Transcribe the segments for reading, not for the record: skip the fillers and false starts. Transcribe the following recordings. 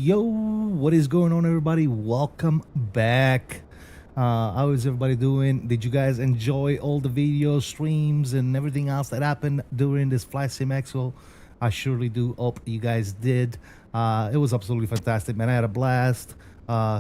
Yo, what is going on, everybody? Welcome back. How is everybody doing? Did you guys enjoy all the videos, streams, and everything else that happened during this FlySim Expo? I surely do hope you guys did. It was absolutely fantastic, man. I had a blast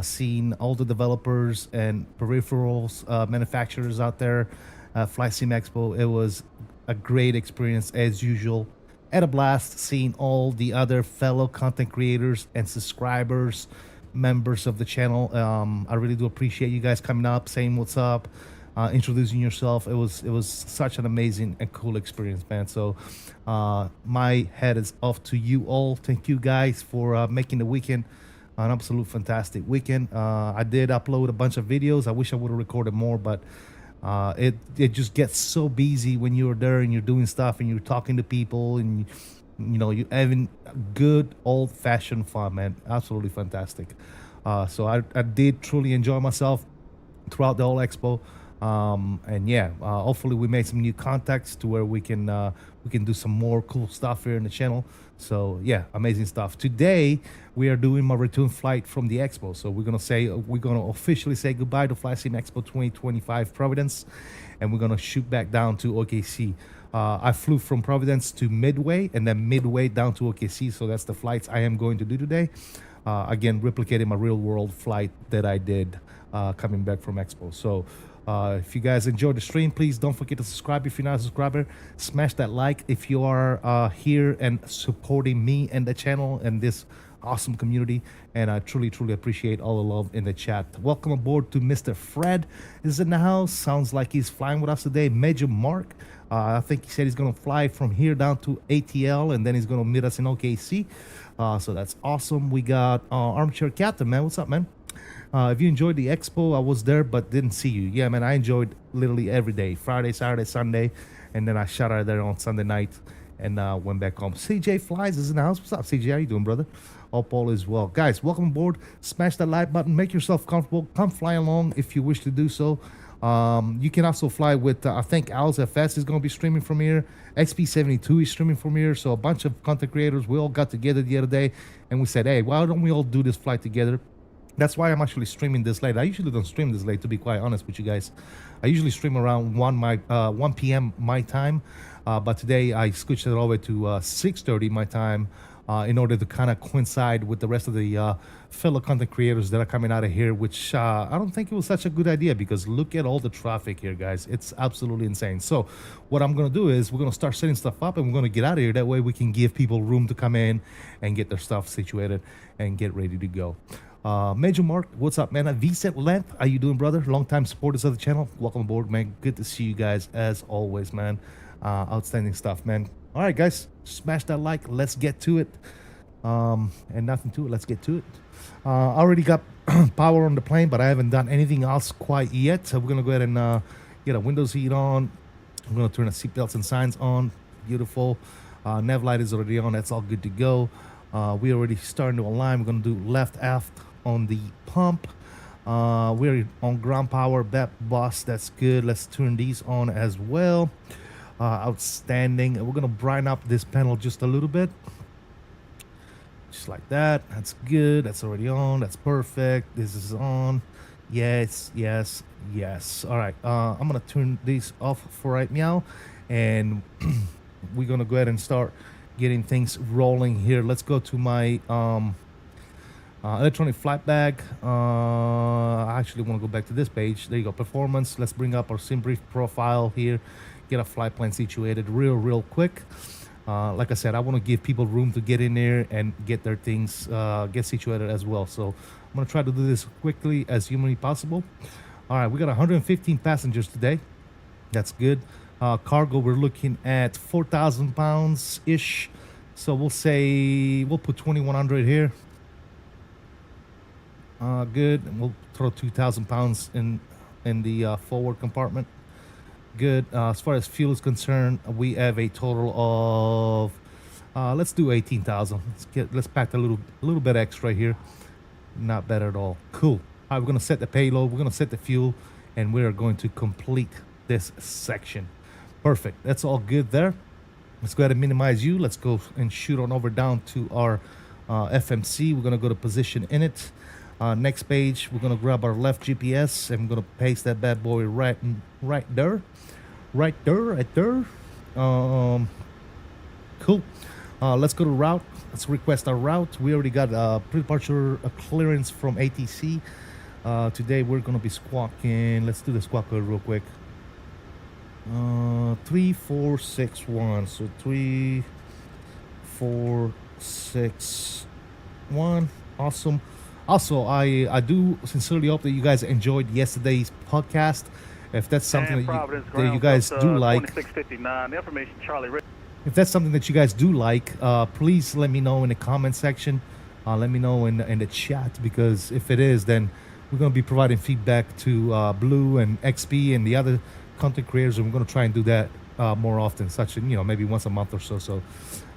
seeing all the developers and peripherals manufacturers out there at FlySim Expo. It was a great experience as usual. Had a blast seeing all the other fellow content creators and subscribers, members of the channel. I really do appreciate you guys coming up, saying what's up, introducing yourself. It was such an amazing and cool experience, man. So my head is off to you all. Thank you guys for making the weekend an absolute fantastic weekend. I did upload a bunch of videos. I wish I would have recorded more, but it just gets so busy when you're there and you're doing stuff and you're talking to people and you know you're having good old-fashioned fun, man. Absolutely fantastic. So I did truly enjoy myself throughout the whole expo. And yeah, hopefully we made some new contacts to where we can do some more cool stuff here in the channel. So yeah, amazing stuff. Today we are doing my return flight from the expo. So we're gonna officially say goodbye to FlySim Expo 2025 Providence, and we're gonna shoot back down to OKC. I flew from Providence to Midway and then Midway down to OKC. So that's the flights I am going to do today. Again, replicating my real world flight that I did coming back from Expo. So If you guys enjoyed the stream, please don't forget to subscribe if you're not a subscriber. Smash that like if you are here and supporting me and the channel and this awesome community. And I truly appreciate all the love in the chat. Welcome aboard to Mr. Fred is in the house. Sounds like he's flying with us today. Major Mark, I think he said he's gonna fly from here down to ATL and then he's gonna meet us in OKC. So that's awesome. We got Armchair Captain, man. What's up, man? If you enjoyed the expo, I was there but didn't see you. Yeah, man, I enjoyed literally every day, Friday, Saturday, Sunday, and then I shot out there on Sunday night and went back home. CJ Flies is in the house. What's up, CJ? How you doing, brother? Hope all is well. Guys, welcome aboard. Smash that like button. Make yourself comfortable. Come fly along if you wish to do so. You can also fly with, I think MSFS is going to be streaming from here. XP72 is streaming from here. So a bunch of content creators, we all got together the other day and we said, hey, why don't we all do this flight together? That's why I'm actually streaming this late. I usually don't stream this late, to be quite honest with you guys. I usually stream around 1 p.m. my time. But today I switched it over to 6:30 my time in order to kind of coincide with the rest of the fellow content creators that are coming out of here, which I don't think it was such a good idea because look at all the traffic here, guys. It's absolutely insane. So what I'm going to do is we're going to start setting stuff up and we're going to get out of here. That way we can give people room to come in and get their stuff situated and get ready to go. Major Mark, what's up, man? VSET Length, how you doing, brother? Long time supporters of the channel. Welcome aboard, man. Good to see you guys as always, man. Outstanding stuff, man. All right, guys, smash that like. Let's get to it. And nothing to it. Let's get to it. I already got power on the plane, but I haven't done anything else quite yet. So we're gonna go ahead and get a windows heat on. I'm gonna turn the seatbelts and signs on. Beautiful. Nav light is already on. That's all good to go. We already starting to align. We're gonna do left aft on the pump. We're on ground power. That bus. That's good. Let's turn these on as well. Outstanding. We're gonna brighten up this panel just a little bit, just like that. That's good. That's already on. That's perfect. This is on. Yes. All right, I'm gonna turn these off for right now and we're gonna go ahead and start getting things rolling here. Let's go to my electronic flight bag. I actually want to go back to this page. There you go, performance. Let's bring up our sim brief profile here, get a flight plan situated real quick. Like I said, I want to give people room to get in there and get their things get situated as well. So I'm going to try to do this quickly as humanly possible. All right, we got 115 passengers today. That's good. Cargo, we're looking at 4,000 pounds ish. So we'll say we'll put 2,100 here. Good. And we'll throw 2,000 pounds in the forward compartment. Good. As far as fuel is concerned, we have a total of let's do 18,000. Let's pack a little bit extra here. Not bad at all. Cool. All right, we're gonna set the payload. We're gonna set the fuel, and we are going to complete this section. Perfect. That's all good there. Let's go ahead and minimize you. Let's go and shoot on over down to our FMC. We're gonna go to position in it. Next page, we're gonna grab our left GPS and we're gonna paste that bad boy right there. Cool. Let's go to route. Let's request our route. We already got a pre-departure clearance from ATC. Today we're gonna be squawking. Let's do the squawk code real quick. 3461. So 3461. Awesome. Also, I do sincerely hope that you guys enjoyed yesterday's podcast. If that's something that you guys do like, information Charlie. If that's something that you guys do like, please let me know in the comment section. Let me know in the chat, because if it is, then we're going to be providing feedback to Blue and XP and the other content creators, and we're going to try and do that more often, such as, maybe once a month or so. So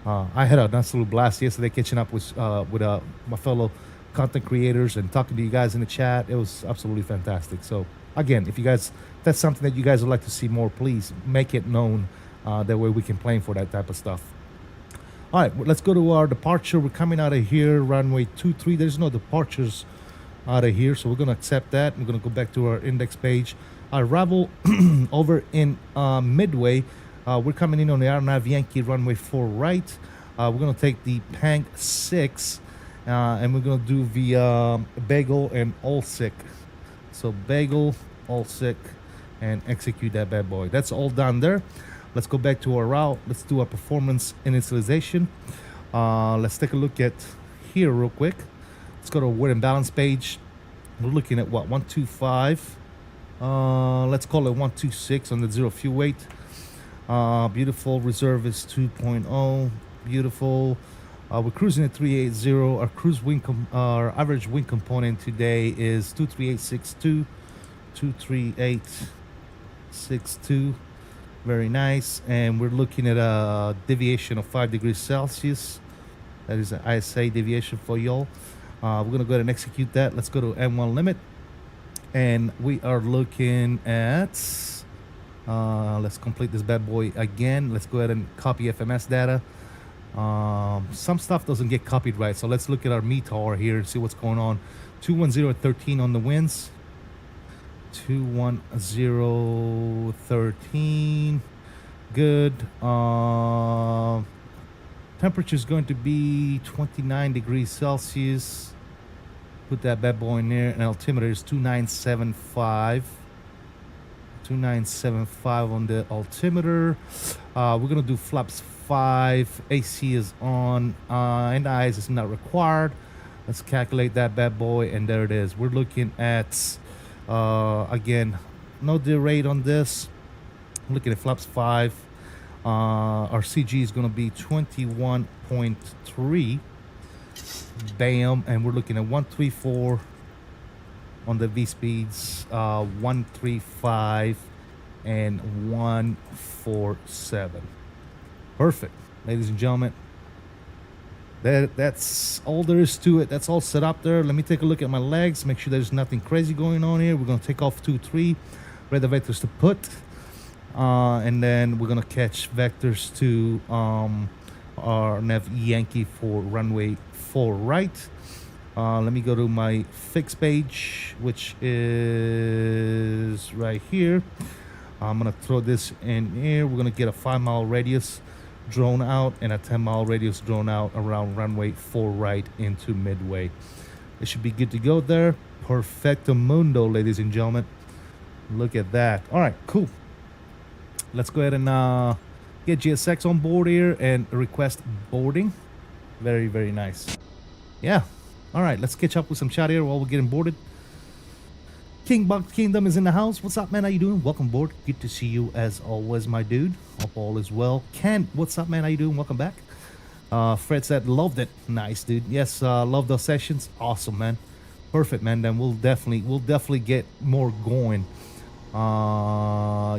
I had a nice little blast yesterday catching up with my fellow content creators and talking to you guys in the chat. It was absolutely fantastic. So again, if that's something that you guys would like to see more, please make it known. That way we can plan for that type of stuff. All right, let's go to our departure. We're coming out of here, runway 23. There's no departures out of here, so we're going to accept that. We're going to go back to our index page. Our arrival over in Midway. We're coming in on the R9 Yankee runway 4 right. We're going to take the Pang 6, and we're going to do the Bagel and Allsick. So Bagel, Allsick. and execute that bad boy. That's all done there. Let's go back to our route. Let's do our performance initialization. Let's take a look at here real quick. Let's go to weight and balance page. We're looking at what, 125. Let's call it 126 on the zero fuel weight. Beautiful. Reserve is 2.0. Beautiful. We're cruising at 380. Our cruise wing, our average wing component today is 23862. 23862. Very nice. And we're looking at a deviation of 5 degrees Celsius. That is an ISA deviation for y'all. We're gonna go ahead and execute that. Let's go to M1 limit, and we are looking at let's complete this bad boy again. Let's go ahead and copy FMS data. Some stuff doesn't get copied right, so let's look at our METAR here and see what's going on. 210.13 on the winds. 210.13. Good. Temperature is going to be 29 degrees Celsius. Put that bad boy in there. And altimeter is 2975. 2975 on the altimeter. We're going to do flaps 5. AC is on. And eyes is not required. Let's calculate that bad boy. And there it is. We're looking at, again, no derate on this. Looking at flaps 5. Our CG is going to be 21.3. Bam. And we're looking at 134 on the V speeds, 135 and 147. Perfect, ladies and gentlemen. That's all there is to it. That's all set up there. Let me take a look at my legs, make sure there's nothing crazy going on here. We're going to take off 2-3, ready the vectors to put. And then we're gonna catch vectors to our nav Yankee for runway 4 right. Let me go to my fix page, which is right here. I'm gonna throw this in here. We're gonna get a 5-mile radius drone out and a 10-mile radius drone out around runway 4 right into midway. It should be good to go there. Perfecto mundo, ladies and gentlemen. Look at that. All right, cool. Let's go ahead and get GSX on board here and request boarding. Very, very nice. Yeah. All right, let's catch up with some chat here while we're getting boarded. King Buck Kingdom is in the house. What's up, man? How you doing? Welcome aboard. Good to see you as always, my dude. Hope all is well. Ken, what's up, man? How you doing? Welcome back. Fred said, loved it. Nice, dude. Yes, love those sessions. Awesome, man. Perfect, man. Then we'll definitely get more going.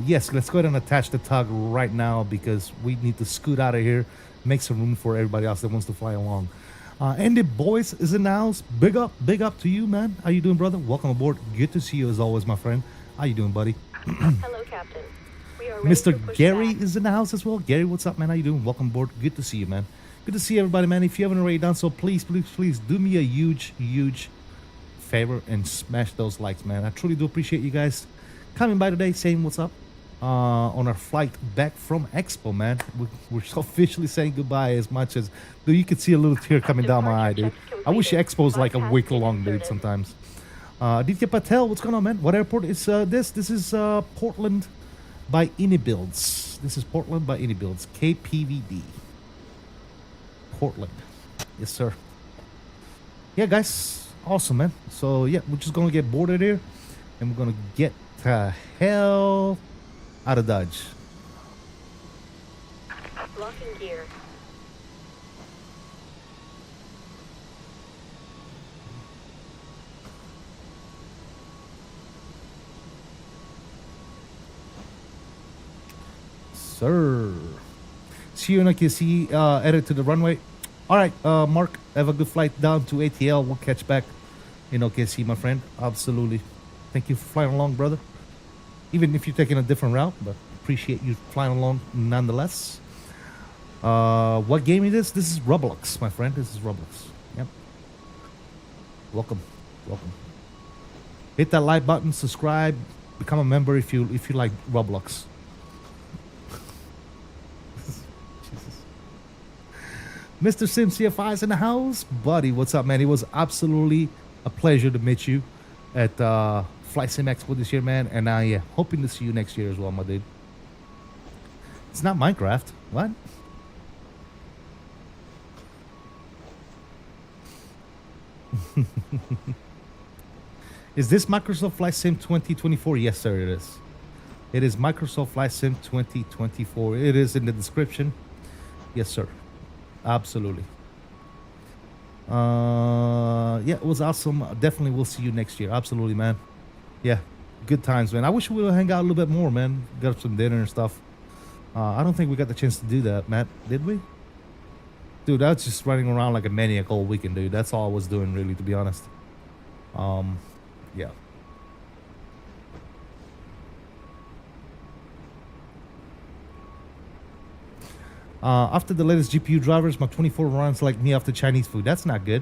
Yes, let's go ahead and attach the tug right now because we need to scoot out of here, make some room for everybody else that wants to fly along. Andy Boyce is in the house. Big up to you, man. How you doing, brother? Welcome aboard. Good to see you as always, my friend. How you doing, buddy? Hello, Captain. We are ready Mr. for Gary pushback. is in the house as well. Gary, what's up, man? How you doing? Welcome aboard. Good to see you, man. Good to see everybody, man. If you haven't already done so, please do me a huge favor and smash those likes, man. I truly do appreciate you guys coming by today, saying what's up on our flight back from Expo, man. We're officially saying goodbye as much as, dude, you can see a little tear coming down my eye, dude. I wish Expo's like a week long, dude, sometimes. Aditya Patel, what's going on, man? What airport is this? This is Portland by Anybuilds. This is Portland by Anybuilds. KPVD. Portland. Yes, sir. Yeah, guys. Awesome, man. So, yeah, we're just going to get boarded here. And we're going to get the hell out of Dodge. Locking gear. Sir. See you in AKC, edit to the runway. All right, Mark, have a good flight down to ATL. We'll catch back in OKC, my friend. Absolutely. Thank you for flying along, brother. Even if you're taking a different route, but appreciate you flying along nonetheless. What game is this? This is Roblox, my friend. This is Roblox. Yep. Welcome. Hit that like button, subscribe, become a member if you like Roblox. Jesus. Mr. Sim CFI is in the house. Buddy, what's up, man? It was absolutely a pleasure to meet you at Flight Sim Expo this year, man. And I hoping to see you next year as well, my dude. It's not Minecraft. What? Is this Microsoft Flight Sim 2024? Yes, sir, it is. It is Microsoft Flight Sim 2024. It is in the description. Yes, sir. Absolutely. Yeah, it was awesome. Definitely we'll see you next year. Absolutely, man. Yeah, good times, man. I wish we would hang out a little bit more, man. Got some dinner and stuff. I don't think we got the chance to do that, Matt. Did we? Dude, I was just running around like a maniac all weekend, dude. That's all I was doing, really, to be honest. Yeah. After the latest GPU drivers, my 24 runs like me after Chinese food. That's not good.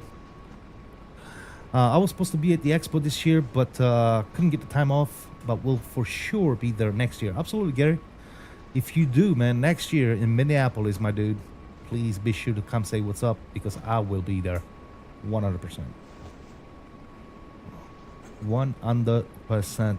I was supposed to be at the Expo this year, but couldn't get the time off. But we'll for sure be there next year. Absolutely, Gary. If you do, man, next year in Minneapolis, my dude, please be sure to come say what's up, because I will be there 100%. 100%.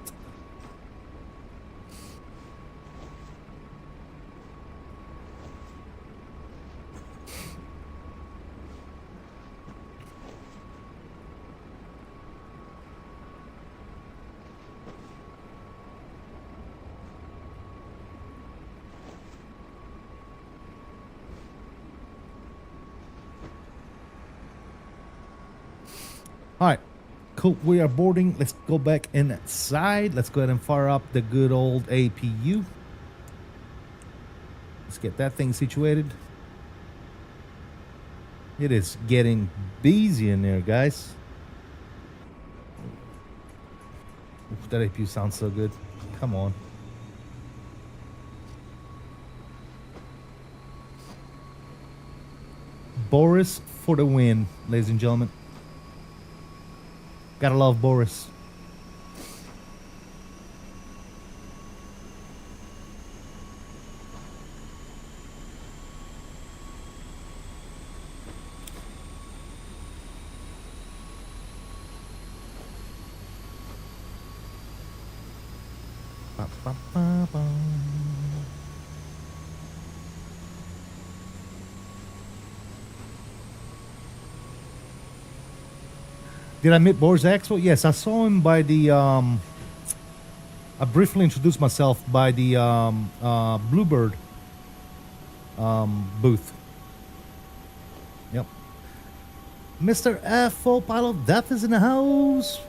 All right, cool. We are boarding. Let's go back inside. Let's go ahead and fire up the good old APU. Let's get that thing situated. It is getting busy in there, guys. Oof, that APU sounds so good. Come on. Boris for the win, ladies and gentlemen. Gotta love Boris. Ba, ba, ba, ba. Did I meet Boris at Expo? Yes, I saw him by the I briefly introduced myself by the Bluebird booth. Yep. Mr. F Full Pilot Death is in the house.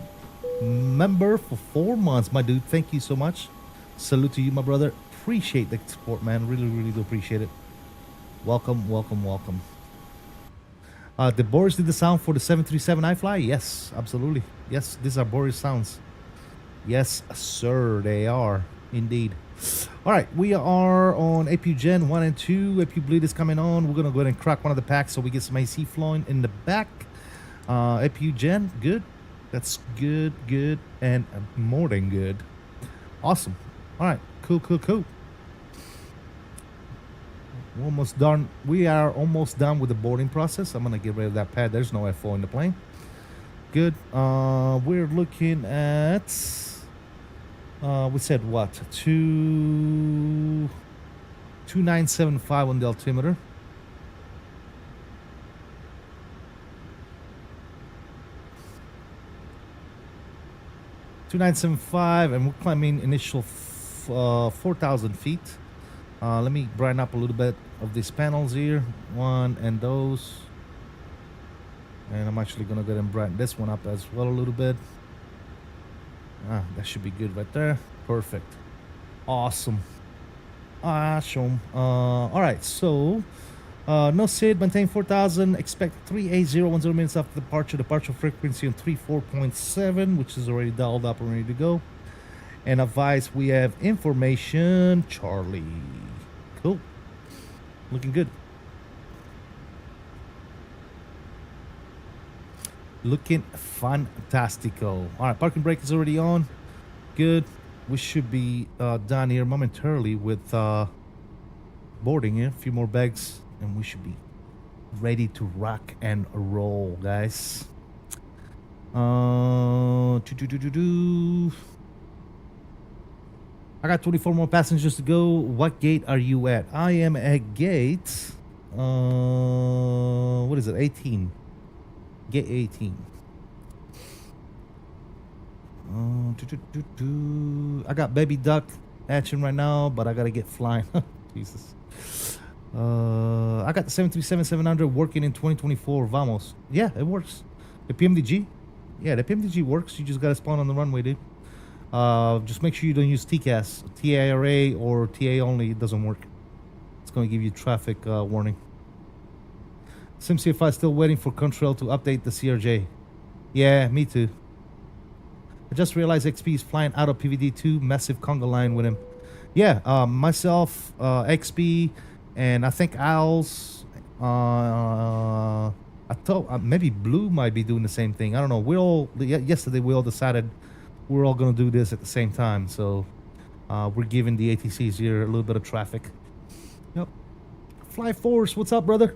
Member for 4 months, my dude. Thank you so much. Salute to you, my brother. Appreciate the support, man. Really, really do appreciate it. Welcome, welcome, welcome. Did Boris did the sound for the 737 iFly? Yes, absolutely. Yes, these are Boris sounds. Yes, sir, they are indeed. All right, we are on APU Gen 1 and 2. APU Bleed is coming on. We're going to go ahead and crack one of the packs so we get some AC flowing in the back. APU Gen, good. That's good, good, and more than good. Awesome. All right, cool, cool, cool. We're almost done. We are almost done with the boarding process. I'm gonna get rid of that pad. There's no F4 in the plane. Good. We're looking at we said what? 2975 on the altimeter. $2,975, and we're climbing initial 4,000 feet. Let me brighten up a little bit of these panels here. One and those. And I'm actually going to go ahead and brighten this one up as well a little bit. That should be good right there. Perfect. Awesome. Awesome. All right, so no SID, maintain 4,000. Expect 38010 minutes after departure. Departure frequency on 34.7, which is already dialed up and ready to go. And advice, we have information, Charlie. Cool. Looking good. Looking fantastico. All right, parking brake is already on. Good. We should be done here momentarily with boarding here. A few more bags, and we should be ready to rock and roll, guys. I got 24 more passengers to go. What gate are you at? I am at gate. What is it? 18. Gate 18. I got baby duck action right now, but I gotta get flying. Jesus. I got the 737-700 working in 2024. Vamos. Yeah, it works. The PMDG. Yeah, the PMDG works. You just gotta spawn on the runway, dude. Just make sure you don't use TCAS, TARA or TA only. It doesn't work. It's gonna give you traffic warning. SimCFI still waiting for CONTRAIL to update the CRJ. Yeah, me too. I just realized XP is flying out of PVD-2, massive conga line with him. Yeah, myself, XP, and I think Owls. I thought maybe Blue might be doing the same thing. I don't know. Yesterday we all decided we're all gonna do this at the same time. So we're giving the ATCs here a little bit of traffic. Yep. Fly Force, what's up, brother?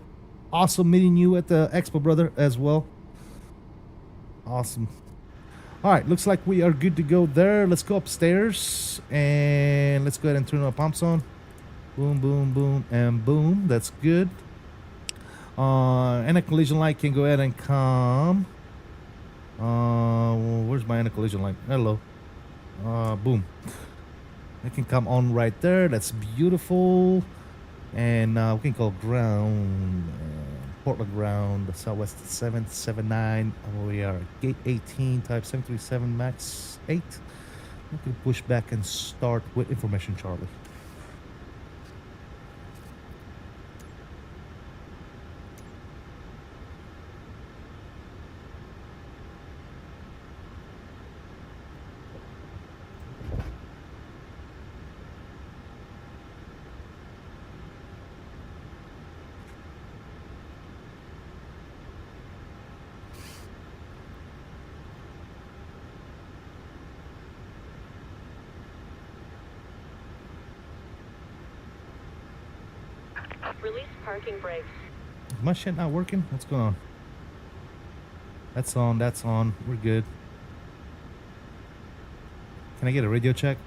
Awesome meeting you at the Expo, brother, as well. Awesome. All right, looks like we are good to go there. Let's go upstairs and let's go ahead and turn our pumps on. Boom, boom, boom, and boom. That's good. And a collision light can go ahead and come. Where's my collision light? Hello. Boom. It can come on right there. That's beautiful. And we can call ground. Portland ground, Southwest 779. We are at gate 18, type 737 MAX 8. We can push back and start with information, Charlie. Release parking brakes. Is my shit not working? What's going on? That's on, that's on. We're good. Can I get a radio check?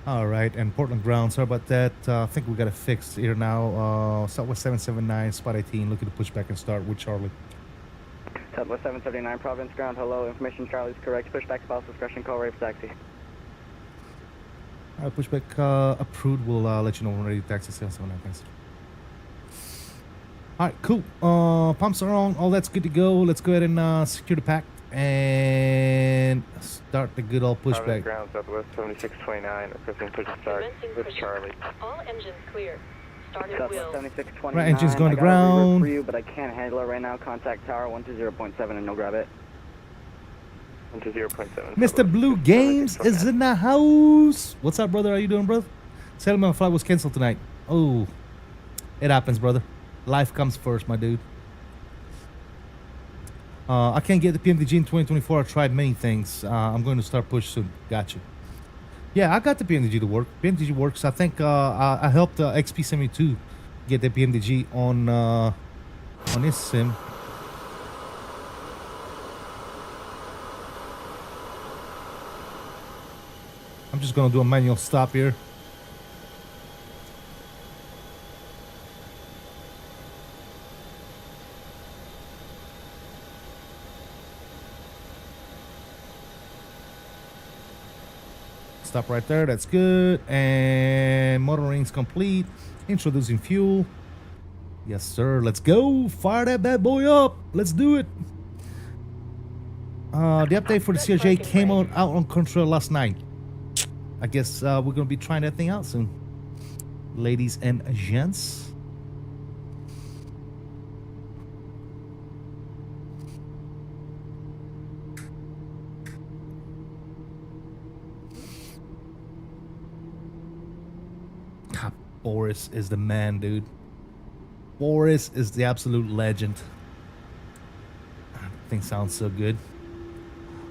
All right, and Portland ground. Sorry about that. I think we got it fixed here now. Southwest 779, spot 18. Looking to push back and start with Charlie. Southwest 779 Providence ground. Hello, information Charlie's correct. Pushback spouse discretion. Call ready for taxi. All right, pushback approved. We'll let you know when we're ready to taxi 779. Thanks. All right, cool. Pumps are on. All that's good to go. Let's go ahead and secure the pack and start the good old pushback. Ground, Southwest 7629, requesting push to start with Charlie. All engines clear. Started Southwest wheel. 7629. Right, engine's going to I got a reroute ground. for you, but I can't handle it right now. Contact tower 120.7 and no grab it. 120.7. Mr. Blue Games is in the house. What's up, brother? How you doing, brother? Tell me my flight was canceled tonight. Oh, it happens, brother. Life comes first, my dude. I can't get the PMDG in 2024. I tried many things. I'm going to start push soon. Gotcha. Yeah, I got the PMDG to work. PMDG works. I think I helped XP72 get the PMDG on his sim. I'm just gonna do a manual stop here. Stop right there. That's good. And motor rings complete. Introducing fuel. Yes, sir. Let's go. Fire that bad boy up. Let's do it. The update for the CRJ came out on CONTRAIL last night. I guess we're gonna be trying that thing out soon, ladies and gents. God, Boris is the man, dude. Boris is the absolute legend. That thing sounds so good.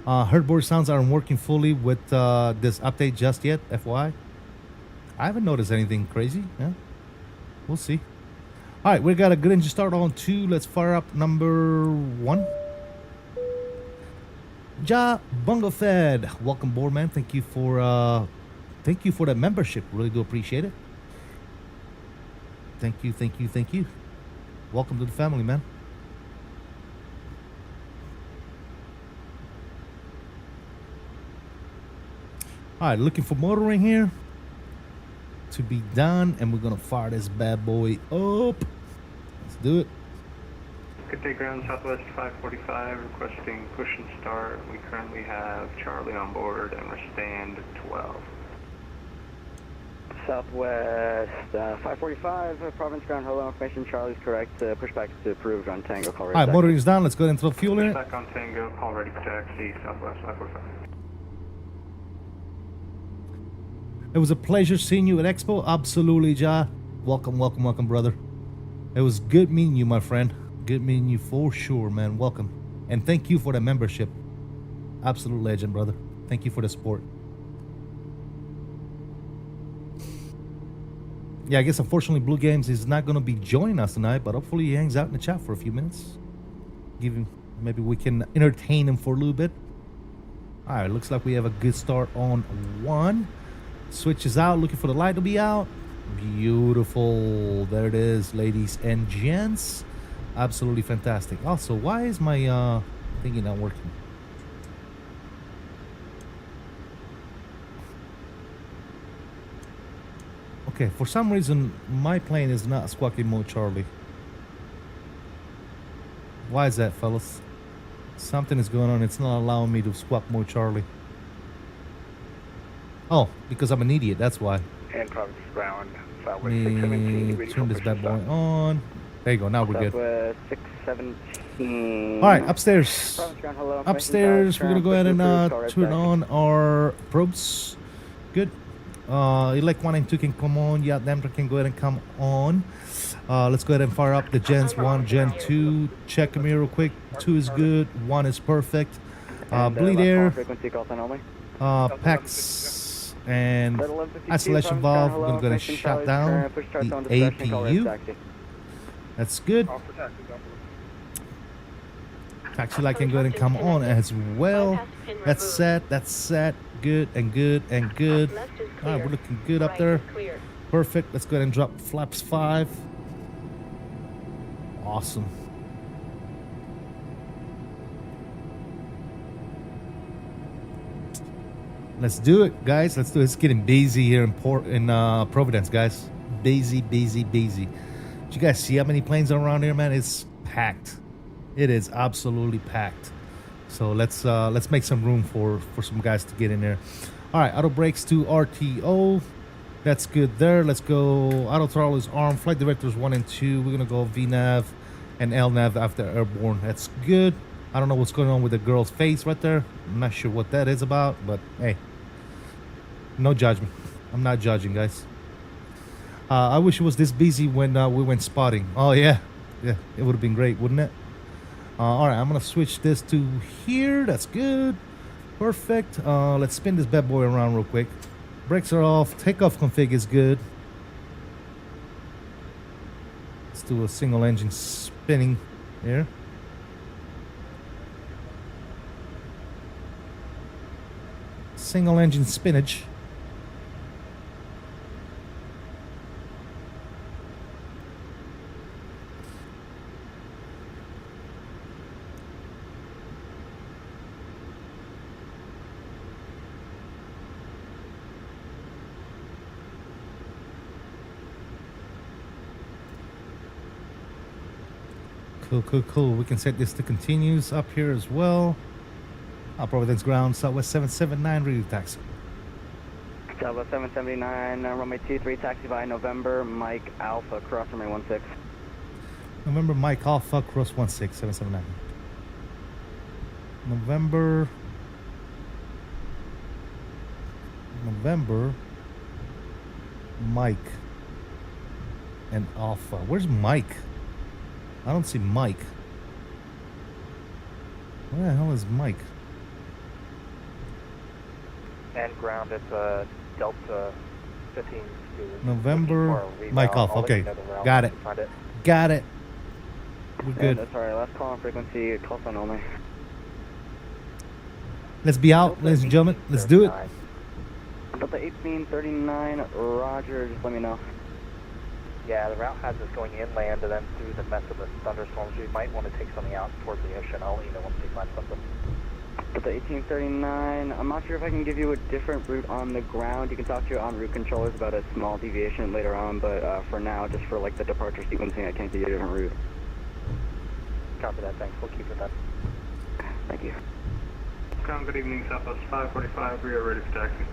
Herdboard sounds aren't working fully with this update just yet, FYI. I haven't noticed anything crazy. Yeah, we'll see. All right, we got a good engine start on 2. Let's fire up number 1. Ja Bungo Fed, welcome board, man. Thank you for that membership. Really do appreciate it. Thank you, thank you, thank you. Welcome to the family, man. All right, looking for motoring here to be done, and we're gonna fire this bad boy up. Let's do it. Good day, ground Southwest 545, requesting push and start. We currently have Charlie on board and we're stand 12. Southwest 545, Providence ground, hello, information, Charlie's correct, pushback is approved on Tango, call All ready. right, motoring is down. Let's go ahead and throw fuel in it. Pushback on Tango, call ready for taxi, Southwest 545. It was a pleasure seeing you at Expo. Absolutely, Ja. Welcome, welcome, welcome, brother. It was good meeting you, my friend. Good meeting you for sure, man. Welcome. And thank you for the membership. Absolute legend, brother. Thank you for the support. Yeah, I guess unfortunately Blue Games is not going to be joining us tonight, but hopefully he hangs out in the chat for a few minutes. Give him, maybe we can entertain him for a little bit. All right, looks like we have a good start on 1. Switches out, looking for the light to be out. Beautiful. There it is, ladies and gents. Absolutely fantastic. Also, why is my thingy not working? Okay, for some reason my plane is not squawking mode Charlie. Why is that, fellas? Something is going on. It's not allowing me to squawk mode Charlie. Oh, because I'm an idiot, that's why. And Providence ground, Let me turn this bad boy on. There you go, now we're good. Southwest 617. All right, upstairs. Providence ground, hello, Upstairs, we're gonna go ahead and information, turn on our probes. Good. Elect 1 and 2 can come on. Yeah, Damper can go ahead and come on. Let's go ahead and fire up the gens 1, gen 2. Check them here real quick. 2 is good, 1 is perfect. Bleed air, packs, and isolation valve. We're gonna go ahead and shut down the APU. That's good. Taxi light can go ahead and come on as well. That's set. That's set. Good and good and good. All right, we're looking good up there. Perfect. Let's go ahead and drop flaps 5. Awesome. Let's do it, guys. Let's do it. It's getting busy here in Providence, guys. Busy, busy, busy. Did you guys see how many planes are around here, man? It's packed. It is absolutely packed. So let's make some room for some guys to get in there. All right, auto brakes to RTO. That's good there. Let's go. Auto throttle is armed. Flight directors 1 and 2. We're gonna go VNAV and LNAV after airborne. That's good. I don't know what's going on with the girl's face right there. I'm not sure what that is about, but hey, no judgment. I'm not judging, guys. I wish it was this busy when we went spotting. Oh yeah, it would have been great, wouldn't it? All right, I'm gonna switch this to here. That's good. Perfect. Let's spin this bad boy around real quick. Brakes are off. Takeoff config is good. Let's do a single engine spinning here. Single engine spinach. Cool. We can set this to continues up here as well. Providence ground, Southwest 779, ready to taxi. Southwest 779, runway 23, taxi by November, Mike Alpha, cross runway 16. November, Mike Alpha, cross 16, 779. November, Mike, and Alpha. Where's Mike? I don't see Mike. Where the hell is Mike? And ground at Delta 15 to November, 15 Mike off. Okay, got it. Got it. We're Yeah, good. that's alright. Last call on frequency, call sign only. Let's be out, ladies and gentlemen. Let's do it. Delta 1839, Roger, just let me know. Yeah, the route has us going inland and then through the mess of the thunderstorms. We might want to take something out towards the ocean. I'll let you know once we find something. Delta 1839, I'm not sure if I can give you a different route on the ground. You can talk to your en route controllers about a small deviation later on, but for now, just for like the departure sequencing, I can't give you a different route. Copy that, thanks. We'll keep with that. Thank you. Good evening, Southwest 545. We are ready for taxi.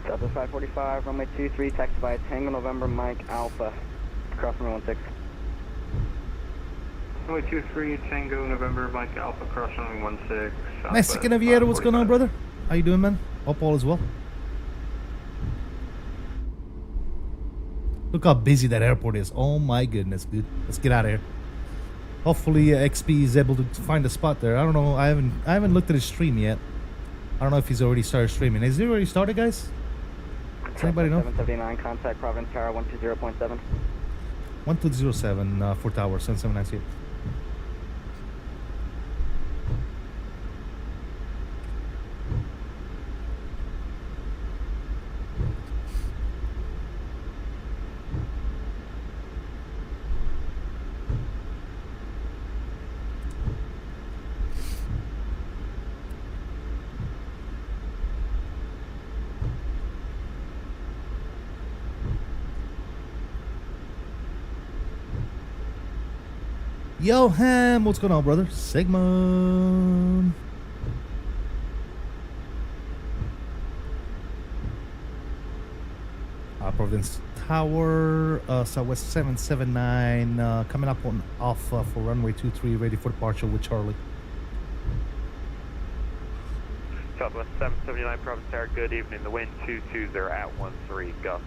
Southwest 545, runway 23, taxi by Tango November Mike Alpha, cross runway 16. Runway 23, Tango November Mike Alpha, cross runway 16. Mexican Aviator, what's going on, brother? How you doing, man? Hope all is well. Look how busy that airport is. Oh my goodness, dude. Let's get out of here. Hopefully XP is able to find a spot there. I don't know. I haven't looked at his stream yet. I don't know if he's already started streaming. Is he already started, guys? Does anybody know? 779, contact Providence Tower 120.7. 1207 for tower 7798. Yo, Ham, what's going on, brother? Sigmund. Providence Tower, Southwest 779, coming up on off for runway 23, ready for departure with Charlie. Southwest 779, Providence Tower, good evening. The wind 220 at 13, gust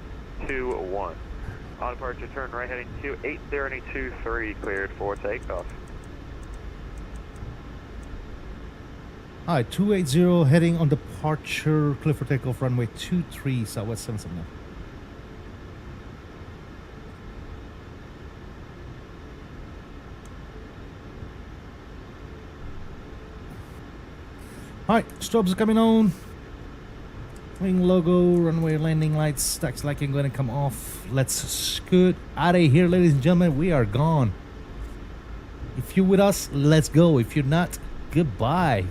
21. On departure, turn right heading 28023, cleared for takeoff. Alright, 280 heading on departure, clear for takeoff, runway 23, Southwest 779. Alright, strobes are coming on. Wing logo, runway landing lights, taxi lighting going to come off. Let's scoot out of here, ladies and gentlemen. We are gone. If you're with us, let's go. If you're not, goodbye.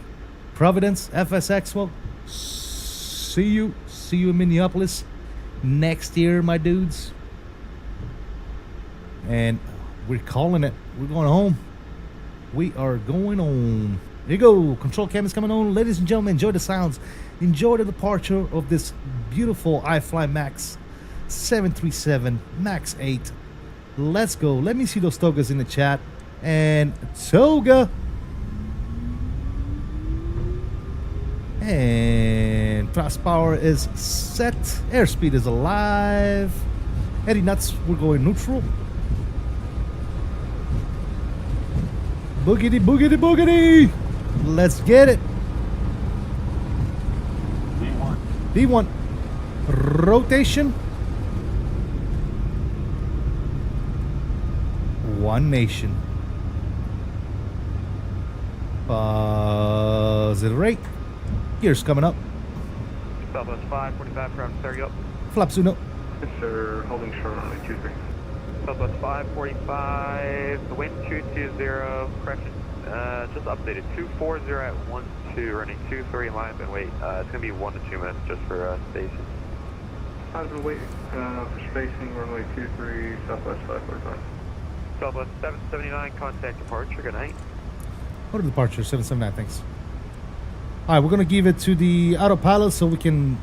Providence, FSEXPO. See you in Minneapolis next year, my dudes. And we're calling it. We're going home. We are going home. There you go. Control cam is coming on. Ladies and gentlemen, enjoy the sounds. Enjoy the departure of this beautiful iFly Max 737 Max 8. Let's go. Let me see those togas in the chat. And toga. And thrust power is set. Airspeed is alive. Eddie nuts, we're going neutral. Boogity, boogity, boogity. Let's get it. D1. Rotation. One nation. Positive rate. Gears coming up. Southwest 545, Providence Tower, you up? Flaps uno. Yes, sir. Holding short runway 23. Southwest 545, the wind 220, correction, just updated, 240 at 12, running 23 line and wait, it's going to be 1 to 2 minutes just for station. I've been waiting for spacing, runway 23, Southwest 545. Southwest 779, contact departure, good night. Order departure, 779, thanks. Alright, we're going to give it to the autopilot so we can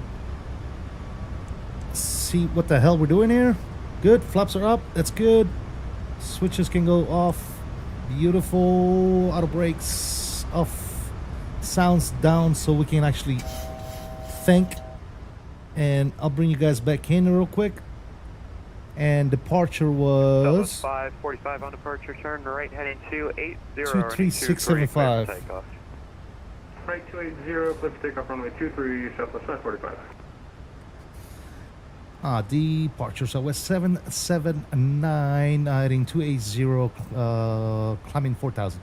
see what the hell we're doing here. Good, flaps are up, that's good. Switches can go off. Beautiful. Auto brakes off. Sounds down so we can actually think. And I'll bring you guys back in real quick. And departure was Southwest 545 on departure, turn right heading 280, 23675. takeoff. Right 280, clear for takeoff runway 23, Southwest 545. Departure Southwest 779, heading 280, climbing 4,000.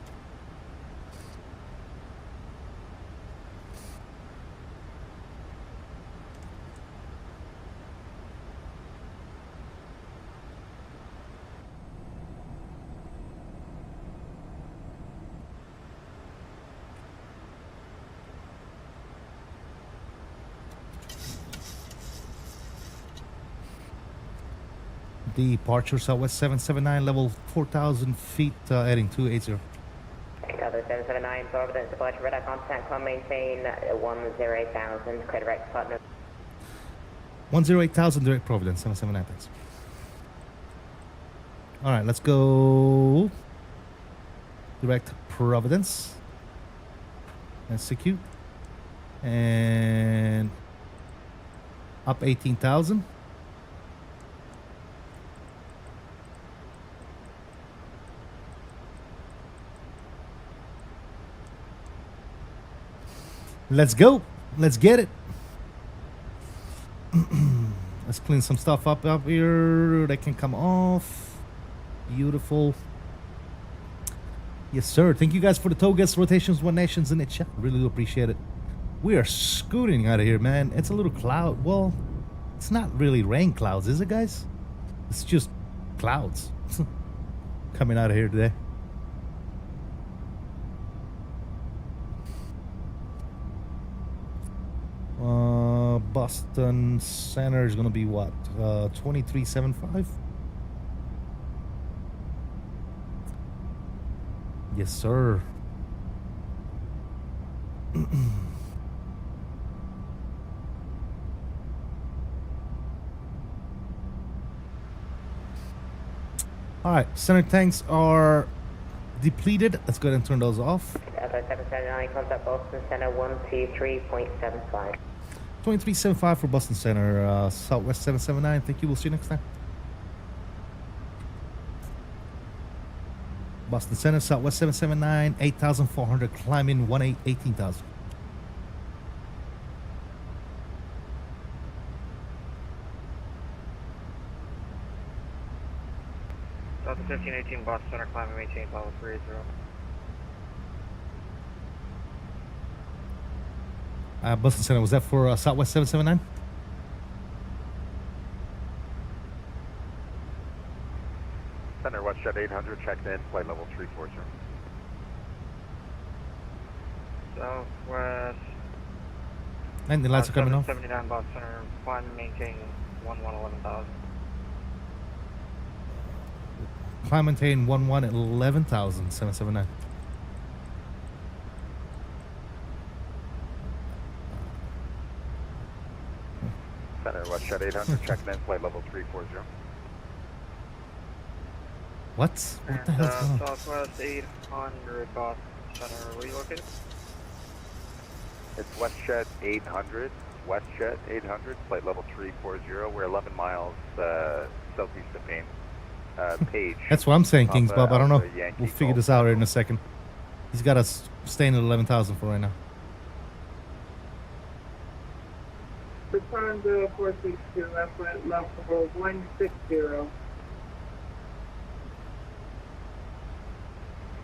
Departure Southwest 779, level 4,000 feet, heading 280. Other 779, Providence, departure radar contact, come maintain 108,000, clear direct partner. 108,000 direct Providence, 779, thanks. All right, let's go direct Providence. Execute. And up 18,000. Let's go. Let's get it. Let's clean some stuff up here that can come off. Beautiful. Yes, sir. Thank you guys for the TOGAS rotations, one nations in the chat. Really do appreciate it. We are scooting out of here, man. It's a little cloud. Well, it's not really rain clouds, is it, guys? It's just clouds coming out of here today. Boston Center is gonna be what? 2375. Yes, sir. All right, center tanks are depleted. Let's go ahead and turn those off. Other 779, contact Boston Center 123.75. 2375 for Boston Center, Southwest 779. Thank you. We'll see you next time. Boston Center, Southwest 779, 8,400, climbing 18,000. Delta 1518, Boston Center, climbing, maintain level 30. Boston Center, was that for Southwest 779? Center, WestJet 800, checked in, flight level 340. Southwest. And the lights are coming off. 79, Boston Center, climb, maintain 11,000. Climb, maintain 11,000, 779. Center, WestJet 800, checked in, flight level 340. What? What the hell's going on? Southwest 800, Boston Center, where are you located? It's WestJet 800, WestJet 800, flight level 340. We're 11 miles southeast of Payne. Page. That's what I'm saying, Kings Papa Bob. I don't know. Alpha Yankee We'll figure Golf this out Echo. in a second. He's got us staying at 11,000 for right now. Return to 462, reference level 160.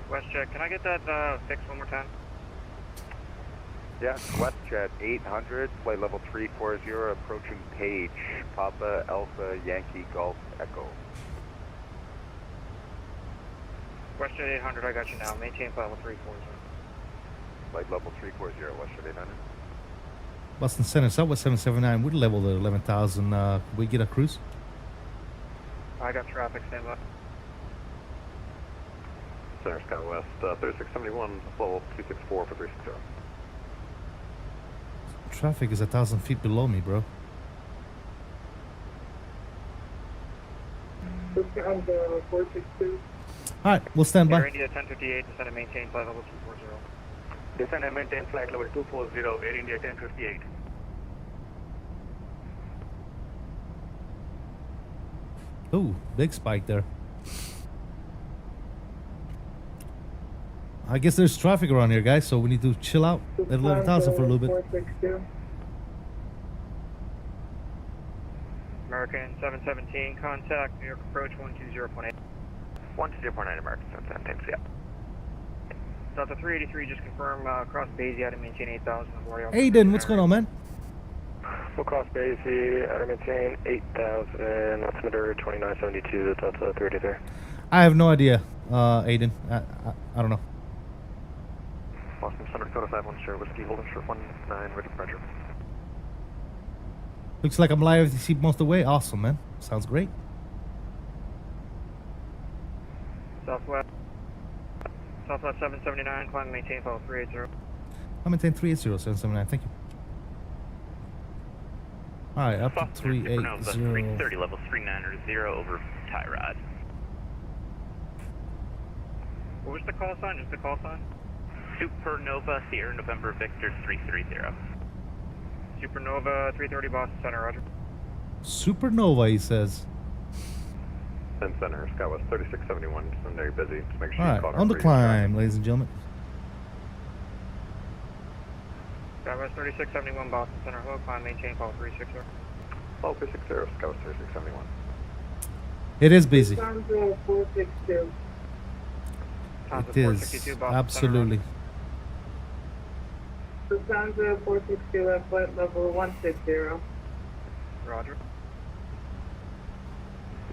WestJet, can I get that fixed one more time? Yeah, WestJet 800, flight level 340, approaching Page, Papa Alpha Yankee Golf Echo. WestJet 800, I got you now. Maintain flight level 340. Flight level 340, WestJet 800. Boston Center, Southwest 779. We're leveled at 11,000. Can we get a cruise? I got traffic, stand by. Center SkyWest 3671, level 264 for 360. Traffic is 1,000 feet below me, bro. Return to 462. All right, we'll stand Air by. India 1058, descend and maintain flight level 240. Descend and maintain flight level 240, Air India 1058. Ooh, big spike there. I guess there's traffic around here, guys, so we need to chill out at 11,000 for a little bit. 462. American 717, contact New York approach 120.8. 120.9 American 717, yeah. Delta 383, just confirm cross Basie, to maintain 8,000. Aiden, what's going on, man? We'll cross Basie, to maintain 8,000, altimeter 2972, Delta 383. I have no idea, Aiden. I don't know. Boston Center, Dakota 51, share whiskey, holding short 19, ready for departure. Looks like I'm live to see most of the way. Awesome, man. Sounds great. Southwest 779, climb and maintain follow 380. I maintain 380, 779. Thank you. All right, up to 380. 330, level 390 over tie rod. What was the call sign? Just the call sign? Supernova, Sierra November Victor 330. Supernova 330 Boston Center, roger. Supernova, he says. 10 Center, Skywest 3671, just very busy. Just make sure All you right, call on the climb, ladies and gentlemen. Skywest 3671 Boston Center, hello, climb, maintain follow 360. Follow 360, Skywest 3671. It is busy. Sandra 462. It is, absolutely. Sandra 462 at flight level 160. Roger.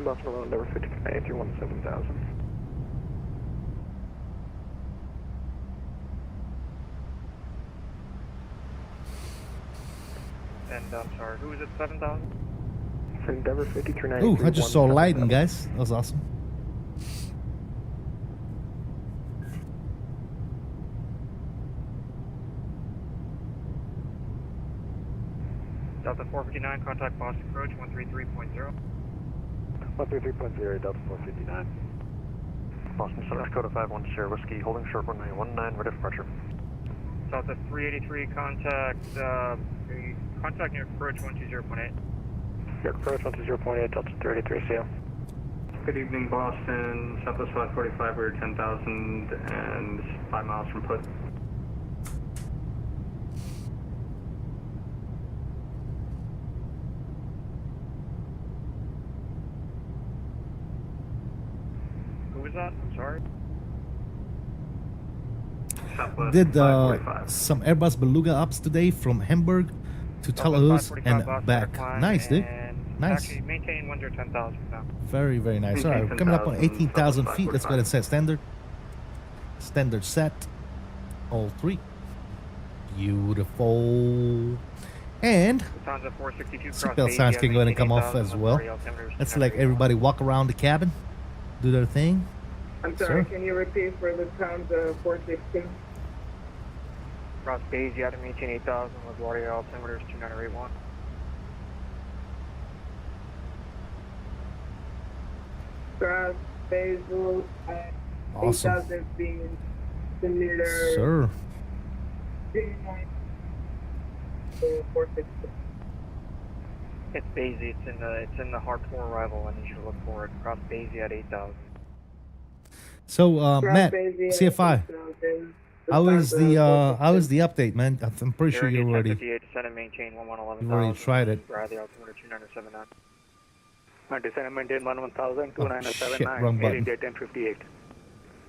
Boston Road, number 59, 317,000. And I'm sorry, who was it, 7,000? Endeavor 5390. Ooh, I just saw lighting, guys. That was awesome. Delta 459, contact Boston approach 133.0. 133.0, Delta 459. Boston Center, Dakota 51, share whiskey, holding short 1919, ready for departure. Delta 383, contact New York approach 120.8. New York approach 120.8, Delta 383, see you. Good evening, Boston. Southwest 545, we're 10,000 and 5 miles from put. Who was that? I'm sorry. Southwest Did 545. some Airbus Beluga ups today from Hamburg to Toulouse and back. Nice, dude. Nice. Actually, maintain 110,000 now. Very, very nice. All right, we're coming up on 18,000 feet. Let's go ahead and set standard. Standard set. All three. Beautiful. And Lufthansa 462 seatbelt signs can go ahead and come off as well. Let's let everybody walk around the cabin, do their thing. I'm sorry, Sir? can you repeat for Lufthansa 416? Cross Basie, to maintain 8,000, LaGuardia altimeters 2981. Cross Basil at Awesome. 8,000 feet. Altimeter Sir. 460. It's Basie. It's in the hard 4 arrival. I need you to look for it. Cross Basie at 8,000. So, Cross Matt, Basie at CFI, 8,000. how is the update, man? I'm pretty sure Area you already 1058, descend and maintain 11,000. you've already tried it. Bradley altimeter 2979. Descend and maintain 11,000, shit, wrong button. 1058.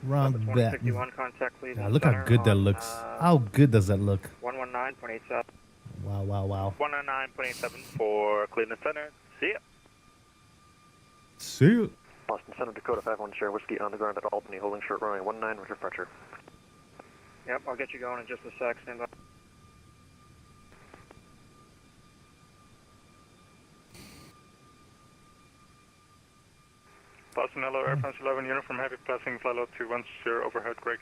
Wrong button. 2061, contact please. Yeah, look how good that looks. How good does that look? 119.87. Wow, wow, wow. 109.87 for Cleveland Center. See ya. See you. Boston Center, Dakota 51, share whiskey on the ground at Albany, holding short runway 19, ready for departure. Yep, I'll get you going in just a sec. Stand by. Boston Hello, Air France 11 uniform heavy passing flight load 210 overhead Greg.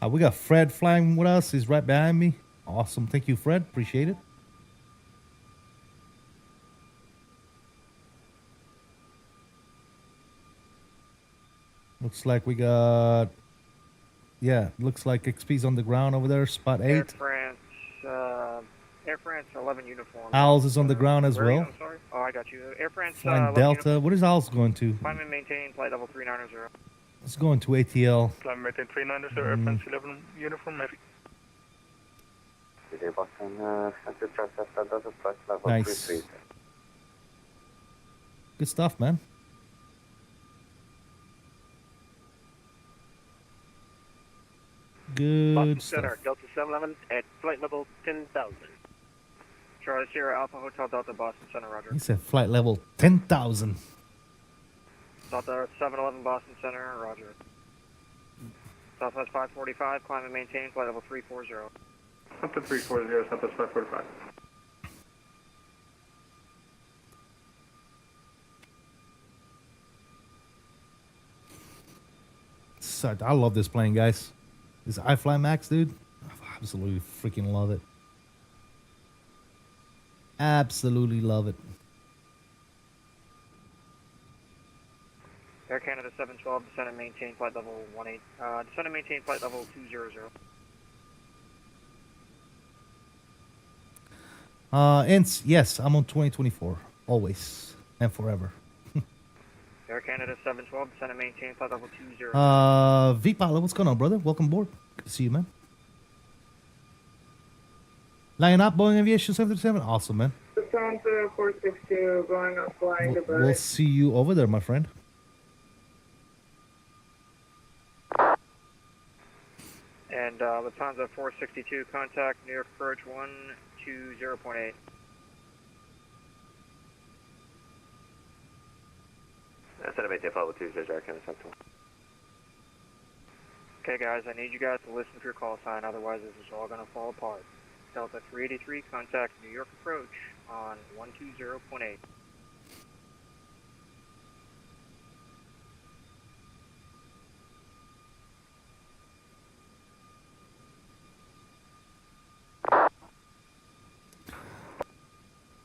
We got Fred flying with us. He's right behind me. Awesome. Thank you, Fred. Appreciate it. Looks like we got... Yeah, looks like XP's on the ground over there. Spot 8. Air France 11 uniform. Owls is on the ground as Where are you? well. I'm sorry. Oh, I got you. Air France Flying 11 Delta. What is Owls going to? Climb and maintain flight level 390. Let's go into ATL. Climb maintain 390, Air France 11 uniform heavy. Nice. Good stuff, man. Good Boston stuff. Center, Delta 711 at flight level 10,000. Charlie Sierra Alpha Hotel Delta Boston Center, roger. He said flight level 10,000. Delta 711 Boston Center, roger. Southwest 545, climb and maintain, flight level 340. Up to 340, Southwest 545. I love this plane, guys. This iFly Max, dude. I absolutely freaking love it. Absolutely love it. Air Canada 712, descend and maintain flight level 18. Descend and maintain flight level 200. Yes, I'm on 2024. Always and forever. Air Canada 712, descend and maintain flight level 20. V-Pilot, what's going on, brother? Welcome aboard. Good to see you, man. Line up, Boeing Aviation 737. Awesome, man. Descend to 462, going up, flying to We'll see you over there, my friend. And Lufthansa 462, contact New York approach 120.8. Descend and maintain flight level 20, Air Canada 712. Okay, guys, I need you guys to listen for your call sign, otherwise this is all going to fall apart. Delta 383, contact New York approach on 120.8.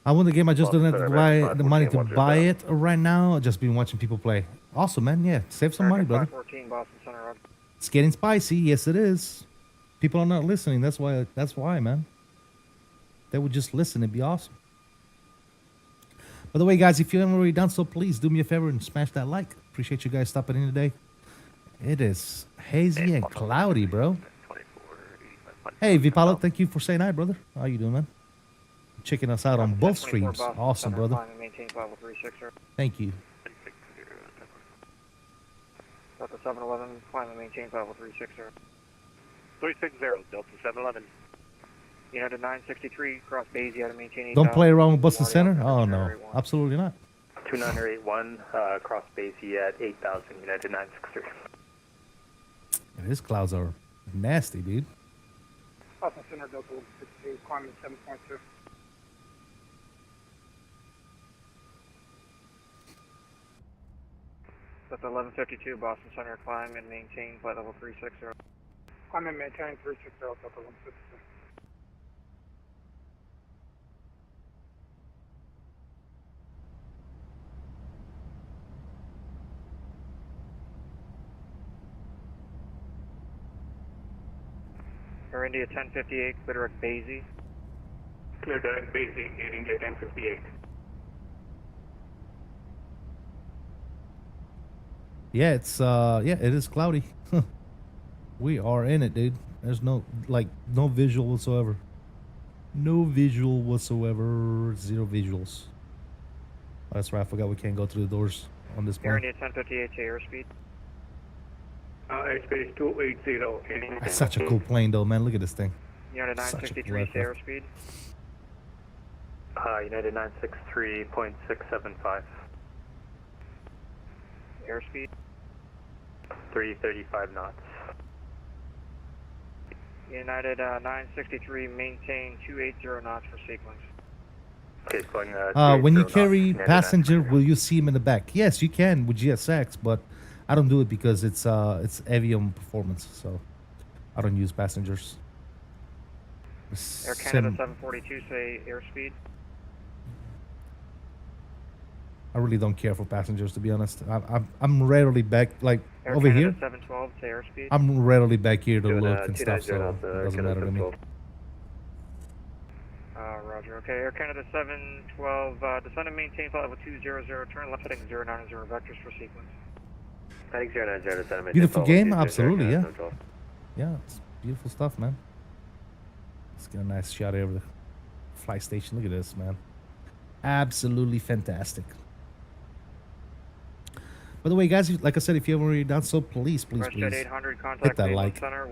I won the game. I just don't have to buy the money to buy it right now. I've just been watching people play. Awesome, man. Yeah, save some money, brother. 514, Boston Center, roger. It's getting spicy. Yes, it is. People are not listening. That's why. That's why, man. They would just listen. It'd be awesome. By the way, guys, if you haven't already done so, please do me a favor and smash that like. Appreciate you guys stopping in today. It is hazy and cloudy, bro. Hey, V-Pilot, thank you for saying hi, brother. How you doing, man? Checking us out on both streams. Awesome, brother. Thank you. Delta 711, climb and maintain level 360. 360, Delta 711. United 963, cross base, you have to maintain 8,000. Don't play around with Boston Center? Oh, no. Absolutely not. 2981, cross base at 8,000, United 963. His clouds are nasty, dude. Boston Center, Delta 162, climb at 7.2. Delta 1152, Boston Center, climb and maintain flight level 360. Climb and maintain 360, Delta 152. Air India 1058, clear direct Basie. Clear direct Basie, Air India 1058. Yeah, it's yeah, it is cloudy. We are in it, dude. There's no visual whatsoever. No visual whatsoever. Zero visuals. Oh, that's right. I forgot we can't go through the doors on this Air plane. India 1058 to airspeed. Airspace 280. That's such a cool plane, though, man. Look at this thing. United 963 to airspeed. United 963.675. Airspeed. 335 knots. United 963, maintain 280 knots for sequence. Okay, going, when you carry knots, passenger, will you see him in the back? Yes, you can with GSX, but I don't do it because it's heavy on performance, so I don't use passengers. Air Canada 742, say airspeed. I really don't care for passengers, to be honest. I'm rarely back, like Air over Canada here. 712, say airspeed. I'm rarely back here to Doing, look and stuff, so it doesn't matter to me. Roger. Okay, Air Canada 712, descend and maintain flight level 200, turn left heading 090 vectors for sequence. Heading 090, descend and maintain Beautiful flight level game, 20, absolutely, yeah. 012. Yeah, it's beautiful stuff, man. Let's get a nice shot over the flight station. Look at this, man. Absolutely fantastic. By the way, guys, like I said, if you haven't already done so, please, please, WestJet please 800, hit contact that Cleveland like. Center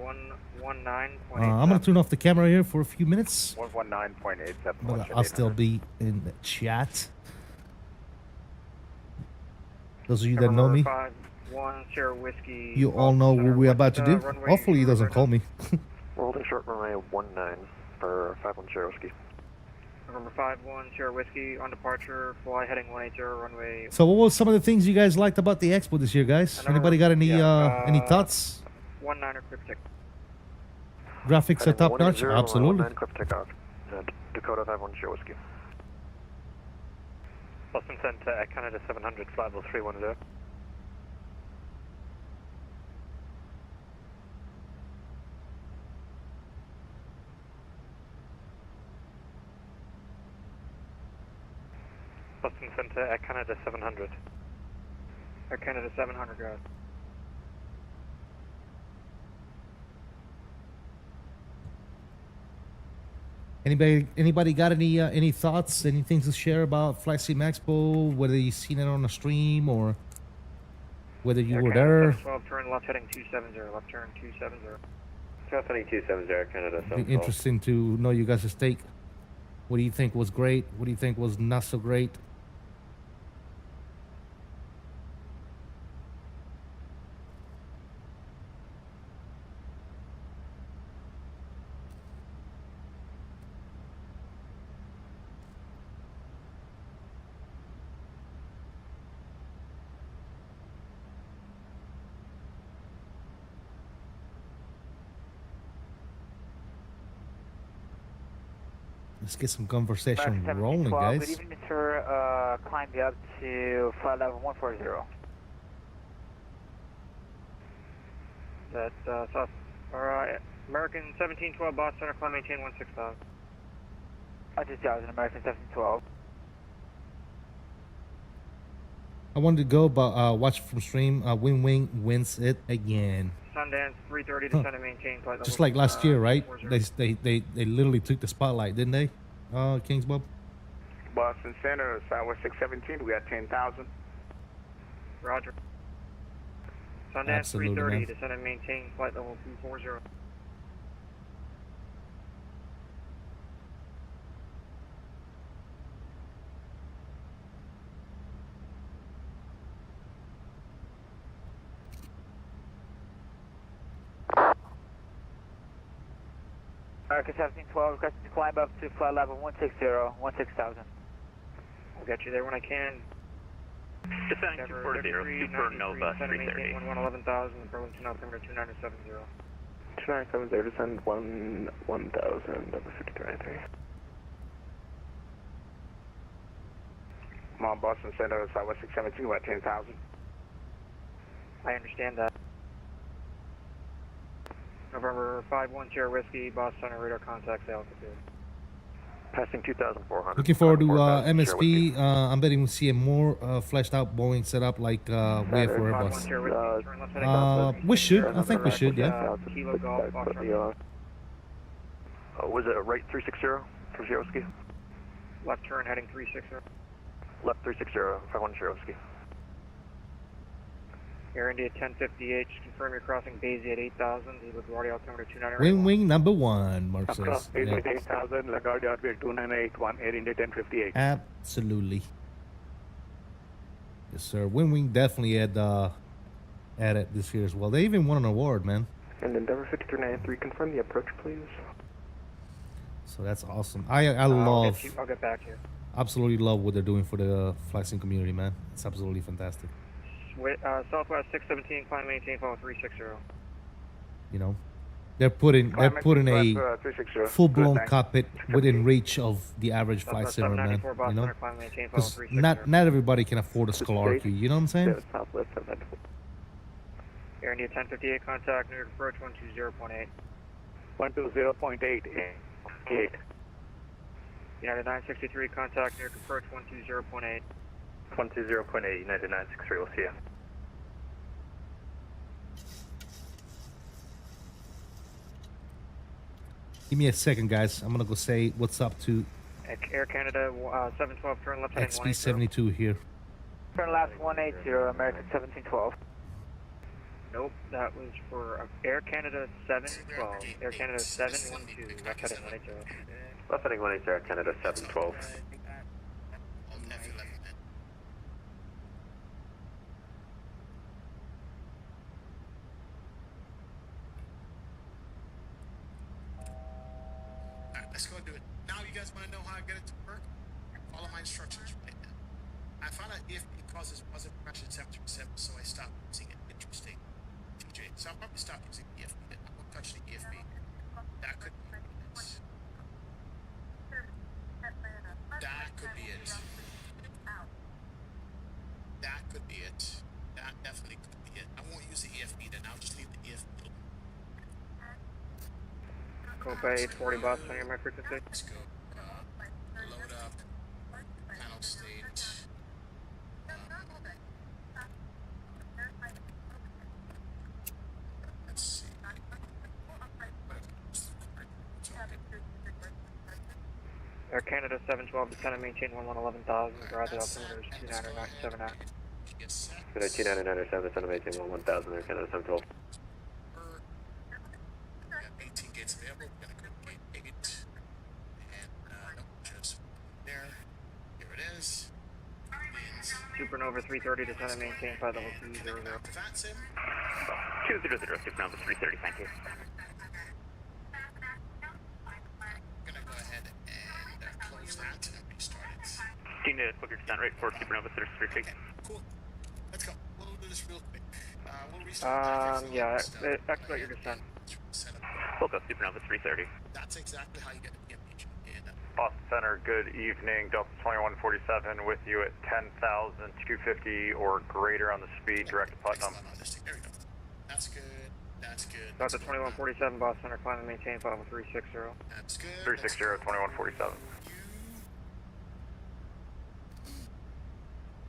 119.87. I'm gonna turn off the camera here for a few minutes, 119.87. but I'll still be in the chat. Those of you that know me, 51 Sierra Whiskey. you all know what we're about to do. Runway Hopefully he doesn't call me. We're holding short runway 19 for 51 Sierra Whiskey. November 51 Sierra Whiskey on departure, fly heading 180 runway. So what was some of the things you guys liked about the expo this year, guys? Anybody got any thoughts? 19er cryptic. Graphics are top notch? Absolutely. 19 clip takeoff. Dakota 51 Sierra Whiskey. Boston Center at Canada 700, flight level 310. Boston Center at Canada 700. Air Canada 700, guys. Anybody got any thoughts, anything to share about FlightSim Expo? Whether you seen it on a stream or whether you Air were Canada there? 712, turn left heading 270, left turn 270. Left heading 270, Air Canada 712. Be interesting to know you guys' take. What do you think was great? What do you think was not so great? Let's get some conversation rolling, guys. Good evening, sir. Climb me up to flight level 140. That's South, or American 1712, Boston Center, climb maintain 16000. I just got an American 1712. I wanted to go, but watch from stream. WinWing wins it again. Sundance 330, descend and maintain flight level. Just like last year, right? 40. They literally took the spotlight, didn't they? Kings Bob. Boston Center, Southwest 617. We got 10,000. Roger. Sundance Absolutely, 330, man. descend and maintain flight level 240. American 1712, requesting to climb up to flight level 160, 16,000. I'll get you there when I can. Descending 240, Super Nova 330. 11,000, Burlington altimeter 2970. 2970, descend 1,000, number 5393. Come on, Boston Center, Southwest 617, we got 10,000. I understand that. November 51 Sierra Whiskey, Boston Center, radar contacts altitude. Passing 2,400. Looking forward to MSP. I'm betting we'll see a more fleshed out Boeing setup like we have for Airbus. We should. I think we should, yeah. Kilo Golf, Foxtrot. Was it right 360 for Sierra Whiskey? Left turn heading 360. Left 360, 51 Sierra Whiskey. Air India 1050H, confirm you're crossing Basie at 8,000, LaGuardia altimeter 298. Wing number one, Mark Across says. Basie at 8,000, LaGuardia altimeter 2981, Air India 1058. Absolutely. Yes, sir. Wing definitely had at it this year as well. They even won an award, man. And Endeavor 5393, confirm the approach, please. So that's awesome. I love, I'll get back to you. absolutely love what they're doing for the FlightSim community, man. It's absolutely fantastic. Southwest 617, climb maintain, follow 360. You know, they're putting a full-blown cockpit within reach of the average flight simmer, man. You know, because not everybody can afford a skull RQ. You know what I'm saying? Southwest 794. Air India 1058, contact New York approach 120.8. 120.8. United 963, contact New York approach 120.8. 120.8, United 963, we'll see you. Give me a second, guys. I'm gonna go say what's up to Air Canada 712, turn left heading 180. XP72 here. Turn last 180, American 1712. Nope, that was for Air Canada 712. Air Canada 712, left heading 180. Left heading 180, Air Canada 712. Let's go do it. Now you guys want to know how I get it to work? Follow my instructions right now. I found out if it causes positive pressure temperature, so I stopped using it. Interesting. TJ. So I'll probably stop using EFB. I won't touch the EFB. That could be it. That could be it. That could be it. That definitely could be it. I won't use the EFB then. I'll just leave the EFB. Copa 840 bus on your frequency. Let's go. Load up. Panel state. Let's see. Air Canada 712, descend and maintain 11,000. Garage altimeter is 29979. Good 29997, descend and maintain 11,000, Air Canada 712. 18 gates available. We're going to go gate 8. And just there. Here it is. Supernova 330, descend and maintain 5 level 200. That's him. 200, Supernova 330, thank you. We're going to go ahead and close that and restart it. Can you book your descent rate for Supernova 330? Cool. Let's go. We'll do this real quick. We'll restart. Yeah, expedite your descent. We'll go Supernova 330. That's exactly how you get the PMDG. Boston Center, good evening. Delta 2147 with you at 10,250 or greater on the speed, direct to Putnam. There we go. That's good. That's good. Delta 2147, Boston Center, climb and maintain 50360. That's good. 360, 2147.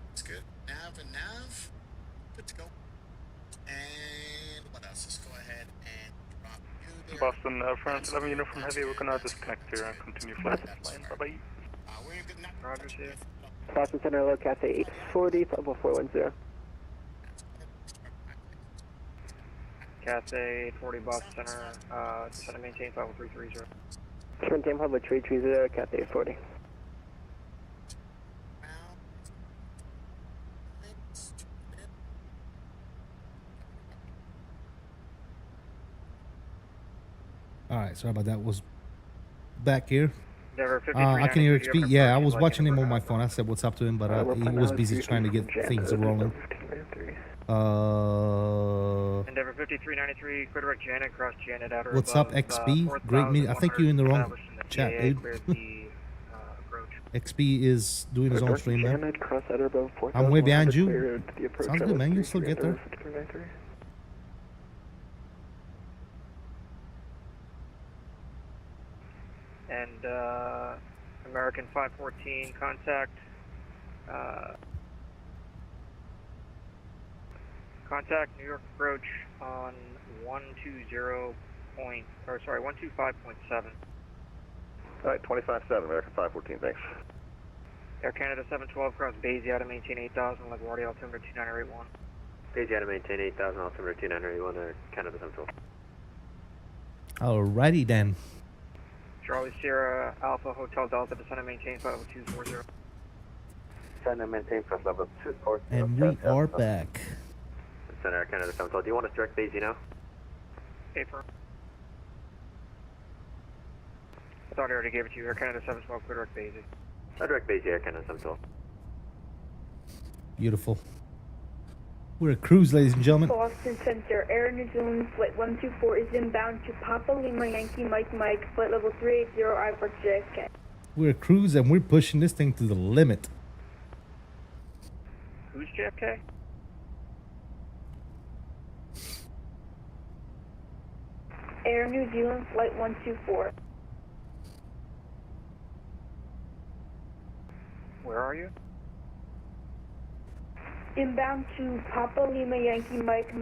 That's good. Nav and nav. Good to go. And what else? Let's go ahead and drop you there. Boston, France 11 uniform heavy, we're gonna disconnect here and continue flight this lane. Bye-bye. We're good now. Roger, see you. Boston Center, low Cathay 840, level 410. Cathay 840, Boston Center, descend and maintain 50330. Maintain public 330, Cathay 840. All right, sorry about that. Was back here. I can hear XP. Yeah, I was watching him on my phone. I said what's up to him, but he was busy trying to get things rolling. Endeavor 5393, clear direct Janet, cross Janet outer. What's up, XP? Great meeting. I think you're in the wrong chat, dude. XP is doing his own stream, man. I'm way behind you. Sounds good, man. You'll still get there. And American 514, contact. Contact New York approach on 125.7. Alright, 25-7, American 514, thanks. Air Canada 712, cross Bayesiata to maintain 8,000, LaGuardia altimeter 2981. Bayesiata to maintain 8,000, altimeter 2981, Air Canada 712. Alrighty then. Charlie Sierra Alpha Hotel Delta, descend and maintain 50240. Descend and maintain first level 240. And we are back. Center Air Canada 712. Do you want us direct Bayesiata now? Paper. I thought I already gave it to you. Air Canada 712, clear direct Bayesiata. Direct Bayesiata, Air Canada 712. Beautiful. We're a cruise, ladies and gentlemen. Boston Center, Air New Zealand Flight 124 is inbound to Papa Lima Yankee Mike flight level 380, I for JFK. We're a cruise and we're pushing this thing to the limit. Who's JFK? Air New Zealand Flight 124. Where are you? Inbound to Papa Lima Yankee Mike.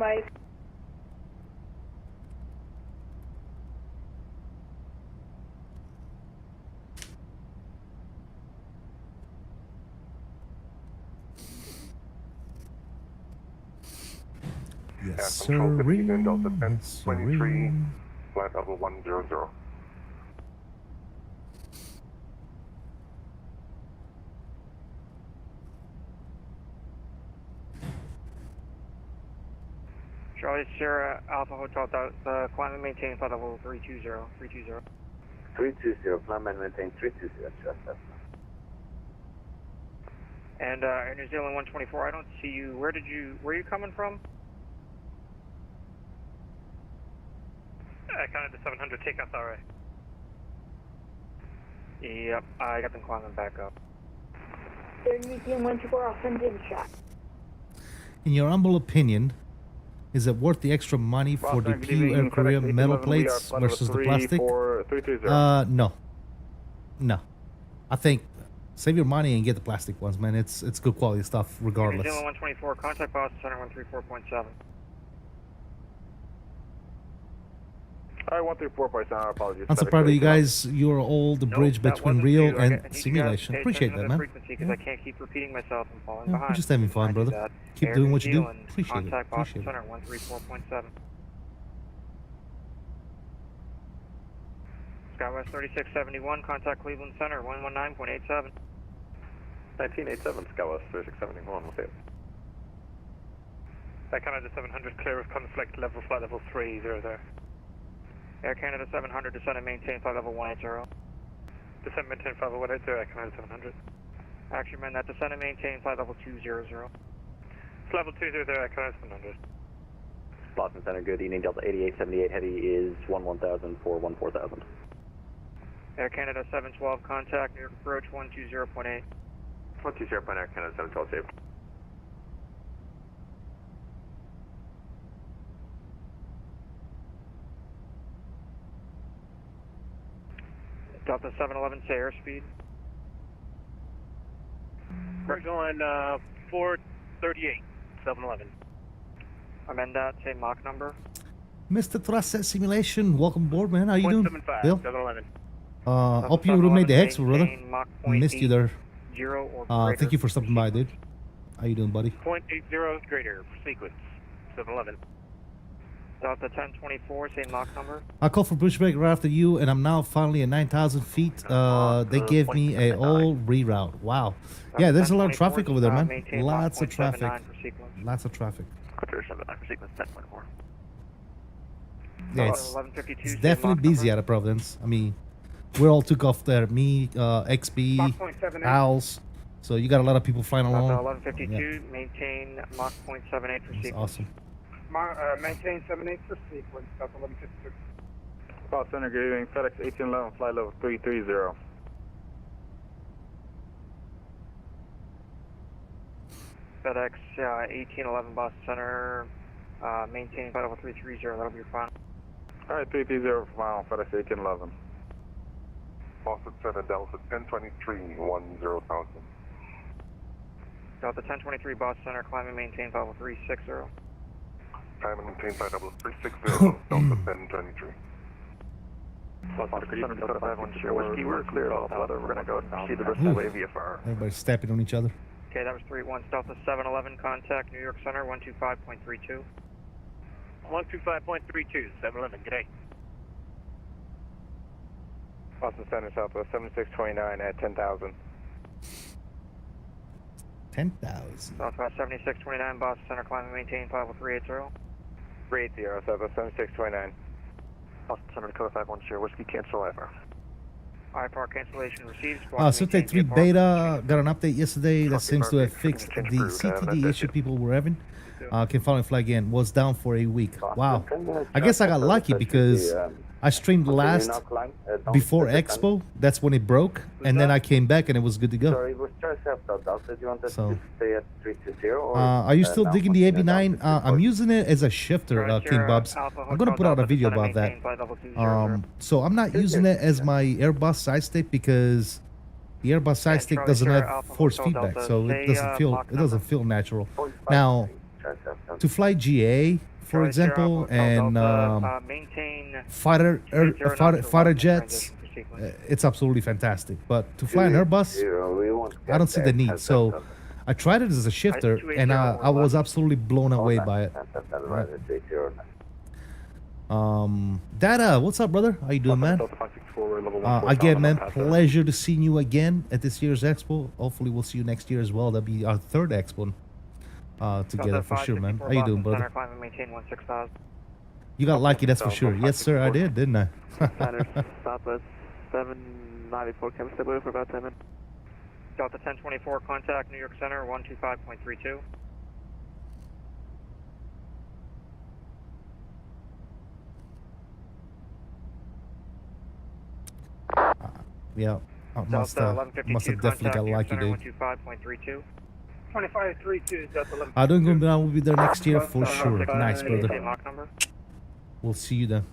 Yes, sir. Control 15 Delta Yes, 1023, sir. flight level 100. Charlie Sierra Alpha Hotel, climb and maintain flight level 320, 320. 320, climb and maintain 320, just that. And Air New Zealand 124, I don't see you. Where are you coming from? Canada 700, takeoff alright. Yep, I got them climbing back up. Air New Zealand 124, I'll send in shot. In your humble opinion, is it worth the extra money for the PU Air Korea metal plates versus the plastic? No. No. I think save your money and get the plastic ones, man. It's good quality stuff regardless. New Zealand 124, contact Boston Center 134.7. Alright, 134.7, apologies. I'm so proud of you guys. You're all the bridge Nope, between that wasn't real you. and I need you simulation. guys to pay Appreciate attention that, to the man. frequency, 'cause I can't keep repeating myself and falling Yeah, behind. we're just having fun, I do brother. that. Keep Air doing New what you do. Zealand, Appreciate it. contact Boston Appreciate it. Center 134.7. SkyWest 3671, contact Cleveland Center 119.87. 1987, SkyWest 3671, we'll see it. Canada 700, clear of conflict, level flight level 30 there. Air Canada 700, descend and maintain flight level 180. Descend maintain flight level 180, Air Canada 700. Action man, that descend and maintain flight level 200. It's level 200 there, Air Canada 700. Boston Center, good evening. Delta 8878 heavy is 11000 for 14000. Air Canada 712, contact New York approach 120.8. 120, Air Canada 712, safe. Delta 711, say airspeed. We're going 438, 711. Amend that, say Mach number. Mr. Thrust Set Simulation, welcome aboard, man. How you doing? 175, Bill? 711. Hope you made the Expo, brother. Mach Missed you there. 0 or Thank you for stopping by, dude. How you doing, buddy? 0.80 greater, sequence, 711. Delta 1024, say Mach number. I called for Pushback right after you, and I'm now finally at 9,000 feet. They gave me a all reroute. Wow. Yeah, there's a lot of traffic over there, man. Lots of traffic. Lots of traffic. Control 79 for sequence 10.4. Yeah, it's definitely busy out of Providence. I mean, we all took off there. Me, XB, Owls. So you got a lot of people flying along. 1152, maintain Mach 0.78 for sequence. Awesome. Maintain 78 for sequence, Delta 1152. Boston Center, good evening. FedEx 1811, flight level 330. FedEx 1811, Boston Center, maintain flight level 330, that'll be your final. Alright, 330 for final, FedEx 1811. Boston Center, Delta 1023, 10,000. Delta 1023, Boston Center, climb and maintain flight level 360. Climb and maintain flight level 360, Delta 1023. Boston Center, Delta 514, whiskey, we're clear of weather. We're going to go see the rest of the VFR. Everybody's stepping on each other. Okay, that was 31. Delta 711, contact New York Center 125.32. 125.32, 711, good day. Boston Center, Southwest 7629 at 10,000. 10,000. Southwest 7629, Boston Center, climb and maintain flight level 380. 380, Southwest 7629. Boston Center, Dakota 510, whiskey, cancel IFR. IFR cancellation received. Subtype 3 beta got an update yesterday that seems to have fixed the CTD issue people were having. Can finally fly again. Was down for a week. Wow. I guess I got lucky because I streamed last before Expo. That's when it broke, and then I came back and it was good to go. Sorry, it was Charles Delta. Do you want us to stay at 320? Are you still digging the AB9? I'm using it as a shifter, King Bubs. I'm gonna put out a video about that. So I'm not using it as my Airbus side stick because the Airbus side stick doesn't have force feedback, so it doesn't feel natural. Now, to fly GA, for example, and fighter jets, it's absolutely fantastic. But to fly an Airbus, I don't see the need. So I tried it as a shifter, and I was absolutely blown away by it. Data, what's up, brother? How you doing, man? Again, man, pleasure to see you again at this year's Expo. Hopefully, we'll see you next year as well. That'll be our third Expo together for sure, man. How you doing, brother? You got lucky, that's for sure. Yes, sir, I did, didn't I? Southwest 794, can we stay for about 10 minutes? Delta 1024, contact New York Center 125.32. Yeah, must have definitely got lucky, dude. 125.32. 2532 Delta 11. Doing good, we'll be there next year for sure. Nice, brother. We'll see you then.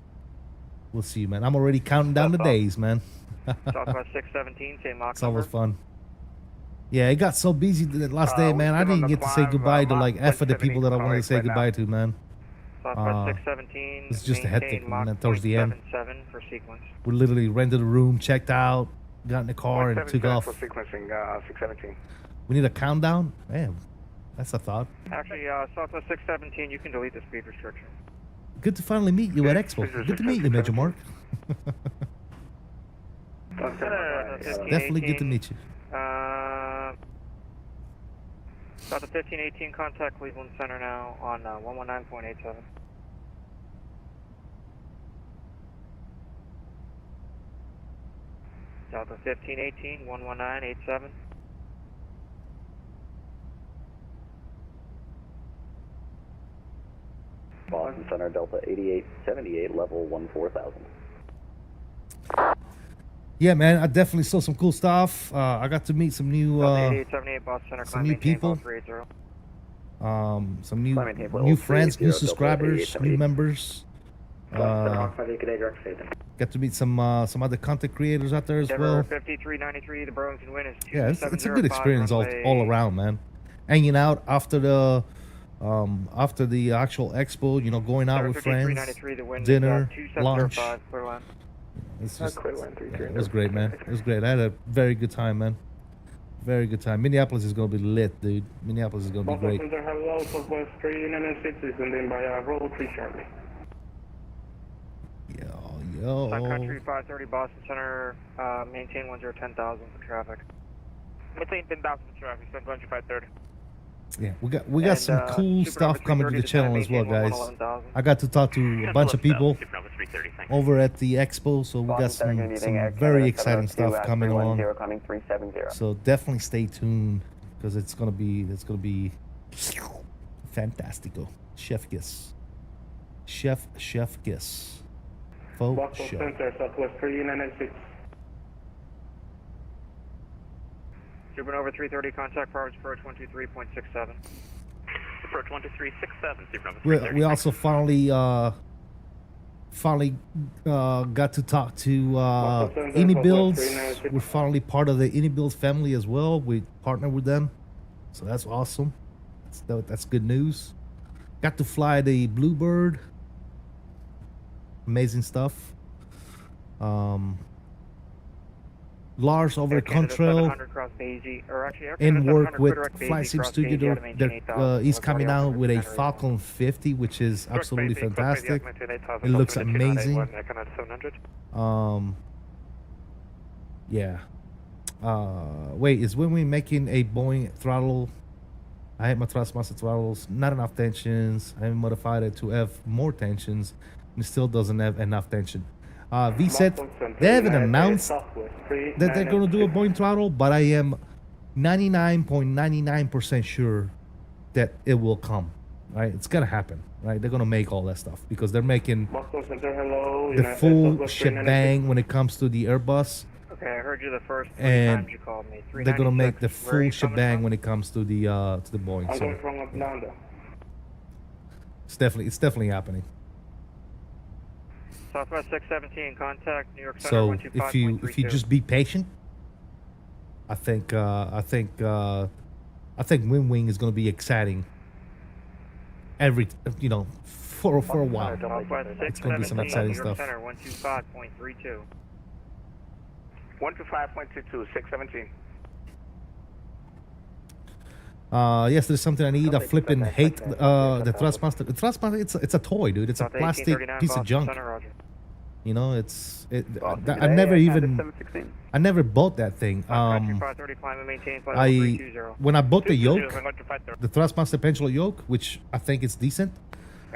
We'll see you, man. I'm already counting down the days, man. Southwest 617, same Mach It's always fun. Yeah, it got so busy the last day, man. I didn't get to say goodbye to like F of the people that I wanted to say goodbye to, man. Southwest 617. It's just a hectic, man, towards the end. For sequence. We literally rented a room, checked out, got in the car, and took off. Sequencing 617. We need a countdown? Man, that's a thought. Actually, Southwest 617, you can delete the speed restriction. Good to finally meet you at Expo. Good to meet you, Major Mark. Definitely good to meet you. Delta 1518, contact Cleveland Center now on 119.87. Delta 1518, 119.87. Boston Center, Delta 8878, level 14,000. Yeah, man, I definitely saw some cool stuff. I got to meet some new, some new people, some new friends, new subscribers, new members. Got to meet some other content creators out there as well. 5393, the Burlington win is yeah, it's a good experience all around, man. Hanging out after the actual expo, you know, going out with friends, dinner, lunch. It's just, it was great, man. It was great. I had a very good time, man. Very good time. Minneapolis is gonna be lit, dude. Minneapolis is gonna be great. Yo. Sun Country 530 Boston Center, maintain 10,000 for traffic. Maintain 10,000 for traffic, Sun Country 530. Yeah, we got some cool stuff coming to the channel as well, guys. I got to talk to a bunch of people over at the expo, so we got some very exciting stuff coming along. So definitely stay tuned because it's gonna be fantastico. Chef kiss. Chef kiss. Faux chef. Supernova 330, contact forwards approach 123.67. Approach 123.67, Supernova. We also finally got to talk to AnyBuilds. We're finally part of the AnyBuilds family as well. We partner with them, so that's awesome. That's good news. Got to fly the Bluebird. Amazing stuff. Lars over at CONTRAIL in work with FlySim Studio. He's coming out with a Falcon 50, which is absolutely fantastic. It looks amazing. Yeah. Wait, is WINWING making a Boeing throttle? I had my thrustmaster throttles, not enough tensions. I haven't modified it to have more tensions, and it still doesn't have enough tension. V said they haven't announced that they're going to do a Boeing throttle, but I am 99.99% sure that it will come. Right, it's gonna happen. Right, they're gonna make all that stuff because they're making the full shebang when it comes to the Airbus. Okay, I heard you the first and times you called me. They're gonna make the full shebang when it comes to the Boeing. So it's definitely happening. Southwest 617, contact New York Center. So if you just be patient, I think WINWING is going to be exciting. For a while, it's going to be some exciting stuff. 125.32. 125.22, 617. Yes, there's something I need. I flipping hate the Thrustmaster. The Thrustmaster, it's a toy, dude. It's a plastic piece of junk. You know, I never bought that thing. When I bought the yoke, the Thrustmaster pendulum yoke, which I think is decent.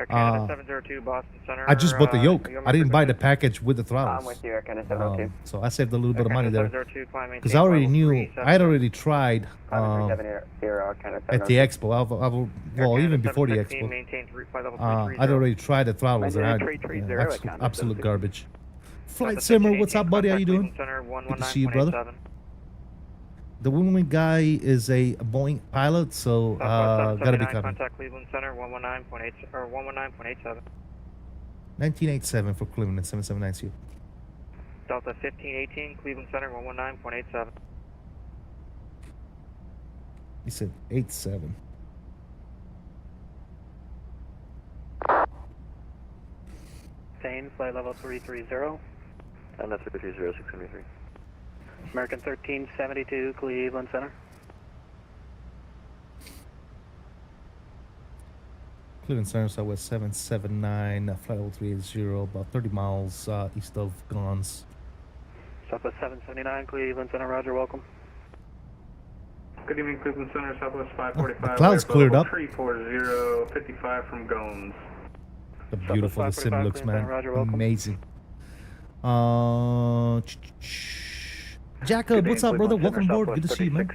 I just bought the yoke. I didn't buy the package with the throttles. I'm with you, Air Canada 702. So I saved a little bit of money there. Because I already knew, I had already tried at the Expo. Well, even before the Expo. I'd already tried the throttles. And absolute garbage. Flight Simmer, what's up, buddy? How you doing? Good to see you, brother. The WINWING guy is a Boeing pilot, so gotta be coming. Contact Cleveland Center 119.8 or 119.87. 1987 for Cleveland 779 you. Delta 1518 Cleveland Center 119.87. He said 87. Same, flight level 330. And that's 330-673. American 1372, Cleveland Center. Cleveland Center, Southwest 779, flight level 380, about 30 miles east of Guns. Southwest 779, Cleveland Center, roger, welcome. Good evening, Cleveland Center, Southwest 545. The clouds cleared up. 340, 55 from Gones. The beautiful the sim looks, man. Roger, amazing. Jacob, what's up, brother? Welcome aboard. Good to see you, man.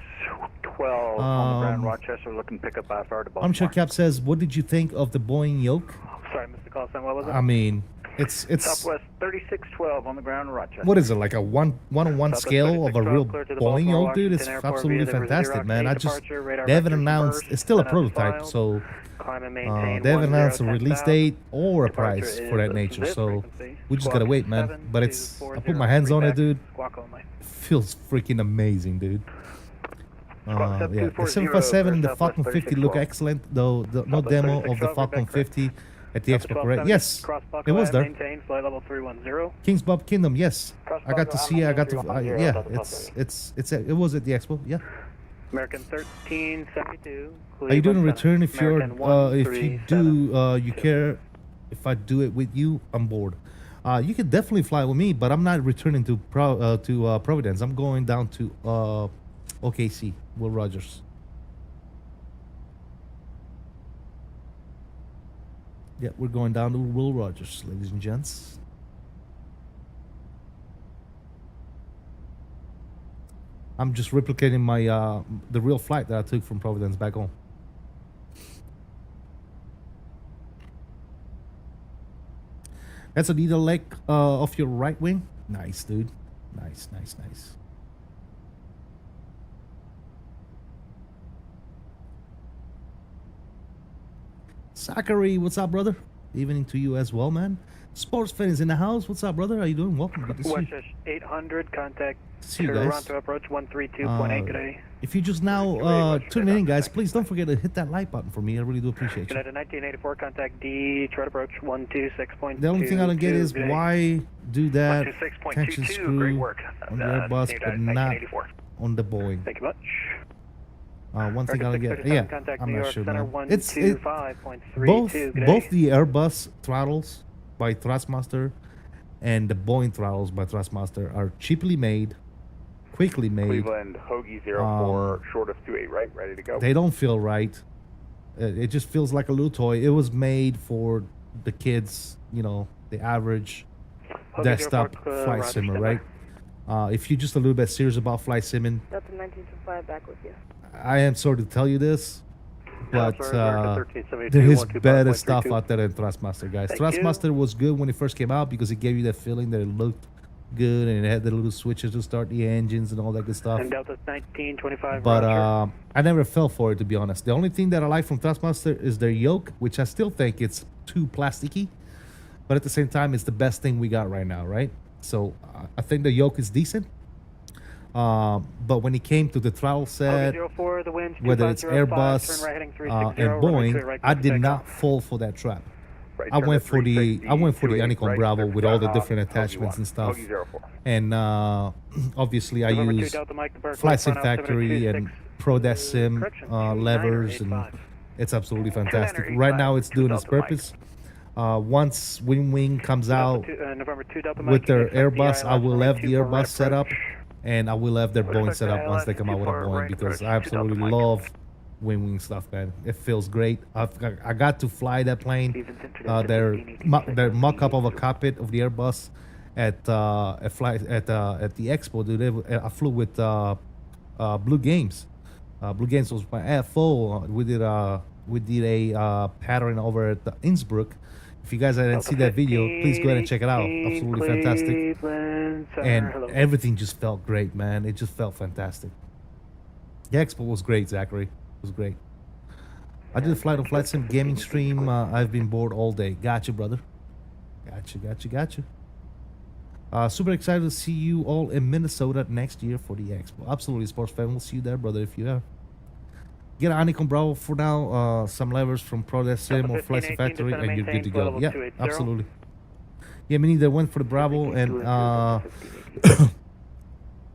12 on the ground, Rochester, looking pick up IFR to Baltimore. Armchair Cap says, what did you think of the Boeing yoke? Sorry, Mr. Carlson, what was it? I mean, it's Southwest 3612 on the ground, Rochester. What is it, like a one-on-one scale of a real Boeing yoke, dude? It's absolutely fantastic, man. They haven't announced, it's still a prototype, so they haven't announced a release date or a price for that nature, so we just gotta wait, man. But it's, I put my hands on it, dude. Feels freaking amazing, dude. Yeah, the 757 and the Falcon 50 look excellent, though no demo of the Falcon 50 at the Expo, correct? Yes, it was there. King's Bob Kingdom, yes. I got to see it, yeah, it was at the Expo, yeah. American 1372. Are you doing a return if you're, if you do, you care if I do it with you? I'm bored. You can definitely fly with me, but I'm not returning to Providence. I'm going down to OKC, Will Rogers. Yeah, we're going down to Will Rogers, ladies and gents. I'm just replicating my the real flight that I took from Providence back home. That's a needle leg of your right wing. Nice, dude. Nice, nice, nice. Zachary, what's up, brother? Evening to you as well, man. Sports fan is in the house. What's up, brother? How you doing? Welcome. Good to see you. Westchester 800, contact see you guys. Toronto approach 132.8 today. If you just now tuning in, guys, please don't forget to hit that like button for me. I really do appreciate you. United 1984, contact Detroit approach 126.2. The only thing I don't get is why do that tension screw great work. on the Airbus but not on the Boeing. Thank you much. One thing I don't get, yeah, I'm not sure, man. It's both the Airbus throttles by Thrustmaster and the Boeing throttles by Thrustmaster are cheaply made, quickly made. Cleveland Hoagie 04, short of 28, right? Ready to go. They don't feel right. It just feels like a little toy. It was made for the kids, you know, the average desktop flight simmer, right? If you're just a little bit serious about flight simming, Delta 1925 back with you. I am sorry to tell you this, but there is better stuff out there than Thrustmaster, guys. Thrustmaster was good when it first came out because it gave you that feeling that it looked good and it had the little switches to start the engines and all that good stuff. And Delta 1925. But I never fell for it, to be honest. The only thing that I like from Thrustmaster is their yoke, which I still think it's too plasticky, but at the same time, it's the best thing we got right now, right? So I think the yoke is decent. But when it came to the throttle set, whether it's Airbus and Boeing, I did not fall for that trap. I went for the Honeycomb Bravo with all the different attachments and stuff. And obviously I used Flight Sim Factory and PRODESKSIM levers, and it's absolutely fantastic. Right now, it's doing its purpose. Once WINWING comes out with their Airbus, I will have the Airbus set up, and I will have their Boeing set up once they come out with a Boeing, because I absolutely love WINWING stuff, man. It feels great. I got to fly that plane, their mock-up of a cockpit of the Airbus at the Expo, dude. I flew with Blue Games. Blue Games was my FO. We did a pattern over at Innsbruck. If you guys didn't see that video, please go ahead and check it out. Absolutely fantastic. And everything just felt great, man. It just felt fantastic. The Expo was great, Zachary. It was great. I did a flight on Flight Sim gaming stream. I've been bored all day. Gotcha, brother. Gotcha. Super excited to see you all in Minnesota next year for the Expo. Absolutely, sports fan. We'll see you there, brother, if you are. Get an Anicon Bravo for now, some levers from PRODESKSIM or Flight Sim Factory, and you're good to go. Yeah, absolutely. Yeah, me neither. Went for the Bravo and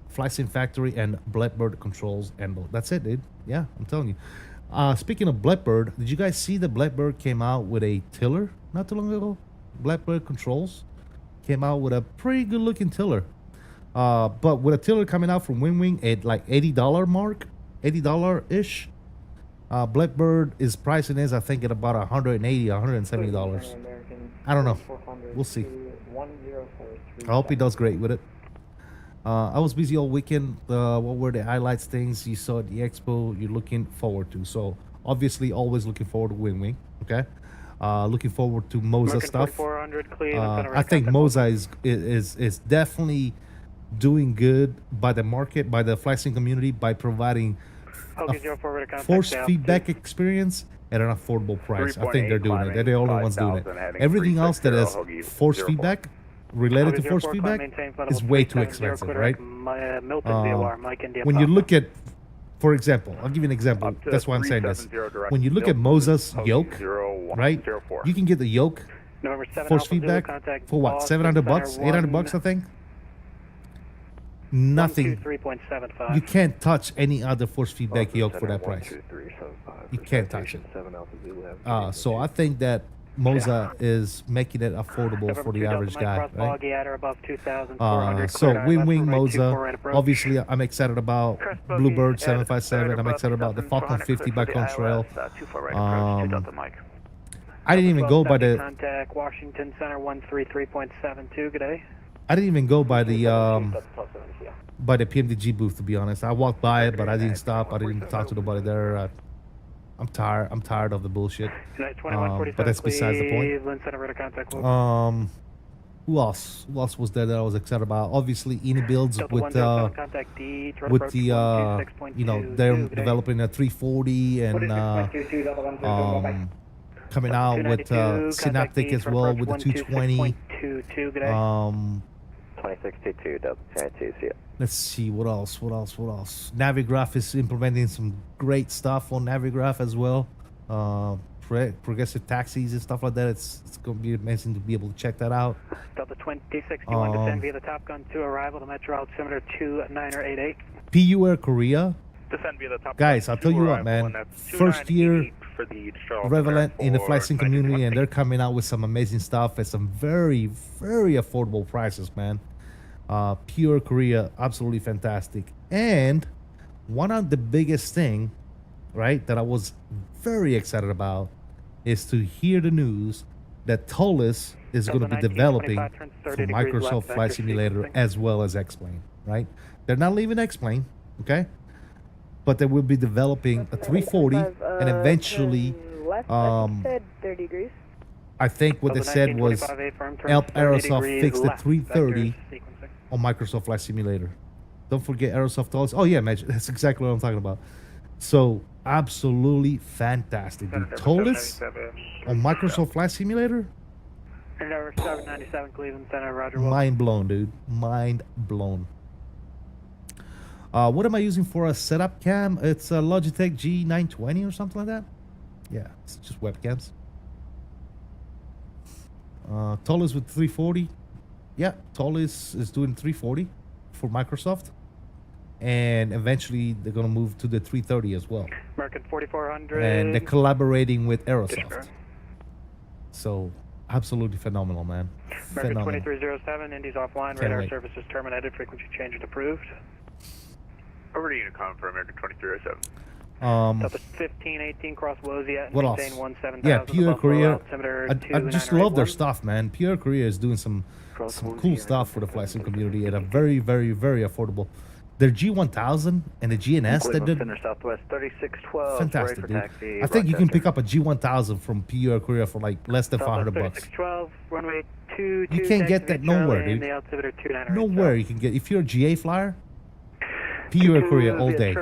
Flight Sim Factory and Blackbird controls, and that's it, dude. Yeah, I'm telling you. Speaking of Blackbird, did you guys see that Blackbird came out with a tiller not too long ago? Blackbird controls came out with a pretty good looking tiller. But with a tiller coming out from WINWING at like $80 mark, $80-ish. Blackbird is pricing is, I think, at about $180, $170. I don't know. We'll see. I hope he does great with it. I was busy all weekend. What were the highlights, things you saw at the Expo you're looking forward to? So obviously, always looking forward to WINWING. Okay. Looking forward to Moza stuff. I think Moza is definitely doing good by the market, by the flight sim community, by providing force feedback experience at an affordable price. I think they're doing it. They're the only ones doing it. Everything else that is force feedback, related to force feedback, is way too expensive, right? When you look at, for example, I'll give you an example. That's why I'm saying this. When you look at Moza's yoke, right? You can get the yoke force feedback for what? $700, $800, I think. Nothing. You can't touch any other force feedback yoke for that price. You can't touch it. So I think that Moza is making it affordable for the average guy, right? So WINWING, Moza. Obviously, I'm excited about Bluebird 757. I'm excited about the Falcon 50 by Contrail. I didn't even go by the. Contact Washington Center 133.72. Good day. I didn't even go by the PMDG booth, to be honest. I walked by it, but I didn't stop. I didn't talk to nobody there. I'm tired of the bullshit. But that's besides the point. Who else? Who else was there that I was excited about? Obviously, Ini builds with the you know, they're developing a 340 and coming out with Synaptic as well with the 220. 2622, Let's see what else. Navigraph is implementing some great stuff on Navigraph as well. Progressive taxis and stuff like that. It's going to be amazing to be able to check that out. Delta 2061 descend via the Top Gun 2 arrival to Metro altimeter 2988. PU Air Korea. Descend via the Top Guys, I'll tell you what, man. First year relevant in the flight sim community, and they're coming out with some amazing stuff at some very, very affordable prices, man. Pure Korea, absolutely fantastic. And one of the biggest thing, right, that I was very excited about is to hear the news that TOBII is going to be developing for Microsoft Flight Simulator as well as X-Plane, right? They're not leaving X-Plane, okay? But they will be developing a 340 and eventually, 30 degrees. I think what they said was help AEROSOFT fix the 330 on Microsoft Flight Simulator. Don't forget AEROSOFT told us. Oh yeah, man, that's exactly what I'm talking about. So absolutely fantastic, dude. TOBII on Microsoft Flight Simulator. 797 Cleveland Center, Roger. Mind blown, dude. Mind blown. What am I using for a setup cam? It's a Logitech G920 or something like that. Yeah, it's just webcams. TOBII with 340. Yeah, TOBII is doing 340 for Microsoft. and eventually they're gonna move to the 330 as well. American 4400. And they're collaborating with AEROSOFT. So absolutely phenomenal, man. American Phenomenal. 2307, Indy's offline, Can't radar wait. services terminated, frequency change is approved. Over to Unicom for American 2307. Delta 1518 cross Wozniak, What else? maintain 17,000. Yeah, Pure Korea. Altimeter I just love their 2981. stuff, man. Pure Korea is doing some cool stuff for the flight sim community at a very, very, very affordable. Their G1000 and the GNS that did Center Southwest 3612. fantastic, dude. I think you can pick up a G1000 from Pure Korea for like less than $500 bucks. 3612, runway 22. You can't get that nowhere, dude. The altimeter 29. Nowhere you can get. If you're a GA flyer, Pure Korea all day.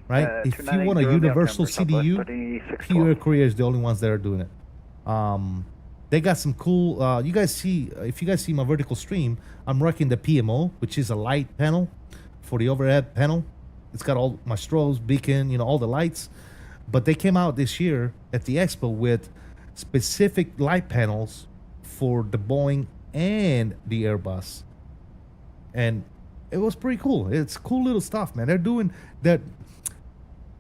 Right? If you want a universal CDU, Pure Korea is the only ones that are doing it. They got some cool. You guys see, if you guys see my vertical stream, I'm rocking the PMO, which is a light panel for the overhead panel. It's got all my strobes, beacon, you know, all the lights. But they came out this year at the Expo with specific light panels for the Boeing and the Airbus, and it was pretty cool. It's cool little stuff, man. They're doing that.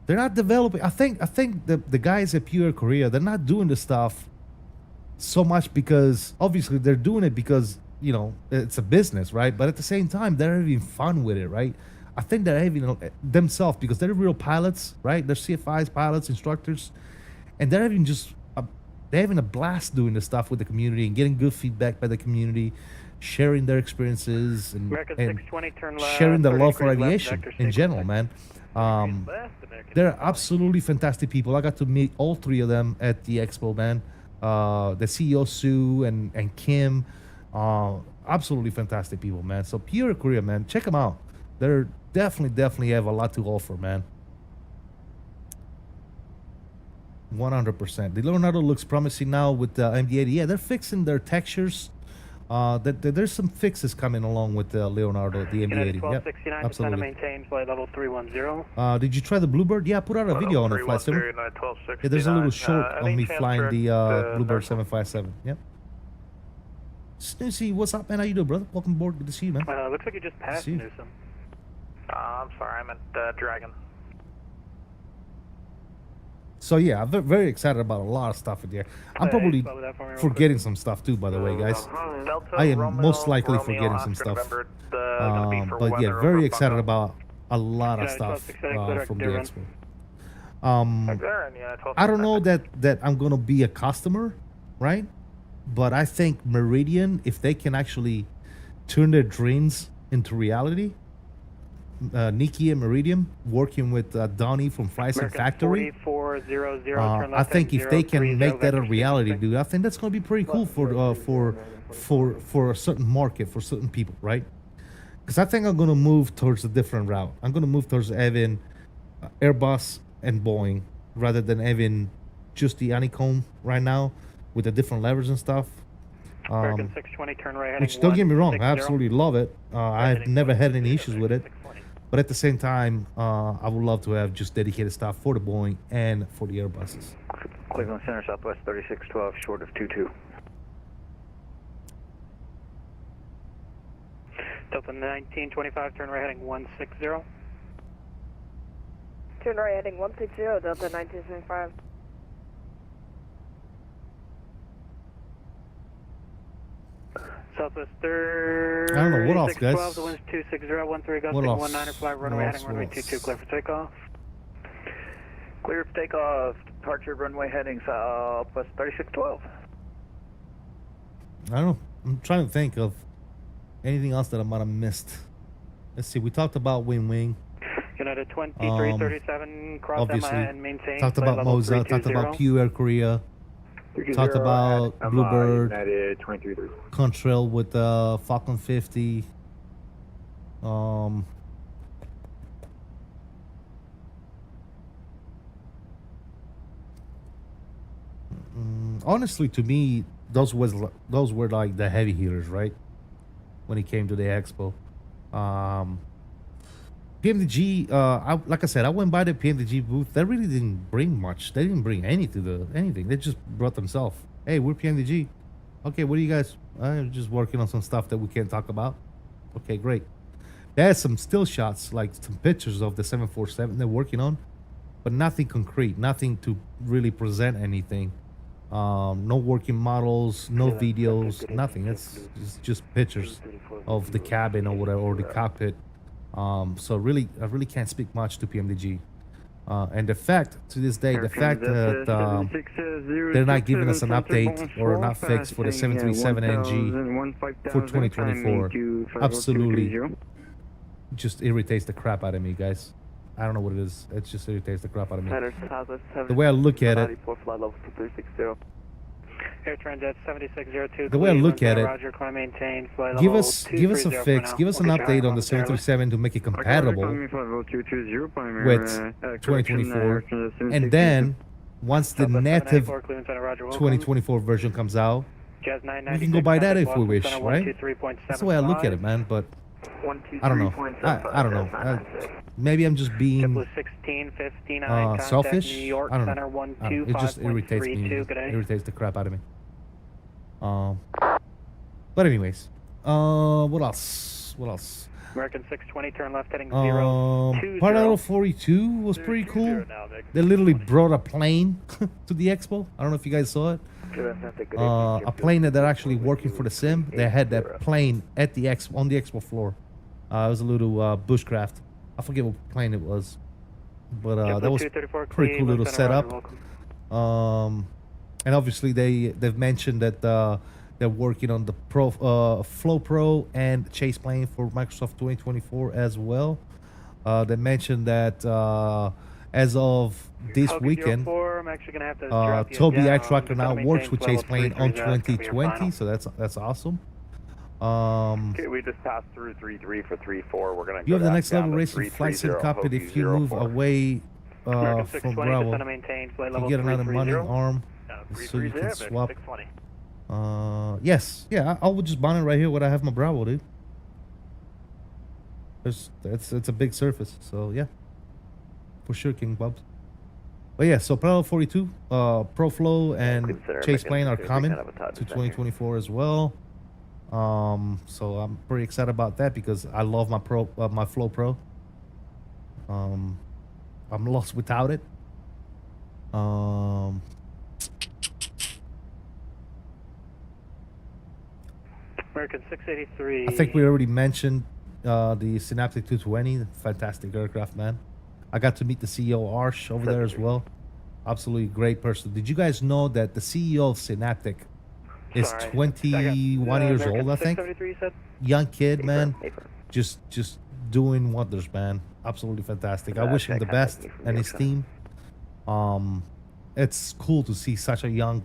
They're not developing. I think the guys at Pure Korea, they're not doing the stuff so much because obviously they're doing it because, you know, it's a business, right? But at the same time, they're having fun with it, right? I think they're having themselves because they're real pilots, right? They're CFIs, pilots, instructors, and they're having they're having a blast doing this stuff with the community and getting good feedback by the community, sharing their experiences and American 620, turn left, sharing their 30 love for degrees left, aviation vector in six general, man. They're absolutely fantastic people. I got to meet all three of them at the Expo, man. The CEO Sue and Kim, absolutely fantastic people, man. So Pure Korea, man, check them out. They're definitely have a lot to offer, man. 100%. The Leonardo looks promising now with the MD-80. Yeah, they're fixing their textures. There's some fixes coming along with the Leonardo, the MD-80. Yep, absolutely. Maintain flight level 310. Did you try the Bluebird? Yeah, I put out a video on it, Flight Simmer. Yeah, there's a little short on me flying the Bluebird 757. Yep. Snoozy, what's up, man? How you doing, brother? Welcome aboard. Good to see you, man. Looks like you just passed Newsom. I'm sorry, I meant Dragon. So yeah, I'm very excited about a lot of stuff in there. I'm probably forgetting some stuff too, by the way, guys. I am most likely forgetting some stuff. But yeah, very excited about a lot of stuff from the Expo. I don't know that I'm gonna be a customer, right? But I think Meridian, if they can actually turn their dreams into reality, Nikki and Meridian working with Donnie from Flysim Factory. I think if they can make that a reality, dude, I think that's gonna be pretty cool for a certain market, for certain people, right? Because I think I'm gonna move towards a different route. I'm gonna move towards having Airbus and Boeing rather than having just the honeycomb right now with the different levers and stuff. American 620, turn right, Which, don't get me wrong, I absolutely love it. I've never had any issues with it. But at the same time, I would love to have just dedicated stuff for the Boeing and for the Airbuses. Cleveland Center, Southwest 3612, short of 22. Delta 1925, turn right heading 160. Turn right heading 160, Delta 1925. Southwest 3rd. I don't know, what else, guys? 12, the wind's 26013, gusting 19, fly runway heading runway 22, clear for takeoff. Clear for takeoff, departure runway heading Southwest 3612. I don't know. I'm trying to think of anything else that I might have missed. Let's see. We talked about WINWING. United 2337, cross obviously, MI and maintain. Talked about Moza, talked about Pure Korea. Talked about Bluebird, CONTRAIL with Falcon 50. Honestly, to me, those were like the heavy hitters, right? When it came to the Expo. PMDG, like I said, I went by the PMDG booth. They really didn't bring much. They didn't bring anything. They just brought themselves. Hey, we're PMDG. Okay, what are you guys? Just working on some stuff that we can't talk about. Okay, great. There's some still shots, like some pictures of the 747 they're working on, but nothing concrete, nothing to really present anything. No working models, no videos, nothing. It's just pictures of the cabin or whatever, or the cockpit. So really, I really can't speak much to PMDG. And the fact, to this day, the fact that they're not giving us an update or not fix for the 737NG for 2024, absolutely just irritates the crap out of me, guys. I don't know what it is. It just irritates the crap out of me. The way I look at it, Air Transat 7602. the way I look at it, Roger, climb maintain, flight give level us a fix, give us an update on the 737 to make it compatible with 2024, and then once the native 2024 version comes out, we can go buy that if we wish, right? That's the way I look at it, man. But I don't know. I don't know. Maybe I'm just being selfish. I don't know. It just irritates me. Irritates the crap out of me. But anyways, what else? What else? American 620, turn left heading 020. Part 42 was pretty cool. They literally brought a plane to the expo. I don't know if you guys saw it. A plane that they're actually working for the sim. They had that plane at the on the expo floor. It was a little bushcraft. I forget what plane it was, but that was pretty cool little setup. And obviously they've mentioned that they're working on the Flow Pro and Chase plane for Microsoft 2024 as well. They mentioned that as of this weekend, TOBII Tracker now works with Chase plane on 2020, so that's awesome. Okay, we just passed through 3-3 for 3-4. We're gonna. You have the next level racing flight sim cockpit if you move away from Bravo. You get another money arm, so you can swap. Yes, yeah, I would just bond it right here where I have my Bravo, dude. It's a big surface, so yeah, for sure, King Bubs. But yeah, so Parallel 42, ProFlow and Chase plane are coming to 2024 as well. So I'm pretty excited about that because I love my my Flow Pro. I'm lost without it. American 683. I think we already mentioned the Synaptic 220, fantastic aircraft, man. I got to meet the CEO Arsh over there as well. Absolutely great person. Did you guys know that the CEO of Synaptic is 21 years old, I think? Young kid, man. Just doing wonders, man. Absolutely fantastic. I wish him the best and his team. It's cool to see such a young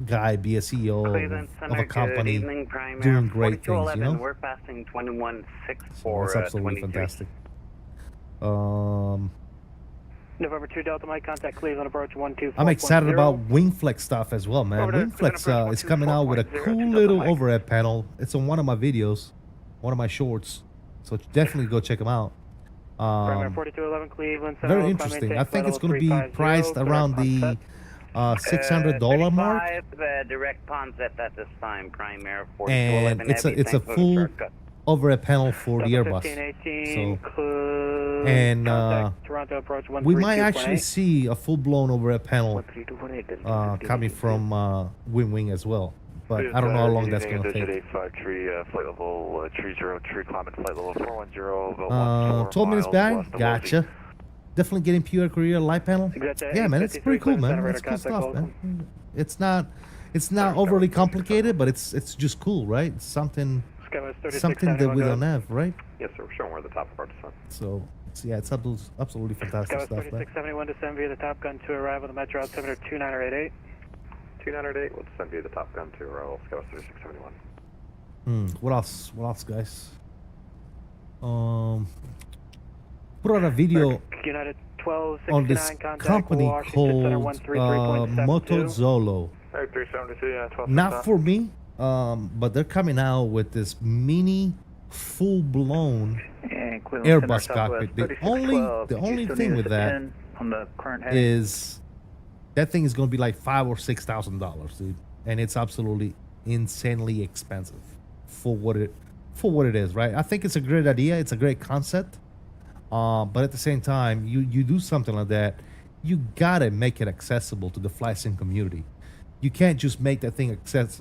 guy be a CEO of a company doing great things, you know? We're passing 21.6 So for that's absolutely 23. fantastic. November 2 Delta Mike, contact Cleveland approach 124. I'm excited about WingFlex stuff as well, man. WingFlex is coming out with a cool little overhead panel. It's on one of my videos, one of my shorts. So definitely go check them out. 4211 Cleveland. Very interesting. I think it's going to be priced around the $600 mark. Direct Ponset at this time, prime air And it's a full overhead panel for the Airbus. So, and we might actually see a full-blown overhead panel coming from WINWING as well. But I don't know how long that's going to take. Flight level 30, climbing flight level 410. 12 minutes back, gotcha. Definitely getting pure Korea light panel. Yeah, man, it's pretty cool, man. It's cool stuff, man. It's not overly complicated, but it's just cool, right? It's something that we don't have, right? Yes, sir. We're showing where the top part is. So yeah, it's absolutely fantastic stuff, man. 3671 descend via the Top Gun to arrive on the Metro altimeter 2988. 2988, we'll descend via the Top Gun to arrival, Skywest 3671. What else, guys? Put out a video United 12, on this company called Motozolo. 372, yeah, 12. Not for me, but they're coming out with this mini full-blown Airbus cockpit. The only thing with that is that thing is going to be like $5,000 or $6,000, dude, and it's absolutely insanely expensive for what for what it is, right? I think it's a great idea. It's a great concept. But at the same time, you do something like that, you gotta make it accessible to the flight sim community. You can't just make that thing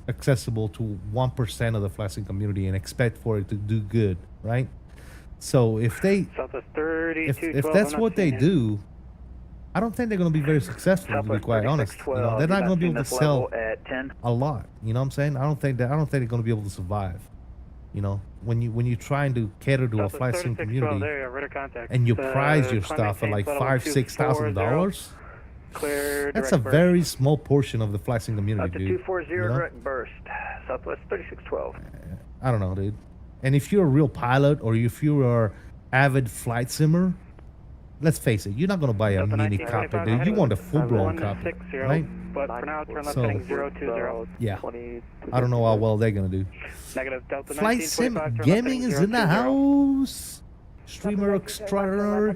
accessible to 1% of the flight sim community and expect for it to do good, right? So if they, if that's what they do, I don't think they're going to be very successful, to be quite honest. You know, they're not going to be able to sell a lot. You know what I'm saying? I don't think they're going to be able to survive. You know, when you're trying to cater to a flight sim community and you price your stuff at like $5,000-$6,000, that's a very small portion of the flight sim community, dude. 240 You know? direct burst, Southwest 3612. I don't know, dude. And if you're a real pilot or if you're an avid flight simmer, let's face it, you're not going to buy a mini cockpit, dude. You want a full-blown cockpit, right? But for now, turn left So- heading 020. Yeah. I don't know how well they're going to do. Negative Delta Flight Sim Gaming is in the house. Streamer extraordinaire.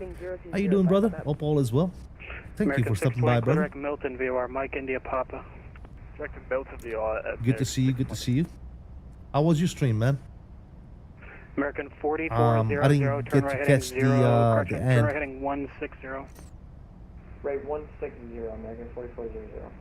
How you doing, brother? Hope all is well. Thank you for stopping by, brother. Direct Milton VOR, Mike India Papa. Direct Milton VOR. Good to see you. Good to see you. How was your stream, man? American 4400, I didn't turn get right to heading catch 0, the turn end. right heading 160. Right 160, American 4400.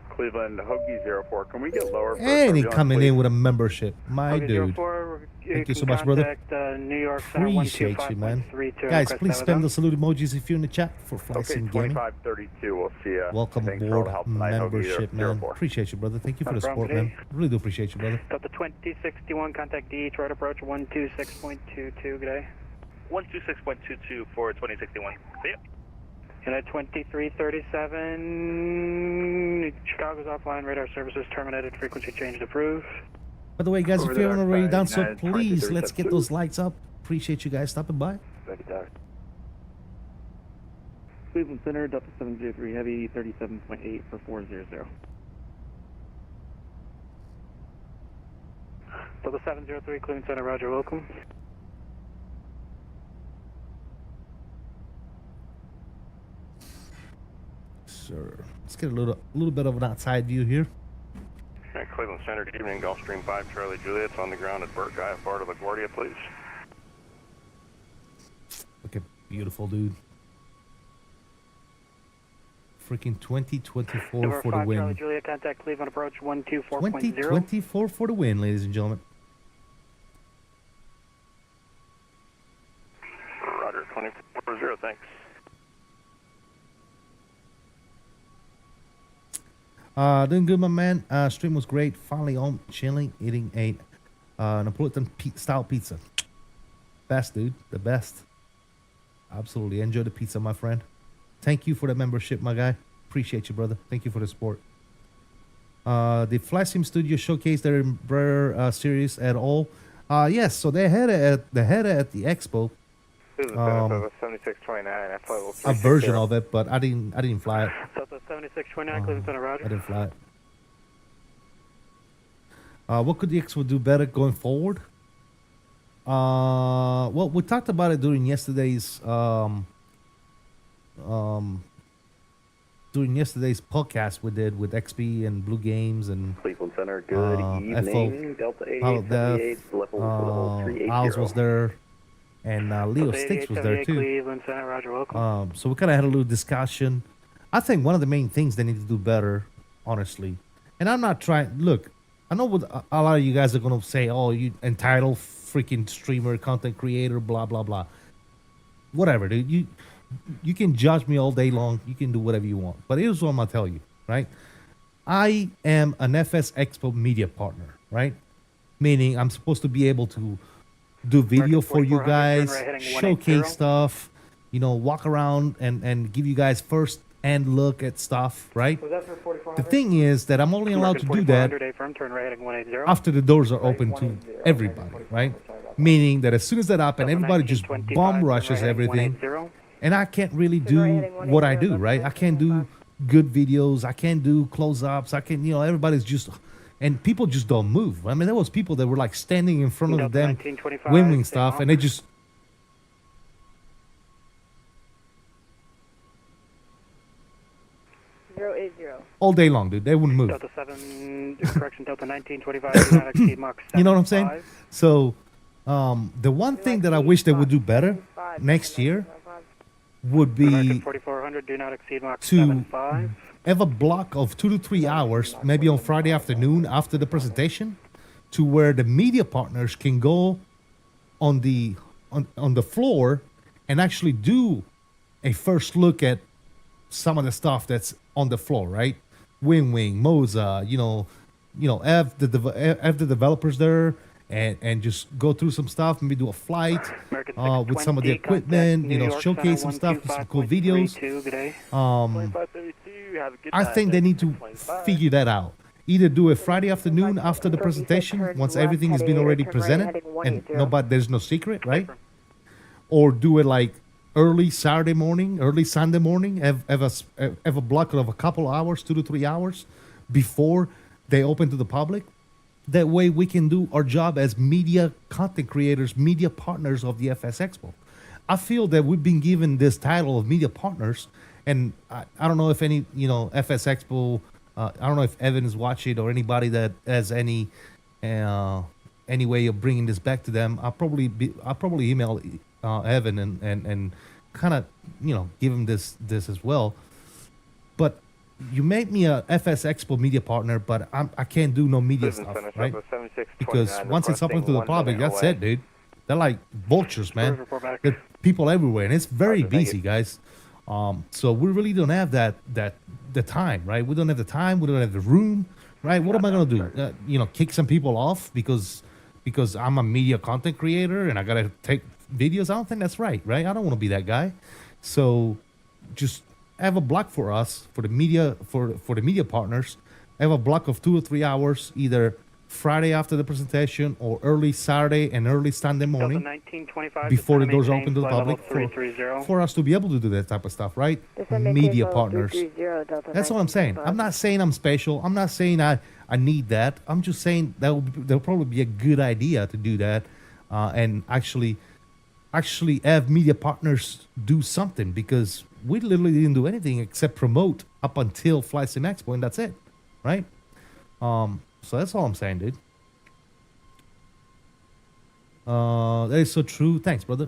Cleveland Hoagie 04. Can we get lower? And he coming in with a membership. My Hoagie dude. 04, Thank you so can much, brother. contact, New York Center Appreciate you, man. 125.32, Guys, request please that spam was the salute emojis if you're in the chat for Flight Okay, Sim Gaming. 2532. We'll see you. Welcome Thanks for all the aboard help tonight, Hoagie membership, man. 04. Appreciate you, brother. Thank you for the No support, problem, man. Really do appreciate you, brother. Delta 2061, contact D, right approach 126.22, good day. 126.22 for 2061. See ya. Unit 2337, Chicago's offline, radar services terminated, frequency change approved. By the way, guys, Over if you the haven't dark already side, done so, United please, let's 2372. get those lights up. Appreciate you guys stopping by. Cleveland Center, Delta 703 Heavy, 37.8 for 400. Delta 703, Cleveland Center, roger, welcome. Sir, let's get a little bit of an outside view here. At Cleveland Center, good evening. Gulfstream 5 Charlie Juliet's on the ground at Burke IFR to LaGuardia, please. Look at beautiful, dude. Freaking 2024 Number for the 5 Charlie win. Juliet, contact Cleveland approach 124.0. 2024 for the win, ladies and gentlemen. Roger, 24-0, thanks. Doing good, my man. Stream was great. Finally home, chilling, eating a Napolitan style pizza. Best, dude. The best. Absolutely. Enjoy the pizza, my friend. Thank you for the membership, my guy. Appreciate you, brother. Thank you for the support. The Flight Sim Studio showcased their Embraer series at all. Yes, so they had it at the Expo. This is 7629, I fly level A version of it, but I didn't fly it. Delta 7629, Cleveland Center, roger. I didn't fly it. What could the Expo do better going forward? Well, we talked about it during yesterday's podcast we did with XP and Blue Games and Cleveland Center, good evening. Delta 8878, level 380. Al's was there, and Leo Sticks was there too. Cleveland Center, roger, welcome. So we kind of had a little discussion. I think one of the main things they need to do better, honestly, and I'm not trying. Look, I know what a lot of you guys are gonna say. Oh, you entitled freaking streamer, content creator, blah blah blah. Whatever, dude. You can judge me all day long. You can do whatever you want. But here's what I'm gonna tell you, right? I am an FSEXPO media partner, right? Meaning I'm supposed to be able to do video for you guys, showcase stuff, you know, walk around and give you guys first and look at stuff, right? Was that for 4400? The thing is that I'm only allowed to do that turn right heading 180. after the doors are open to everybody, right? Meaning that as soon as that happens, everybody just bomb rushes everything. And I can't really do what I do, right? I can't do good videos. I can't do close-ups. I can, you know, everybody's just, and people just don't move. I mean, there was people that were like standing in front of them, WINWING stuff, and they just. 080. all day long, dude. They wouldn't move. Delta 7, correction, Delta 1925, do not exceed Mach 7. You know what I'm saying? So, the one thing that I wish they would do better next year would be 4400, do not exceed Mach to 7.5. have a block of 2 to 3 hours, maybe on Friday afternoon after the presentation, to where the media partners can go on the floor and actually do a first look at some of the stuff that's on the floor, right? WINWING, Moza, have the developers there and just go through some stuff, maybe do a flight with some of the equipment, showcase some stuff, some cool videos. I think they need to figure that out. Either do it Friday afternoon after the presentation, once everything has been already presented, and there's no secret, right? Or do it like early Saturday morning, early Sunday morning, have a block of a couple hours, 2 to 3 hours before they open to the public. That way we can do our job as media content creators, media partners of the FS Expo. I feel that we've been given this title of media partners, and I don't know if any, FS Expo, I don't know if Evan is watching or anybody that has any way of bringing this back to them. I'll probably email Evan and kind of, give him this as well. But you make me a FS Expo media partner, but I can't do no media stuff, right? Because once it's open to the public, that's it, dude. They're like vultures, man. There are people everywhere, and it's very busy, guys. So we really don't have the time, right? We don't have the time. We don't have the room, right? What am I gonna do? Kick some people off because I'm a media content creator and I gotta take videos? I don't think that's right? I don't want to be that guy. So just have a block for us, for the media, for the media partners. Have a block of 2 or 3 hours, either Friday after the presentation or early Saturday and early Sunday morning before the doors open to the public for us to be able to do that type of stuff, right? Media partners. That's what I'm saying. I'm not saying I'm special. I'm not saying I need that. I'm just saying that'll probably be a good idea to do that and actually have media partners do something, because we literally didn't do anything except promote up until Flight Sim Expo, and that's it, right? So that's all I'm saying, dude. That is so true. Thanks, brother.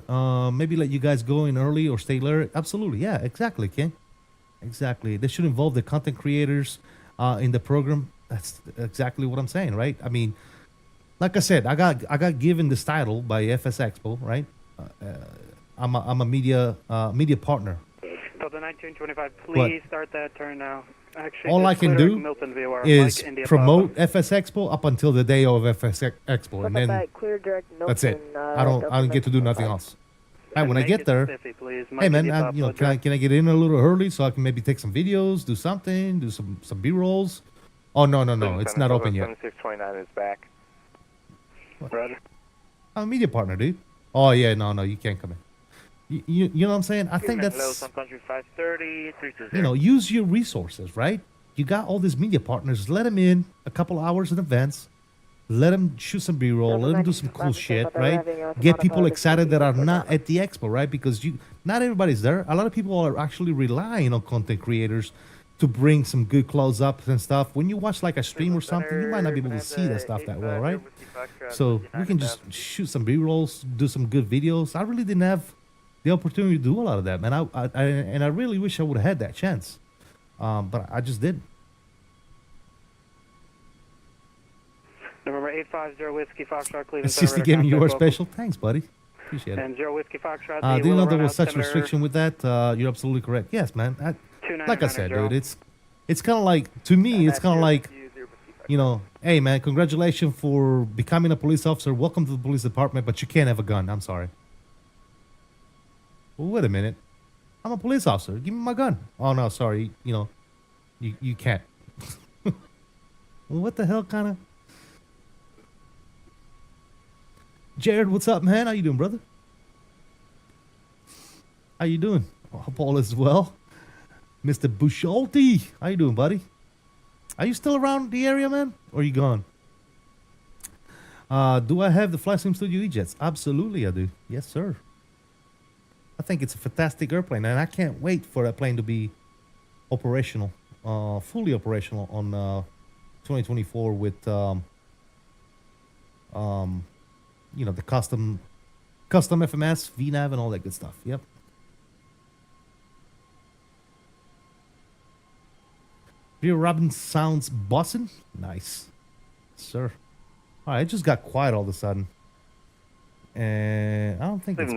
Maybe let you guys go in early or stay later. Absolutely, yeah, exactly, Ken. Exactly. They should involve the content creators in the program. That's exactly what I'm saying, right? I mean, like I said, I got given this title by FS Expo, right? I'm a media partner. Delta 1925, please start that turn now. Actually, all I can do is promote FS Expo up until the day of FS Expo, and then that's it. I don't get to do nothing else. And when I get there, hey man, can I get in a little early so I can maybe take some videos, do something, do some B-rolls? Oh no, it's not open yet. 7629 is back. Roger. I'm a media partner, dude. Oh yeah, no, you can't come in. You know what I'm saying? I think that's, use your resources, right? You got all these media partners. Let them in a couple hours in advance. Let them shoot some B-roll. Let them do some cool shit, right? Get people excited that are not at the expo, right? Because not everybody's there. A lot of people are actually relying on content creators to bring some good close-ups and stuff. When you watch like a stream or something, you might not be able to see that stuff that well, right? So we can just shoot some B-rolls, do some good videos. I really didn't have the opportunity to do a lot of that, man. I really wish I would have had that chance, but I just didn't. November 850 Whiskey Foxtrot, Cleveland. It's just to give me your special. Thanks, buddy. Appreciate it. And 0 Whiskey Foxtrot. Didn't know there was such restriction with that. You're absolutely correct. Yes, man. Like I said, dude, it's kind of like, to me, it's kind of like, hey, man, congratulations for becoming a police officer. Welcome to the police department, but you can't have a gun. I'm sorry. Well, wait a minute. I'm a police officer. Give me my gun. Oh, no, sorry. You can't. Well, what the hell kind of... Jared, what's up, man? How you doing, brother? How you doing? I hope all is well. Mr. Bushalti, how you doing, buddy? Are you still around the area, man? Or are you gone? Do I have the Flight Sim Studio E-Jets? Absolutely, I do. Yes, sir. I think it's a fantastic airplane, and I can't wait for that plane to be operational. fully operational on 2024 with you know, the custom FMS, VNAV, and all that good stuff. Yep. Rear Robin sounds bossing. Nice, sir. All right, it just got quiet all of a sudden. And I don't think it's...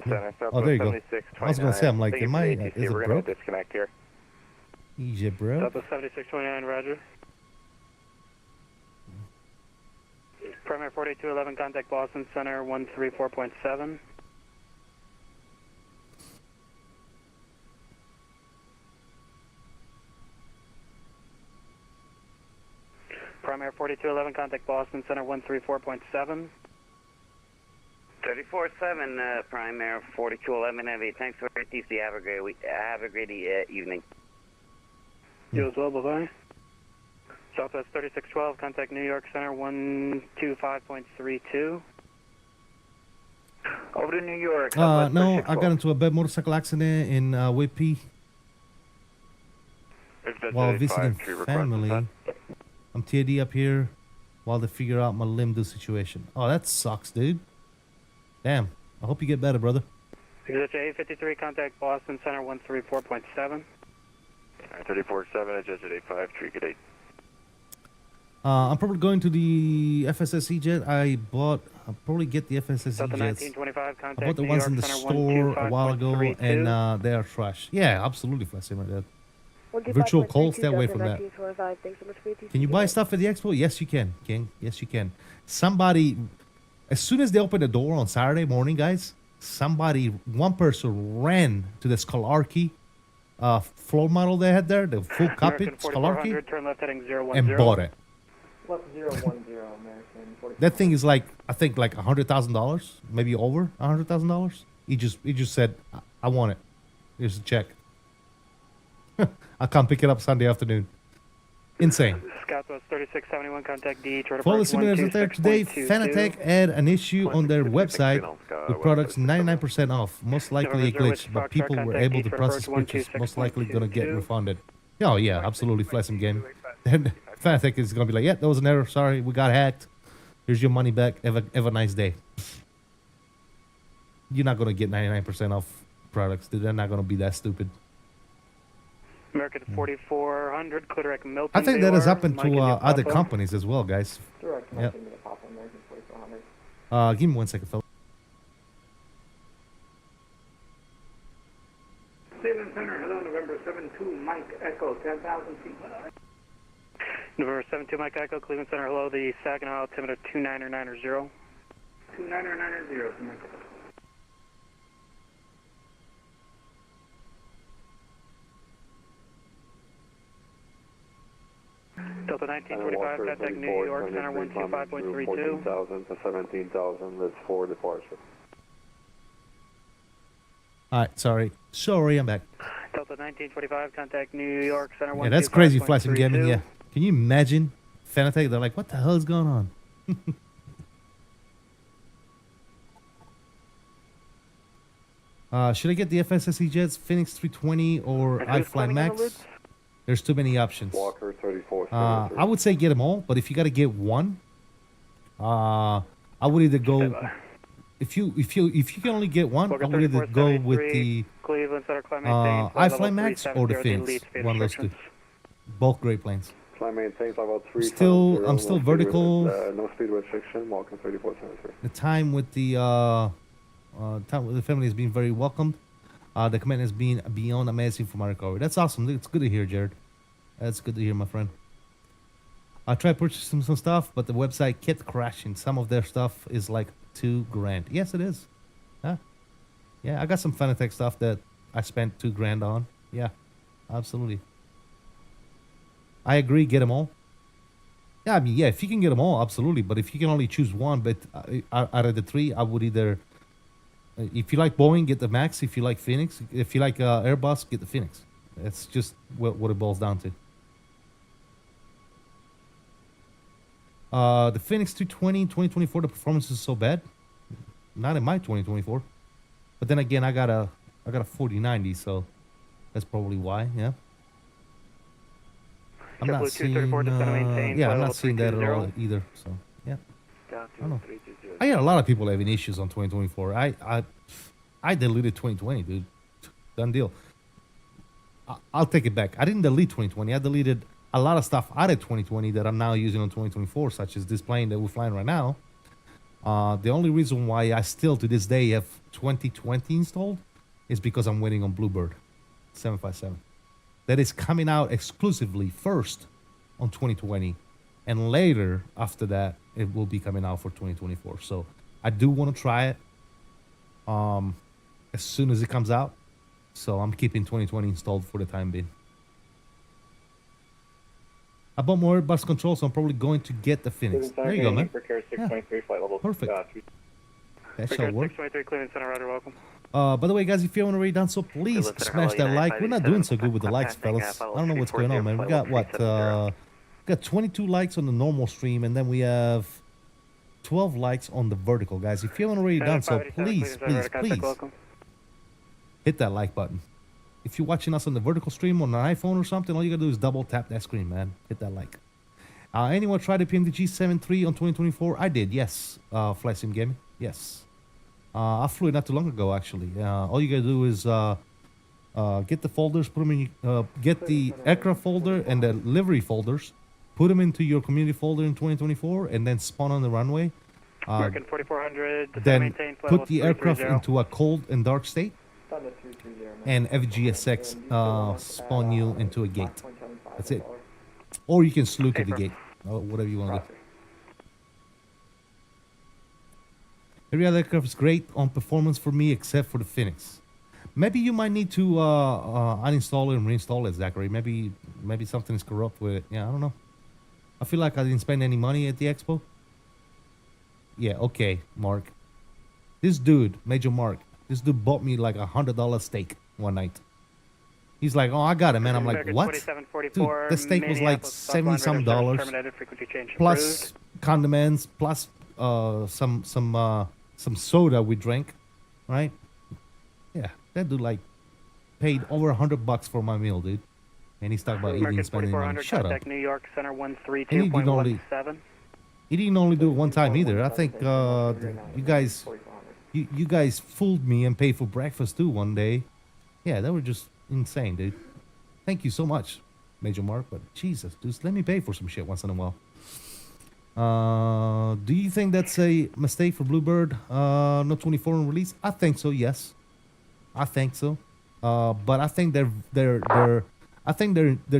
Oh, there you go. I was going to say, I'm like, am I... Is it broke? Disconnect here. Easy, bro. Southwest 7629, roger. Primary 4211, contact Boston Center 134.7. Primary 4211, contact Boston Center 134.7. 34-7, Primary 4211 Heavy. Thanks for ATC. Have a great evening. You as well, bye-bye. Southwest 3612, contact New York Center 125.32. Over to New York. No, I got into a bad motorcycle accident in Whippy while visiting family. I'm TAD up here while they figure out my limb do situation. Oh, that sucks, dude. Damn. I hope you get better, brother. Exit 853, contact Boston Center 134.7. 34-7, adjusted 85, Trigger 8. I'm probably going to the FSSE jet. I'll probably get the FSSE jets. I bought the ones in the store a while ago, and they are trash. Yeah, absolutely, Flasim, right there. Virtual call, stay away from that. Can you buy stuff at the expo? Yes, you can, King. Yes, you can. Somebody, as soon as they open the door on Saturday morning, guys, one person ran to the Scholarkey floor model they had there, the full cockpit Scholarkey, and bought it. Plus 010 American. 44. That thing is like, I think like $100,000, maybe over $100,000. He just said, I want it. Here's the check. I'll come pick it up Sunday afternoon. Insane. Southwest 3671, contact D. For the simulators out there today, Fanatec had an issue on their website with products 99% off. Most likely a glitch, but people were able to process purchase. Most likely going to get refunded. Oh yeah, absolutely. Flasim game. Then Fanatec is going to be like, yeah, that was an error. Sorry, we got hacked. Here's your money back. Have a nice day. You're not going to get 99% off products. They're not going to be that stupid. American 4400, Clitoric Milton. I think that has happened to other companies as well, guys. Yep. Give me 1 second, fella. Salem Center, hello, November 72, Mike Echo, 10,000 feet. November 72, Mike Echo, Cleveland Center, hello, the Saginaw altimeter 2990. 2990, Mike. Delta 1945, contact New York Center 125.32. 14,000 to 17,000, that's for departure. Alright, sorry, I'm back. Delta 1945, contact New York Center 125.32. Yeah, that's crazy, Flashing Gaming, yeah. Can you imagine Fanatec? They're like, what the hell is going on? Should I get the FSSE jets, Phoenix 320 or iFly Max? There's too many options. Walker 34. I would say get them all, but if you got to get one, I would either go. If you can only get one, I would either go with the iFly Max or the Phoenix. One of those two. Both great planes. I'm still vertical. No speed restriction. Walker 3473. The time with the family has been very welcomed. The command has been beyond amazing for my recovery. That's awesome. It's good to hear, Jared. That's good to hear, my friend. I tried purchasing some stuff, but the website kept crashing. Some of their stuff is like $2,000. Yes, it is. Huh? Yeah, I got some Fanatec stuff that I spent $2,000 on. Yeah, absolutely. I agree. Get them all. Yeah, I mean, yeah, if you can get them all, absolutely. But if you can only choose one, but out of the three, I would either. If you like Boeing, get the Max. If you like Phoenix, if you like Airbus, get the Phoenix. That's just what it boils down to. The Phoenix 220 2024, the performance is so bad. Not in my 2024. But then again, I got a 4090, so that's probably why. Yeah. I'm not seeing, yeah, I'm not seeing that at all either. So, yeah. I don't know. I got a lot of people having issues on 2024. I deleted 2020, dude. Done deal. I'll take it back. I didn't delete 2020. I deleted a lot of stuff out of 2020 that I'm now using on 2024, such as this plane that we're flying right now. The only reason why I still, to this day, have 2020 installed is because I'm waiting on Bluebird 757. That is coming out exclusively first on 2020. And later, after that, it will be coming out for 2024. So I do want to try it as soon as it comes out. So I'm keeping 2020 installed for the time being. I bought more bus control, so I'm probably going to get the Phoenix. There you go, man. Yeah. Perfect. That shall work. 623 Cleveland Center, roger, welcome. By the way, guys, if you haven't already done so, please smash that like. We're not doing so good with the likes, fellas. I don't know what's going on, man. We got what? We got 22 likes on the normal stream, and then we have 12 likes on the vertical, guys. If you haven't already done so, please hit that like button. If you're watching us on the vertical stream on an iPhone or something, all you gotta do is double tap that screen, man. Hit that like. Anyone try the PMDG 7.3 on 2024? I did, yes. Flight Sim Gaming, yes. I flew it not too long ago, actually. All you gotta do is get the folders, put them in, get the aircraft folder and the livery folders, put them into your community folder in 2024, and then spawn on the runway. American 4400. Then put the aircraft into a cold and dark state, and FGSX spawn you into a gate. That's it. Or you can sluke at the gate, whatever you want to do. Every other aircraft is great on performance for me except for the Phoenix. Maybe you might need to uninstall it and reinstall it, Zachary. Maybe something is corrupt with it. Yeah, I don't know. I feel like I didn't spend any money at the expo. Yeah, okay, Mark. This dude, Major Mark, this dude bought me like $100 steak one night. He's like, oh, I got it, man. I'm like, what? Dude, the steak was like $70-some, plus condiments, plus some soda we drank, right? Yeah, that dude like paid over $100 for my meal, dude. And he's talking about eating and spending money. Shut up. New York Center 132.17. He didn't only do it one time either. I think you guys fooled me and paid for breakfast too one day. Yeah, they were just insane, dude. Thank you so much, Major Mark. But Jesus, just let me pay for some shit once in a while. Do you think that's a mistake for Bluebird? No 24 on release? I think so. Yes, I think so. But I think they're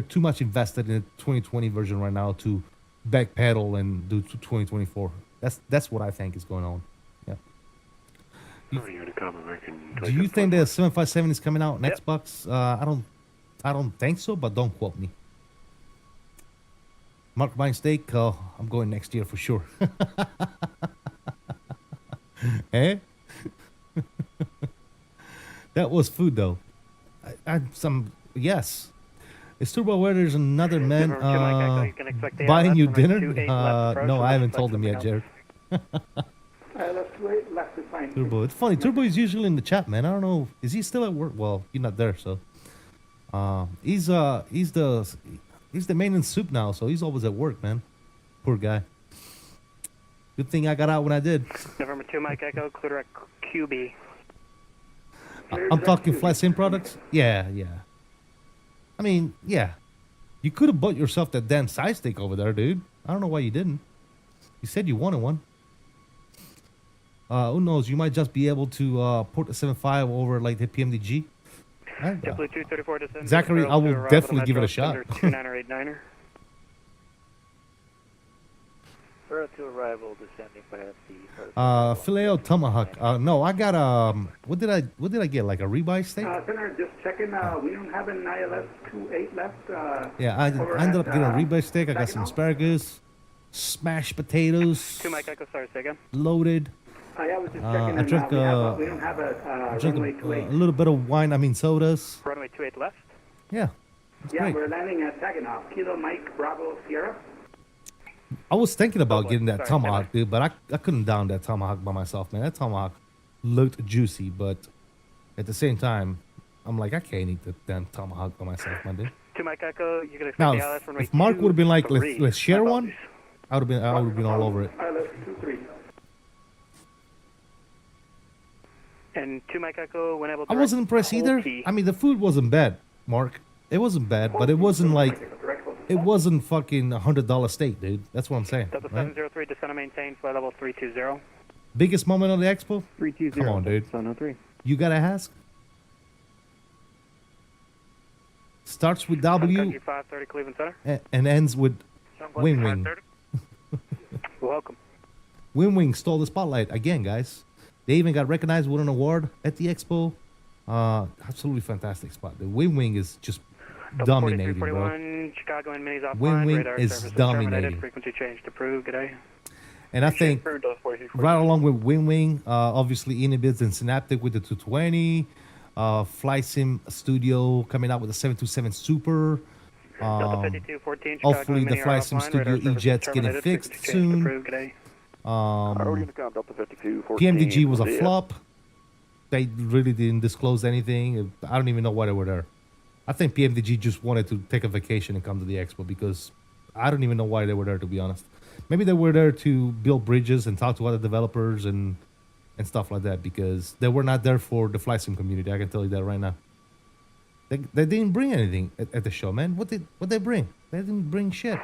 too much invested in the 2020 version right now to backpedal and do 2024. That's what I think is going on. Yeah. Do you think the 757 is coming out next Xbox? I don't think so, but don't quote me. Mark buying steak. I'm going next year for sure. Eh? That was food though. Yes. Is Turbo aware there's another man buying you dinner? No, I haven't told him yet, Jared. Let's wait, left is fine. Turbo. It's funny. Turbo is usually in the chat, man. I don't know. Is he still at work? Well, you're not there, so. He's the main in soup now, so he's always at work, man. Poor guy. Good thing I got out when I did. November 2, Mike Echo, clear at QB. I'm talking Flight Sim products? Yeah. I mean, yeah. You could have bought yourself that damn side stick over there, dude. I don't know why you didn't. You said you wanted one. Who knows? You might just be able to port the 7.5 over like the PMDG. Zachary, I will definitely give it a shot. 29 or 89er. To arrival, descending by the Filet Tomahawk. No, I got what did I get? Like a ribeye steak? Senator, just checking. We don't have an ILS 28 left. Yeah, I ended up getting a ribeye steak. I got some asparagus, mashed potatoes. 2 Mike Echo, sorry, say again. Loaded. I was just checking. I drank we don't have a runway 28. A little bit of wine. I mean sodas. Runway 28 left. Yeah. Yeah, we're landing at Takeoff. Kilo Mike Bravo Sierra. I was thinking about getting that tomahawk, dude, but I couldn't down that tomahawk by myself, man. That tomahawk looked juicy, but at the same time, I'm like, I can't eat the damn tomahawk by myself, man, dude. 2 Mike Echo, you can expect Now, the ILS runway if Mark would have been like, 23. let's share one, I would have been all over it. And 2 Mike Echo, when able to I wasn't impressed either. I mean, the food wasn't bad, Mark. It wasn't bad, but it wasn't like, it wasn't fucking $100 steak, dude. That's what I'm saying. Delta Right? 703, descend and maintain, flight level 320. Biggest moment of the expo? 320. Come on, dude. 703. You gotta ask. Starts with W 530 Cleveland Center. and ends with WINWING. Welcome. WINWING stole the spotlight again, guys. They even got recognized with an award at the expo. Absolutely fantastic spot. The WINWING is just dominating, bro. 4341, Chicago and Minis offline. WINWING Radar is service dominating. terminated. Frequency change to prove. Good day. And I think right along with WINWING, obviously Inhibids and Synaptic with the 220, Flight Sim Studio coming out with the 727 Super. Delta 5214, Hopefully Chicago the and Flight Sim Mini are Studio offline. Radar E-Jet's service getting terminated. fixed Frequency change to soon. prove. Good day. Delta 5214. PMDG was a flop. They really didn't disclose anything. I don't even know why they were there. I think PMDG just wanted to take a vacation and come to the expo because I don't even know why they were there, to be honest. Maybe they were there to build bridges and talk to other developers and stuff like that because they were not there for the flight sim community. I can tell you that right now. They didn't bring anything at the show, man. What they bring? They didn't bring shit.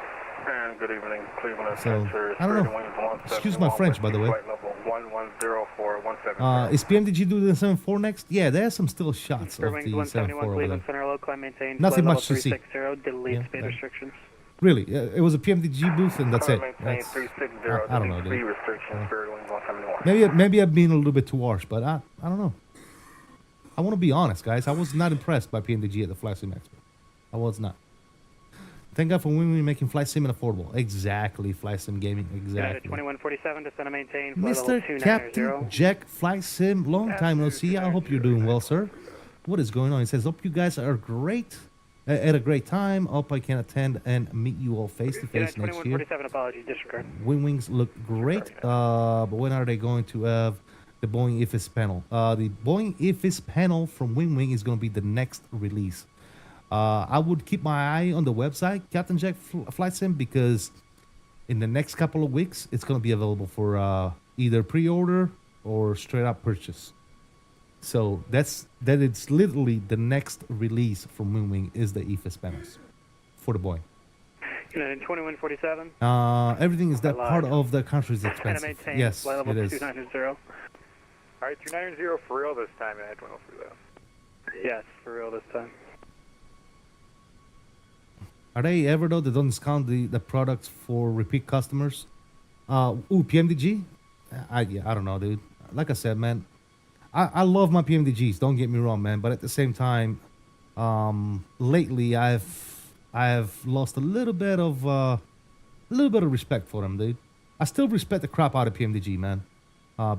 And good evening, Cleveland. So, I don't know. Excuse my French, by the way. Flight level 110417. Is PMDG doing the 7.4 next? Yeah, there's some still shots of the Wings 7.4 171, over Cleveland there. Center, low climb maintain. Nothing flight much to see. level 360, delete Yeah, speed yeah. restrictions. Really, it was a PMDG booth and that's it. Maintain That's, 360, I don't know, speed dude. restrictions for Wings 171. Maybe I've been a little bit too harsh, but I don't know. I want to be honest, guys. I was not impressed by PMDG at the Flight Sim Expo. I was not. Thank God for women making Flight Sim affordable. Exactly, Flight Sim Gaming. United Exactly. 2147, descend and maintain. Flight level Mr. 290. Captain Jack Flight Sim, long time no see. I hope you're doing well, sir. What is going on? He says, hope you guys are great. At a great time. Hope I can attend and meet you all face to face United next year. 2147, apologies, disregard. WINWINGs look great, but when are they going to have the Boeing IFIS panel? The Boeing IFIS panel from WINWING is going to be the next release. I would keep my eye on the website, Captain Jack Flight Sim, because in the next couple of weeks, it's going to be available for either pre-order or straight-up purchase. So it's literally the next release from WINWING is the IFIS panels for the Boeing. United 2147. Everything is that part of the country is expensive. Yes, flight level it is. 290. All right, 290 for real this time. I had to go through that. Yes, for real this time. Are they ever though? They don't discount the products for repeat customers. PMDG. I don't know, dude. Like I said, man, I love my PMDGs. Don't get me wrong, man. But at the same time, lately I've lost a little bit of respect for them, dude. I still respect the crap out of PMDG, man,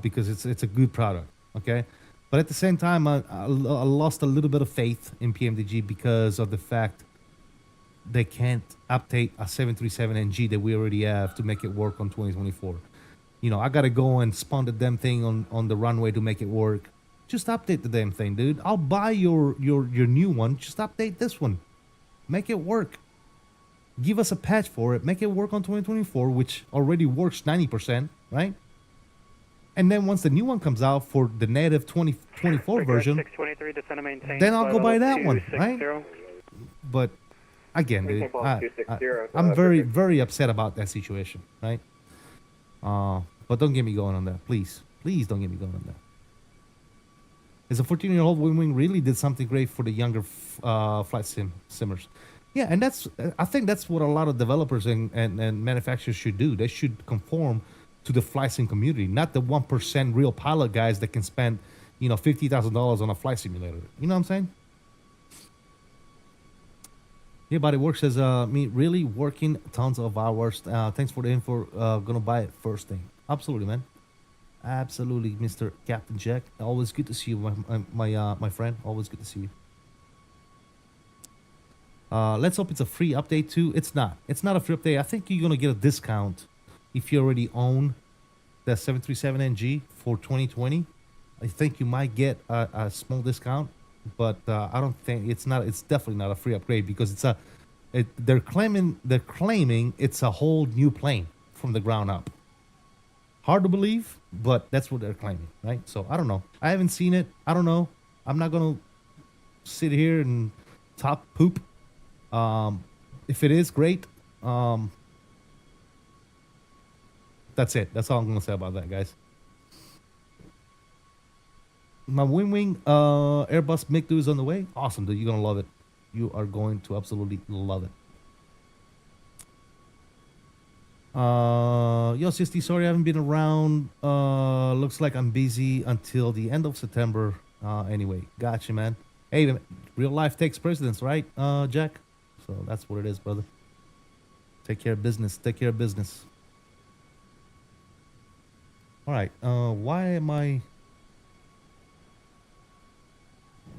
because it's a good product. Okay, but at the same time, I lost a little bit of faith in PMDG because of the fact they can't update a 737NG that we already have to make it work on 2024. You know, I gotta go and spawn the damn thing on the runway to make it work. Just update the damn thing, dude. I'll buy your new one. Just update this one. Make it work. Give us a patch for it. Make it work on 2024, which already works 90%, right? And then once the new one comes out for the native 2024 version, 623, descend and maintain. then I'll flight go buy level that one, 260. right? But again, dude, Maintain I'm very, very upset about that situation, right? But don't get me going on that, please. Please don't get me going on that. Is a 14-year-old WINWING really did something great for the younger flight simmers? Yeah, and I think that's what a lot of developers and manufacturers should do. They should conform to the flight sim community, not the 1% real pilot guys that can spend, $50,000 on a flight simulator. You know what I'm saying? Yeah, but it works as me really working tons of hours. Thanks for the info. Gonna buy it first thing. Absolutely, man. Absolutely, Mr. Captain Jack. Always good to see you, my friend. Always good to see you. Let's hope it's a free update too. It's not. It's not a free update. I think you're gonna get a discount if you already own the 737NG for 2020. I think you might get a small discount but I don't think it's not. It's definitely not a free upgrade because it's a. They're claiming it's a whole new plane from the ground up. Hard to believe, but that's what they're claiming, right? So I don't know. I haven't seen it. I don't know. I'm not gonna sit here and talk poop. If it is great, that's it. That's all I'm gonna say about that, guys. My WINWING Airbus MiG-2 is on the way. Awesome, dude. You're gonna love it. You are going to absolutely love it. Yo, Sisti, sorry I haven't been around. Looks like I'm busy until the end of September. Anyway, gotcha, man. Hey, real life takes precedence, right, Jack? So that's what it is, brother. Take care of business. Take care of business. All right. Why am I...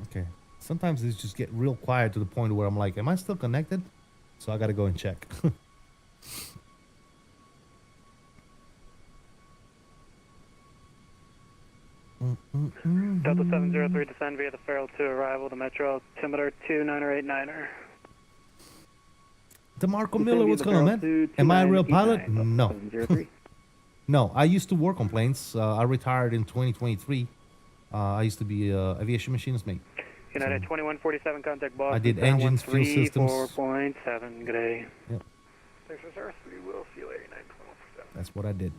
Okay. Sometimes it just get real quiet to the point where I'm like, am I still connected? So I got to go and check. Delta 703 descend via the Farrell 2 arrival to Metro altimeter 2989er. DeMarco Miller, what's going on, man? Am I a real pilot? No. No, I used to work on planes. I retired in 2023. I used to be an aviation machinist, mate. United 2147, contact Boston. I did engines, fuel systems. 4.7, good day. Yep. Texas Earth, we will see you later, 92147. That's what I did.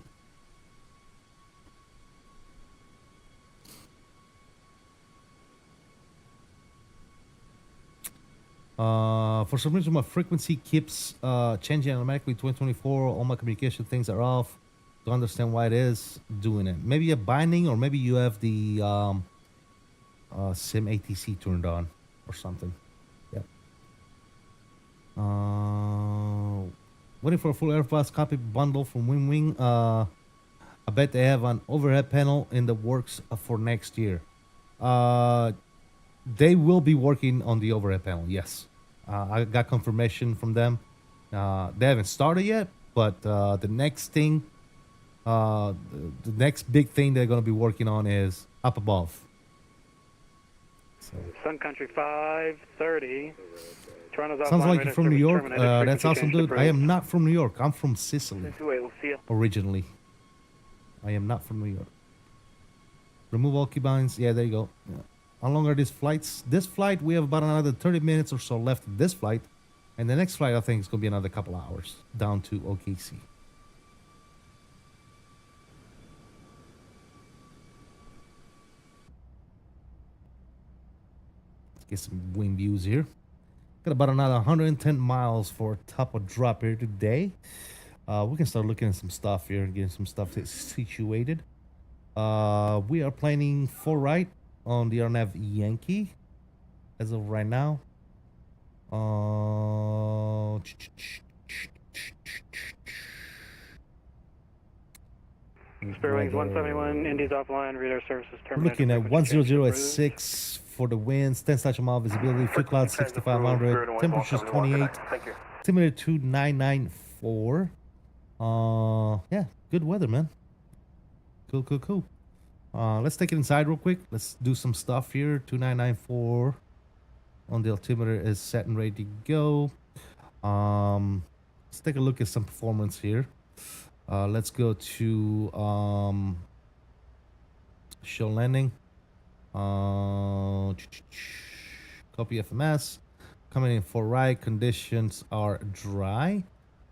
For some reason, my frequency keeps changing automatically. 2024, all my communication things are off. Don't understand why it is doing it. Maybe a binding, or maybe you have the SIM ATC turned on or something. Yep. Waiting for a full Airbus copy bundle from WINWING. I bet they have an overhead panel in the works for next year. They will be working on the overhead panel, yes. I got confirmation from them. They haven't started yet, but the next thing, the next big thing they're going to be working on is up above. So. Sun Country 530. Toronto's Sounds like you're from New York. That's awesome, dude. I am not from New York. I'm from Sicily. Originally. I am not from New York. Remove all keybinds. Yeah, there you go. Yeah. How long are these flights? This flight, we have about another 30 minutes or so left of this flight. And the next flight, I think, is going to be another couple hours down to OKC. Let's get some wind views here. Got about another 110 miles for top of drop here today. We can start looking at some stuff here, getting some stuff situated. We are planning 4 right on the RNAV Yankee as of right now. Spare Wings 171, Indy's offline, radar services terminated. Looking at 100 at 6 for the winds, 10 station mile visibility, fuel cloud 6500, temperatures 28, altimeter 2994. Yeah, good weather, man. Cool. Let's take it inside real quick. Let's do some stuff here. 2994 on the altimeter is set and ready to go. Let's take a look at some performance here. Let's go to show landing. Copy FMS. Coming in for right. Conditions are dry.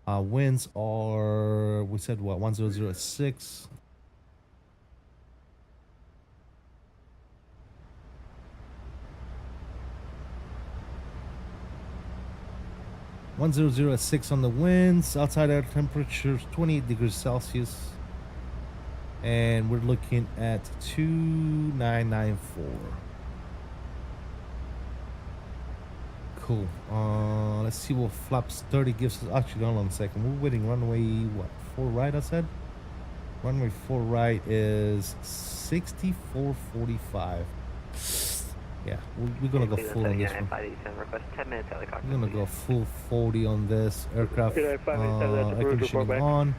Winds are, we said what, 100 at 6. (100 at 6) on the winds. Outside air temperatures 28 degrees Celsius, and we're looking at 2994. Cool. Let's see what flaps 30 gives us. Actually, hold on a second. We're waiting runway what, 4 right? I said runway 4 right is 6445. Yeah, we're gonna go full on this one. We're gonna go full 40 on this aircraft. Air conditioning on.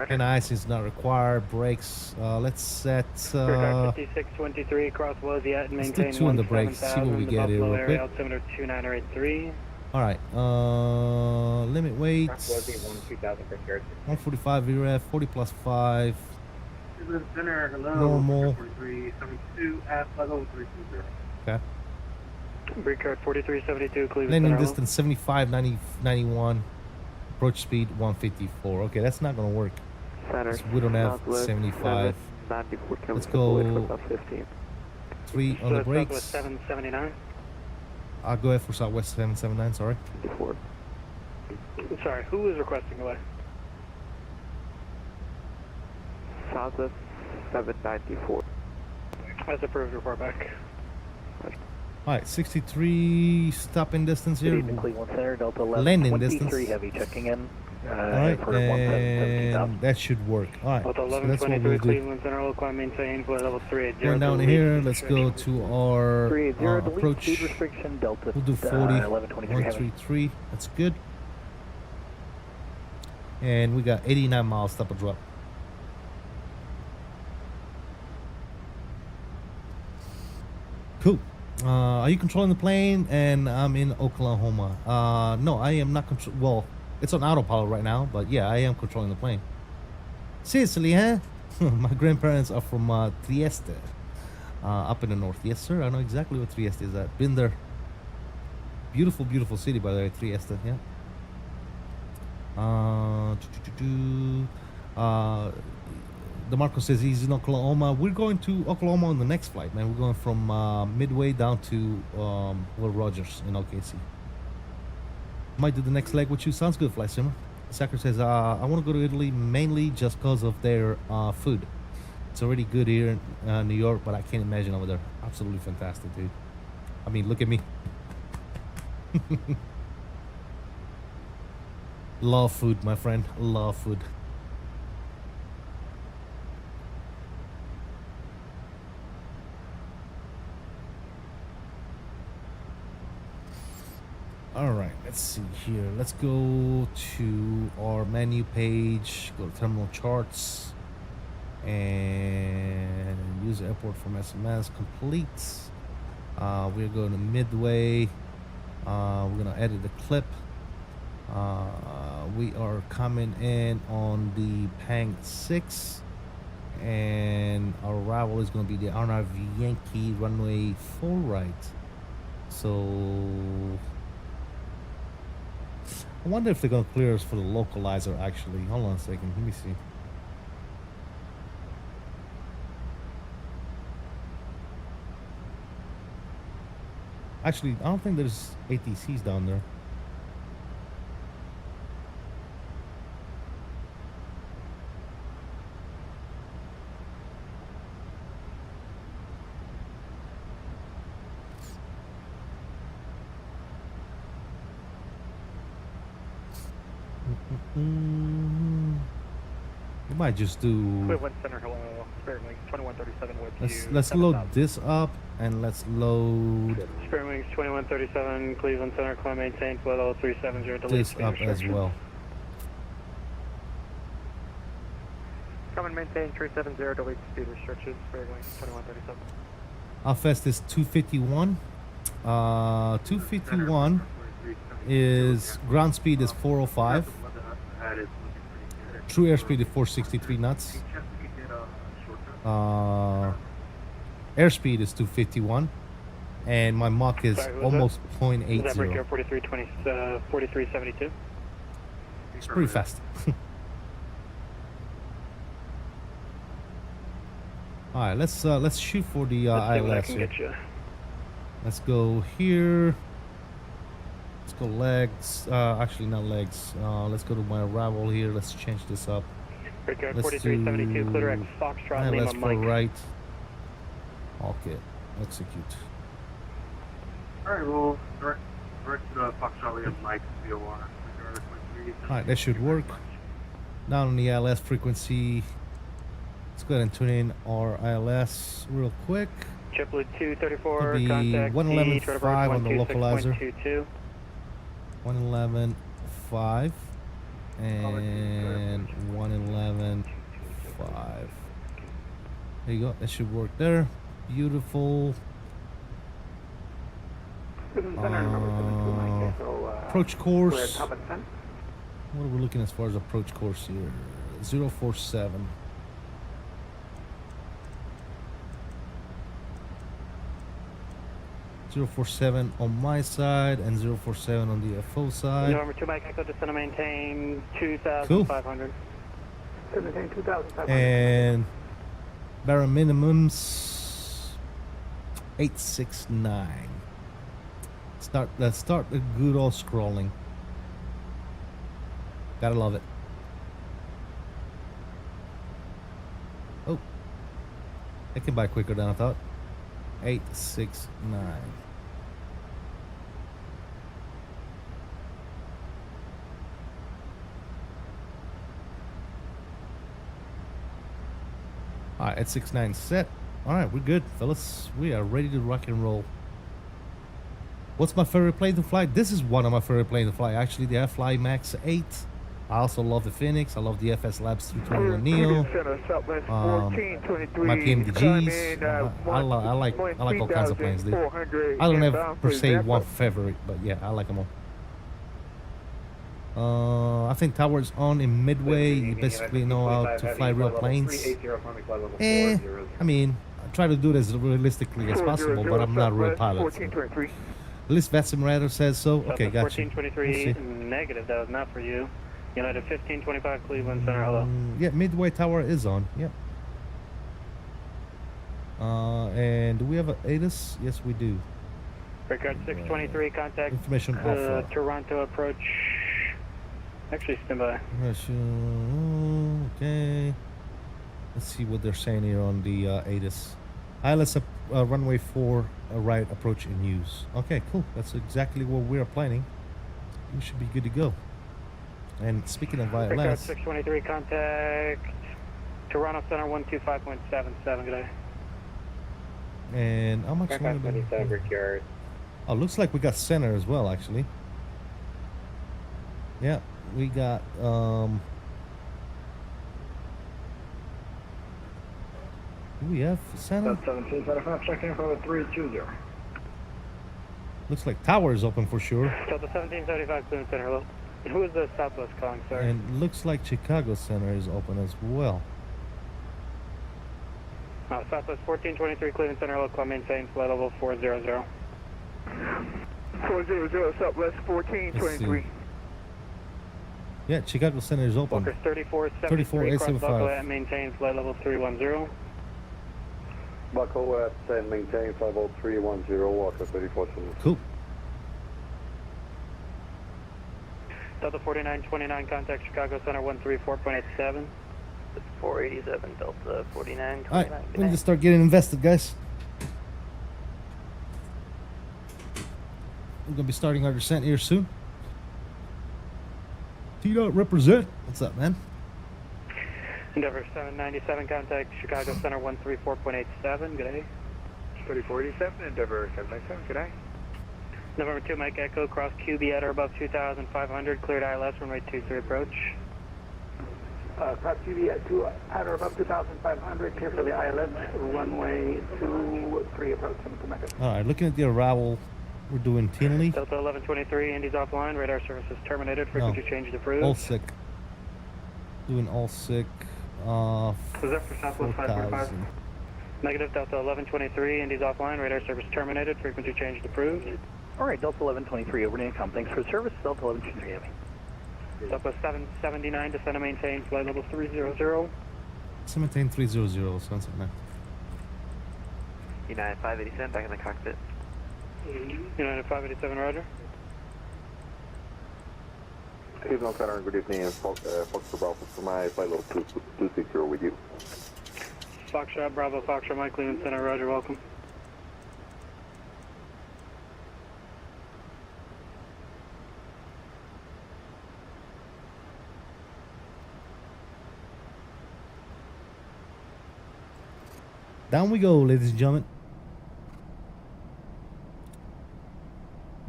And ice is not required. Brakes. Let's set. 5623 cross Wozziat and Let's do maintain 2 on the brakes. See what we get here real quick. altimeter 29083. All right. Limit weight. 145 VREF. 40 plus 5. Cleveland Center, hello. Normal. 4372 at flight level 320. Okay. Brickyard 4372 Cleveland Landing Center. distance 75, 90, 91. Approach speed 154. Okay, that's not gonna work. Center. We don't have 75. Let's go 3 on the brakes. Southwest 779. I'll go ahead for Southwest 779. Sorry. Sorry, who is requesting away? Southwest 794. As approved, report back. All right, 63 stopping distance here. Cleveland Center, Delta 11, Landing 23 distance. heavy checking in. All right, and that should work. All right, Delta so that's what 1123 we'll do. Cleveland Center, all climb maintain, flight level 380. Going down here, let's go to our 380, delete approach. speed restriction, Delta We'll do 40, 1123 heavy. 133. That's good. And we got 89 miles stop and drop. Cool. Are you controlling the plane? And I'm in Oklahoma. No, I am not control. Well, it's on autopilot right now, but yeah, I am controlling the plane. Seriously, huh? My grandparents are from Trieste, up in the north. Yes, sir. I know exactly what Trieste is at. Been there. Beautiful, beautiful city, by the way, Trieste. Yeah. DeMarco says he's in Oklahoma. We're going to Oklahoma on the next flight, man. We're going from Midway down to Will Rogers in OKC. Might do the next leg with you. Sounds good, Flight Simmer. Sacker says, I want to go to Italy mainly just because of their food. It's already good here in New York, but I can't imagine over there. Absolutely fantastic, dude. I mean, look at me. Love food, my friend. Love food. All right, let's see here. Let's go to our menu page, go to terminal charts, and use airport from SMS complete. We're going to Midway. We're gonna edit the clip. We are coming in on the Pang 6, and our arrival is gonna be the RNRV Yankee runway 4 right. So I wonder if they're gonna clear us for the localizer actually. Hold on a second, let me see. Actually, I don't think there's ATCs down there. We might just do. Cleveland Center, hello. Spirit Wings 2137 with you. Let's load this up and let's load Spirit Wings 2137, Cleveland Center, climb maintain, flight level 370, delete this speed up as restriction. well. Come and maintain 370, delete speed restrictions, Spirit Wings 2137. How fast is 251? 251 is ground speed is 405. True airspeed is 463 knots. Airspeed is 251, and my Mach is almost 0.80. Is that Brickyard 4372? It's pretty fast. All right, let's shoot for the ILS here. Let's go here. Let's go legs. Actually, not legs. Let's go to my arrival here. Let's change this up. Brickyard Let's 4372, clear do Foxtrot, Lima, ILS for Mike. right. Okay, execute. Alright, we'll direct to the Foxtrot Lima, Mike, VOR. All right, that should work. Down on the ILS frequency. Let's go ahead and tune in our ILS real quick. JetBlue 234, It'll be contact 111.5 on the localizer. 126.22. 111.5. And 111.5. There you go. That should work there. Beautiful. Approach course. What are we looking as far as approach course here? 047. 047 on my side and 047 on the FO side. November 2 Mike Echo, just going to maintain 2,500. Cool. Maintain 2,500. And barrel minimums 869. Let's start a good old scrolling. Gotta love it. Oh, I can buy quicker than I thought. 869. All right, at 69 set. All right, we're good, fellas. We are ready to rock and roll. What's my favorite plane to fly? This is one of my favorite planes to fly. Actually, the Fly Max 8. I also love the Phoenix. I love the FS Labs 321 Neo. My PMDGs. I like all kinds of planes, dude. I don't have per se one favorite, but yeah, I like them all. I think towers on in midway. You basically know how to fly real planes. I mean, I try to do it as realistically as possible, but I'm not a real pilot. So. At least that simulator says so. Okay, gotcha. 1423 negative. That was not for you. United 1525 Cleveland Center. Hello. Yeah, midway tower is on. Yep. And do we have an ATIS? Yes, we do. Record 623. Contact. Information offer. Toronto approach. Actually, stand by. Okay. Let's see what they're saying here on the ATIS. ILS runway 4 right approach in use. Okay, cool. That's exactly what we're planning. We should be good to go. And speaking of ILS, 623 contact Toronto Center 125.77. Good day. And how much longer? Oh, looks like we got center as well, actually. Yeah, we got do we have center? 1735, checking for 320. Looks like tower is open for sure. Delta 1775 Cleveland Center. Hello. Who is the Southwest calling, sir? And looks like Chicago Center is open as well. Southwest 1423 Cleveland Center, local maintain flight level 400. 400 Southwest 1423. Yeah, Chicago Center is open. Walker 3473 cross buckle at maintain flight level 310. Buckle at and maintain flight level 310, Walker 3473. Cool. Delta 4929, contact Chicago Center 134.87. 487, Delta 4929. Alright, we need to start getting invested, guys. We're going to be starting our descent here soon. T-Dot represent. What's up, man? Endeavor 797, contact Chicago Center 134.87. Good day. 3487, Endeavor 797, good day. November 2 Mike Echo, cross QB at or above 2,500, cleared ILS, runway 23 approach. Cross QB at or above 2,500, clear for the ILS, runway 23 approach. Alright, looking at the arrival, we're doing Tinley. Delta 1123, Indy's offline, radar services terminated, frequency change approved. All sick. Doing all sick. Was that for Southwest 545? Negative, Delta 1123, Indy's offline, radar service terminated, frequency change approved. Alright, Delta 1123, over to income. Thanks for service, Delta 1123 Heavy. Delta 779, descend and maintain, flight level 300. Maintain 300, sounds like that. United 587, back in the cockpit. United 587, roger. Houston Center, good evening, Fox Bravo for my flight level 260 with you. Foxtrot, Bravo, Foxtrot, Mike Cleveland Center, roger, welcome. Down we go, ladies and gentlemen.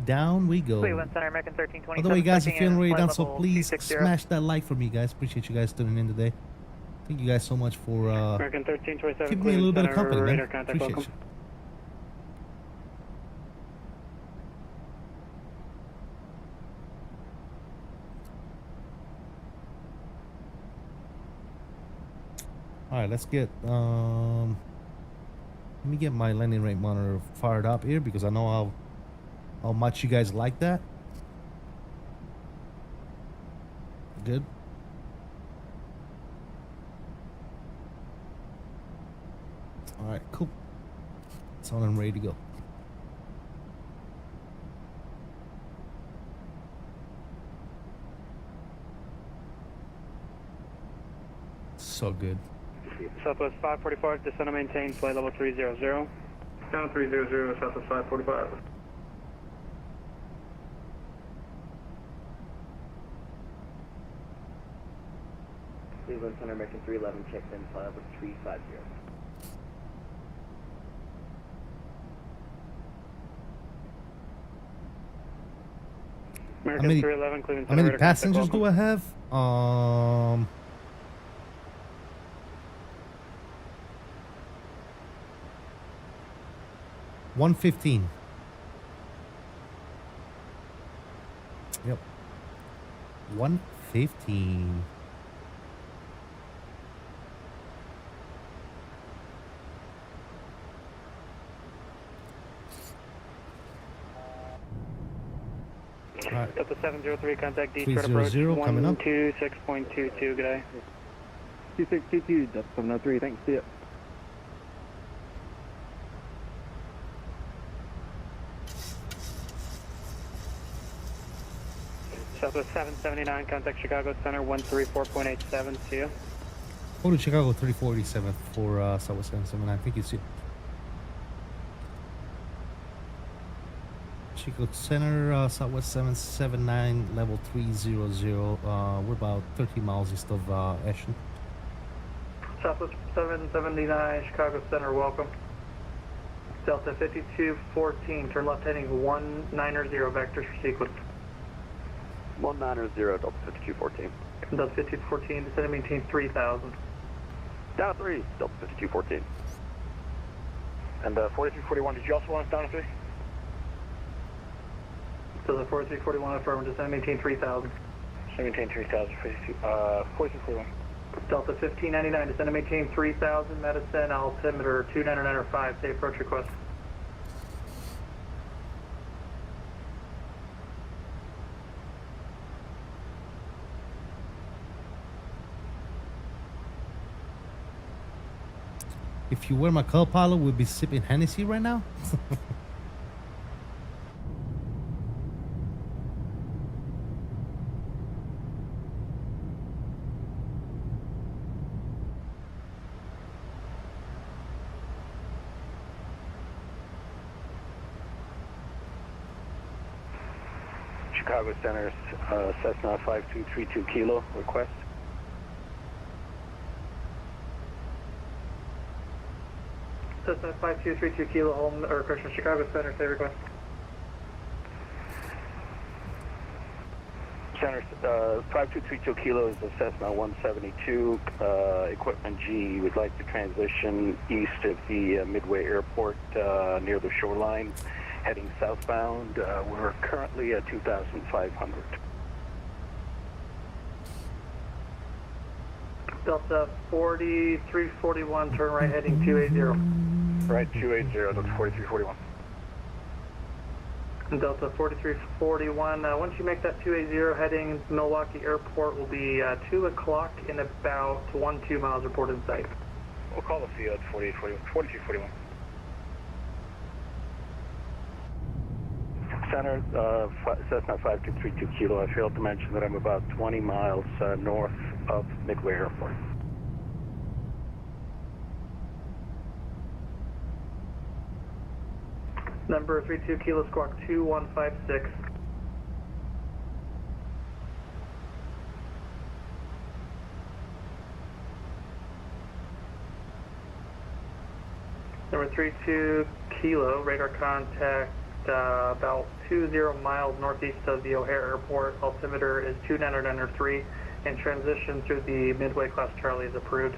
down we go. Cleveland Center, American 1327. By the way, guys, if you're already down, so level please 260. smash that like for me, guys. Appreciate you guys tuning in today. Thank you guys so much for American 1327. keeping me a little bit of company, man. Radar contact, Appreciate welcome. you. All right, let's get let me get my landing rate monitor fired up here because I know how much you guys like that. Good. All right, cool. It's on and ready to go. So good. Southwest 545, descend and maintain, flight level 300. Down 300, Southwest 545. Cleveland Center, American 311, checked in, flight level 350. American 311, Cleveland how Center. many passengers do I have? 115. Yep. 115. Alright. Delta 703, contact D, 300 coming up. 126.22, good day. 2622, Delta 703, thanks, see ya. Southwest 779, contact Chicago Center, 134.87, see ya. Go to Chicago 3487 for Southwest 779. Thank you, see you. Chicago Center, Southwest 779, level 300. We're about 30 miles east of Ashton. Southwest 779, Chicago Center, welcome. Delta 5214, turn left heading 190, vectors for sequence. 190, Delta 5214. Delta 5214, descend and maintain 3000. Down 3, Delta 5214. And 4341, did you also want us down to 3? Delta 4341, affirm, descend and maintain 3000. Maintain 3000, 4341. Delta 1599, descend and maintain 3000, Medicine, altimeter 2995, safe approach request. If you were my co-pilot, we'd be sipping Hennessy right now. Chicago Center, Cessna 5232 Kilo, request. Cessna 5232 Kilo, home, or correction, Chicago Center, say request. Center 5232 Kilo is a Cessna 172, equipment G. We'd like to transition east of the Midway Airport near the shoreline, heading southbound. We're currently at 2,500. Delta 4341, turn right heading 280. Right, 280, Delta 4341. Delta 4341, once you make that 280 heading Milwaukee Airport, will be 2 o'clock in about 12 miles reported in sight. We'll call the field 4341. Center, Cessna 5232 Kilo. I failed to mention that I'm about 20 miles north of Midway Airport. Number 32 Kilo Squawk 2156. Number 32 Kilo, radar contact about 20 miles northeast of the O'Hare Airport. Altimeter is 2993, and transition through the Midway Class Charlie is approved.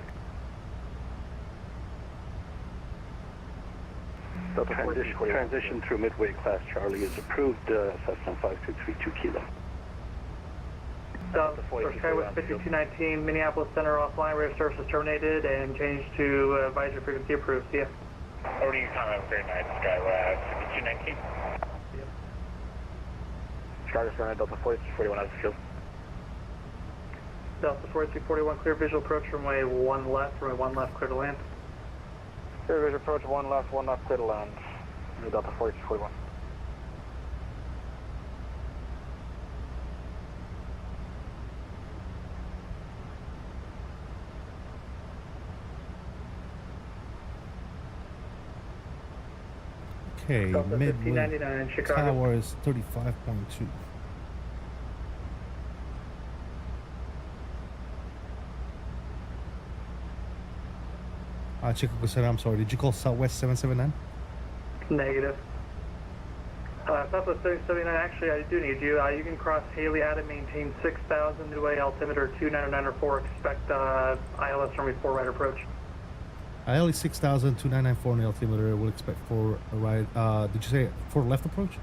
Transition through Midway Class Charlie is approved, Cessna 5232 Kilo. Skywest 5219, Minneapolis Center offline, radar service is terminated and changed to advisory frequency approved. See ya. Over to you, comment, very nice, Skywest 5219. Yep. Chargers running Delta 4241 out of the field. Delta 4241, clear visual approach, runway 1 left, clear to land. Clear visual approach, 1 left, clear to land. Delta 4241. Okay, Delta Midway 1599, Chicago. Tower is 35.2. Chicago Center, I'm sorry, did you call Southwest 779? Negative. Southwest 779, actually I do need you. You can cross Haley out and maintain 6,000, Midway altimeter 2994, expect ILS runway 4 right approach. ILS 6,000, 2994 on the altimeter, we'll expect for a right, did you say for left approach?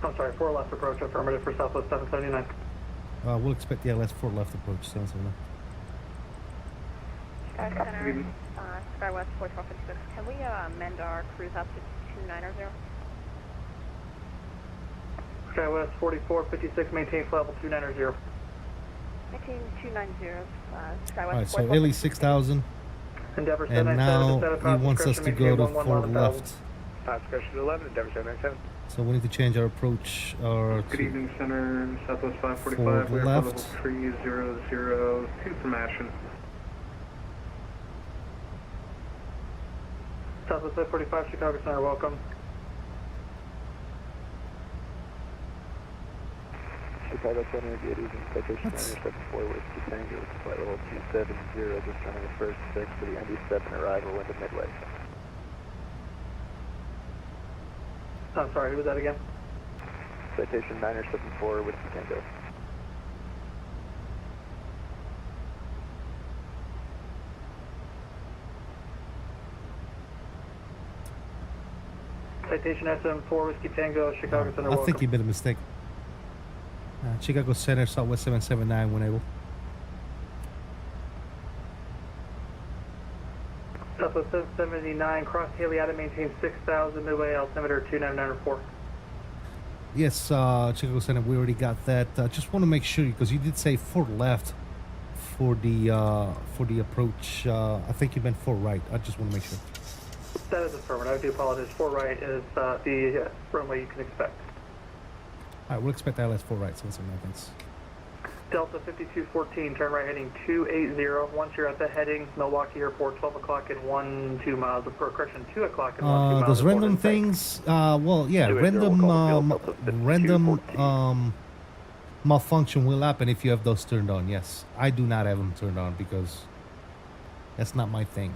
I'm sorry, 4 left approach, affirmative for Southwest 779. We'll expect the ILS 4 left approach, 779. Sky Center, Skywest 4456. Can we amend our cruise out to 290? Skywest 4456, maintain flight level 290. Maintain 290, Skywest. Alright, so ILS 6,000. Endeavor And now he wants us to go to 4 left. Discretion 11, Endeavor 797. So we need to change our approach. Good evening, Center, Southwest 545. We are level 3002 from Ashland. Southwest 545, Chicago Center, welcome. Chicago Center, good evening, citation 974 Whiskey Tango, flight level 270, just running the first 6 for the ND7 arrival into Midway. I'm sorry, who was that again? Citation 974 Whiskey Tango. Citation SM4 Whiskey Tango, Chicago Center, I welcome. think he made a mistake. Chicago Center, Southwest 779 when able. Southwest 779, cross Haley out and maintain 6,000, Midway altimeter 2994. Yes, Chicago Center, we already got that. Just want to make sure, because you did say 4 left for the approach. I think you meant 4 right. I just want to make sure. That is affirmative. I do apologize. 4 right is the runway you can expect. Alright, we'll expect ILS 4 right, 779, thanks. Delta 5214, turn right heading 280. Once you're at the heading, Milwaukee Airport, 12 o'clock and 2 miles of correction, 2 o'clock and 2 miles. Those random things, well, yeah, random malfunction will happen if you have those turned on, yes. I do not have them turned on because that's not my thing.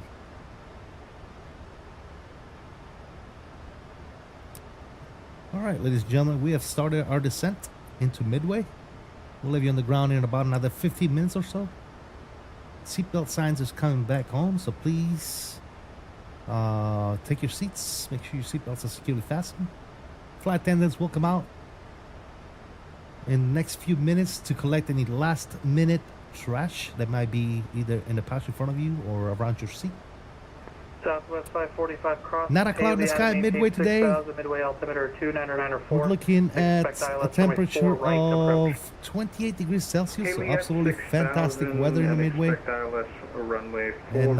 Alright, ladies and gentlemen, we have started our descent into Midway. We'll leave you on the ground in about another 15 minutes or so. Seatbelt signs is coming back home, so please take your seats. Make sure your seatbelts are securely fastened. Flight attendants will come out in the next few minutes to collect any last-minute trash that might be either in the pouch in front of you or around your seat. Southwest 545 cross. Not a cloud in the sky Midway today. Midway altimeter 2994. We're looking at a temperature of 28 degrees Celsius, so absolutely fantastic weather in the Midway. And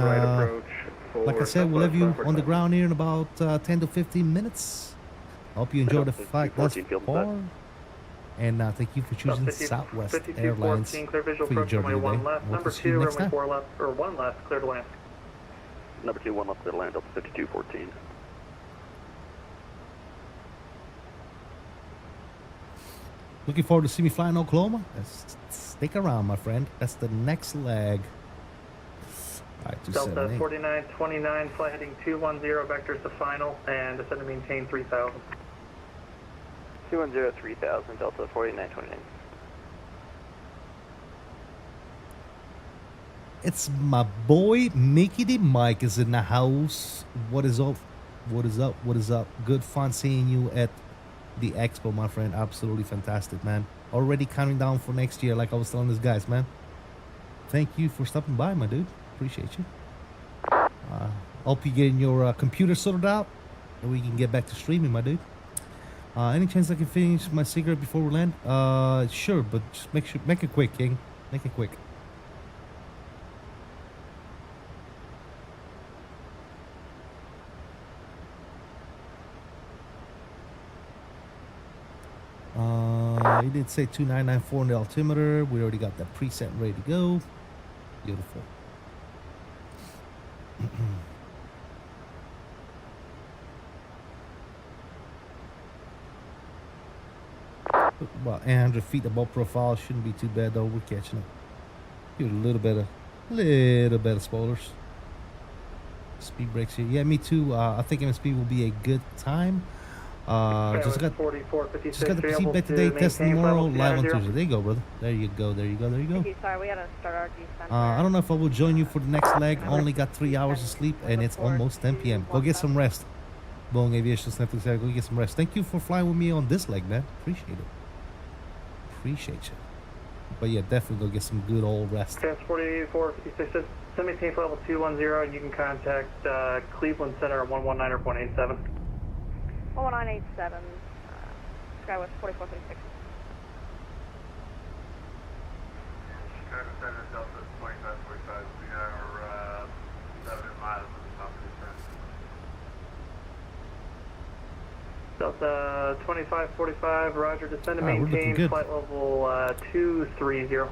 like I said, we'll have you on the ground here in about 10 to 15 minutes. I hope you enjoy the flight thus far. And thank you for choosing Southwest Airlines for your journey today. We'll see you next time. 4 left, or 1 left, clear to land. Number 2, 1 left, clear to land, Delta 5214. Looking forward to see me fly in Oklahoma? Stick around, my friend. That's the next leg. Delta 4929, flight heading 210, vectors to final, and descend to maintain 3000. 210 3000, Delta 4929. It's my boy Mickey D. Mike is in the house. What is up? What is up? What is up? Good fun seeing you at the Expo, my friend. Absolutely fantastic, man. Already counting down for next year, like I was telling these guys, man. Thank you for stopping by, my dude. Appreciate you. Hope you're getting your computer sorted out, and we can get back to streaming, my dude. Any chance I can finish my cigarette before we land? Sure, but just make it quick, King. Make it quick. He did say 2994 in the altimeter. We already got that preset ready to go. Beautiful. About 800 feet above profile. Shouldn't be too bad though. We're catching it. Give it a little bit of spoilers. Speed brakes here. Yeah, me too. I think MSP will be a good time. Just got the feedback today, test tomorrow, live on Tuesday. There you go, brother. There you go, there you go, there you go. Sorry, we gotta start our descent. I don't know if I will join you for the next leg. Only got 3 hours of sleep and it's almost 10 p.m. Go get some rest. Boeing Aviation Snap said, go get some rest. Thank you for flying with me on this leg, man. Appreciate it. Appreciate you. But yeah, definitely go get some good old rest. Transport 8456, send me tank level 210 and you can contact Cleveland Center at 119 or 187. 11987, Skywest 4456. Chicago Center, Delta 2545. We are 7 miles from the top of the trend. Delta 2545, roger, descend and maintain flight level 230.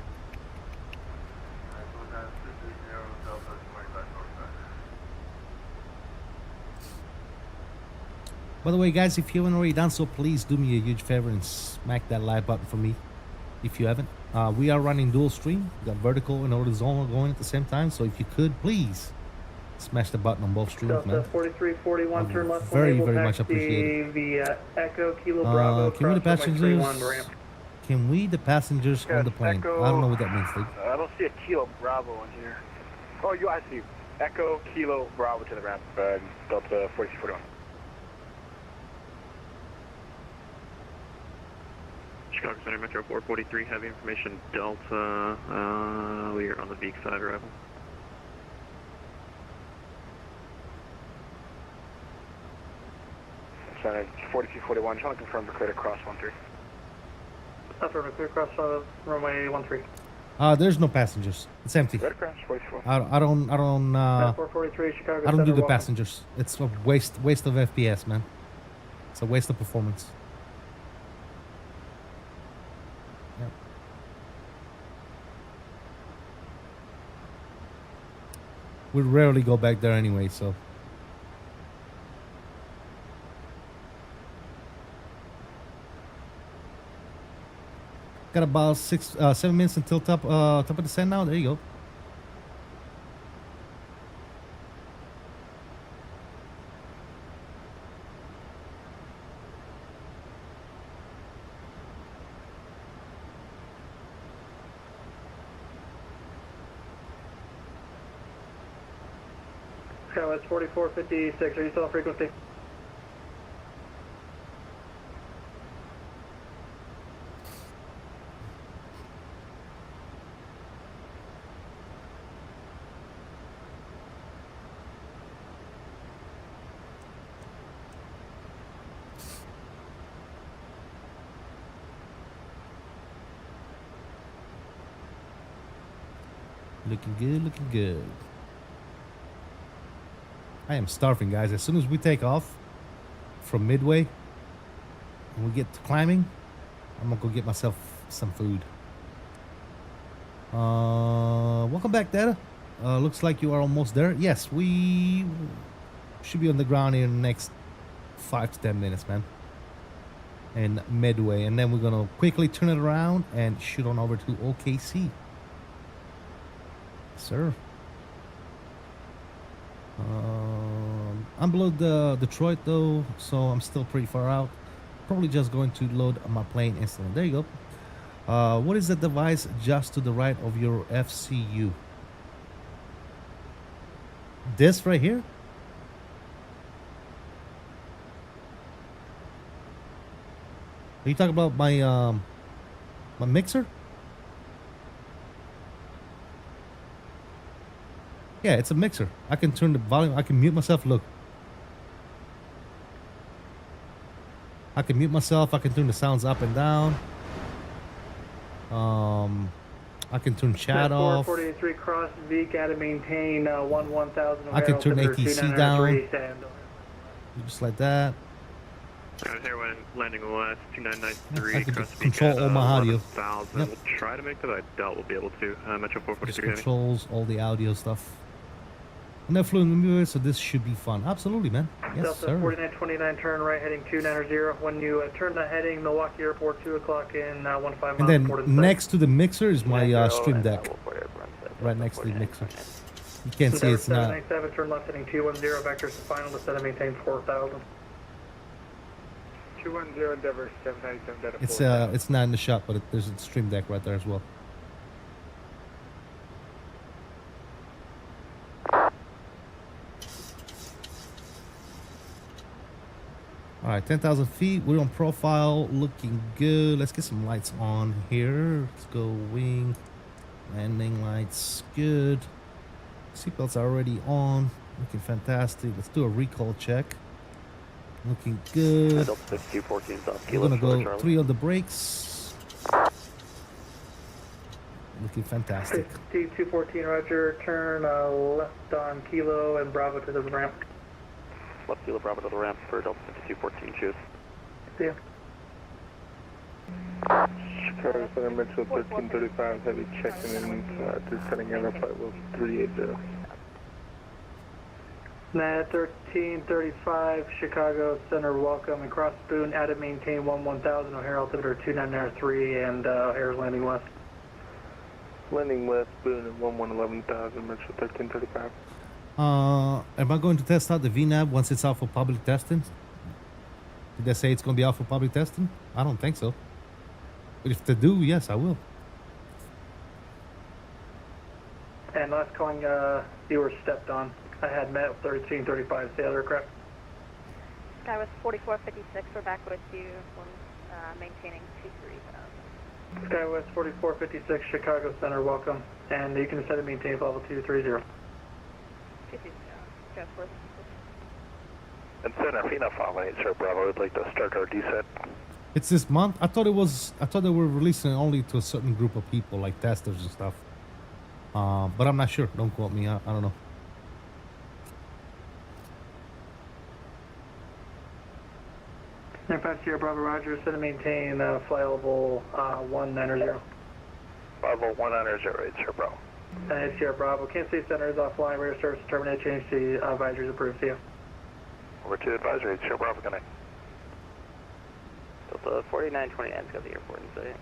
By the way, guys, if you haven't already done so, please do me a huge favor and smack that like button for me. If you haven't, we are running dual stream. We got vertical and horizontal going at the same time. So if you could, please smash the button on both streams, man. 4341, turn left. Very much appreciated. Via Echo Kilo Bravo. Can we the passengers? Can we the passengers on the plane? Echo, I don't know what that means, dude. I don't see a Kilo Bravo in here. Oh, I see you. Echo Kilo Bravo to the ramp. Delta 4241. Chicago Center Metro 443, heavy information Delta, we are on the beak side arrival. Center 4241, trying to confirm for clear to cross 13. Affirmative, clear cross runway 13. There's no passengers. It's empty. Red cross 44. I don't 443, Chicago I don't do the Center, passengers. It's a waste of FPS, man. It's a waste of performance. We rarely go back there anyway, so. Got about 7 minutes until top of the descent now. There you go. Skywest 4456, are you still on frequency? Looking good, looking good. I am starving, guys. As soon as we take off from Midway and we get to climbing, I'm gonna go get myself some food. Welcome back, Data. Looks like you are almost there. Yes, we should be on the ground in the next 5 to 10 minutes, man. And Midway, and then we're gonna quickly turn it around and shoot on over to OKC. Sir. I'm below the Detroit though, so I'm still pretty far out. probably just going to load my plane instantly. There you go. What is the device just to the right of your FCU? This right here? Are you talking about my my mixer? Yeah, it's a mixer. I can turn the volume. I can mute myself. Look. I can mute myself. I can turn the sounds up and down. I can turn chat off. 483 cross V, gotta maintain 1000. I can turn ATC down. Just like that. Here when landing west, 2993. I can control all my audio. Yep. We'll try to make that. I doubt we'll be able to. Metro 443. Just controls all the audio stuff. I never flew in the mirror, so this should be fun. Absolutely, man. Yes, Delta sir. 4929, turn right heading 290. When you turn the heading, Milwaukee Airport, 2 o'clock in 15 miles. And then next to the mixer is my Stream Deck. Right next to the mixer. You can't see it's not. 797, turn left heading 210, vectors to final, descend and maintain 4000. 210, Endeavor 797, It's not in the shot, but there's a Stream Deck right there as well. All right, 10,000 feet. We're on profile, looking good. Let's get some lights on here. Let's go wing, landing lights, good. Seatbelts are already on, looking fantastic. Let's do a recall check. Looking good. We're gonna go 3 on the brakes. Looking fantastic. 214, roger. Turn left on Kilo and Bravo to the ramp. Left Kilo Bravo to the ramp for Delta 5214, choose. See ya. Chicago Center Metro 1335, heavy checking in, descending air flight was 380. Net 1335, Chicago Center, welcome. And cross Spoon, add and maintain 1000, O'Hare altimeter 2993, and O'Hare's landing west. Landing west, Spoon at 111000, Metro 1335. Am I going to test out the VNAV once it's out for public testing? Did they say it's going to be out for public testing? I don't think so. But if they do, yes, I will. And last calling, you were stepped on. I had met 1335, the other aircraft. Skywest 4456, we're back with you, maintaining 23000. Skywest 4456, Chicago Center, welcome. And you can set and maintain level 230. And Center Fina 518, sir, Bravo, would like to start our descent. It's this month? I thought they were releasing it only to a certain group of people, like testers and stuff. But I'm not sure. Don't quote me. I don't know. Aircraft Sierra Bravo, roger. Set and maintain flight level 190. Bravo 190, sir, Bravo. And Sierra Bravo, Kansas City Center is offline. Radio service terminated. Change to advisories approved. See you. Over to advisory, sir, Bravo, good night. Delta 4929's got the airport in sight.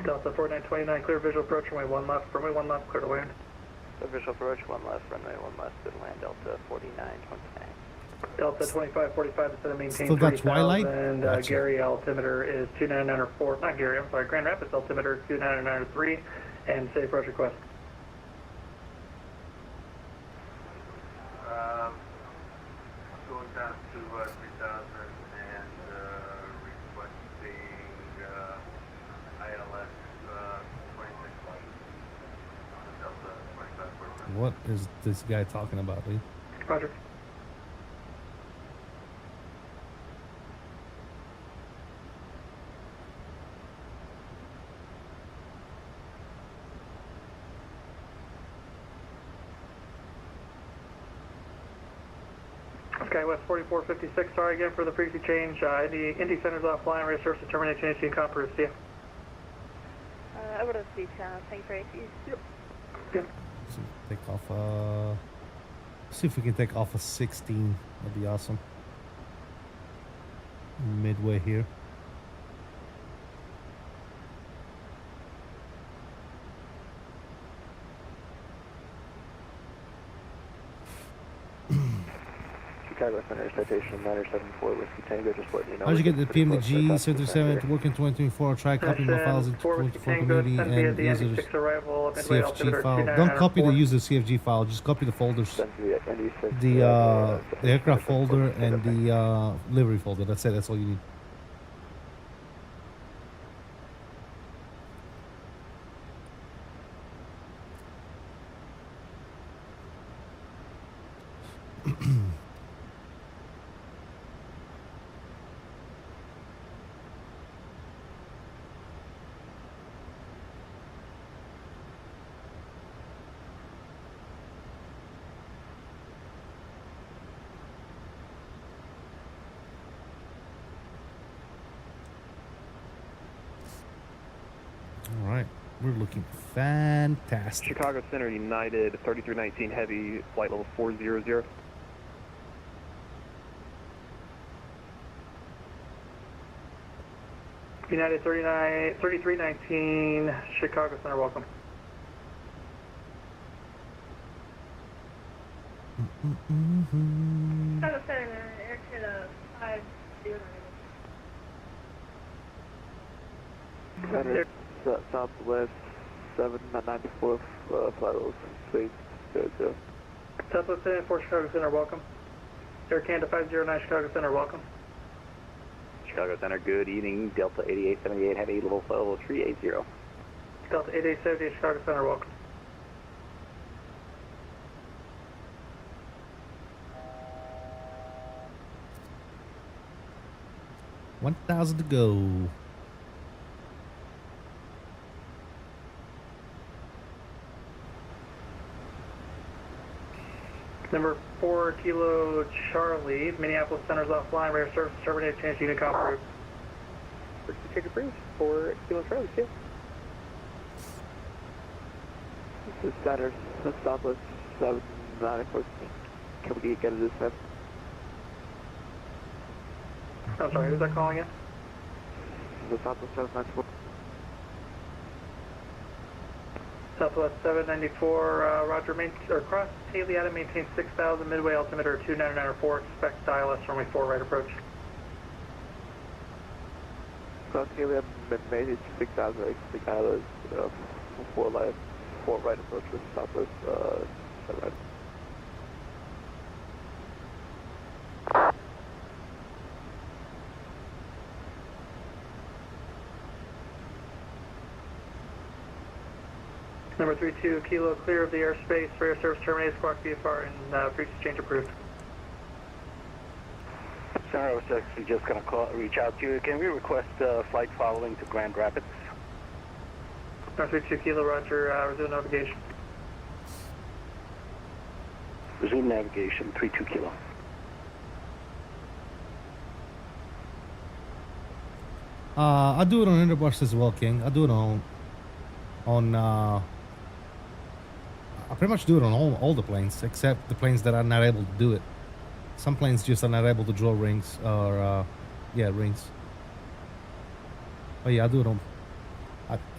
Delta 4929, clear visual approach, runway 1 left, runway 1 left, clear to land. Clear visual approach, 1 left, runway 1 left, good land, Delta 4929. Delta 2545, instead of maintain Still got twilight? And Gotcha. Gary altimeter is 2994, not Gary, I'm sorry, Grand Rapids altimeter 2993, and safe approach request. Going down to 3000 and requesting ILS 26 Delta 2545. What is this guy talking about, Lee? Roger. Skywest 4456, sorry again for the frequency change. Indy Center's offline, radio service to terminate, change to Conference. See ya. Over to the speed channel, thank you for AT. Yep. So take off, see if we can take off a 16. That'd be awesome. Midway here. Chicago Center, citation 974 Whiskey Tango, just letting you know. How'd you get the PMDG 737 to work in 2024? Try copying my files into 2024 community and users CFG file. Don't copy the user CFG file, just copy the folders. The aircraft folder and the livery folder. That's it, that's all you need. All right, we're looking fantastic. Chicago Center United 3319 Heavy, flight level 400. United 3319, Chicago Center, welcome. Chicago Center, air to 509. Center, Southwest 794, flight level 600. Southwest 794, Chicago Center, welcome. Air Canada 509, Chicago Center, welcome. Chicago Center, good evening. Delta 8878 Heavy, level 380. Delta 8870, Chicago Center, welcome. $1,000 to go. Number 4 Kilo Charlie, Minneapolis Center's offline, radar service terminated, change unit comp group. Take a brief for Kilo Charlie, too. This is Center, Southwest 794. Can we get a dispatch? I'm sorry, who's that calling in? The Southwest 794. Southwest 794, Roger, cross Haley Adam, maintain 6,000, midway altimeter 29904, expect ILS runway 4 right approach. Cross Haley Adam, maintain 6,000, expect ILS 4 right approach with Southwest 7 right. Number 32 Kilo, clear of the airspace, radar service terminated, squawk VFR, and frequency change approved. Center, I was actually just going to reach out to you. Can we request flight following to Grand Rapids? Number 32 Kilo, roger, resume navigation. Resume navigation, 32 Kilo. I do it on Interbus as well, King. I do it I pretty much do it on all the planes, except the planes that are not able to do it. Some planes just are not able to draw rings, or, yeah, rings. But yeah, I do it on...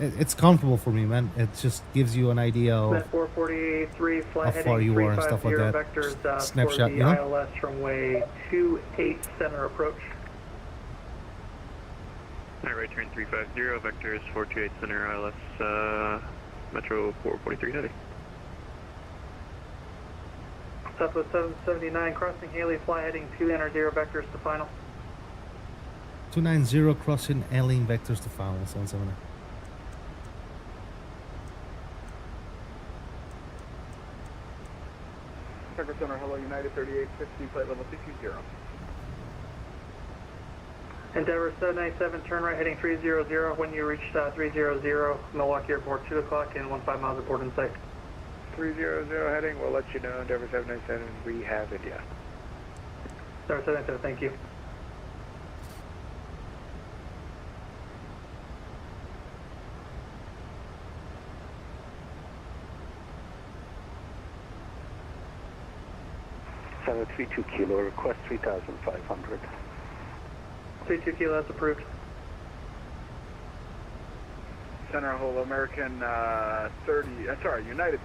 it's comfortable for me, man. It just gives you an idea of 443, flight how far you are and stuff like that. Vectors, Snapshot, for the you know? ILS runway 28 center approach. Right turn 350, vectors 428 center, ILS, Metro 443 heading. Southwest 779, crossing Haley, fly heading 290, vectors to final. 290, crossing alien vectors to final, 779. Chicago Center, hello, United 3850, flight level 220. Endeavor 797, turn right heading 300. When you reach 300, Milwaukee Airport, 2 o'clock and 15 miles of board in sight. 300 heading, we'll let you know. Endeavor 797, we have it, yeah. Endeavor 797, thank you. Center 32 Kilo, request 3,500. 32 Kilo, that's approved. Center, hold American United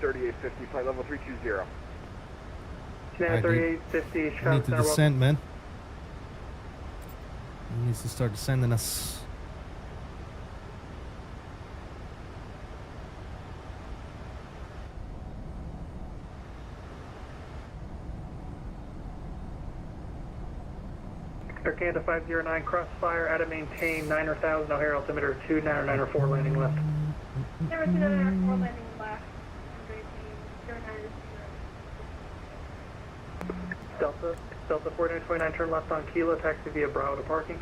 3850, flight level 320. United 3850, I Chicago need to Center, descend, man. He needs to start descending us. Air Canada 509, crossfire, out of maintain, 9,000, O'Hare altimeter 2994, landing left. Number 2994, landing left. Delta 4929, turn left on Kilo, taxi via Bravo to parking.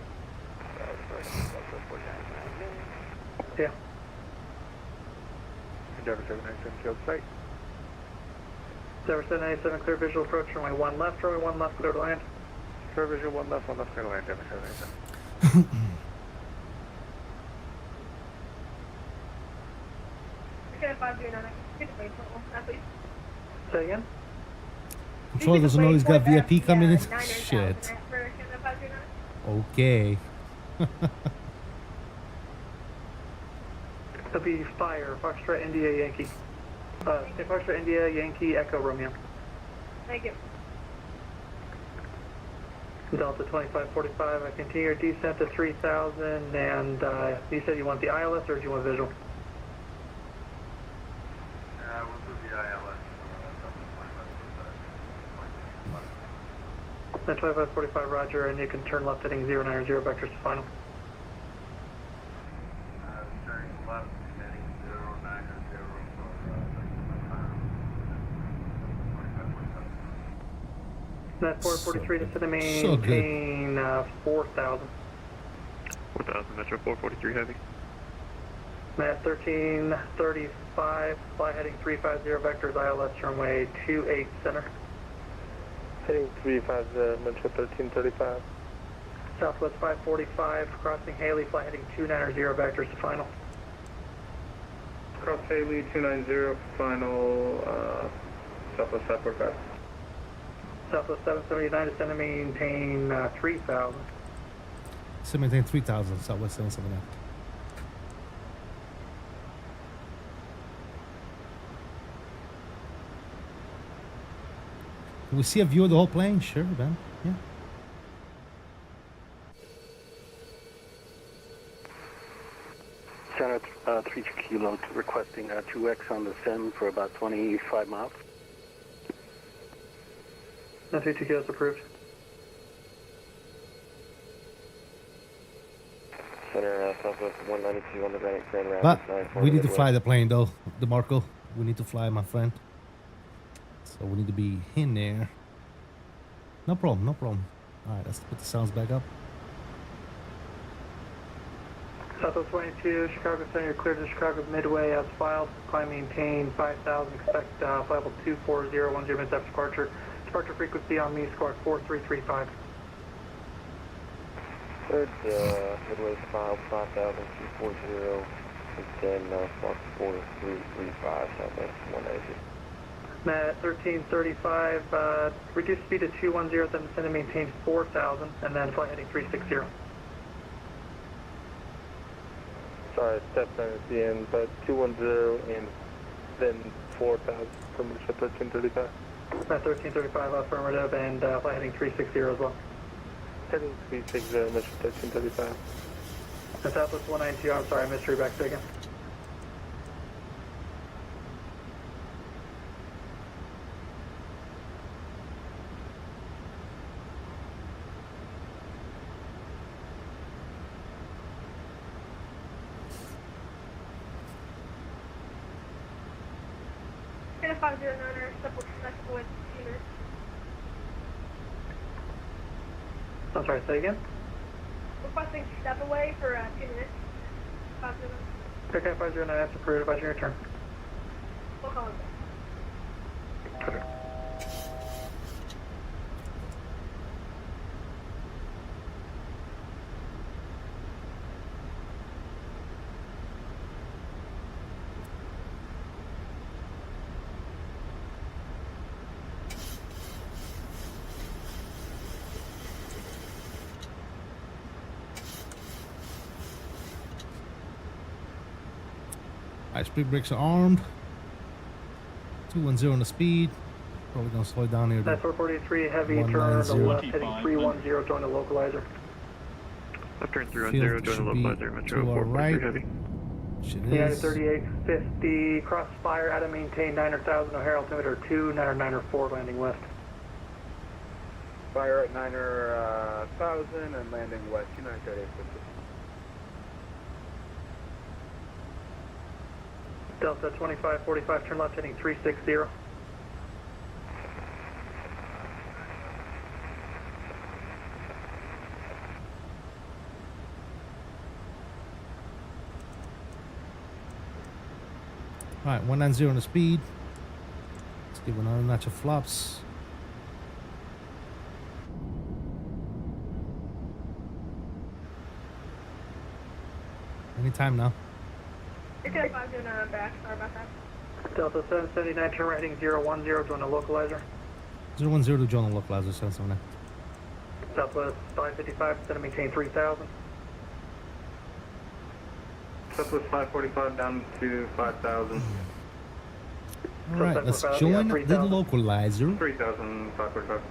Yeah. Endeavor 797, field site. Endeavor 797, clear visual approach, runway 1 left, clear to land. Clear visual, 1 left, clear to land, Endeavor 797. Okay, 509, please. Say again? Control doesn't know he's got VIP coming in. Shit. Okay. It'll be fire, Foxtrot India Yankee. Foxtrot India Yankee Echo Romeo. Thank you. Delta 2545, I continue your descent to 3,000, and you said you want the ILS or do you want visual? We'll do the ILS. Then 2545, roger, and you can turn left heading 090 vectors to final. Turning left heading 090 That 443 to set a So good. maintain 4,000. 4,000, Metro 443 heavy. Matt 1335, fly heading 350 vectors, ILS runway 28 center. Heading 350, Metro 1335. Southwest 545, crossing Haley, fly heading 290 vectors to final. Cross Haley 290, final, Southwest 545. Southwest 779, descend and maintain 3,000. 3,000, Southwest 779. Can we see a view of the whole plane? Sure, man. Yeah. Center 3 Kilo requesting 2X on the sim for about 25 miles. No 2 kilos approved. Center Southwest 192 on the Grand Route. But we need to fly the plane though, DeMarco. We need to fly, my friend. So we need to be in there. No problem, no problem. Alright, let's put the sounds back up. Southwest 22, Chicago Center, you're cleared to Chicago Midway as filed. Climb maintain 5,000, expect flight level 24010 MSFS departure. Departure frequency on me, squawk 4335. Third, Midway filed 5,240, extend squawk 4335, Southwest 190. Matt 1335, reduce speed to 210, then descend and maintain 4,000, and then flight heading 360. Sorry, step down at the end, but 210 and then 4,000 from the 1335. Matt 1335, affirmative, and flight heading 360 as well. Heading 360, Mission 1335. And Southwest 192, I'm sorry, I missed you back there again. Get a 509er, step with unit. I'm sorry, say again? Requesting step away for 2 minutes. 509. Okay, 509, that's approved. Advise your return. We'll call it back. Okay. Alright, speed brakes are armed. 210 on the speed. Probably gonna slow down here. That's 443 heavy turn to left heading 310, join the localizer. Left turn 310, join the localizer, Metro to our 443 right. heavy. Yeah, 3850, crossfire, out of maintain 900,000, O'Hare altimeter 2, 904, landing west. Fire at 9,000 and landing west, 293850. Delta 2545, turn left heading 360. Alright, 190 on the speed. Let's give another notch of flops. Anytime now. Okay, 509, I'm back. Sorry about that. Delta 779, turn right heading 010, join the localizer. 010 to join the localizer, 779. Southwest 555, instead of maintain 3000. Southwest 545 down to 5,000. Alright, let's join the localizer. 3,545.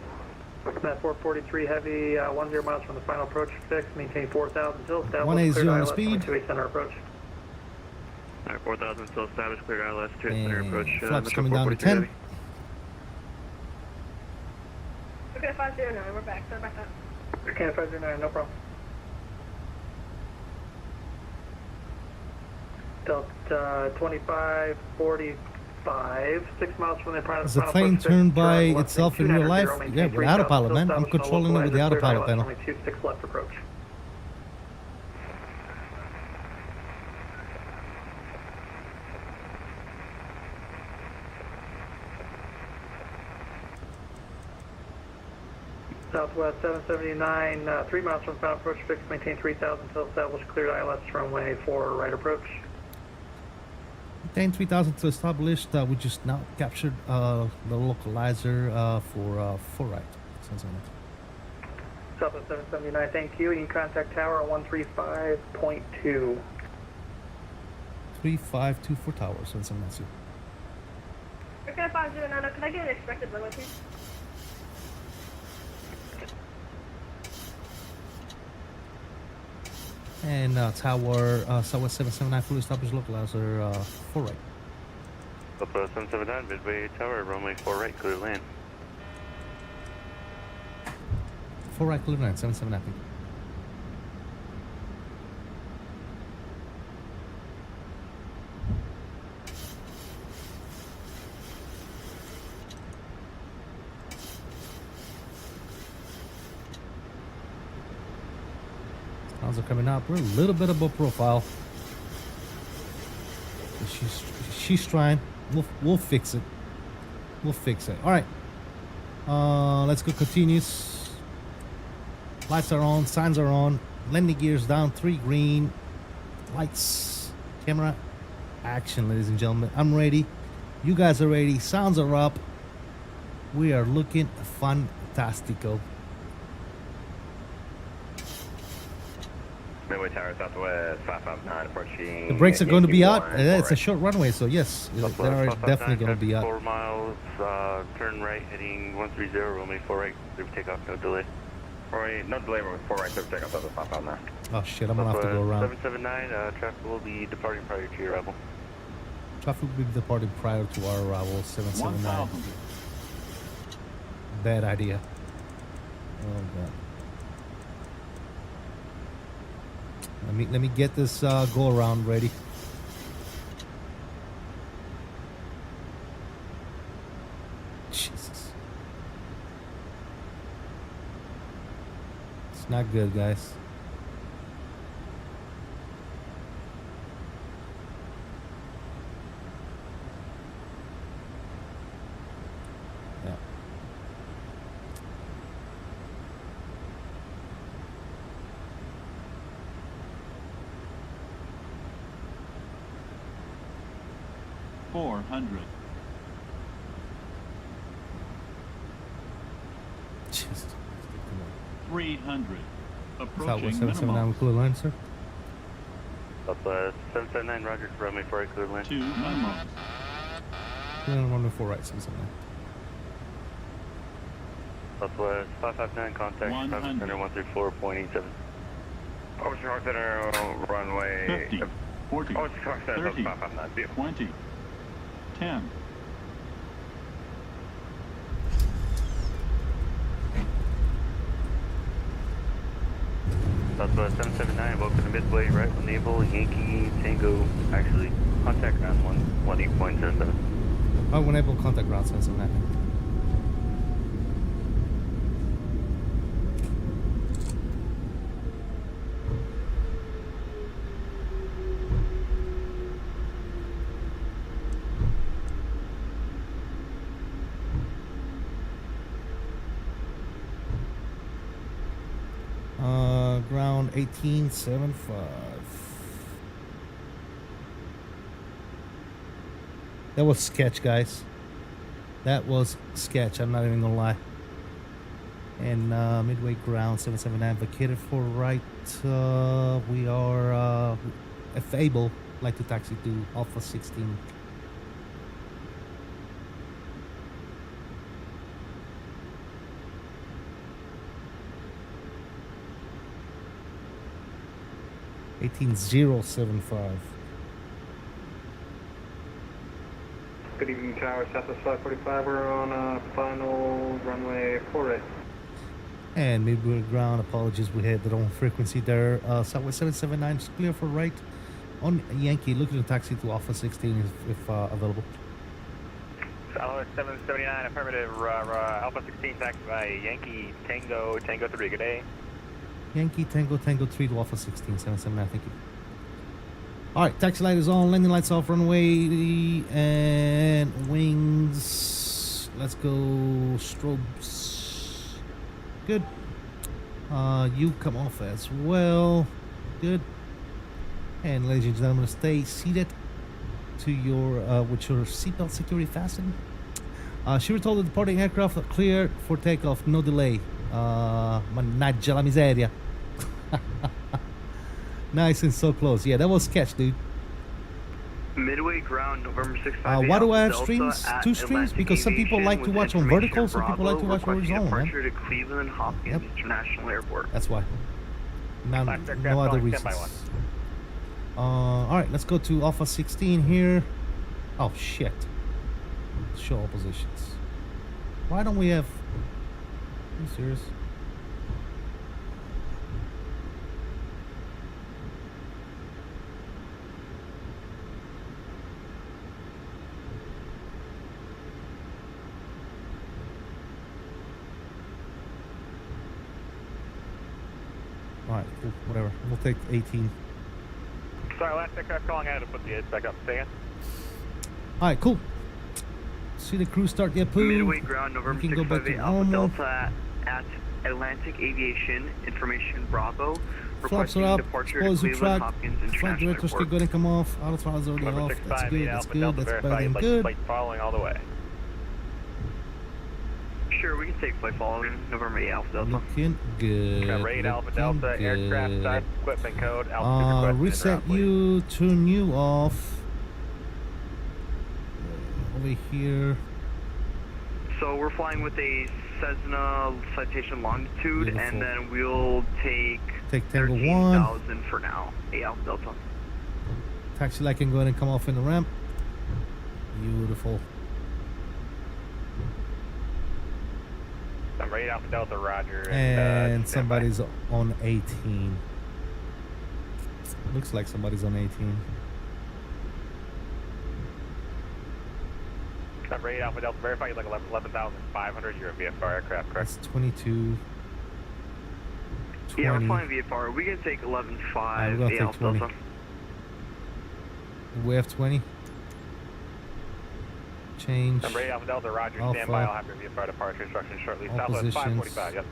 Matt 443 heavy, 10 miles from the final approach fix, maintain 4,000 till established. 180 on the speed. 28 center approach. Alright, 4,000 still established, clear ILS, 2 center approach. Flaps coming down to 10. Heavy. Okay, 509, we're back. Sorry about that. Okay, 509, no problem. Delta 2545, 6 miles from the final. Is the plane turned by itself in real life? Yeah, with autopilot, man. I'm controlling it with the autopilot panel. Only 26 left approach. Southwest 779, 3 miles from final approach fix, maintain 3000 until established, cleared ILS runway 4 right approach. Maintain 3000 to established. We just now captured the localizer for 4 right. Sounds like Southwest 779, thank you. You can contact tower on 135.2. 3524 tower, 779. Okay, 509, can I get an expected runway, please? And tower Southwest 779 fully established localizer 4 right. Southwest 779, midway tower, runway 4 right, clear land. 4 right, clear land, 779. Sounds are coming up. We're a little bit above profile. She's trying. We'll fix it. We'll fix it. All right. Let's go continuous. Lights are on. Signs are on. Landing gears down. 3 green. Lights. Camera. Action, ladies and gentlemen. I'm ready. You guys are ready. Sounds are up. We are looking fantastico. Midway Tower, Southwest 559, approaching. The brakes are going to be out. It's a short runway, so yes, they are definitely going to be out. 4 miles, turn right, heading 130, runway 4 right, clear for takeoff, no delay. No delay, runway 4 right, clear for takeoff, Southwest 559. Oh shit, I'm going to have to go around. 779, traffic will be departing prior to your arrival. Traffic will be departing prior to our arrival, 779. Bad idea. Oh god. Let me get this go around ready. Jesus. It's not good, guys. Yeah. Jesus. 300. Southwest Approaching 779 clear line, sir. Southwest 779, roger, runway 4 right, clear land. 2 minimum. Clear runway 4 right, 779. Southwest 559, contact 100. Center 134.87. Ocean Hawk Center, runway 50, 40, Ocean Hawk Center, 30, 559, 20, 10. Southwest 779, welcome to Midway, right with Naval, Yankee, Tango, actually, contact ground 118.77. Oh, when able contact ground 779. Ground 1875. That was sketch, guys. That was sketch. I'm not even gonna lie. And midway ground 779 vacated for right. We are, if able, like to taxi to Alpha 16. $18,075. Good evening, Tower, Southwest 545. We're on final runway 48. And midway ground, apologies, we had the wrong frequency there. Southwest 779 is clear for right on Yankee. Looking to taxi to Alpha 16 if available. Southwest 779, affirmative. Alpha 16 taxi by Yankee Tango 3. Good day. Yankee Tango 3 to Alpha 16 779. Thank you. All right, taxi light is on, landing lights off, runway and wings. Let's go, strobes. Good. You come off as well. Good. And ladies and gentlemen, stay seated to your with your seatbelt security fastened. She was told the departing aircraft are cleared for takeoff, no delay. Mannaggia la miseria. Nice and so close. Yeah, that was sketch, dude. Midway ground, November 6th. Why do I have streams? Two streams? Because some people like to watch on vertical, some people like to watch horizontal, man. Departure to Cleveland Hopkins International Airport. That's why. No other reasons. Alright, let's go to Alpha 16 here. Oh, shit. Show all positions. Why don't we have... Are you serious? Alright, cool, whatever. We'll take 18. Sorry, last aircraft calling out to put the edge back up. Say again. Alright, cool. See the crew start get approved. Midway ground, November 6th, Alpha Delta at Atlantic Aviation Information Bravo. Flaps are up, exposed to track, flight directors can go and come off, auto throttle's already off, that's good, that's good, that's better than good. Following all the way. Sure, we can take flight following November 8 Alpha Delta. Looking good. Rate Alpha Delta, aircraft type, equipment code, altitude reset you, turn you off. Over here. So we're flying with a Cessna citation longitude, beautiful. And then we'll take Tango 1. 13,000 for now, 8 Alpha Delta. Taxi light can go ahead and come off in the ramp. Beautiful. Number 8 Alpha Delta, roger. And somebody's on 18. Looks like somebody's on 18. Number 8 Alpha Delta, verify you like 11,500. You're a VFR aircraft, correct? That's 22. 20. Yeah, we're flying VFR. We can take 11.5, we're 8 gonna Alpha take 20. Delta. We have 20. Change. Number 8 Alpha Delta, roger. Alpha. Stand by. I'll have your VFR departure instructions shortly. All Southwest positions. 545, yep.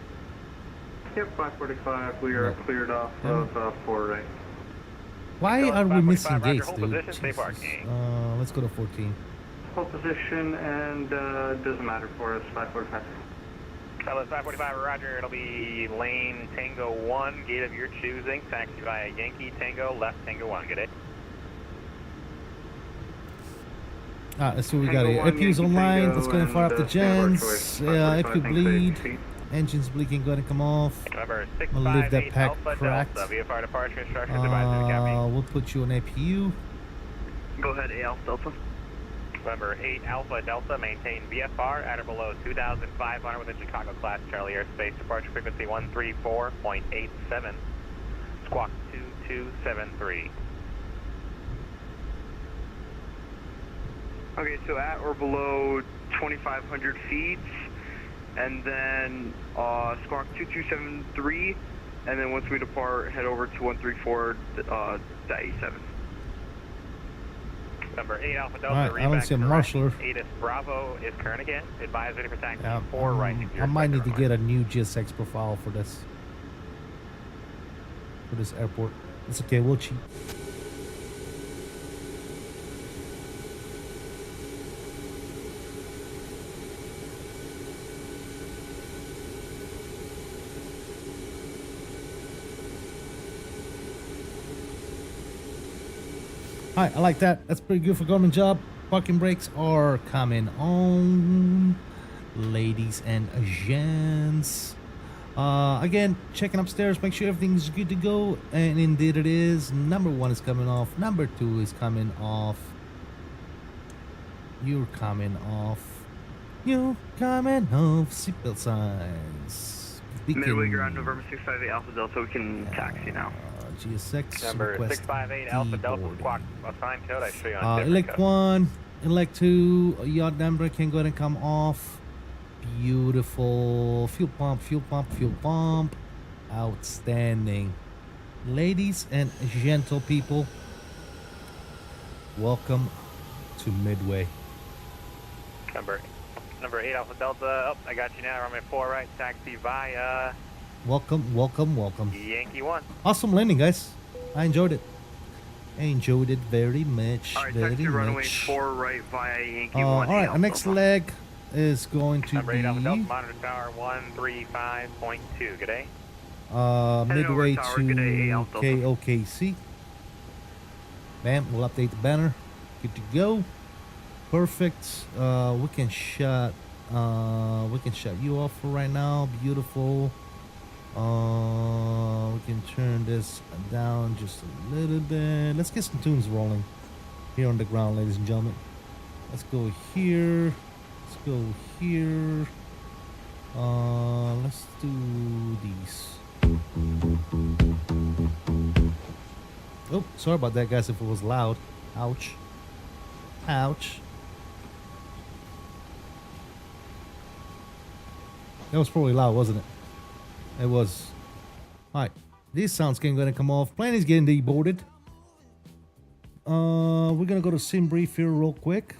Yep, 545. We are cleared off of 4 right. Why are we missing gates, hold dude? position, stay parking. Let's go to 14. Hold position and doesn't matter for us, 545. Southwest 545, roger. It'll be lane Tango 1, gate of your choosing. Taxi via Yankee Tango, left Tango 1. Good day. Let's see what we got here. FPU's online. Let's go and fire up the gens. FPU bleed. Engines blinking, go ahead and come off. Number I'll leave that 658 pack Alpha cracked. Delta, VFR departure instructions advisory to copy. We'll put you on APU. Go ahead, A Alpha Delta. Number 8 Alpha Delta, maintain VFR at or below 2,500 within Chicago class Charlie airspace, departure frequency 134.87, squawk 2273. Okay, so at or below 2,500 feet, and then squawk 2273, and then once we depart, head over to 134.87. Number 8 Alpha Delta, Alright, I don't see a marshaller. 8 Bravo is current again. Advisory for taxi 4 right. I might need to get a new GSX profile for this airport. It's okay, we'll cheat. Alright, I like that. That's pretty good for government job. Parking brakes are coming on, ladies and gents. Again, checking upstairs, make sure everything's good to go, and indeed it is. Number 1 is coming off. Number 2 is coming off. You're coming off. You're coming off. Seatbelt signs. Midway ground, November 658 Alpha Delta, we can taxi now. GSX Number request 658 Alpha Delta, deboarding. squawk assigned code. I show you on different Elect code. 1, Elect 2, yacht number can go ahead and come off. Beautiful. Fuel pump, fuel pump, fuel pump. Outstanding. Ladies and gentle people, welcome to Midway. Number 8 Alpha Delta. Oh, I got you now. Runway 4 right. Taxi via Welcome, welcome, welcome. Yankee 1. Awesome landing, guys. I enjoyed it. I enjoyed it very much. Alright, very taxi runway much. 4 right via Yankee 1. Alright, our next leg is going to Number 8 Alpha Delta, be monitor tower 135.2. Good day. midway tower, to good day, Alpha Delta. KOKC. Bam, we'll update the banner. Good to go. Perfect. We can shut you off for right now. Beautiful. We can turn this down just a little bit. Let's get some tunes rolling here on the ground, ladies and gentlemen. Let's go here. Let's go here. Let's do these. Oh, sorry about that, guys, if it was loud. Ouch. Ouch. That was probably loud, wasn't it? It was. Alright. These sounds can gonna come off. Plane is getting deboarded. We're gonna go to sim brief here real quick.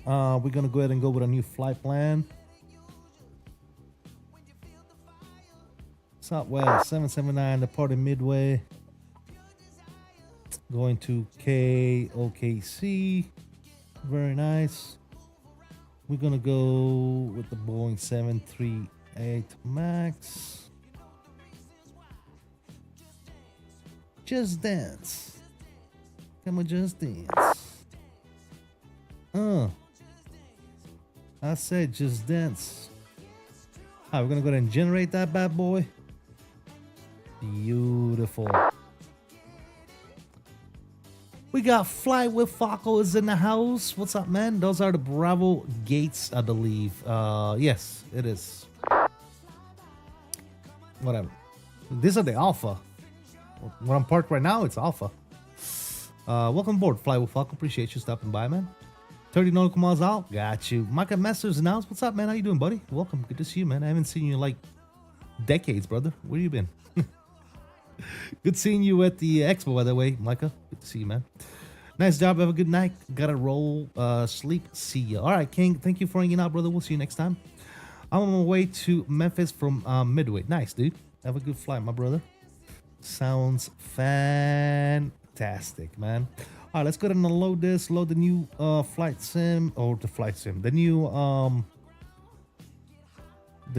We're gonna go ahead and go with a new flight plan. Southwest 779 departing Midway. Going to KOKC. Very nice. We're gonna go with the Boeing 738 MAX. Just dance. Come on, just dance. I said just dance. Alright, we're gonna go ahead and generate that bad boy. Beautiful. We got Flight with Falcos in the house. What's up, man? Those are the Bravo gates, I believe. Yes, it is. Whatever. These are the Alpha. Where I'm parked right now, it's Alpha. Welcome aboard, Fly with Falcon. Appreciate you stopping by, man. 30 nautical miles out. Got you. Micah Masters announced. What's up, man? How you doing, buddy? Welcome. Good to see you, man. I haven't seen you in like decades, brother. Where you been? Good seeing you at the Expo, by the way, Micah. Good to see you, man. Nice job. Have a good night. Gotta roll. Sleep. See ya. All right, King. Thank you for hanging out, brother. We'll see you next time. I'm on my way to Memphis from Midway. Nice, dude. Have a good flight, my brother. Sounds fantastic, man. All right, let's go ahead and unload this. Load the new flight sim, or the flight sim. The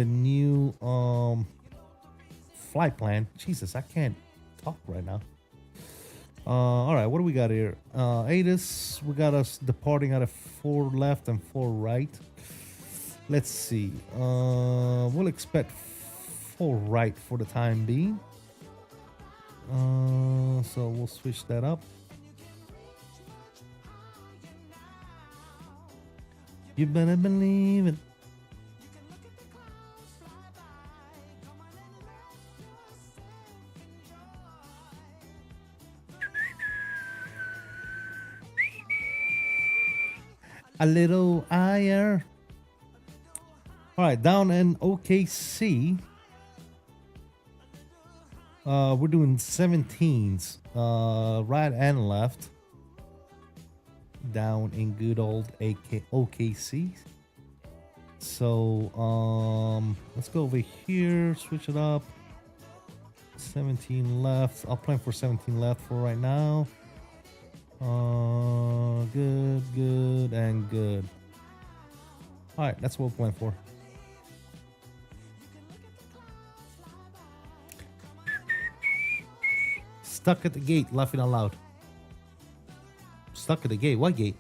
new flight plan. Jesus, I can't talk right now. All right, what do we got here? ATIS, we got us departing out of 4 left and 4 right. Let's see. We'll expect 4 right for the time being. So we'll switch that up. You better believe it. A little higher. All right, down in OKC. We're doing 17s, right and left. Down in good old OKC. So let's go over here, switch it up. 17 left. I'll plan for 17 left for right now. Good, good, and good. All right, that's what we'll plan for. Stuck at the gate, laughing out loud. Stuck at the gate? What gate?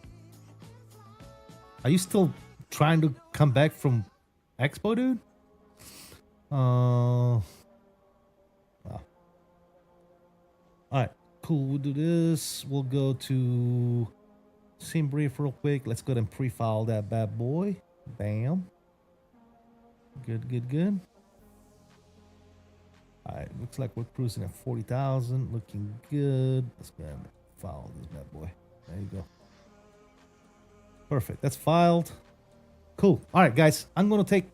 Are you still trying to come back from Expo, dude? Wow. Alright, cool. We'll do this. We'll go to sim brief real quick. Let's go ahead and pre-file that bad boy. Bam. Good, good, good. Alright, looks like we're cruising at 40,000. Looking good. Let's go ahead and file this bad boy. There you go. Perfect. That's filed. Cool. Alright, guys. I'm going to take...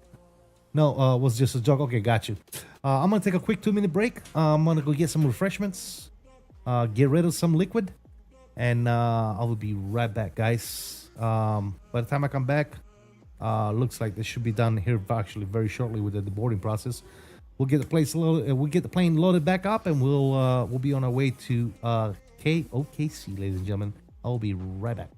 No, was just a joke. Okay, got you. I'm going to take a quick 2-minute break. I'm going to go get some refreshments. Get rid of some liquid. And I will be right back, guys. By the time I come back, looks like this should be done here actually very shortly with the boarding process. We'll get the place loaded. We'll get the plane loaded back up, and we'll be on our way to OKC, ladies and gentlemen. I'll be right back.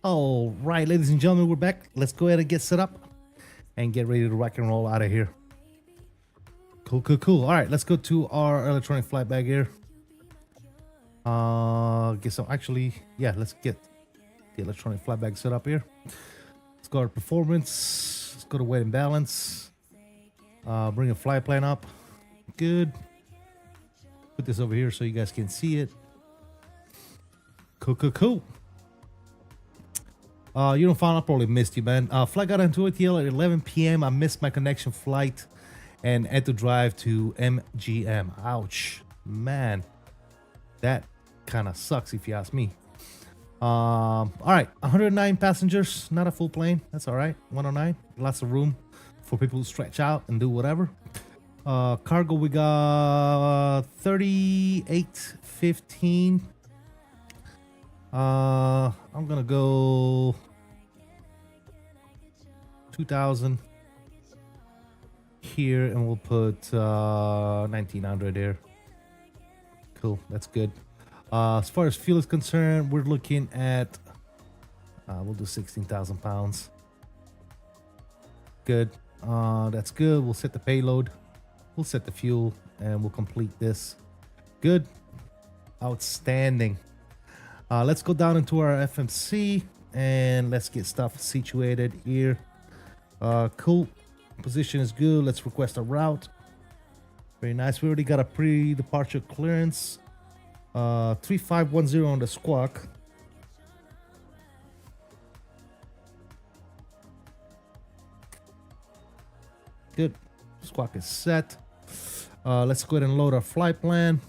All right, ladies and gentlemen, we're back. Let's go ahead and get set up and get ready to rock and roll out of here. Cool, cool, cool. All right, let's go to our electronic flight bag here. Get some, actually, yeah, let's get the electronic flight bag set up here. Let's go to performance. Let's go to weight and balance. Bring a flight plan up. Good. Put this over here so you guys can see it. Cool, cool, cool. You don't find I probably missed you, man. Flight got into ATL at 11 p.m. I missed my connection flight and had to drive to MGM. Ouch, man. That kind of sucks if you ask me. All right, 109 passengers, not a full plane. That's all right. 109, lots of room for people to stretch out and do whatever. Cargo, we got 3815. I'm gonna go 2,000 here, and we'll put 1,900 here. Cool, that's good. As far as fuel is concerned, we're looking at we'll do 16,000 pounds. Good. That's good. We'll set the payload, we'll set the fuel, and we'll complete this. Good. Outstanding. Let's go down into our FMC and let's get stuff situated here. Cool. Position is good. Let's request a route. Very nice. We already got a pre-departure clearance. 3510 on the squawk. Good. Squawk is set. Let's go ahead and load our flight plan.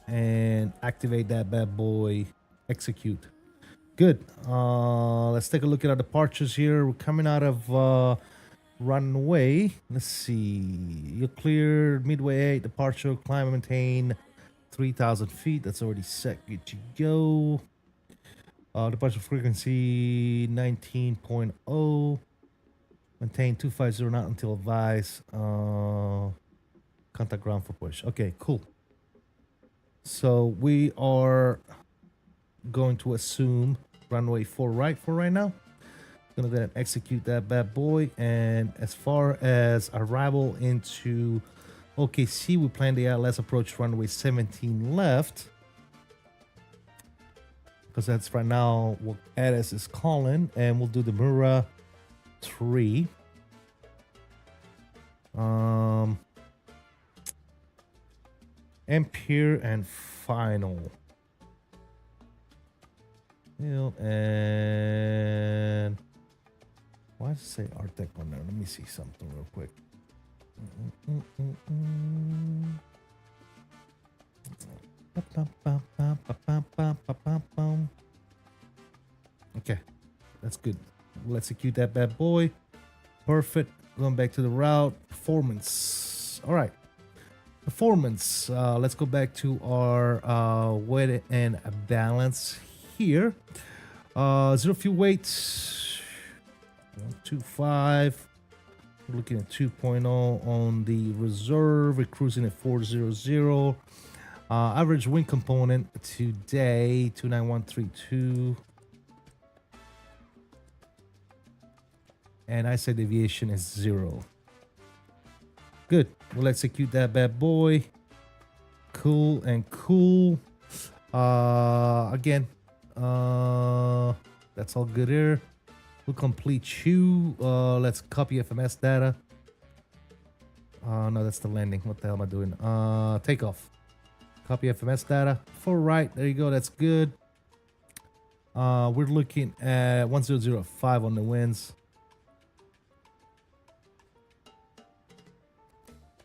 And activate that bad boy. Execute. Good. Let's take a look at our departures here. We're coming out of runway. Let's see. You cleared midway 8 departure. Climb and maintain 3,000 feet. That's already set. Good to go. Departure frequency 19.0. Maintain 250 not until advised. Contact ground for push. Okay, cool. So we are going to assume runway 4 right for right now. Gonna go ahead and execute that bad boy. And as far as arrival into OKC, we plan the ILS approach runway 17 left, because that's right now what ADS is calling, and we'll do the Mura 3. Ampere and final. And why does it say Artec on there? Let me see something real quick. Okay, that's good. We'll execute that bad boy. Perfect. Going back to the route. Performance. All right. Performance. Let's go back to our weight and balance here. Zero fuel weight. 125. We're looking at 2.0 on the reserve. We're cruising at 400. Average wind component today 29132. And I said deviation is 0. Good. We'll execute that bad boy. Cool and cool. Again, that's all good here. We'll complete you. Let's copy FMS data. No, that's the landing. What the hell am I doing? Takeoff. Copy FMS data. 4 right. There you go. That's good. We're looking at 1005 on the winds.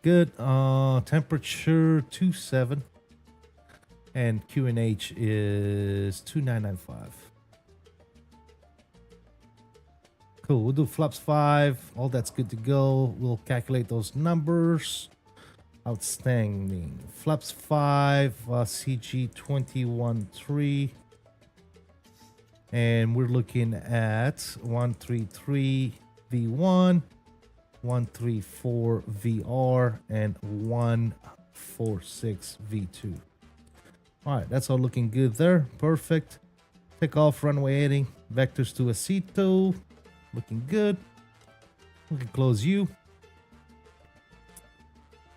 Good. Temperature 27. And QNH is 2995. Cool. We'll do flaps 5. All that's good to go. We'll calculate those numbers. Outstanding. Flaps 5, CG 21.3. And we're looking at 133 V1, 134 VR, and 146 V2. All right, that's all looking good there. Perfect. Takeoff, runway heading, vectors to Acito. Looking good. We can close you.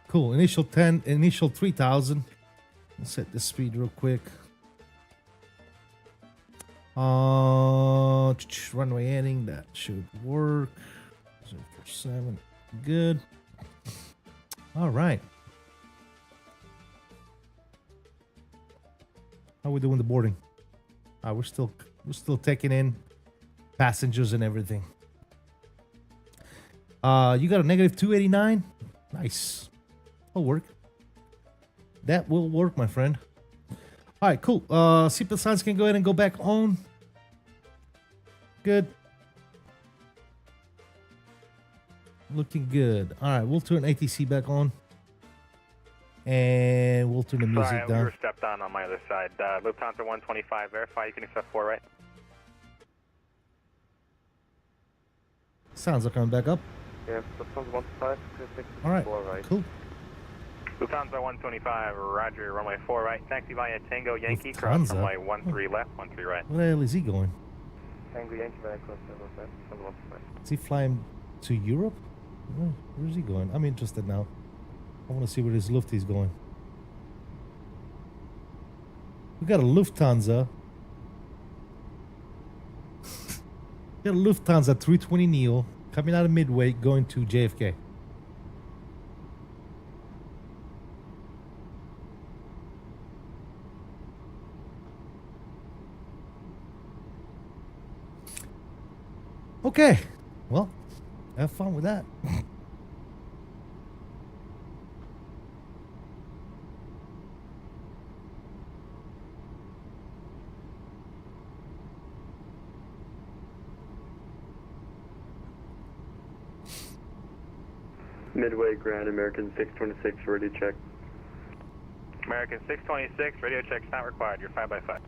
Cool. Initial 10, initial 3000. Let's set the speed real quick. Runway heading, that should work. 047. Good. All right. How are we doing the boarding? We're still taking in passengers and everything. You got a negative 289. Nice. That'll work. That will work, my friend. All right, cool. Seatbelt signs can go ahead and go back on. Good. Looking good. All right, we'll turn ATC back on. And we'll turn the music Sorry, down. we were stepped on my other side. Lufthansa 125, verify you can accept 4 right. Sounds are coming back up. Yeah, Lufthansa 125, All right, right. cool. Lufthansa 125, roger, runway 4 right. Taxi via Tango Yankee, cross Lufthansa? runway 13 left, 13 right. Where the hell is he going? Tango Yankee, very close to Lufthansa 125. Is he flying to Europe? Where's he going? I'm interested now. I want to see where this Lufty's going. We got a Lufthansa. We got a Lufthansa 320 Neo coming out of Midway going to JFK. Okay. Well, have fun with that. Midway, Grand American 626, ready to check. American 626, radio checks not required. You're 5x5.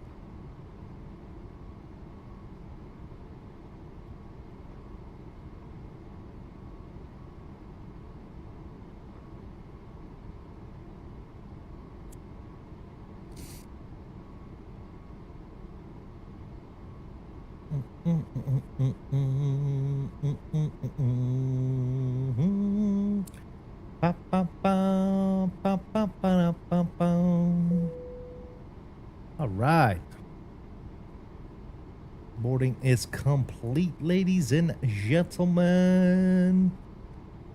All right. Boarding is complete, ladies and gentlemen.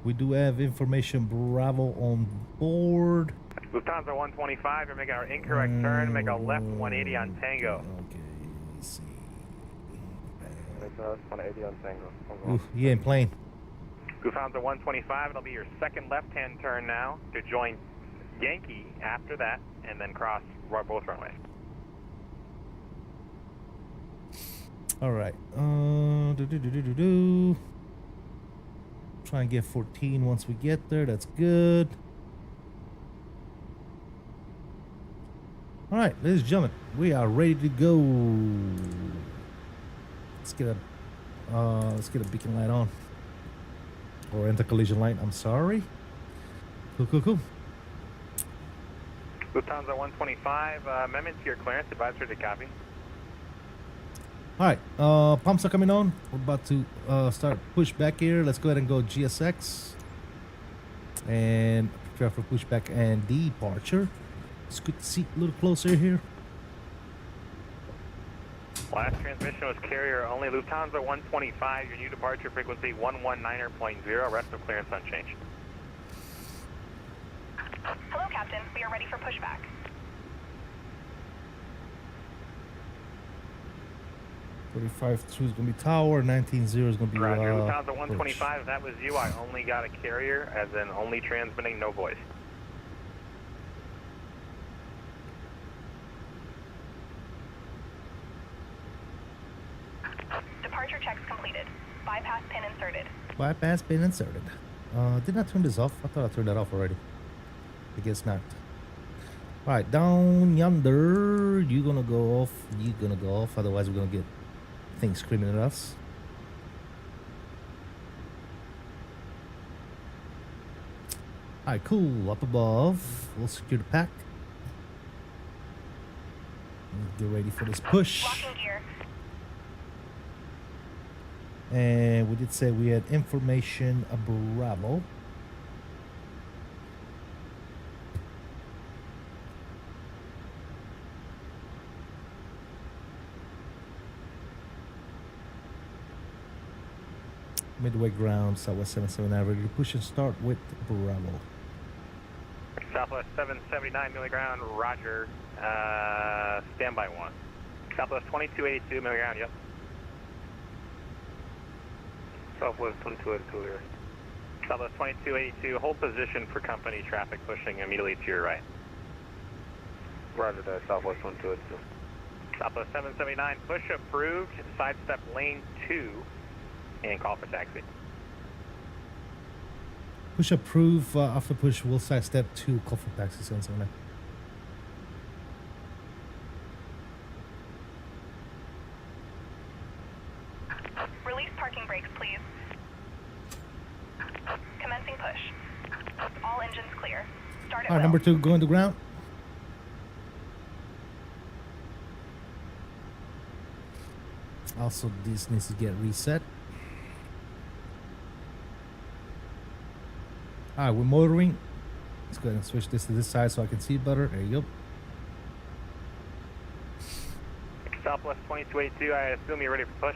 We do have information Bravo on board. Lufthansa 125, you're making our incorrect turn. Make a left 180 on Tango. Okay, let's see. Make a 180 on Tango. Ooh, he ain't playing. Lufthansa 125, it'll be your second left-hand turn now to join Yankee after that, and then cross both runways. All right. Try and get 14 once we get there. That's good. All right, ladies and gentlemen, we are ready to go. Let's get a beacon light on, or anti-collision light. I'm sorry. Cool. Lufthansa 125, amendment to your clearance, advisory to copy. All right, pumps are coming on. We're about to start pushback here. Let's go ahead and go GSX and prepare for pushback and departure. It's good to see a little closer here. Last transmission was carrier only. Lufthansa 125, your new departure frequency 119.0, rest of clearance unchanged. Hello, Captain. We are ready for pushback. 45-2 is gonna be tower. 19-0 is gonna be Roger. Lufthansa 125, if that was you, I only got a carrier, as in only transmitting, no voice. Departure checks completed. Bypass pin inserted. Bypass pin inserted. Did not turn this off. I thought I turned that off already. I guess not. All right, down yonder. You gonna go off. You gonna go off. Otherwise, we're gonna get things screaming at us. All right, cool. Up above, we'll secure the pack. Get ready for this push. Locking gear. And we did say we had information Bravo. Midway ground, Southwest 779, ready to push and start with Bravo. Southwest 779, milli ground, roger. Standby 1. Southwest 2282, milli ground, yep. Southwest 2282 here. Southwest 2282, hold position for company traffic pushing immediately to your right. Roger that, Southwest 1282. Southwest 779, push approved, sidestep lane 2, and call for taxi. Push approve, after push, we'll sidestep 2, call for taxi, 779. Release parking brakes, please. Commencing push. All engines clear. Start at All right, will. number 2, going to ground. Also, this needs to get reset. All right, we're motoring. Let's go ahead and switch this to this side so I can see it better. There you go. Southwest 2282, I assume you're ready for push?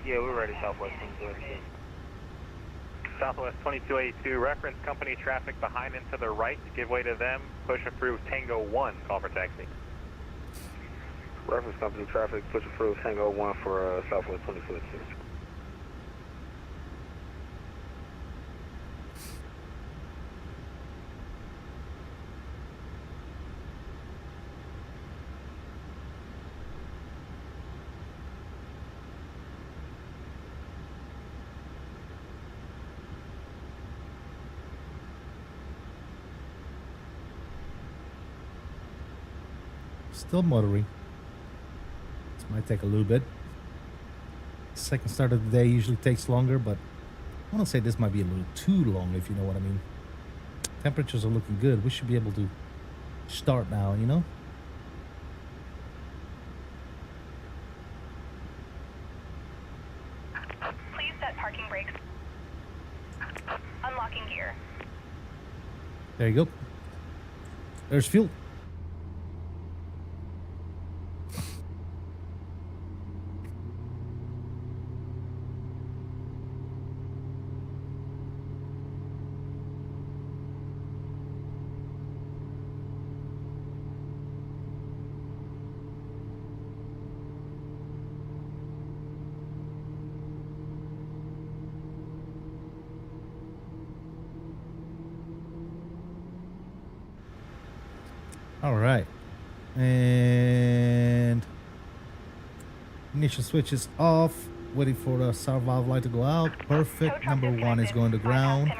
Yeah, we're ready, Southwest 2282. Southwest 2282, reference company traffic behind and to the right. Give way to them. Push approved Tango 1, call for taxi. Reference company traffic, push approved Tango 1 for Southwest 2282. Still motoring. This might take a little bit. Second start of the day usually takes longer, but I want to say this might be a little too long, if you know what I mean. Temperatures are looking good. We should be able to start now, you know? Please set parking brakes. Unlocking gear. There you go. There's fuel. All right, and ignition switch is off. Waiting for the sour valve light to go out. Perfect. Number 1 is going to ground.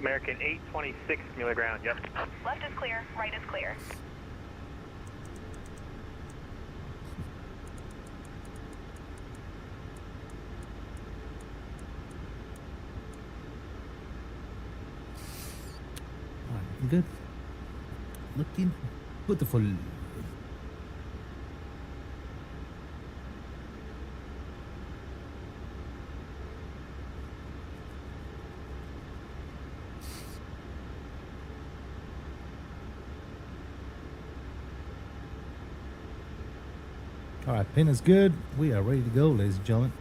American 826, milli ground, yep. Left is clear, right is clear. All right, good. Looking beautiful. All right, pin is good. We are ready to go, ladies and gentlemen.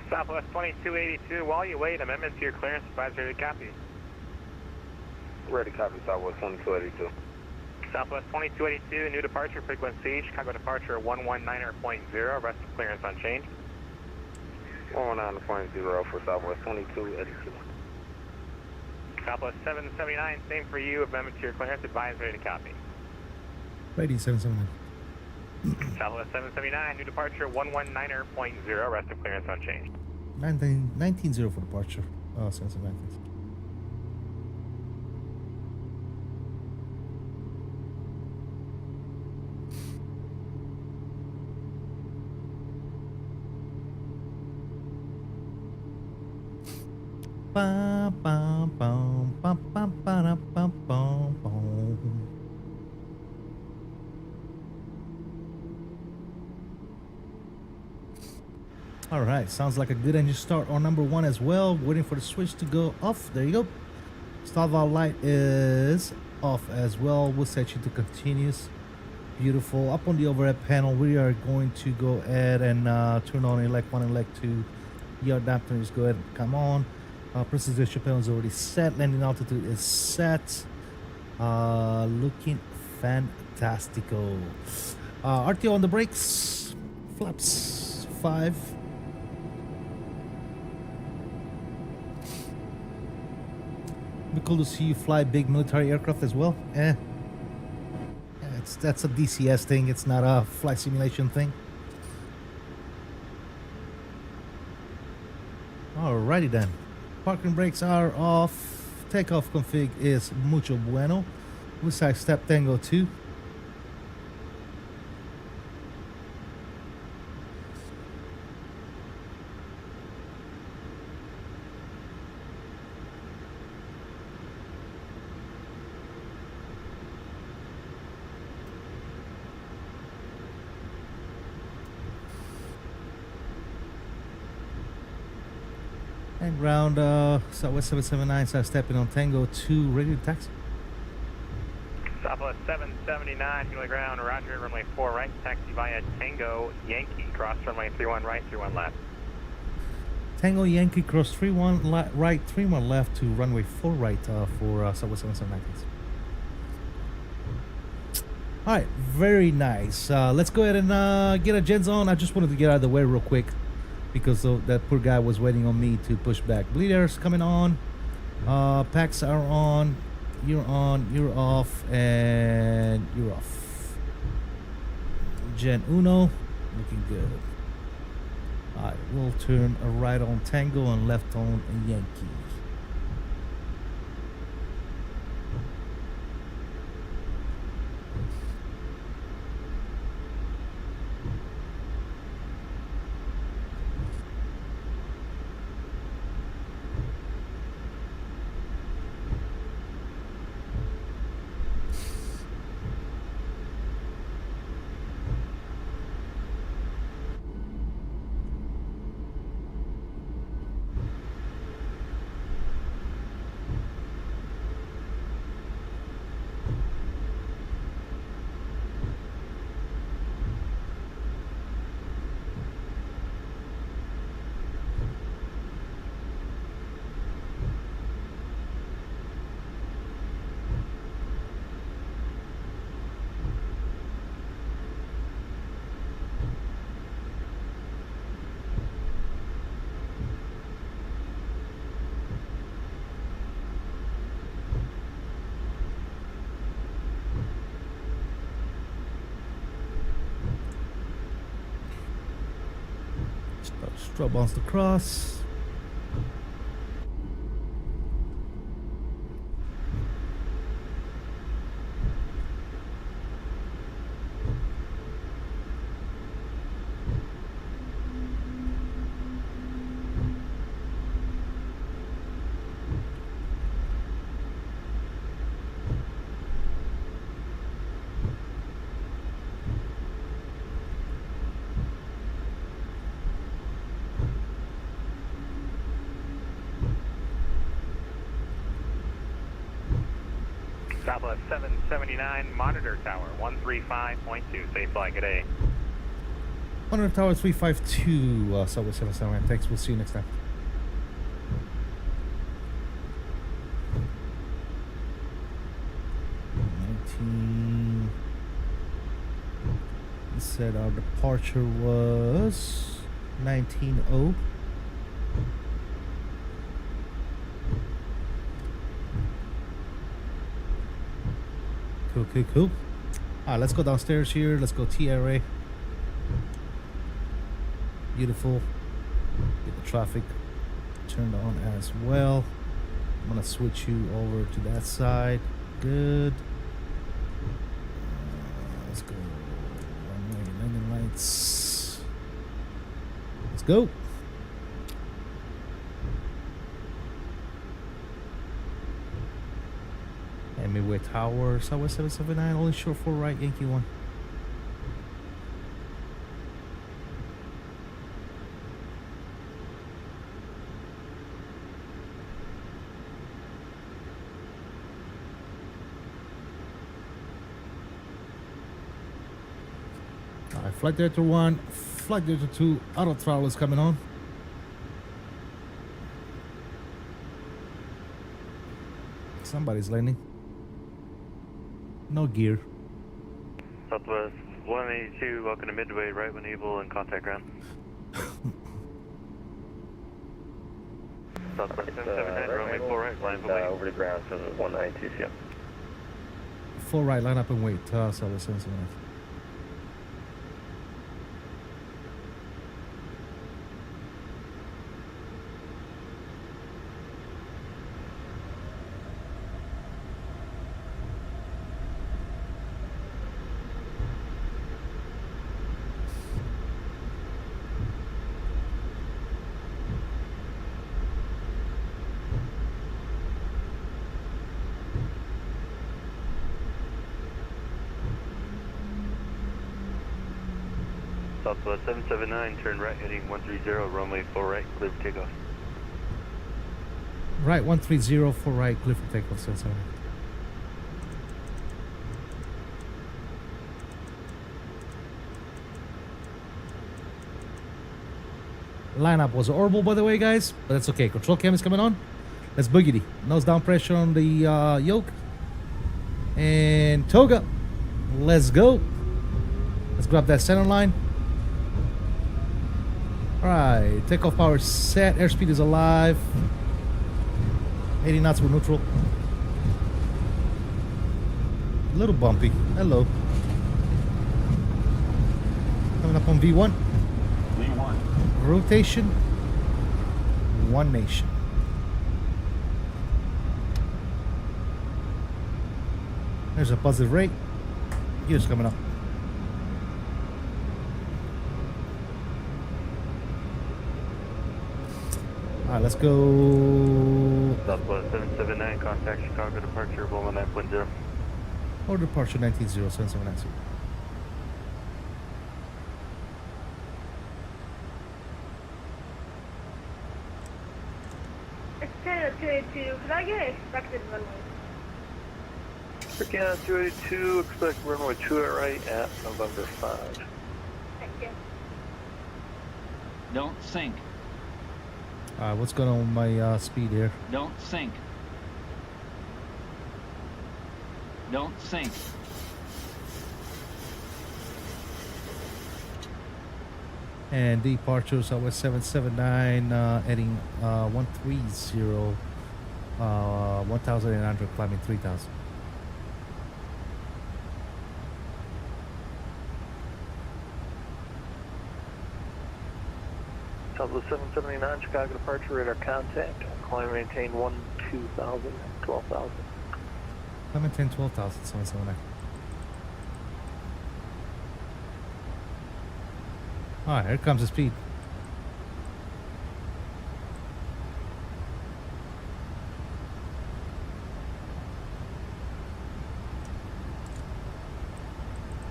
Southwest 2282, while you wait, amendment to your clearance advisory to copy. Ready, copy, Southwest 2282. Southwest 2282, new departure frequency, Chicago departure 119.0, rest of clearance unchanged. 119.0 for Southwest 2282. Southwest 779, same for you, amendment to your clearance advisory to copy. Ready, 779. Southwest 779, new departure 119.0, rest of clearance unchanged. 19.0 for departure. Oh, 779. Bum, bum, bum, bum, bum, bum, bum, bum, bum. All right, sounds like a good engine start on number 1 as well. Waiting for the switch to go off. There you go. Start valve light is off as well. We'll set you to continuous. Beautiful. Up on the overhead panel, we are going to go ahead and turn on elect 1 and elect 2. ER adapter is go ahead and come on. Precision panel is already set. Landing altitude is set. Looking fantastical. RTO on the brakes. Flaps 5. Be cool to see you fly big military aircraft as well. That's a DCS thing. It's not a flight simulation thing. Alrighty then. Parking brakes are off. Takeoff config is mucho bueno. We side step Tango 2. And ground Southwest 779, side stepping on Tango 2, ready to taxi. Southwest 779, Hewlett ground, roger, runway 4 right, taxi via Tango Yankee, cross runway 31 right, 31 left. Tango Yankee, cross 31 right, 31 left to runway 4 right for Southwest 779. Alright, very nice. Let's go ahead and get our gens on. I just wanted to get out of the way real quick, because that poor guy was waiting on me to push back. Bleed air's coming on. Packs are on. You're on. You're off. And you're off. Gen Uno. Looking good. Alright, we'll turn a right on Tango and left on Yankee. Straw bounce across. Southwest 779, monitor tower 135.2, safe flight, good day. Monitor tower 352, Southwest 779, thanks, we'll see you next time. He said our departure was 19.0. Cool. Alright, let's go downstairs here. Let's go TRA. Beautiful. Get the traffic turned on as well. I'm gonna switch you over to that side. Good. Let's go. Runway landing lights. Let's go. Tower, Southwest 779, only short 4 right, Yankee 1. Alright, Flight Director 1, Flight Director 2, auto throttle is coming on. Somebody's landing. No gear. Southwest 182, welcome to Midway, right when able, and contact ground. Southwest 779, runway 4 right, line for wait. Over the ground to 192, yeah. 4 right, line up and wait. Southwest 779. Southwest 779, turn right, heading 130, runway 4 right, clear for takeoff. Right, 130, 4 right, clear for takeoff, 779. Lineup was horrible, by the way, guys, but that's okay. Control cam is coming on. Let's boogity. Nose down pressure on the yoke. And toga. Let's go. Let's grab that center line. Alright, takeoff power set. Airspeed is alive. 80 knots with neutral. A little bumpy. Hello. Coming up on V1. V1. Rotation. One nation. There's a positive rate. Gears coming up. Alright, let's go. Southwest 779, contact Chicago departure, Loma 9.0. Or departure 190779. It's 10:02. Could I get expected runway? For Canada 282, expect runway 2 at right at November 5. Thank you. Don't sink. Alright, what's going on with my speed here? Don't sink. Don't sink. And departure Southwest 779, heading 130, 1,800, climbing 3,000. Southwest 779, Chicago departure, radar contact. Climb maintain 12,000, 12,000. Climb maintain 12,000, 779. Alright, here comes the speed.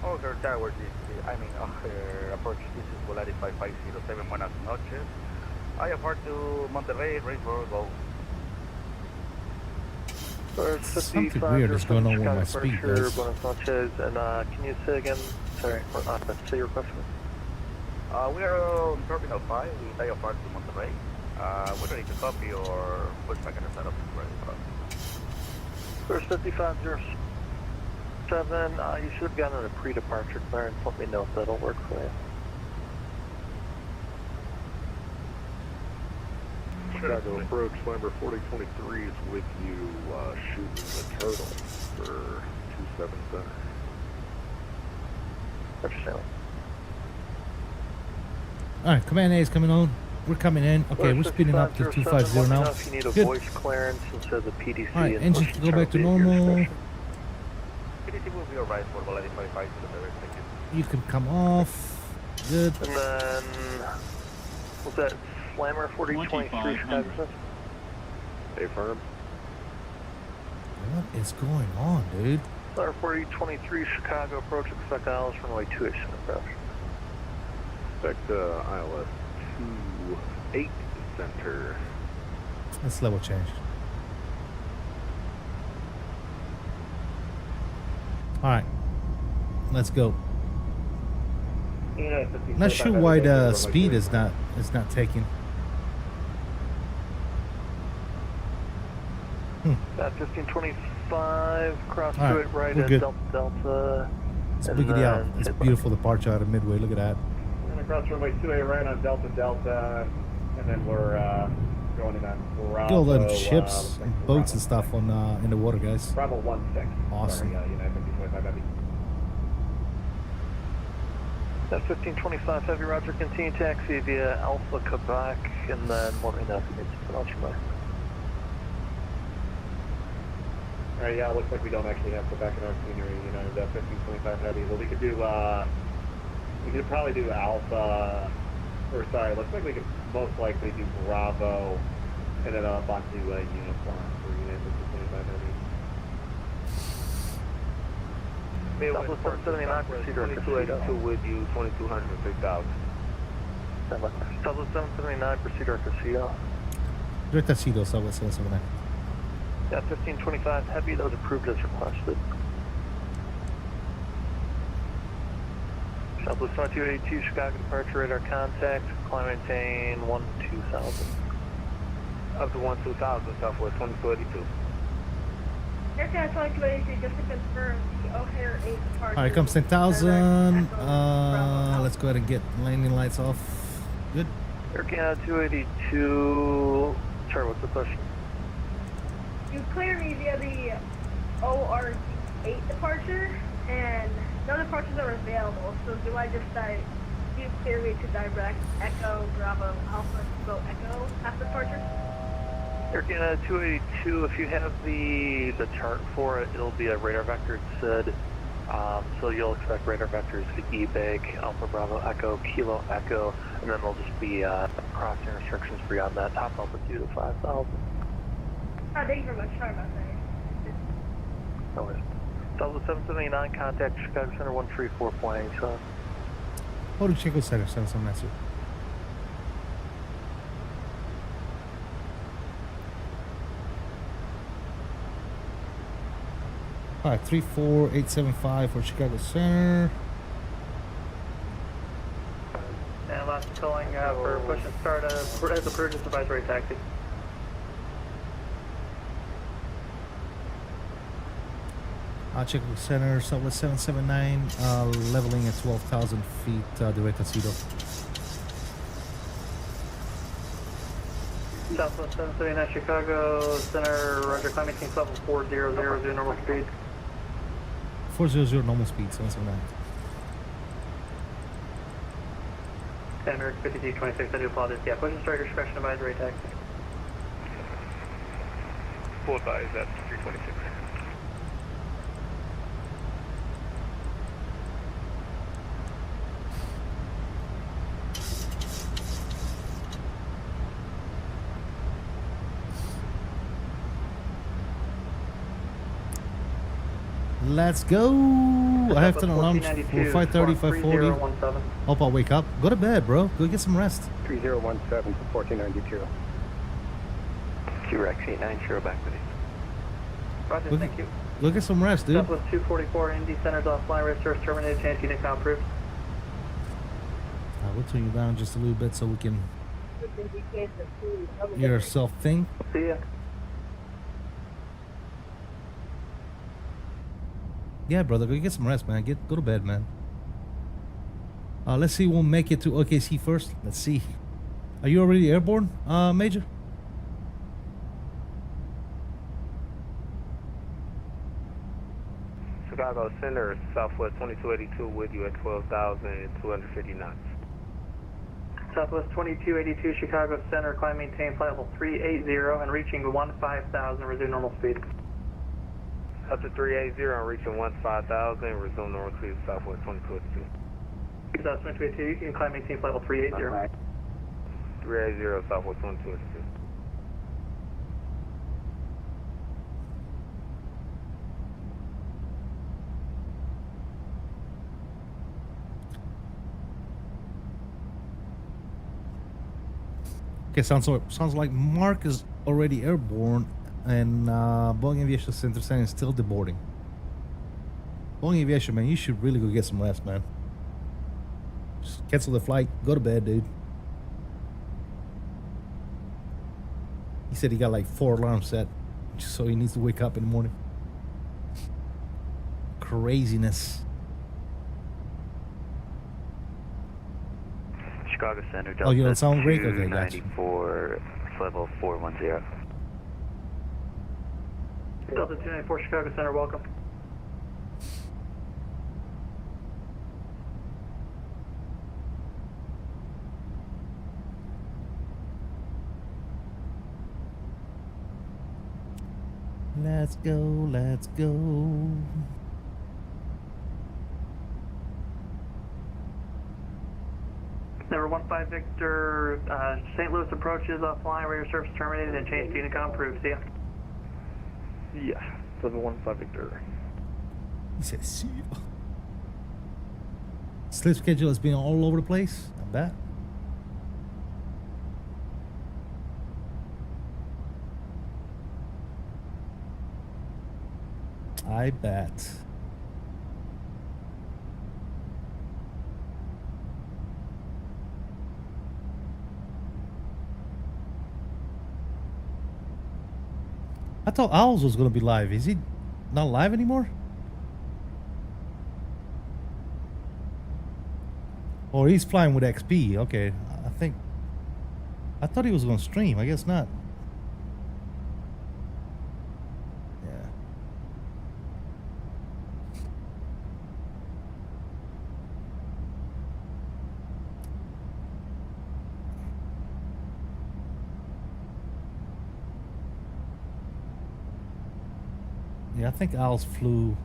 Oh, sir, tower, approach, this is Volaris 5507, buenas noches. IFR to Monterrey, ready for go. Something weird is going on with my speed, guys. Buenas noches, and can you say again, sorry, say your question? We are on Terminal 5, we IFR to Monterrey. We're ready to copy or pushback in the setup is ready for us. First 5507, you should have gotten a pre-departure clearance. Let me know if that'll work for you. Chicago approach, Slammer 4023 is with you, shooting the turtle for 27 center. Understand. Alright, Command A is coming on. We're coming in. Okay, we're speeding up to 250 now. If you need a Good. voice clearance instead of the PDC. Alright, and engines push can go back to Charlie at your normal. PDC will be alright for Volaris 5507, thank you. You can come off. Good. And then, was that Slammer 4023 Chicago? Hey, firm. What is going on, dude? Star 4023 Chicago approach, expect ILS runway 28 approach. Expect ILS 28 center. Let's level change. Alright. Let's go. Not sure why the speed is not taking. At 1525, cross All to right, it right we're at good. Delta. It's a biggity out. It's a beautiful departure out of Midway. Look at that. And across runway 28 right on Delta Delta, and then we're going in on Bravo. Look at all them ships and boats and stuff on in the water, guys. Bravo 16. Awesome. Sorry, United 5025 Heavy. At 1525 Heavy, roger, continue taxi via Alpha Quebec, and then let me know if you need something else from there. Alright, yeah, it looks like we don't actually have Quebec in our scenery, you know, the 1525 Heavy. Well, we could do, we could probably do Alpha, or sorry, looks like we could most likely do Bravo, and then up onto Uniform for United 1525 Heavy. Southwest 779, proceed or 2282 with you, 2200, 6000. Southwest 779, proceed or Casino. Direct Tuxedo, Southwest 779. Yeah, 1525 Heavy, those approved as requested. Southwest 2282, Chicago departure radar contact, climb maintain 12000. Up to 12000, Southwest 2282. Aircraft 2282, just to confirm, the O'Hare 8 departure. Alright, comes 10,000. Let's go ahead and get landing lights off. Good. Air Canada 282. Sorry, what's the question? You clear me via the OR 8 departure, and no departures are available. So do I just do you clear me to direct Echo Bravo Alpha Go Echo after departure? Air Canada 282, if you have the chart for it, it'll be a radar vector SID. So you'll expect radar vectors to eBay, Alpha Bravo Echo, Kilo Echo, and then there'll just be crossing restrictions for you on that top altitude of 5,000. Oh, thank you very much. Sorry about that. No worries. Southwest 779, contact Chicago Center 134.87. Hold on, Chico Center, send some message. Alright, 34875 for Chicago Center. And last calling for push and start as approved, just advisory taxi. Chicago Center, Southwest 779, leveling at 12,000 feet, direct Tuxedo. Southwest 779 Chicago Center, roger, climbing team level 400, normal speed. 400, normal speed, 779. And American 5226, I do apologize. Yeah, push and start your discretion advisory taxi. Full advise at 326. Let's go. I have to alarm for 5:30, 5:40. Hope I'll wake up. Go to bed, bro. Go get some rest. 3017 to 1492. QRX 890 back with you. Roger, thank you. Go get some rest, dude. Southwest 244, Indy Center's offline, red source terminated, change unit count approved. We'll turn you down just a little bit so we can hear yourself think. See ya. Yeah, brother, go get some rest, man. Go to bed, man. Let's see, we'll make it to OKC first. Let's see. Are you already airborne, Major? Chicago Center, Southwest 2282 with you at 12,250 knots. Southwest 2282 Chicago Center, climb maintain flight level 380 and reaching 15,000, resume normal speed. Up to 380 and reaching 15,000, resume normal speed, Southwest 2282. Southwest 2282, you can climb maintain flight level 380. 380, Southwest 2282. Okay, sounds like Mark is already airborne, and Boeing Aviation Center saying still deboarding. Boeing Aviation, man, you should really go get some rest, man. Just cancel the flight, go to bed, dude. He said he got like 4 alarms set, so he needs to wake up in the morning. Craziness. Chicago Center, Oh, you don't sound great? Okay, gotcha. 294, level 410. Delta 294 Chicago Center, welcome. Let's go, let's go. Number 15 Victor, St. Louis approaches offline, radio service terminated and change to Unicom, approved, see ya. Yeah, 715 Victor. He said, see ya. Sleep schedule has been all over the place. I bet. I bet. I thought Owls was going to be live. Is he not live anymore? Or he's flying with XP. Okay, I thought he was going to stream. I guess not. Yeah. Yeah, I think Owls flew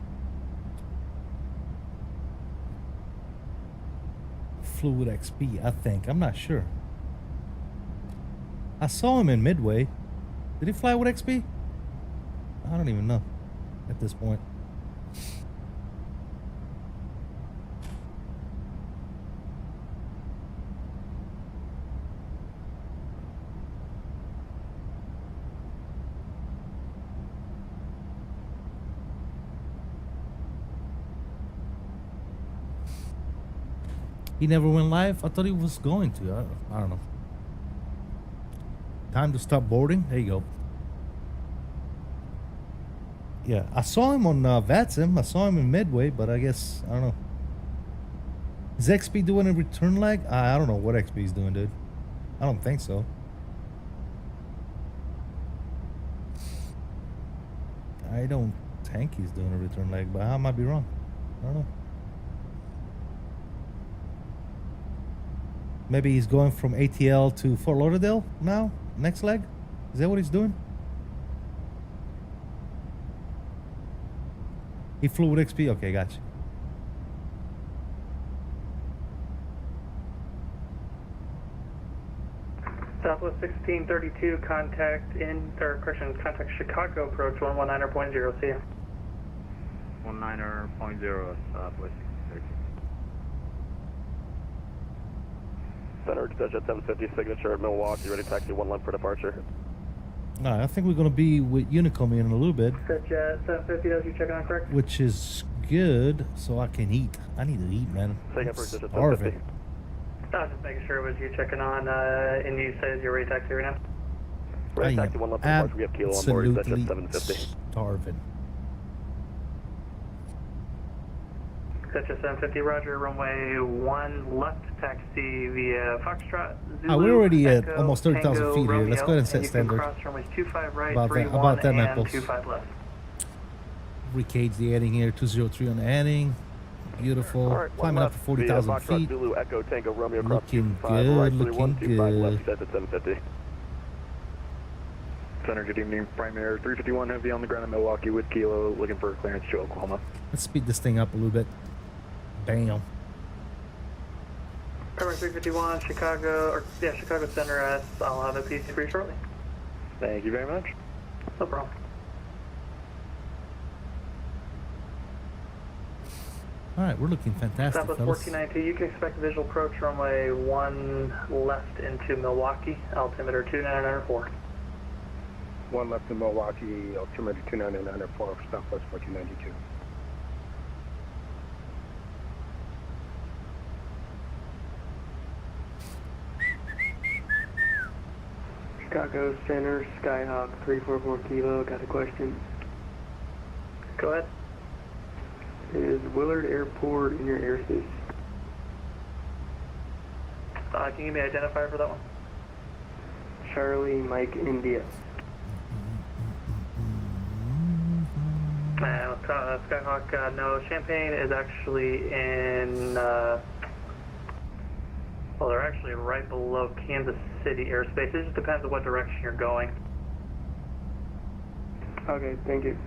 with XP, I think. I'm not sure. I saw him in Midway. Did he fly with XP? I don't even know at this point. He never went live? I thought he was going to. I don't know. Time to stop boarding? There you go. Yeah, I saw him on VATSIM. I saw him in Midway, but I guess, I don't know. Is XP doing a return lag? I don't know what XP is doing, dude. I don't think so. I don't think he's doing a return lag, but I might be wrong. I don't know. Maybe he's going from ATL to Fort Lauderdale now? Next leg? Is that what he's doing? He flew with XP? Okay, gotcha. Southwest 1632, contact contact Chicago approach 119.0, see ya. 19.0, Southwest 1632. Center, extension 750, signature at Milwaukee, ready to taxi 1 line for departure. Alright, I think we're going to be with Unicom in a little bit. Stretch at 750, those you checking on, correct? Which is good, so I can eat. I need to eat, man. Taking for extension Starving. 750. I was just making sure it was you checking on, and you said you're ready to taxi right now? Ready to taxi 1 line for departure, we have Kilo on board, extension 750. Starving. Extension 750, roger, runway 1 left, taxi via Foxtrot, Zulu, We're already at Echo, almost 30,000 Tango, feet here. Let's go ahead and set you standard. Can cross runways 25 right, About 31 that, and Apples. 25 left. Recage the heading here, 203 on the heading. Beautiful. Right, Climbing up to 40,000 feet. Zulu, Echo, Tango, Romeo, Looking cross 25, good, right, looking 3125 good. left, set at 750. Center, good evening. Primary 351 Heavy on the ground in Milwaukee with Kilo, looking for clearance to Oklahoma. Let's speed this thing up a little bit. Bam. Primary 351, Chicago Center, I'll have a PC for you shortly. Thank you very much. No problem. All right, we're looking fantastic, Southwest fellas. 1492, you can expect a visual approach runway 1 left into Milwaukee, altimeter 29904. 1 left in Milwaukee, altimeter 29904, Southwest 1492. Chicago Center, Skyhawk 344 Kilo, got a question. Go ahead. Is Willard Airport in your airspace? Can you give me an identifier for that one? Charlie Mike India. Skyhawk, no. Champaign is actually in, well, they're actually right below Kansas City airspace. It just depends on what direction you're going. Okay, thank you.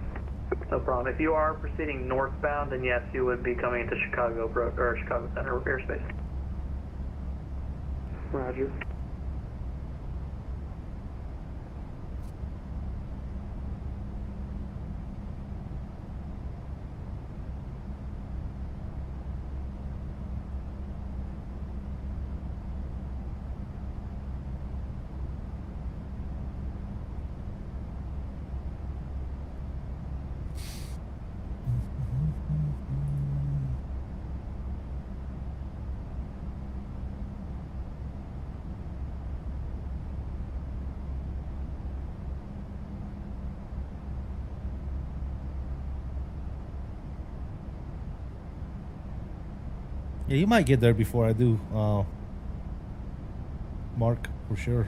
No problem. If you are proceeding northbound, then yes, you would be coming into Chicago Center airspace. Roger. Yeah, you might get there before I do, Mark, for sure.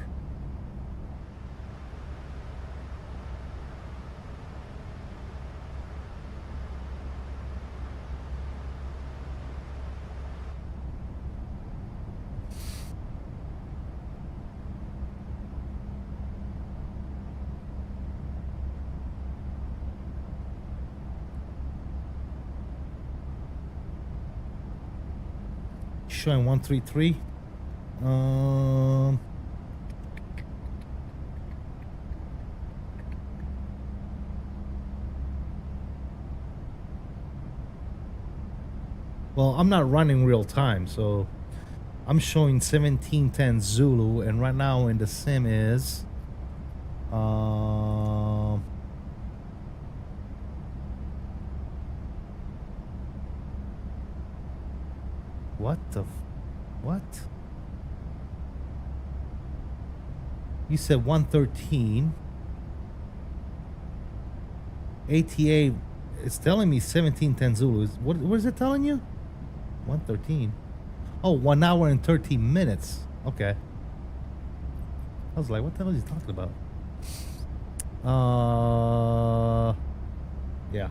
Showing 133. Well, I'm not running real time, so I'm showing 1710 Zulu, and right now in the sim is what the what? You said 113. ATA is telling me 1710 Zulu. What is it telling you? 113. Oh, 1 hour and 13 minutes. Okay. I was like, what the hell is he talking about? Yeah.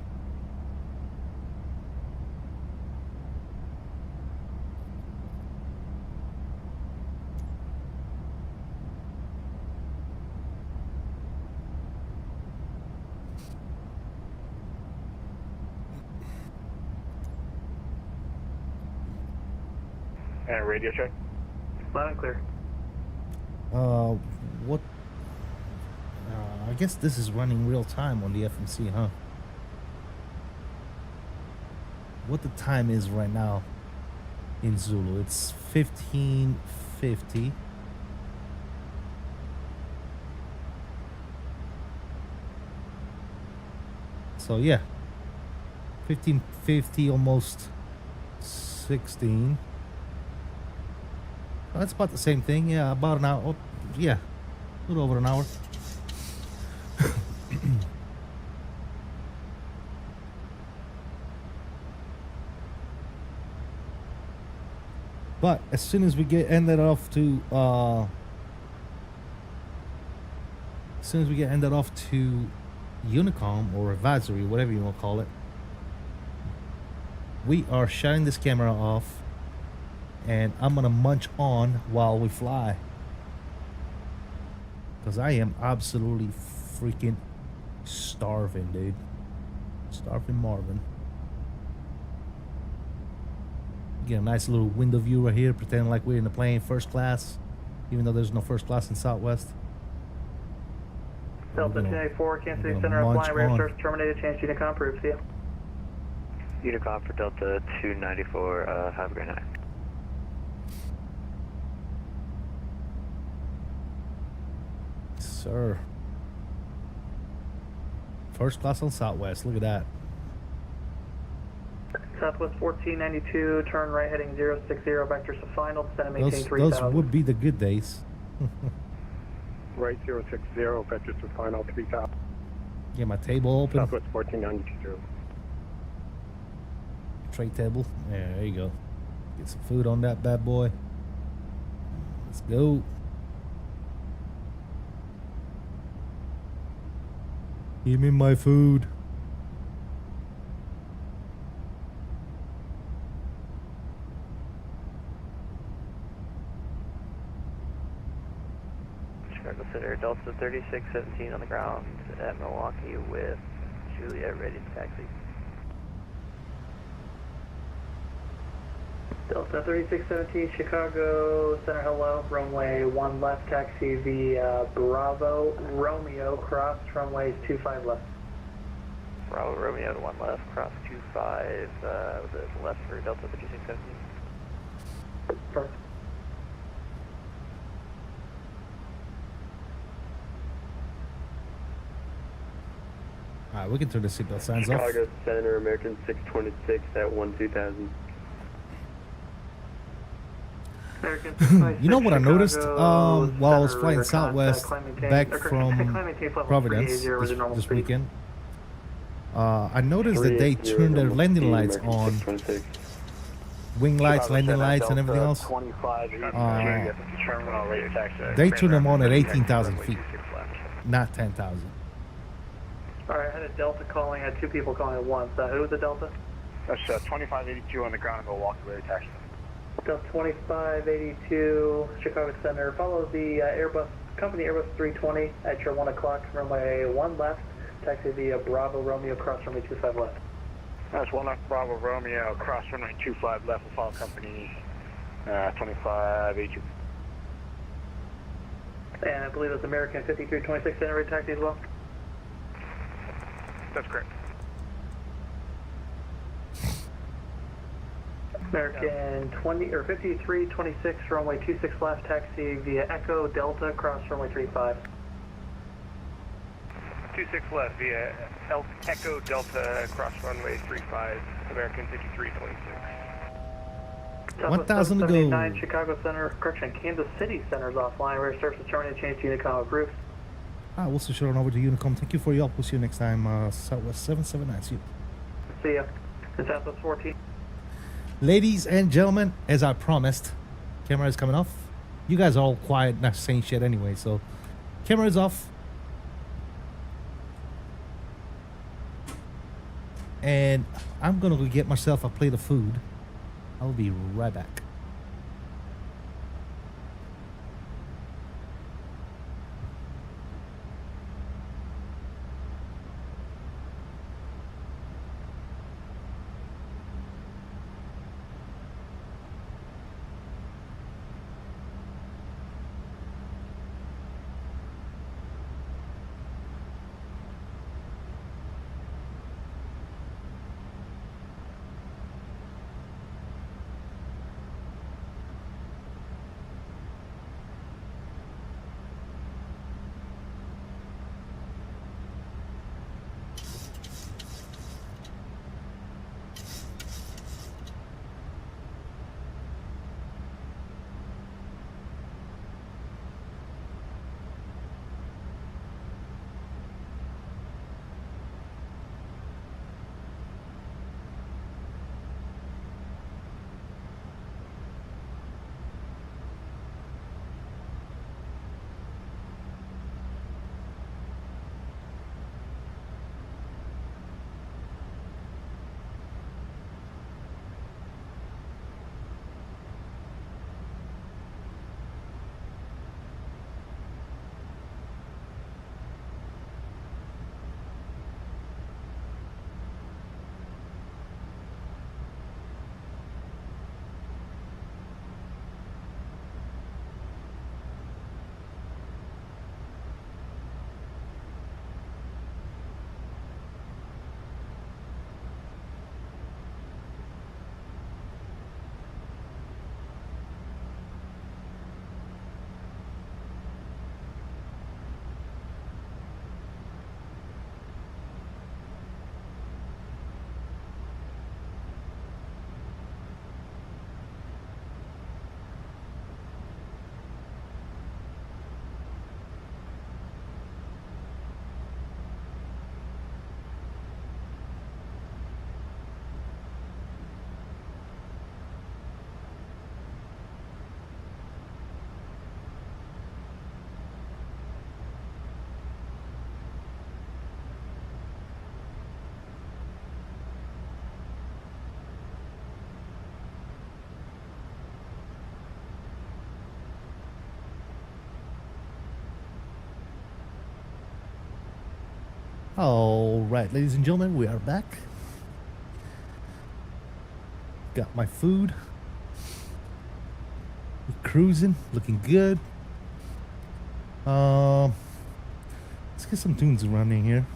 And radio check. Loud and clear. What? I guess this is running real time on the FMC, huh? What the time is right now in Zulu? It's 15:50. So yeah, 15:50, almost 16. That's about the same thing. Yeah, about an hour. Oh, yeah, a little over an hour. But as soon as we get ended off to Unicom or advisory, whatever you want to call it, we are shutting this camera off, and I'm gonna munch on while we fly, because I am absolutely freaking starving, dude. Starving Marvin. Get a nice little window view right here, pretending like we're in the plane first class, even though there's no first class in Southwest. Delta 284, Kansas City Center offline, radar source terminated, change Unicom, approved, see ya. Unicom for Delta 294, have a great night. Sir. First class on Southwest, look at that. Southwest 1492, turn right heading 060, vectors to final, descend and maintain 3000. Those would be the good days. Right 060, vectors to final 3000. Get my table open. Southwest 1492. Tray table. Yeah, there you go. Get some food on that bad boy. Let's go. Give me my food. Chicago Center, Delta 3617 on the ground at Milwaukee with Juliet ready to taxi. Delta 3617, Chicago Center, hello. Runway 1 left, taxi via Bravo Romeo, cross runways 25 left. Bravo Romeo to 1 left, cross 25, was it left for Delta 3617? Perfect. Alright, we can turn the seatbelt signs off. Chicago Center, American 626 at 12000. You know what I noticed while I was flying Southwest back from Providence this weekend? I noticed that they turned their landing lights on. Wing lights, landing lights, and everything else. They turned them on at 18,000 feet, not 10,000. Alright, I had a Delta calling, I had 2 people calling at once. Who was the Delta? That's 2582 on the ground and Milwaukee ready taxi. Delta 2582, Chicago Center. Follow the Airbus, company Airbus 320 at your 1 o'clock, runway 1 left. Taxi via Bravo Romeo, cross runway 25 left. That's 1 left, Bravo Romeo, cross runway 25 left, will follow company 2582. And I believe that's American 5326 Center ready taxi as well? That's correct. American 5326, runway 26 left, taxi via Echo Delta, cross runway 35. 26 left via Echo Delta, cross runway 35, American 5326. 1,000 to go. 779 Chicago Center, correction, Kansas City Center is offline. Rear service is terminated, change to Unicom approved. We'll switch it on over to Unicom. Thank you for your help. We'll see you next time. Southwest 779. See you. See ya. And Southwest 14. Ladies and gentlemen, as I promised, camera is coming off. You guys are all quiet, not saying shit anyway, so camera is off. And I'm gonna go get myself a plate of food. I'll be right back. All right, ladies and gentlemen, we are back. Got my food. We're cruising, looking good. Let's get some tunes running here.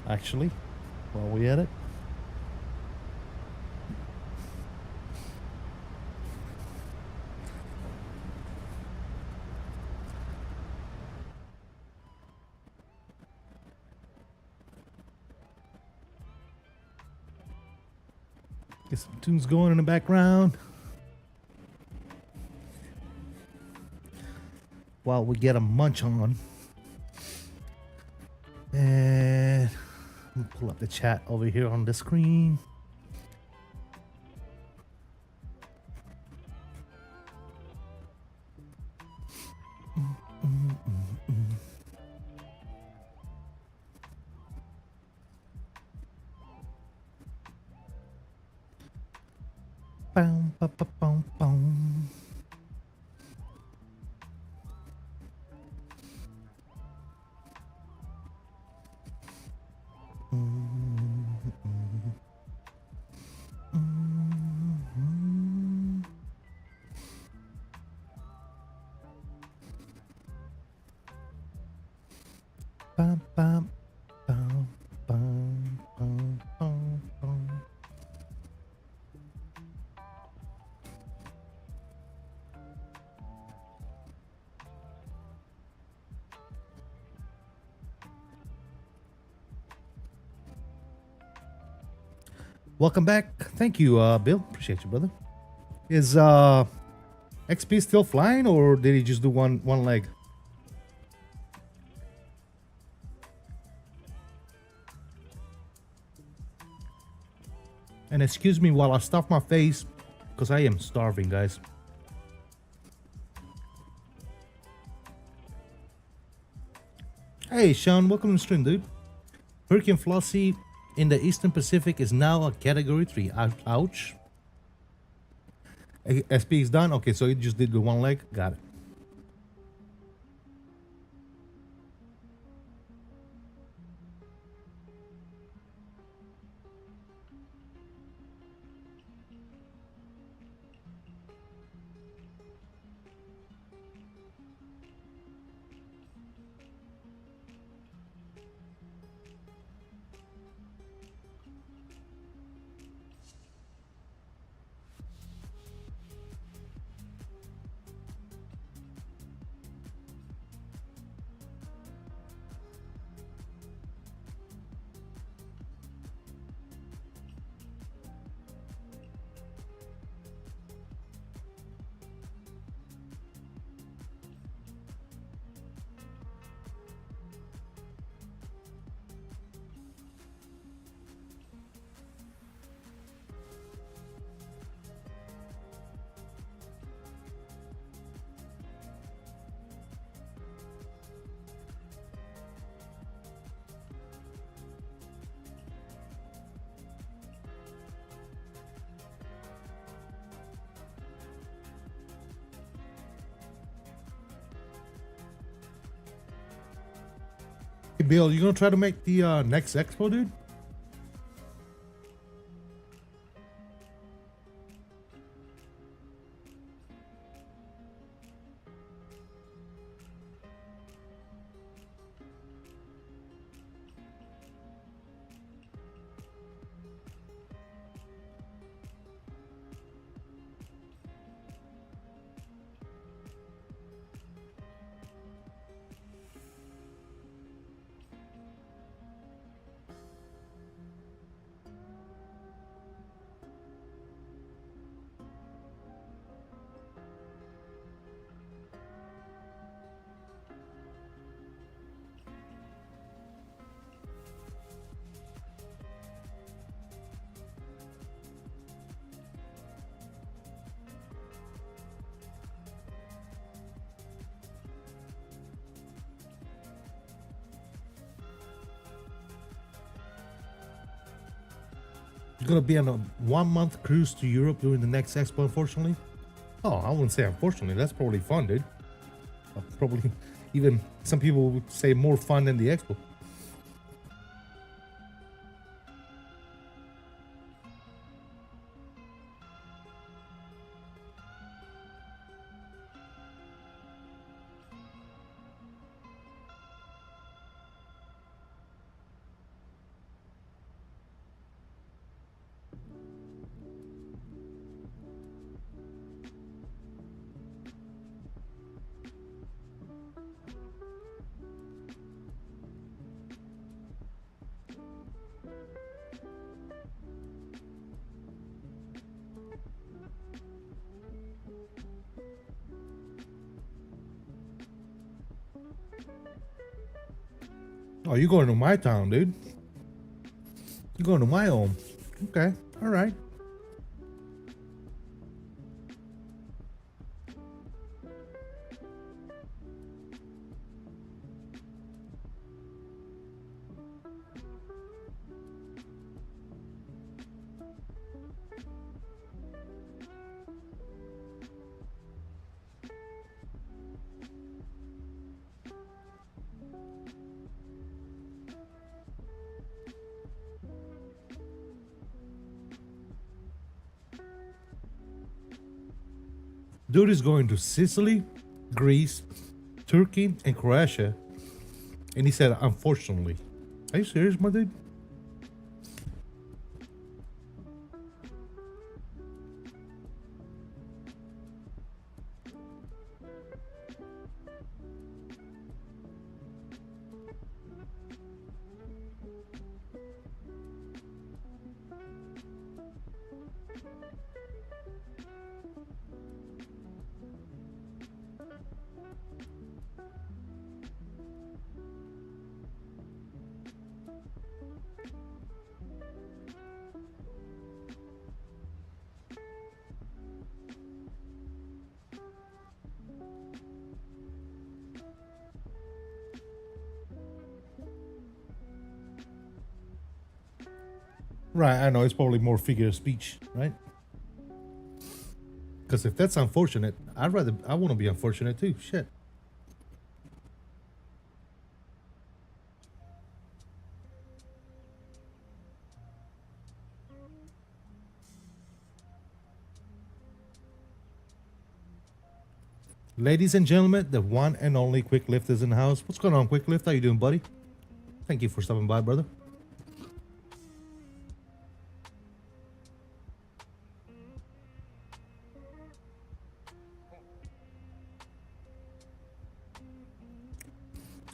Actually, while we at it. Get some tunes going in the background while we get a munch on. And let me pull up the chat over here on the screen. Boom, ba, ba, boom, boom. Bum, bum, bum, bum, bum, bum, bum. Welcome back. Thank you, Bill. Appreciate you, brother. Is XP still flying, or did he just do one leg? And excuse me while I stuff my face, because I am starving, guys. Hey, Sean, welcome to the stream, dude. Hurricane Flossie in the Eastern Pacific is now a Category 3. Ouch. SP is done? Okay, so it just did the one leg. Got it. Hey, Bill, you gonna try to make the next Expo, dude? You're gonna be on a 1-month cruise to Europe during the next Expo, unfortunately. Oh, I wouldn't say unfortunately. That's probably fun, dude. Probably even some people would say more fun than the Expo. Oh, you're going to my town, dude. You're going to my home. Okay, all right. Dude is going to Sicily, Greece, Turkey, and Croatia. And he said, unfortunately. Are you serious, my dude? Right, I know, it's probably more figure of speech, right? Because if that's unfortunate, I want to be unfortunate too. Shit. Ladies and gentlemen, the one and only Quick Lift is in the house. What's going on, Quick Lift? How you doing, buddy? Thank you for stopping by, brother.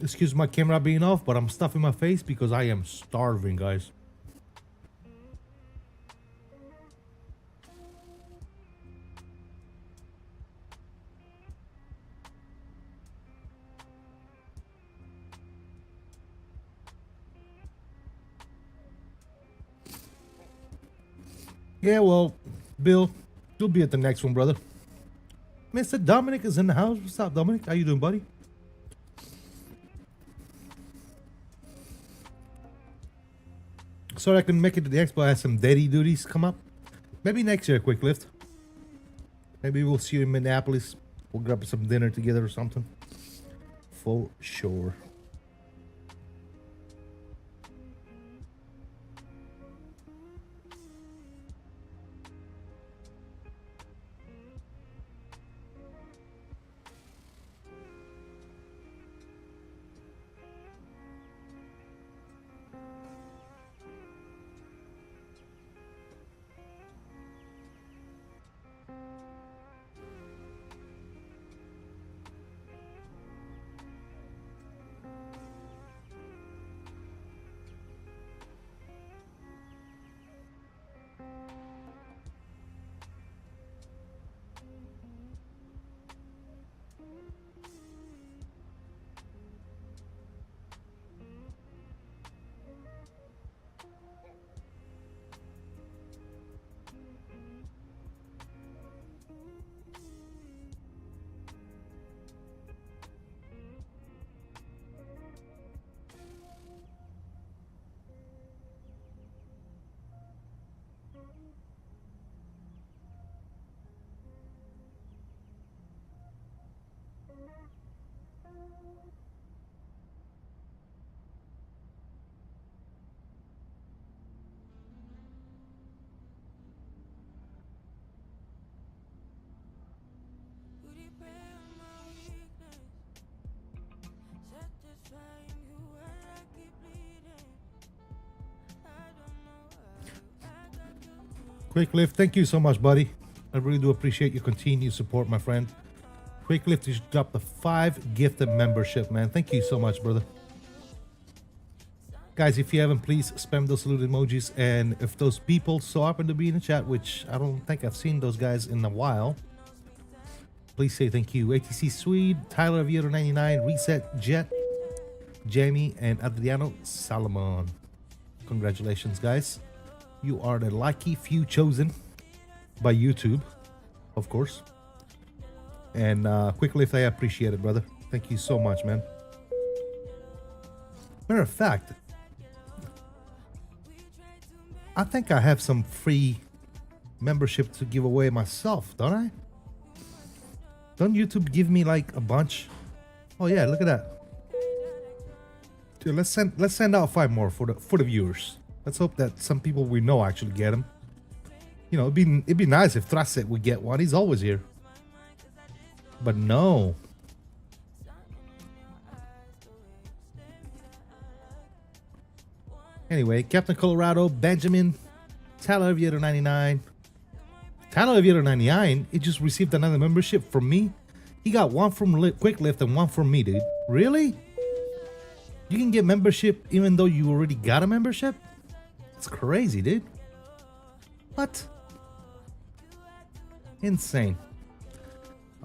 Excuse my camera being off, but I'm stuffing my face because I am starving, guys. Yeah, well, Bill, you'll be at the next one, brother. Mr. Dominic is in the house. What's up, Dominic? How you doing, buddy? So I can make it to the expo. I have some daddy duties come up. Maybe next year, Quick Lift. Maybe we'll see you in Minneapolis. We'll grab some dinner together or something. For sure. Quick Lift, thank you so much, buddy. I really do appreciate your continued support, my friend. Quick Lift, you dropped the 5 gifted membership, man. Thank you so much, brother. Guys, if you haven't, please spam those salute emojis. And if those people so happen to be in the chat, which I don't think I've seen those guys in a while, please say thank you. ATC Swede, Tyler Vieto 99, Reset Jet, Jamie and Adriano Salomon. Congratulations, guys. You are the lucky few chosen by YouTube, of course. And quick lift, I appreciate it, brother. Thank you so much, man. Matter of fact, I think I have some free membership to give away myself, don't I? Don't YouTube give me like a bunch? Oh yeah, look at that. Dude, let's send out 5 more for the viewers. Let's hope that some people we know actually get them. You know, it'd be nice if Tracet would get one. He's always here. But no. Anyway, Captain Colorado, Benjamin, Tyler Aviator 99. Tyler Aviator 99, he just received another membership from me. He got one from Quick Lift and one from me, dude. Really? You can get membership even though you already got a membership? It's crazy, dude. What? Insane.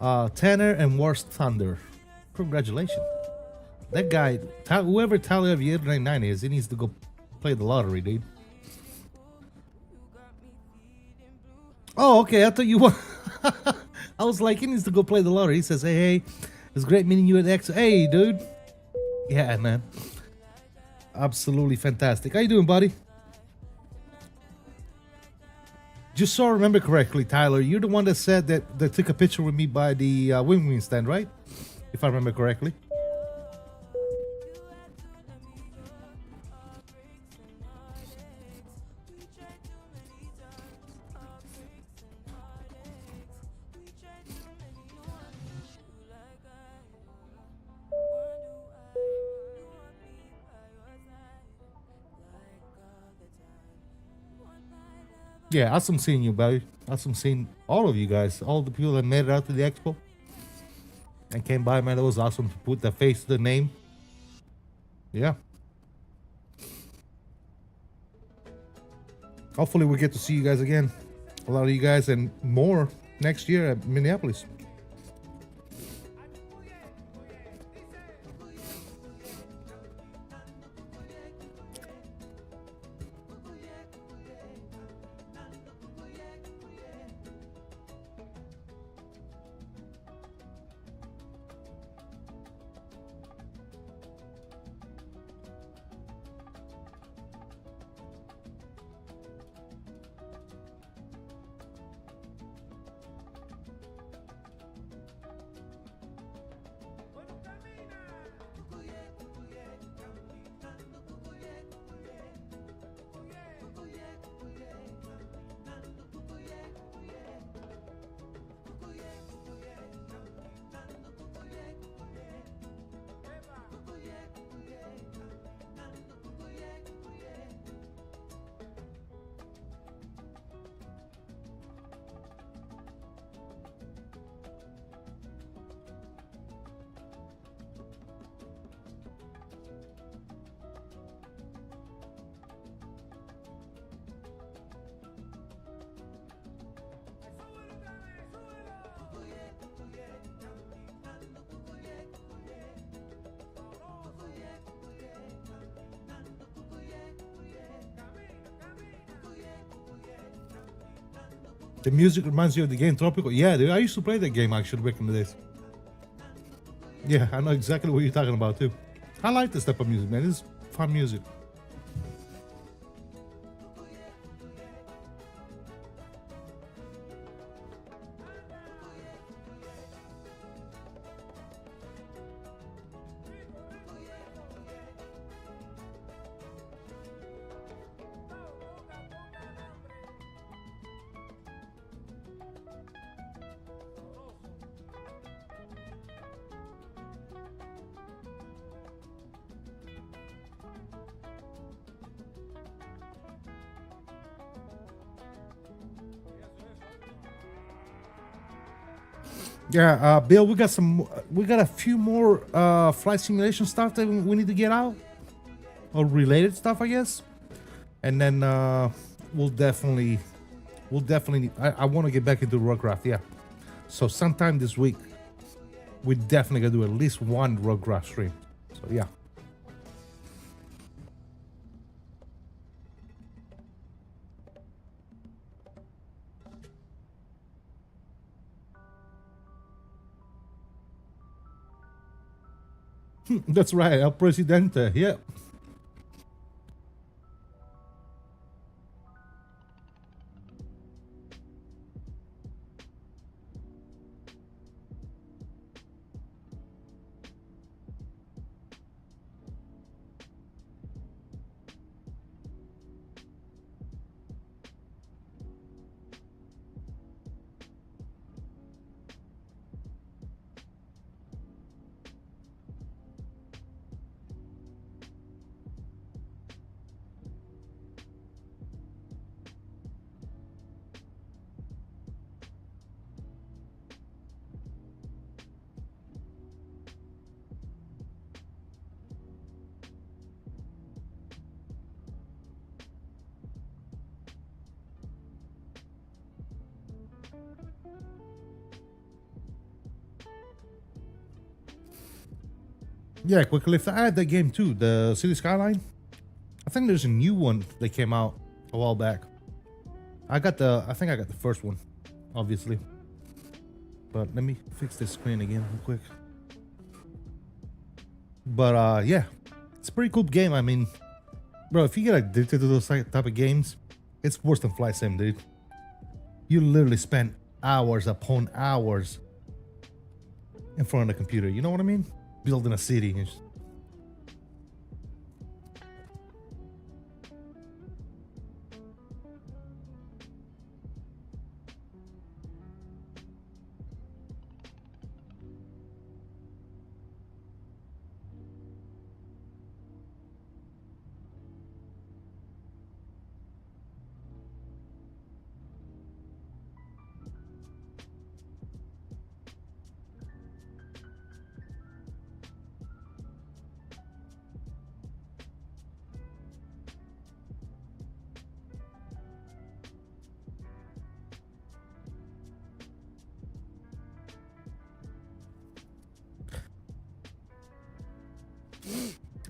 Tanner and Worst Thunder. Congratulations. That guy, whoever Tyler Aviator 99 is, he needs to go play the lottery, dude. Oh, okay. I thought you were. I was like, he needs to go play the lottery. He says, hey, it's great meeting you at Expo. Hey, dude. Yeah, man. Absolutely fantastic. How you doing, buddy? Just so I remember correctly, Tyler, you're the one that said that they took a picture with me by the WINWING stand, right? If I remember correctly. Yeah, awesome seeing you, buddy. Awesome seeing all of you guys, all the people that made it out to the expo and came by, man. It was awesome to put the face to the name. Yeah. Hopefully we get to see you guys again. A lot of you guys and more next year at Minneapolis. The music reminds you of the game Tropical. Yeah, dude, I used to play that game actually back in the days. Yeah, I know exactly what you're talking about too. I like this type of music, man. It's fun music. Yeah, Bill, we got a few more flight simulation stuff that we need to get out, or related stuff, I guess. And then we'll definitely. I want to get back into roadcraft, yeah. So sometime this week, we definitely gonna do at least one roadcraft stream. So yeah, That's right, El Presidente. Yeah. Yeah, quickly. I had that game too, the City Skyline. I think there's a new one that came out a while back. I think I got the first one, obviously. But let me fix this screen again real quick. But yeah, it's a pretty cool game. I mean, bro, if you get addicted to those type of games, it's worse than Flight Sim, dude. You literally spend hours upon hours in front of the computer. You know what I mean? Building a city. And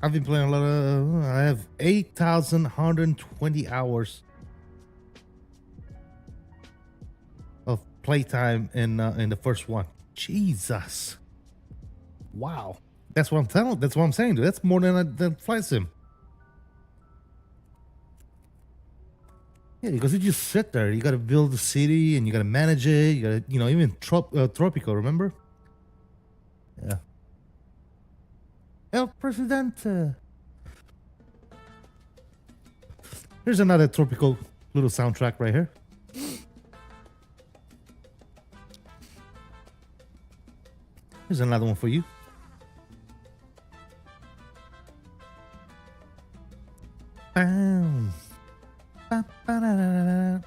I've been playing a lot of. I have 8,120 hours of playtime in the first one. Jesus, wow, that's what I'm telling. That's what I'm saying, dude. That's more than Flight Sim. Yeah, because you just sit there. You got to build the city and you got to manage it. You got to, you know, even Tropico. Remember? Yeah. El Presidente. Here's another tropical little soundtrack right here. Here's another one for you. Bam. Ba, ba, da, da, da, da.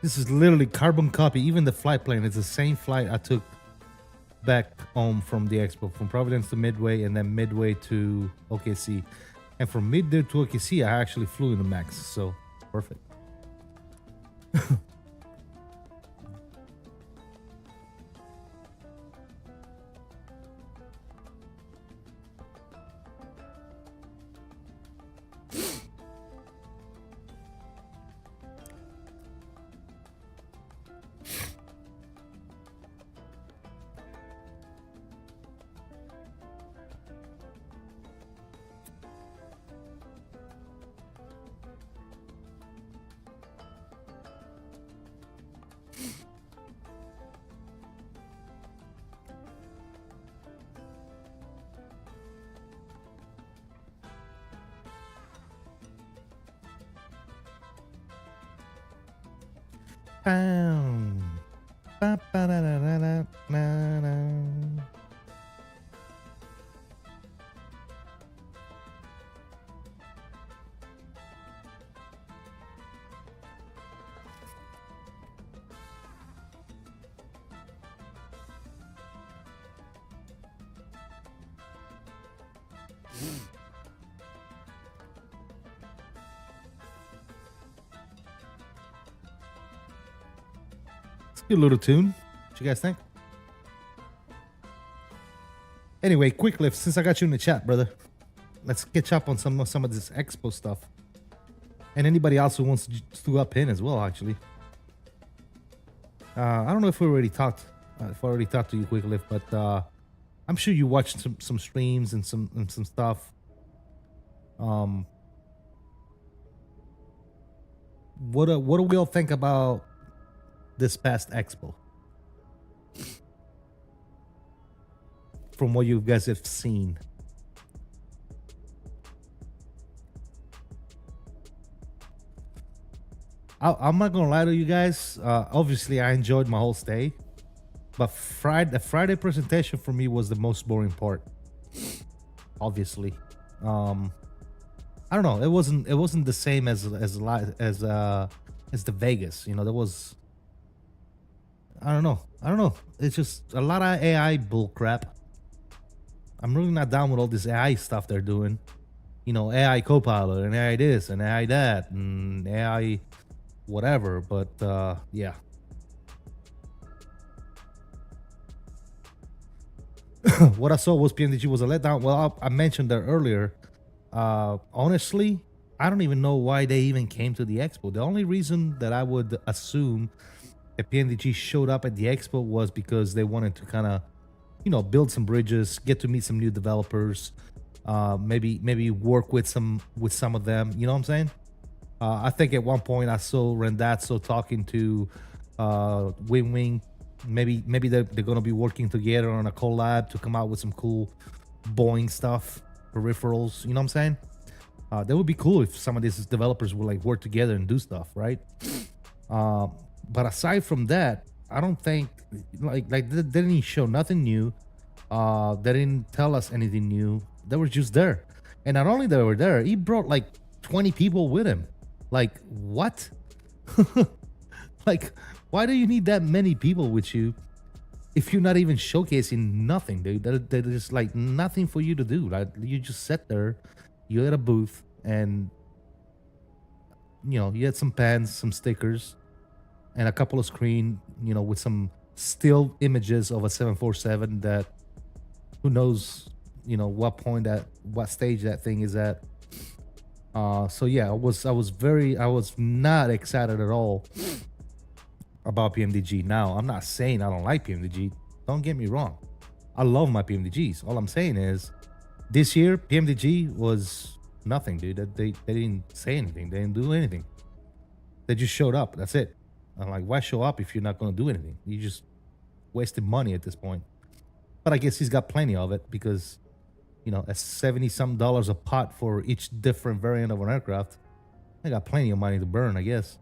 This is literally carbon copy. Even the flight plan is the same flight I took back home from the Expo, from Providence to Midway, and then Midway to OKC. And from Midway to OKC, I actually flew in the MAX, so perfect. Bam. Ba, ba, da, da, da, da, da, da. It's a good little tune. What you guys think? Anyway, quick lift. Since I got you in the chat, brother, let's catch up on some of this Expo stuff. And anybody else who wants to up in as well, actually. I don't know if we already talked. If I already talked to you, quick lift, but I'm sure you watched some streams and some stuff. What do we all think about this past Expo? From what you guys have seen. I'm not gonna lie to you guys. Obviously, I enjoyed my whole stay, but the Friday presentation for me was the most boring part. Obviously, I don't know. It wasn't the same as the Vegas. You know, there was. I don't know. It's just a lot of AI bull crap. I'm really not down with all this AI stuff they're doing. You know, AI Copilot and AI this and AI that and AI whatever. But yeah. What I saw was PMDG was a letdown. Well, I mentioned that earlier. Honestly, I don't even know why they even came to the Expo. The only reason that I would assume that PMDG showed up at the Expo was because they wanted to kind of, you know, build some bridges, get to meet some new developers, maybe work with some of them. You know what I'm saying? I think at one point I saw Rendazzo talking to WINWING. Maybe they're gonna be working together on a collab to come out with some cool Boeing stuff, peripherals. You know what I'm saying? That would be cool if some of these developers would like work together and do stuff, right? But aside from that, I don't think like they didn't show nothing new. They didn't tell us anything new. They were just there, and not only they were there, he brought like 20 people with him. Like what? Like, why do you need that many people with you if you're not even showcasing nothing, dude? There's just like nothing for you to do. Like you just sat there, you had a booth, and you know you had some pens, some stickers, and a couple of screen, you know, with some still images of a 747 that who knows, you know, what stage that thing is at. So yeah, I was not excited at all about PMDG. Now, I'm not saying I don't like PMDG. Don't get me wrong. I love my PMDGs. All I'm saying is this year, PMDG was nothing, dude. They didn't say anything. They didn't do anything. They just showed up. That's it. I'm like, why show up if you're not going to do anything? You just wasted money at this point. But I guess he's got plenty of it because, you know, at $70-something a pot for each different variant of an aircraft, I got plenty of money to burn, I guess.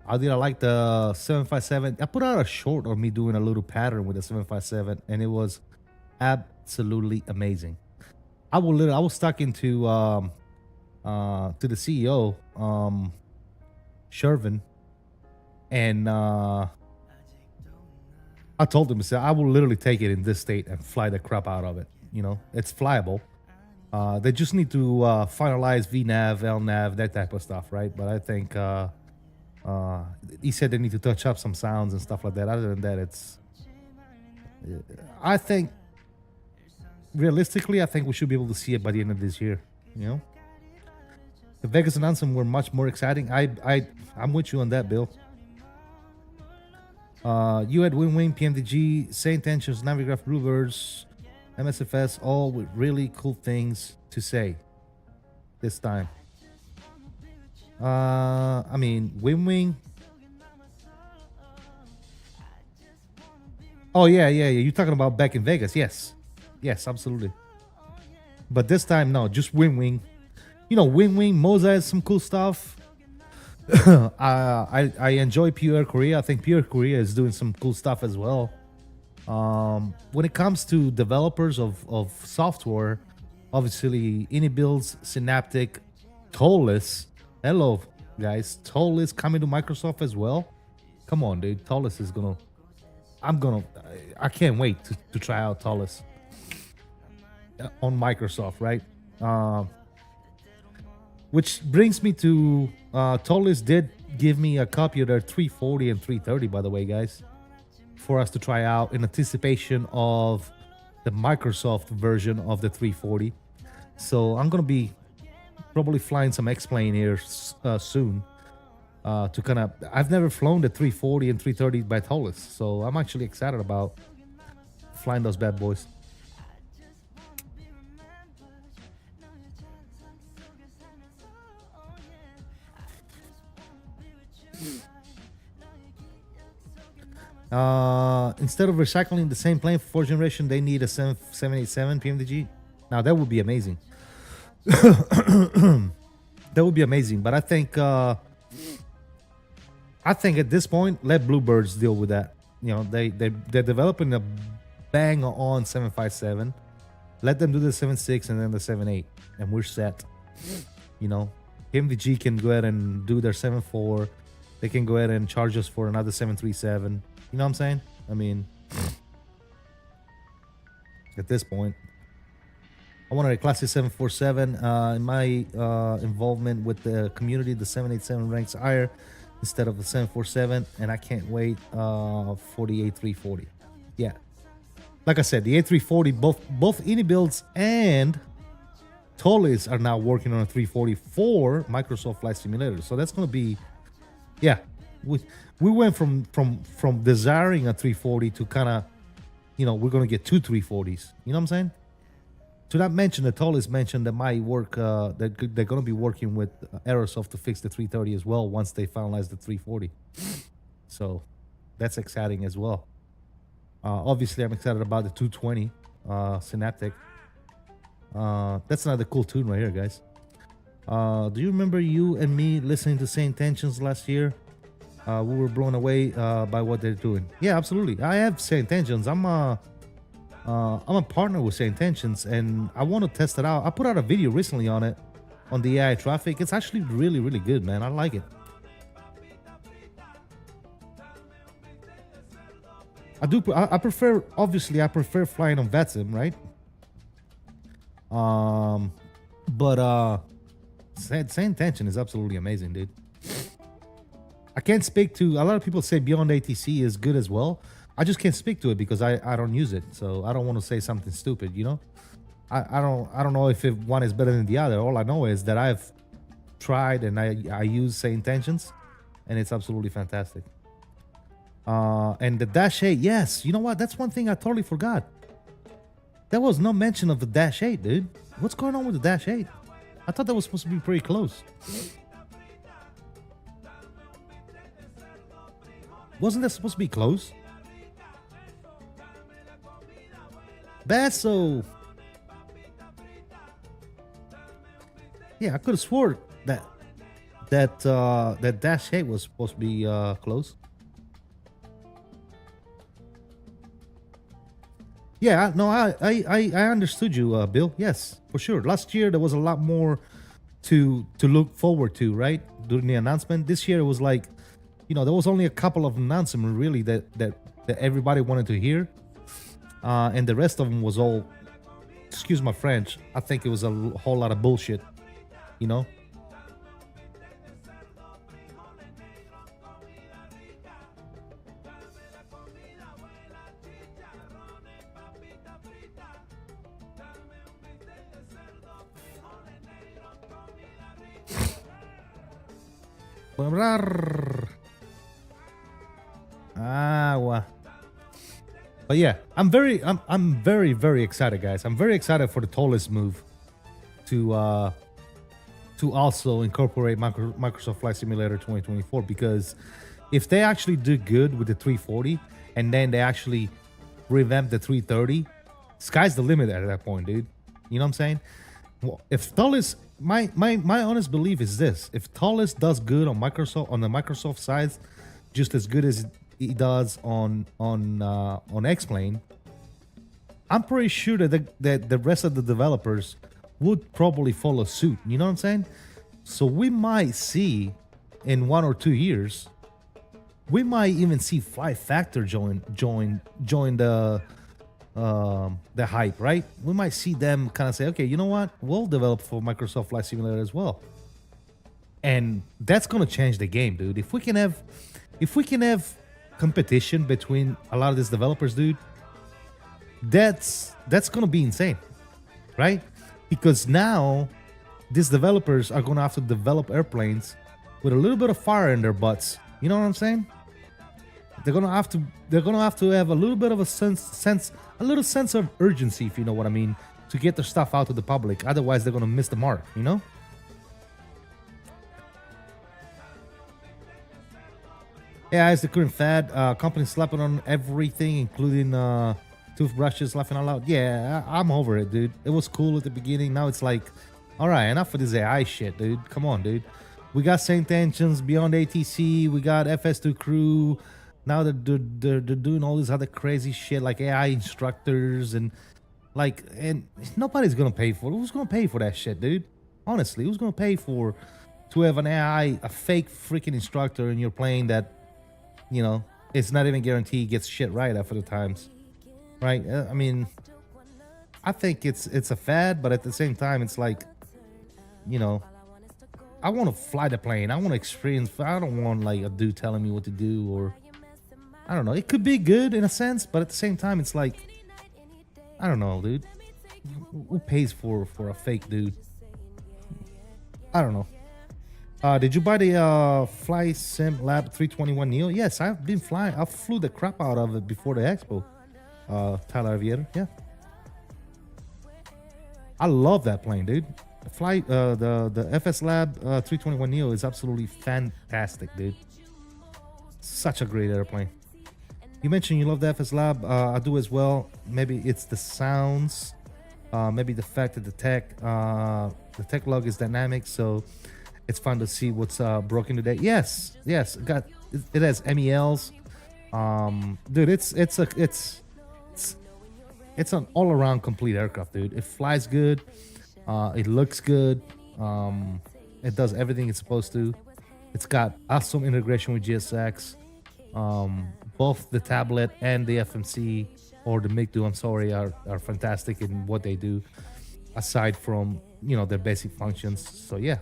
How did I like the 757? I put out a short of me doing a little pattern with the 757, and it was absolutely amazing. I was talking to the CEO, Shervin, and I told him, I said, I will literally take it in this state and fly the crap out of it. You know, it's flyable. They just need to finalize VNAV, LNAV, that type of stuff, right? But I think he said they need to touch up some sounds and stuff like that. Other than that, I think realistically, I think we should be able to see it by the end of this year. You know, the Vegas and Anthem were much more exciting. I'm with you on that, Bill. You had WINWING, PMDG, Same Tensions, Navigraph, Bluebirds, MSFS, all with really cool things to say this time. I mean, WINWING. Oh, yeah. You're talking about back in Vegas. Yes, absolutely. But this time, no, just WINWING. you know, WINWING, Moza has some cool stuff. I enjoy PR Korea. I think PR Korea is doing some cool stuff as well. When it comes to developers of software, obviously AnyBuilds, Synaptic, Tollis. Hello guys, Tollis coming to Microsoft as well. Come on, dude. Tollis is gonna. I can't wait to try out Tollis on Microsoft, right? Which brings me to Tollis did give me a copy of their 340 and 330, by the way, guys, for us to try out in anticipation of the Microsoft version of the 340. So I'm gonna be probably flying some X-Plane here soon to kind of. I've never flown the 340 and 330 by Tollis, so I'm actually excited about flying those bad boys. Instead of recycling the same plane for 4th generation, they need a 787 PMDG. Now that would be amazing. That would be amazing. But I think at this point, let Bluebirds deal with that. You know, they're developing a bang on 757. Let them do the 76 and then the 78, and we're set. You know, PMDG can go ahead and do their 74. They can go ahead and charge us for another 737. You know what I'm saying? I mean, at this point, I wanted a classic 747. In my involvement with the community, the 787 ranks higher instead of the 747, and I can't wait for the A340. Yeah, like I said, the A340, both AnyBuilds and Tollis are now working on a 340 for Microsoft Flight Simulator. So that's gonna be, yeah. We went from desiring a 340 to kind of, you know, we're going to get 2 340s. You know what I'm saying? To not mention, the Tollis mentioned that might work, they're going to be working with AEROSOFT to fix the 330 as well once they finalize the 340. So that's exciting as well. Obviously, I'm excited about the 220 Synaptic. That's another cool tune right here, guys. Do you remember you and me listening to Same Tensions last year? We were blown away by what they're doing. Yeah, absolutely. I have Same Tensions. I'm a partner with Same Tensions, and I want to test it out. I put out a video recently on it, on the AI traffic. It's actually really, really good, man. I like it. I prefer, obviously, I prefer flying on VETSIM, right? But Same Tension is absolutely amazing, dude. I can't speak to, a lot of people say Beyond ATC is good as well. I just can't speak to it because I don't use it. So I don't want to say something stupid, you know? I don't know if one is better than the other. All I know is that I've tried and I use Same Tensions, and it's absolutely fantastic. And the Dash 8, yes. You know what? That's one thing I totally forgot. There was no mention of the Dash 8, dude. What's going on with the Dash 8? I thought that was supposed to be pretty close. Wasn't that supposed to be close? Basso. Yeah, I could have swore that Dash 8 was supposed to be close. Yeah, no, I understood you, Bill. Yes, for sure. Last year there was a lot more to look forward to, right? During the announcement. This year it was like, you know, there was only a couple of announcements really that everybody wanted to hear, and the rest of them was all, excuse my French, I think it was a whole lot of bullshit, you know. But yeah, I'm very excited, guys. I'm very excited for the Tollis move to also incorporate Microsoft Flight Simulator 2024, because if they actually do good with the 340 and then they actually revamp the 330, sky's the limit at that point, dude. You know what I'm saying? Well, if Tollis my honest belief is this: if Tallest does good on the Microsoft side, just as good as he does on X-Plane, I'm pretty sure that the rest of the developers would probably follow suit. You know what I'm saying? So we might see in 1 or 2 years, we might even see Flight Factor join the hype, right? We might see them kind of say, okay, you know what? We'll develop for Microsoft Flight Simulator as well. And that's gonna change the game, dude. If we can have competition between a lot of these developers, dude, that's gonna be insane, right? Because now these developers are gonna have to develop airplanes with a little bit of fire in their butts. You know what I'm saying? They're gonna have to have a little bit of a little sense of urgency, if you know what I mean, to get their stuff out to the public. Otherwise, they're gonna miss the mark. You know? Yeah, it's the current fad. Companies slapping on everything, including toothbrushes, laughing out loud. Yeah, I'm over it, dude. It was cool at the beginning. Now it's like, all right, enough of this AI shit, dude. Come on, dude. We got Saint Engines, Beyond ATC. We got FS2 Crew. Now they're doing all this other crazy shit like AI instructors and nobody's gonna pay for it. Who's gonna pay for that shit, dude? Honestly, who's gonna pay to have an AI, a fake freaking instructor in your plane that, you know, it's not even guaranteed gets shit right after the times, right? I mean, I think it's a fad, but at the same time, it's like, you know, I want to fly the plane. I want to experience. I don't want like a dude telling me what to do, or I don't know. It could be good in a sense, but at the same time, it's like, I don't know, dude. Who pays for a fake dude? I don't know. Did you buy the Fly Sim Lab 321 Neo? Yes, I've been flying. I flew the crap out of it before the Expo. Tyler Aviator, yeah. I love that plane, dude. The FS Lab 321 Neo is absolutely fantastic, dude. Such a great airplane. You mentioned you love the FS Lab. I do as well. Maybe it's the sounds. Maybe the fact that the tech log is dynamic, so it's fun to see what's broken today. Yes, it has MELs. Dude, it's an all-around complete aircraft, dude. It flies good. It looks good. It does everything it's supposed to. It's got awesome integration with GSX. Both the tablet and the FMC, or the MIG-2, I'm sorry, are fantastic in what they do, aside from, you know, their basic functions. So yeah.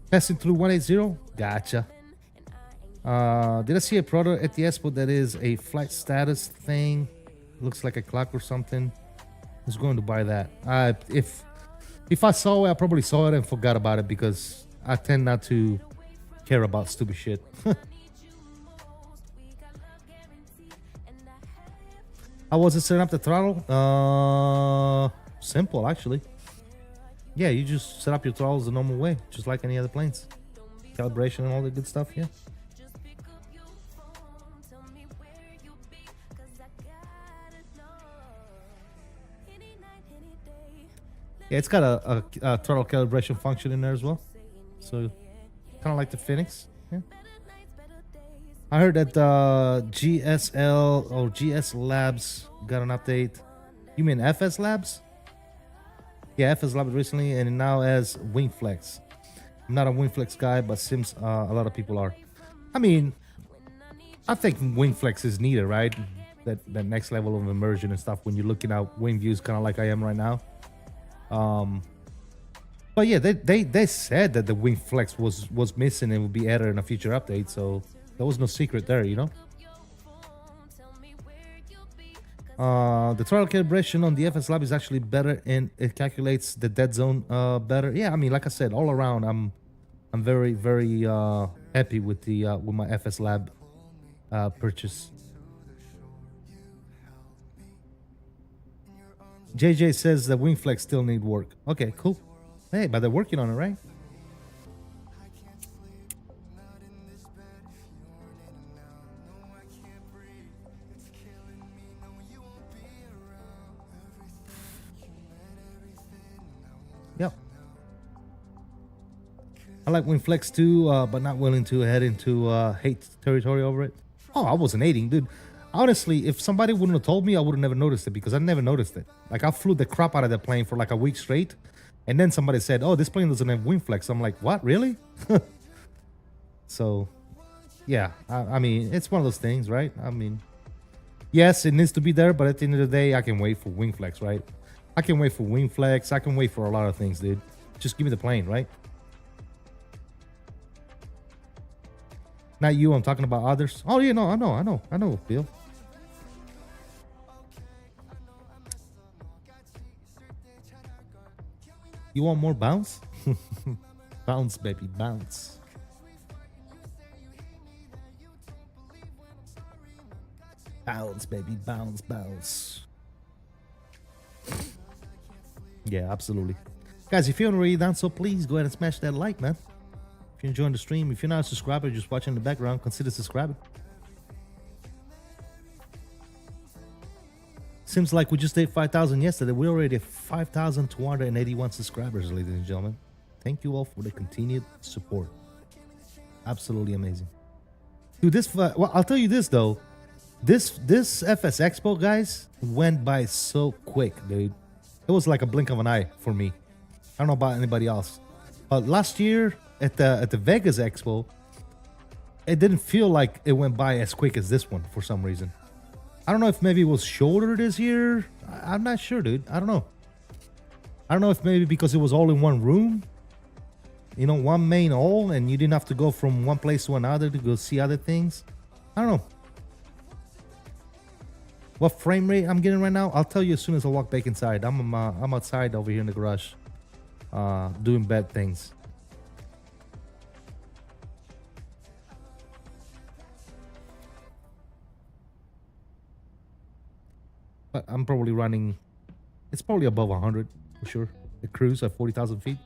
Passing through 180. Gotcha. Did I see a product at the Expo that is a flight status thing? Looks like a clock or something. I was going to buy that. If I saw it, I probably saw it and forgot about it, because I tend not to care about stupid shit. How was it setting up the throttle? Simple, actually. Yeah, you just set up your throttles the normal way, just like any other planes. Calibration and all the good stuff, yeah. Yeah, it's got a throttle calibration function in there as well. So, kind of like the Phoenix. Yeah. I heard that GSL or GS Labs got an update. You mean FS Labs? Yeah, FS Labs recently, and now as WingFlex. I'm not a WingFlex guy, but seems a lot of people are. I mean, I think WingFlex is needed, right? That next level of immersion and stuff when you're looking at wing views, kind of like I am right now. But yeah, they said that the WingFlex was missing and will be added in a future update, so there was no secret there, you know. The throttle calibration on the FS Lab is actually better, and it calculates the dead zone better. Yeah, I mean, like I said, all around, I'm very happy with my FS Lab purchase. JJ says the WingFlex still need work. Okay, cool. Hey, but they're working on it, right? Yep. I like WinFlex too, but not willing to head into hate territory over it. Oh, I wasn't hating, dude. Honestly, if somebody wouldn't have told me, I would have never noticed it because I never noticed it. Like, I flew the crap out of the plane for like a week straight. And then somebody said, oh, this plane doesn't have WinFlex. I'm like, what, really? So, yeah, I mean, it's one of those things, right? I mean, yes, it needs to be there, but at the end of the day, I can wait for WinFlex, right? I can wait for WinFlex. I can wait for a lot of things, dude. Just give me the plane, right? Not you, I'm talking about others. Oh, yeah, no, I know, Bill. You want more bounce? Bounce, baby, bounce. Bounce, baby, bounce, bounce. Yeah, absolutely. Guys, if you haven't already done so, please go ahead and smash that like, man. If you're enjoying the stream, if you're not a subscriber, just watching in the background, consider subscribing. Seems like we just did 5,000 yesterday. We already have 5,281 subscribers, ladies and gentlemen. Thank you all for the continued support. Absolutely amazing. Dude, this, well, I'll tell you this, though. This FS Expo, guys, went by so quick, dude. It was like a blink of an eye for me. I don't know about anybody else. But last year at the Vegas Expo, it didn't feel like it went by as quick as this one for some reason. I don't know if maybe it was shorter this year. I'm not sure, dude. I don't know. I don't know if maybe because it was all in one room. You know, one main hall, and you didn't have to go from one place to another to go see other things. I don't know. What frame rate I'm getting right now, I'll tell you as soon as I walk back inside. I'm outside over here in the garage, doing bad things. But I'm probably running, it's probably above 100 for sure. The cruise at 40,000 feet.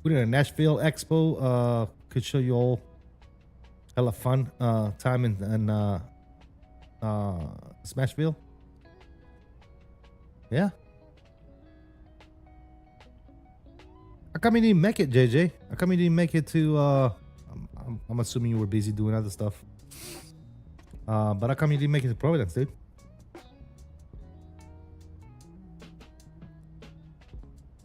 We did a Nashville Expo. Could show you all hella fun time in Smashville. Yeah. How come you didn't make it, JJ? How come you didn't make it to I'm assuming you were busy doing other stuff. But how come you didn't make it to Providence, dude?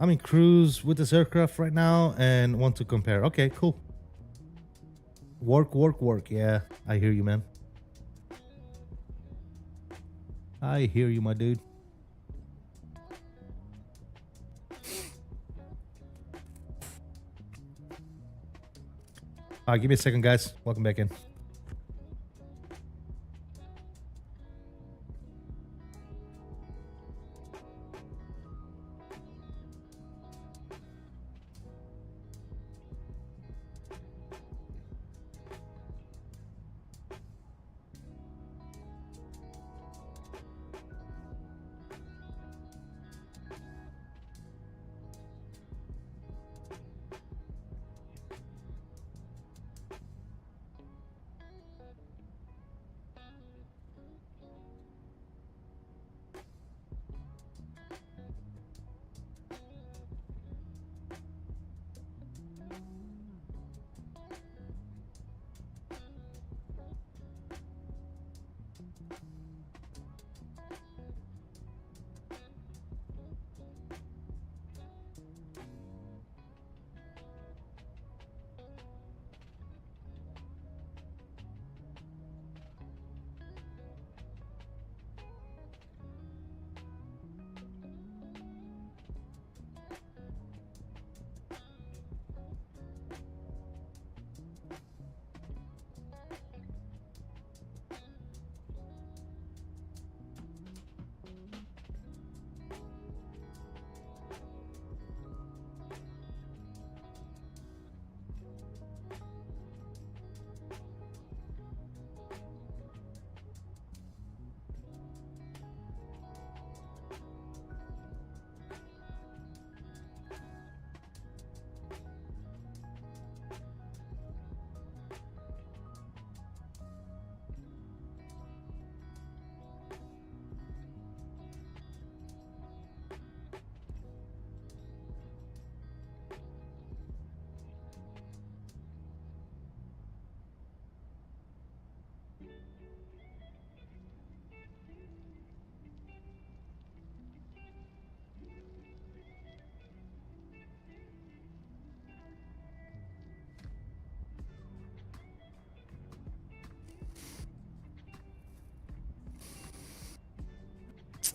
I'm in cruise with this aircraft right now and want to compare. Okay, cool. Work. Yeah, I hear you, man. I hear you, my dude. All right, give me a second, guys. Welcome back in.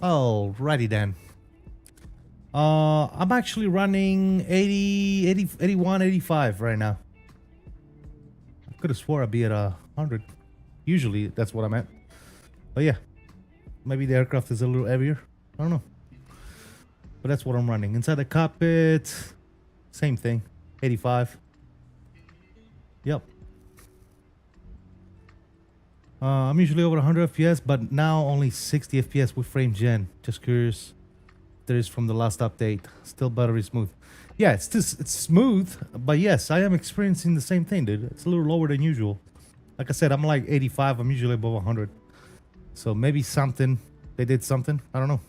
Alrighty then. I'm actually running 81, 85 right now. I could have swore I'd be at 100. Usually that's what I'm at. But yeah, maybe the aircraft is a little heavier. I don't know. But that's what I'm running. Inside the cockpit, same thing, 85. Yep. I'm usually over 100 FPS, but now only 60 FPS with frame gen. Just curious if there is from the last update. Still buttery smooth. Yeah, it's smooth, but yes, I am experiencing the same thing, dude. It's a little lower than usual. Like I said, I'm like 85. I'm usually above 100. So maybe something, they did something. I don't know.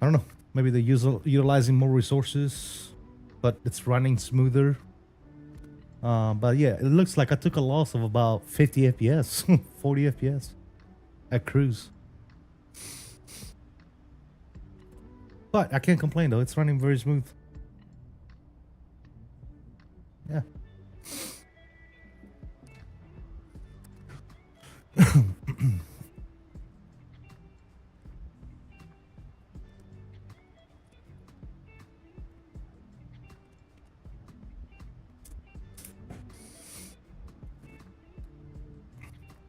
I don't know. Maybe they're utilizing more resources, but it's running smoother. But yeah, it looks like I took a loss of about 50 FPS, 40 FPS at cruise. But I can't complain though. It's running very smooth. Yeah.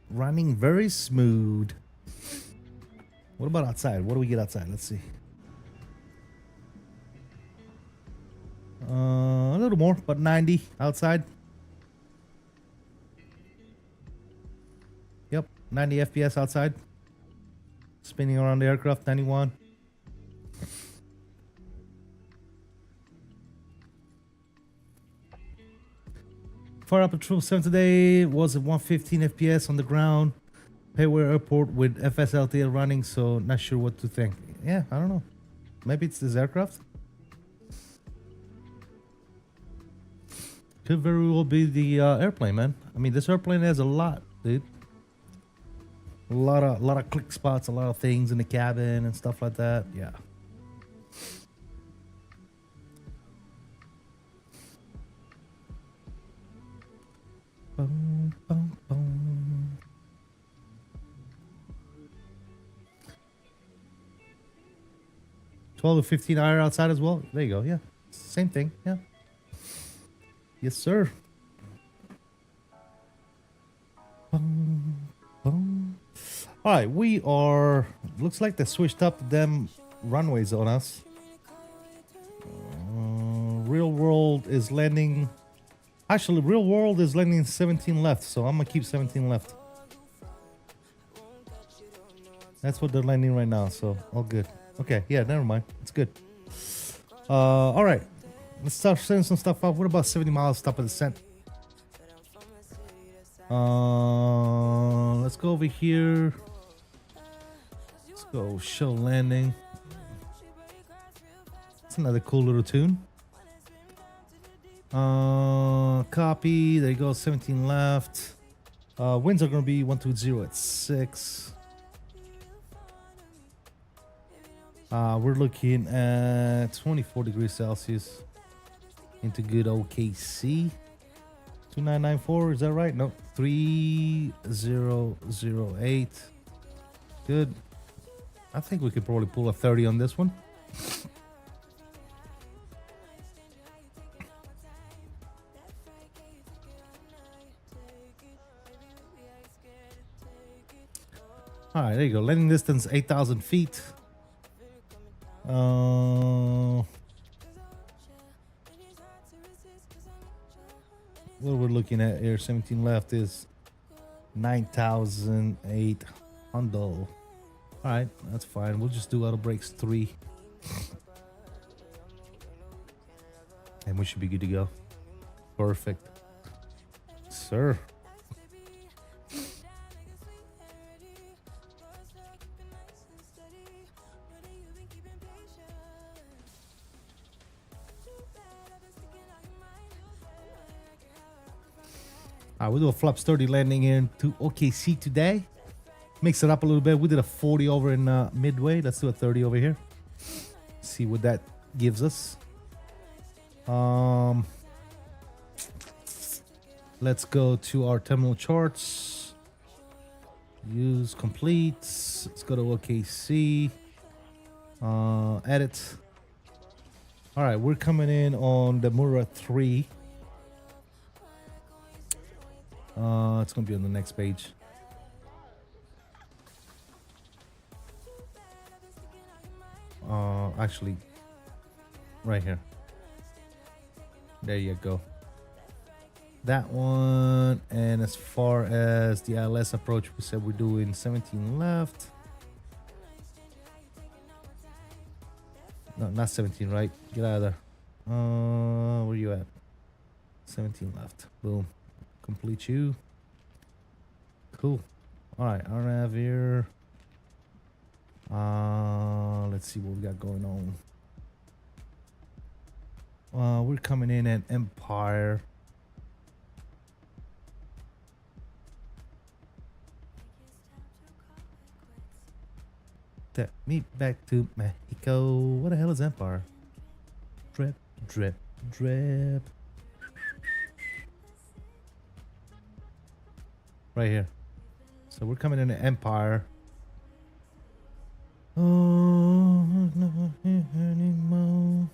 Running very smooth. What about outside? What do we get outside? Let's see. A little more, but 90 outside. Yep, 90 FPS outside. Spinning around the aircraft, 91. Fire up at 777 today was at 115 FPS on the ground. Payware airport with FSLTL running, so not sure what to think. Yeah, I don't know. Maybe it's this aircraft. Could very well be the airplane, man. I mean, this airplane has a lot, dude. A lot of click spots, a lot of things in the cabin and stuff like that. Yeah. Boom, boom, boom. $12 to 15 IR outside as well. There you go. Yeah, same thing. Yeah. Yes, sir. Boom, boom. All right, we are. Looks like they switched up them runways on us. Real World is landing. Actually, Real World is landing 17 left, so I'm gonna keep 17 left. That's what they're landing right now, so all good. Okay, yeah, never mind. It's good. All right. Let's start setting some stuff up. What about 70 miles top of the descent? Let's go over here. Let's go show landing. It's another cool little tune. Copy. There you go. 17 left. Winds are going to be 120 at 6. We're looking at 24 degrees Celsius into good OKC. 2994, is that right? No, 3008. Good. I think we could probably pull a 30 on this one. All right, there you go. Landing distance 8,000 feet. What we're looking at here, 17 left, is 9,008 Hondo. All right, that's fine. We'll just do auto brakes 3, and we should be good to go. Perfect, sir. We'll do a flaps 30 landing into OKC today. Mix it up a little bit. We did a 40 over in Midway. Let's do a 30 over here. See what that gives us. Let's go to our terminal charts. Use complete. Let's go to OKC. Edit. All right, we're coming in on the Mura 3. It's gonna be on the next page. Actually, right here. There you go. That one. And as far as the ILS approach, we said we're doing 17 left. No, not 17, right? Get out of there. Where you at? 17 left. Boom. Complete you. Cool. All right, RNAV here. Let's see what we got going on. We're coming in at Empire. Take me back to Mexico. What the hell is Empire? Drip, drip, drip. Right here. So we're coming in at Empire. Oh, not here anymore.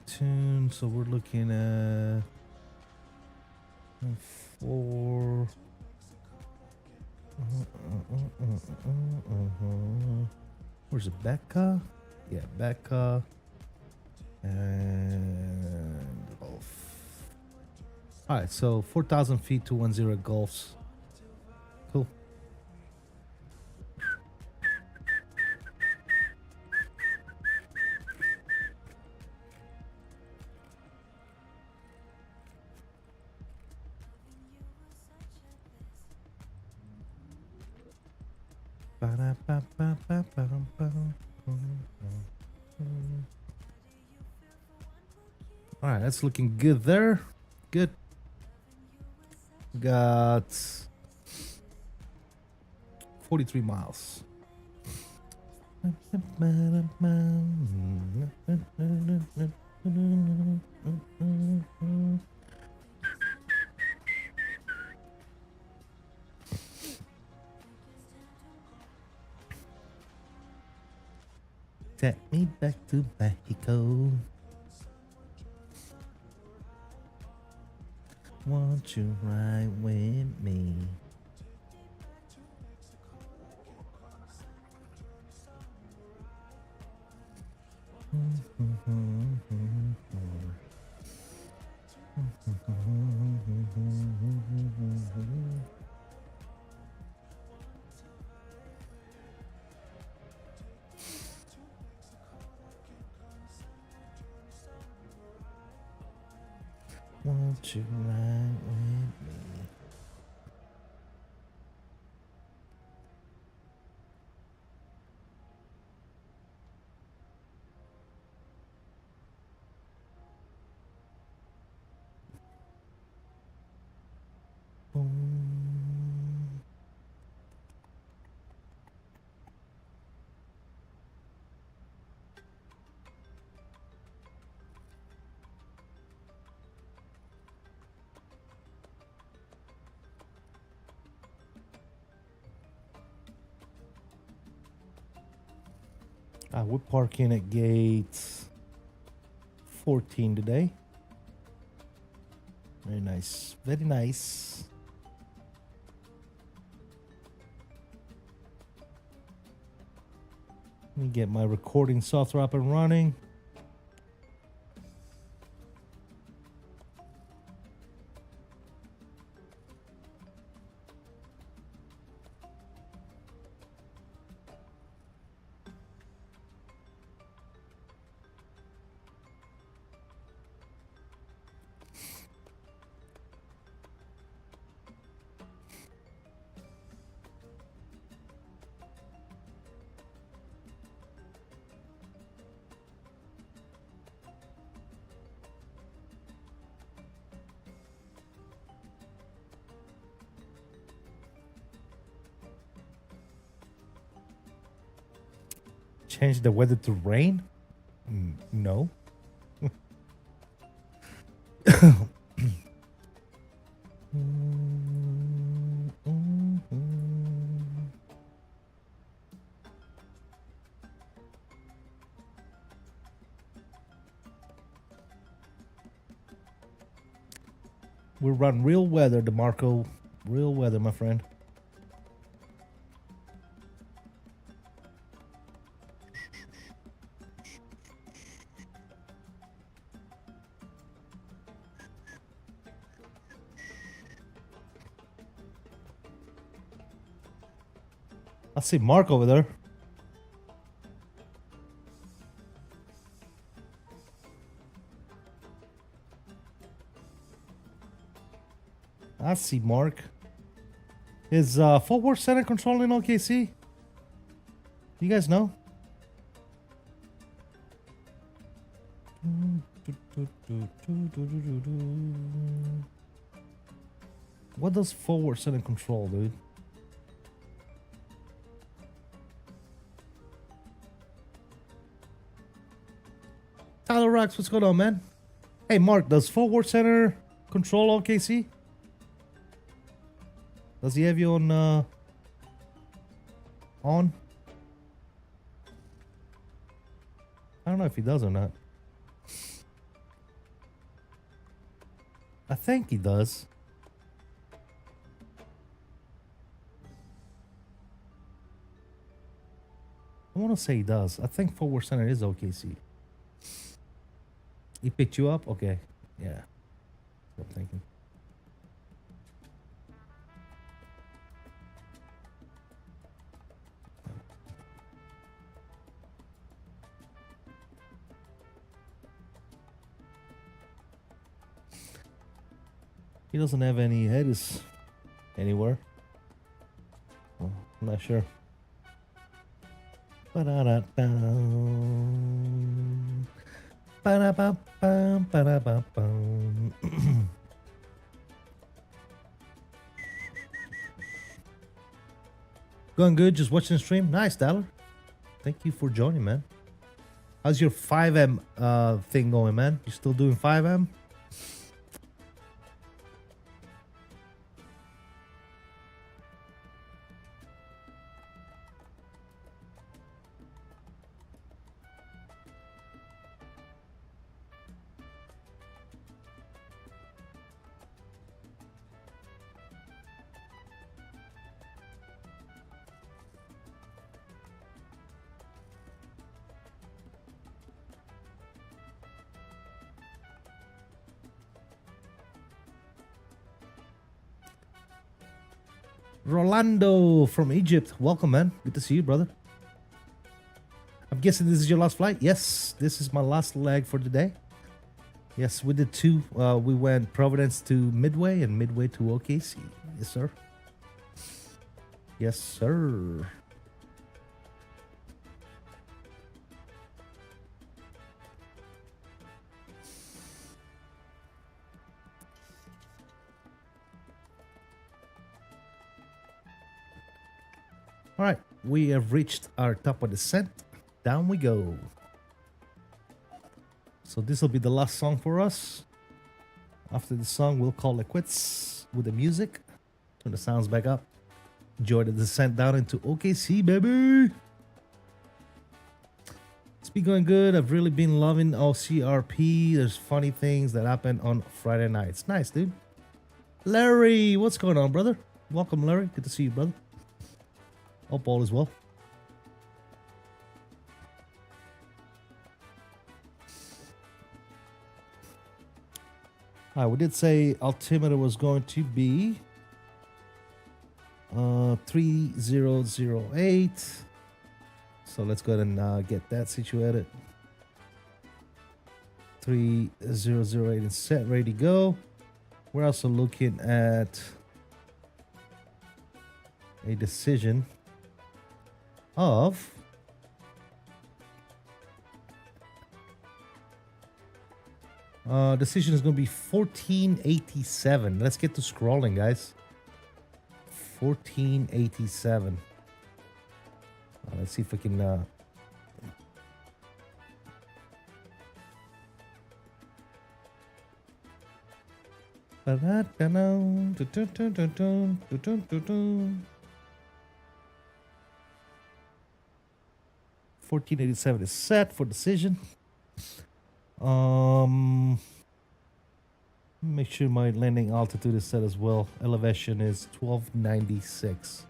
Tune. So we're looking at 4. Where's it? Becca? Yeah, Becca. And Gulf. Alright, so 4,000 feet, 210 Gulfs. Cool. All right, that's looking good there. Good. Got 43 miles. Take me back to Mexico. Want you ride with me? Won't you ride with me? Boom. We're parking at gate 14 today. Very nice. Very nice. Let me get my recording software up and running. Change the weather to rain? No. We run real weather, DeMarco. Real weather, my friend. I see Mark over there. I see Mark. Is forward center control in OKC? You guys know? What does forward center control, dude? Tyler Rocks, what's going on, man? Hey, Mark, does forward center control OKC? Does he have you on? I don't know if he does or not. I think he does. I want to say he does. I think forward center is OKC. He picked you up? Okay. Yeah. That's what I'm thinking. He doesn't have any headers anywhere. Well, I'm not sure. Ba-da-da-dum. Ba-da-ba-bum, ba-da-ba-bum. Going good, just watching the stream. Nice, Tyler. Thank you for joining, man. How's your 5M thing going, man? You still doing 5M? Rolando from Egypt. Welcome, man. Good to see you, brother. I'm guessing this is your last flight? Yes, this is my last leg for the day. Yes, we did two. We went Providence to Midway and Midway to OKC. Yes, sir. Yes, sir. All right, we have reached our top of descent. Down we go. So this will be the last song for us. After the song, we'll call it quits with the music. Turn the sounds back up. Enjoy the descent down into OKC, baby. It's been going good. I've really been loving OCRP. There's funny things that happen on Friday nights. Nice, dude. Larry, what's going on, brother? Welcome, Larry. Good to see you, brother. Hope all is well. All right, we did say altimeter was going to be 3008. So let's go ahead and get that situated. 3008 and set, ready to go. We're also looking at a decision of decision is going to be 1487. Let's get to scrolling, guys. 1487. Let's see if we can 1487 is set for decision. Make sure my landing altitude is set as well. Elevation is 1296.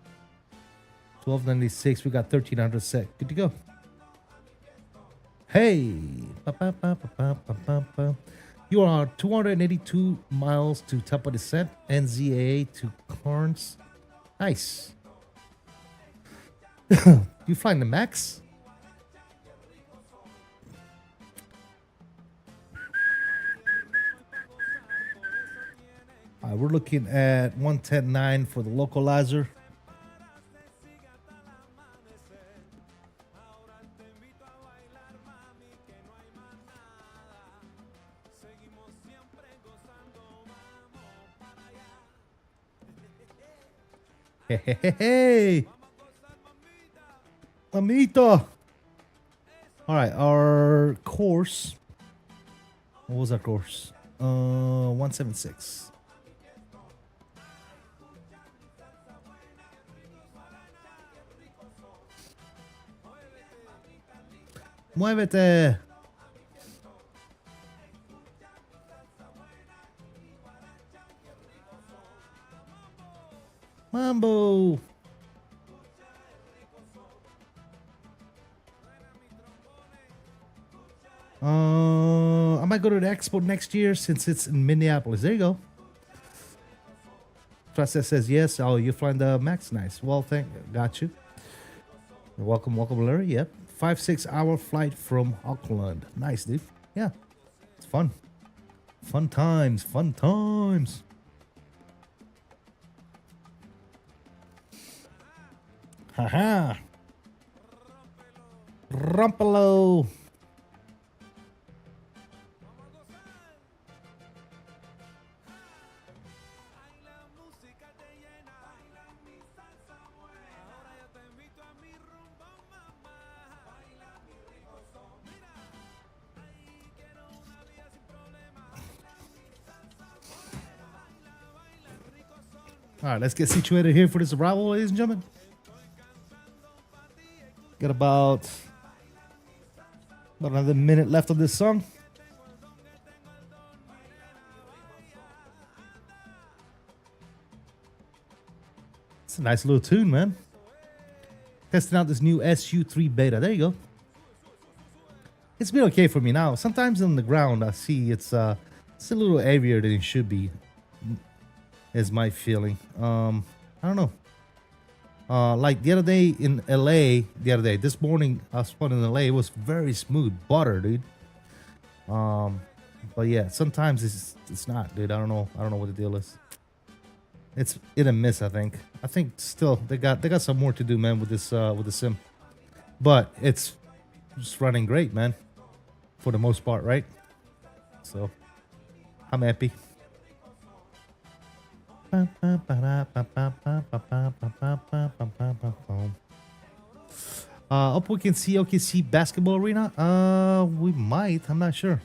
1296. We got 1300 set. Good to go. Hey, you are 282 miles to top of descent. NZAA to Carnes. Nice. You flying the Max? We're looking at 110.9 for the localizer. Hey, Amita. All right, our course. What was our course? 176. Muévete. Mambo. I might go to the Expo next year since it's in Minneapolis. There you go. Process says yes. Oh, you're flying the Max. Nice. Well, got you. You're welcome, Larry. Yep. 5-6 hour flight from Auckland. Nice, dude. Yeah. It's fun. Fun times. Fun times. Haha. Rumpelo. All right, let's get situated here for this arrival, ladies and gentlemen. Got about another minute left of this song. It's a nice little tune, man. Testing out this new SU3 beta. There you go. It's been okay for me now. Sometimes on the ground, I see it's a little heavier than it should be. Is my feeling. I don't know. Like the other day in LA, this morning I was flying in LA. It was very smooth, butter, dude. But yeah, sometimes it's not, dude. I don't know what the deal is. It's hit and miss, I think. I think still they got some more to do, man, with this with the sim. But it's just running great, man. For the most part, right? So I'm happy. Hope we can see OKC basketball arena. We might. I'm not sure.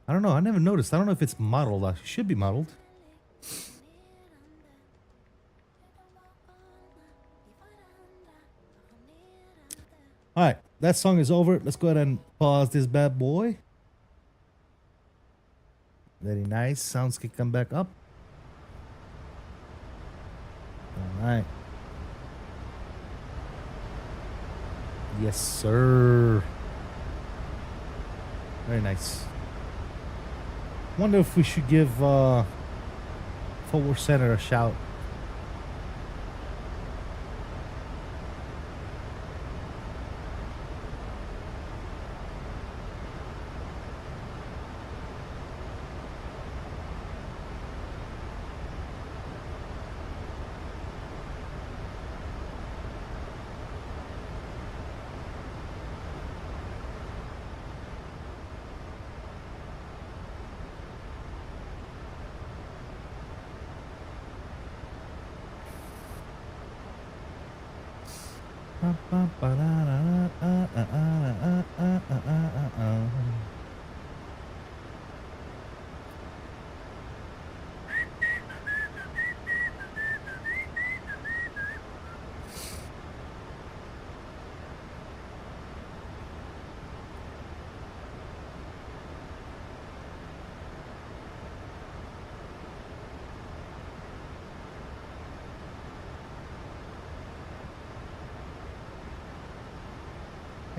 I don't know. I never noticed. I don't know if it's modeled. It should be modeled. All right, that song is over. Let's go ahead and pause this bad boy. Very nice. Sounds can come back up. All right. Yes, sir. Very nice. Wonder if we should give Forward Center a shout.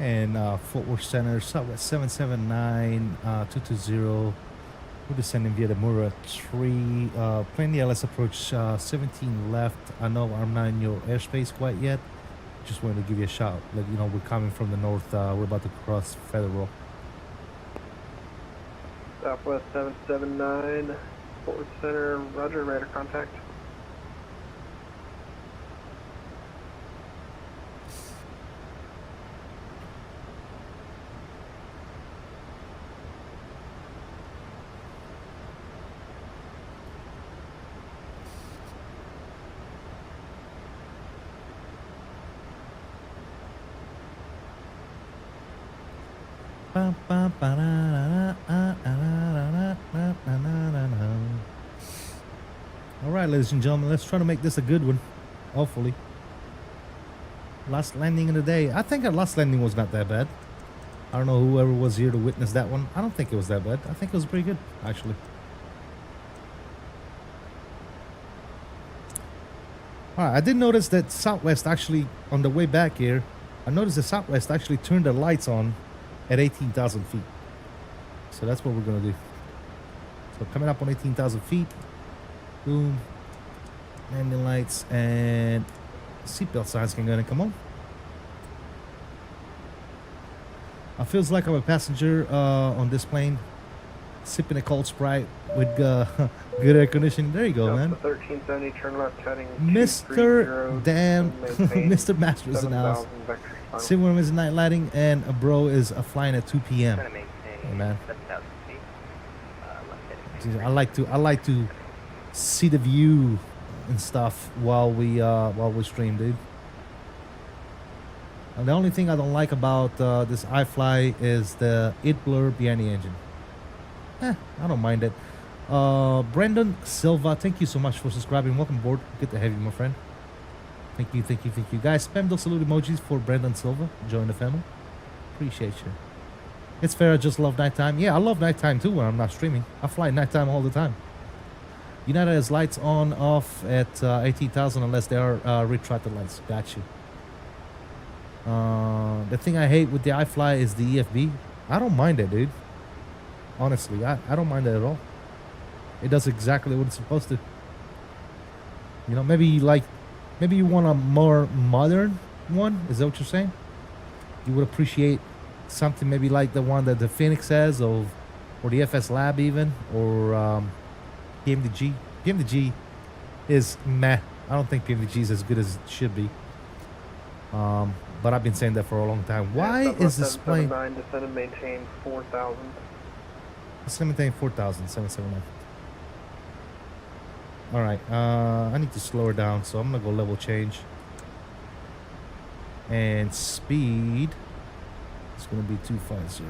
And Fort Worth Center, Southwest 779 220. We're descending via the Mura 3. Plane the LS approach 17 left. I know I'm not in your airspace quite yet. Just wanted to give you a shout. Let you know we're coming from the north. We're about to cross Federal. Southwest 779, Fort Worth Center, roger, radar contact. All right, ladies and gentlemen, let's try to make this a good one. Hopefully. Last landing of the day. I think our last landing was not that bad. I don't know whoever was here to witness that one. I don't think it was that bad. I think it was pretty good, actually. All right, I did notice that Southwest actually, on the way back here, I noticed that Southwest actually turned the lights on at 18,000 feet. So that's what we're going to do. So coming up on 18,000 feet. Boom. Landing lights and seatbelt signs can go and come on. I feels like I'm a passenger on this plane, sipping a cold Sprite with good air conditioning. There you go, man. 1370, turn left heading Mr. Damn, Mr. Master is in the house. Silverman is night lighting, and a bro is flying at 2 p.m. Hey, man. I like to see the view and stuff while we stream, dude. And the only thing I don't like about this iFly is the blur behind the engine. I don't mind it. Brandon Silva, thank you so much for subscribing. Welcome aboard. Good to have you, my friend. Thank you, thank you, thank you. Guys, spam those salute emojis for Brandon Silva. Join the family. Appreciate you. It's fair, I just love nighttime. Yeah, I love nighttime too when I'm not streaming. I fly nighttime all the time. United has lights on, off at 18,000 unless they are retracted lights. Got you. The thing I hate with the iFly is the EFB. I don't mind it, dude. Honestly, I don't mind it at all. It does exactly what it's supposed to. You know, maybe you want a more modern one. Is that what you're saying? You would appreciate something maybe like the one that the Phoenix has, or the FS Lab even, or PMDG. PMDG is meh. I don't think PMDG is as good as it should be. But I've been saying that for a long time. Why is this plane? 779, descend and maintain 4,000. Let's maintain 4,000, 779. All right, I need to slow her down, so I'm gonna go level change. And speed, it's gonna be 250.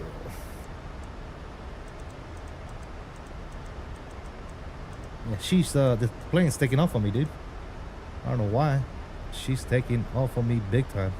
Yeah, she's the plane's taking off on me, dude. I don't know why. She's taking off on me big time.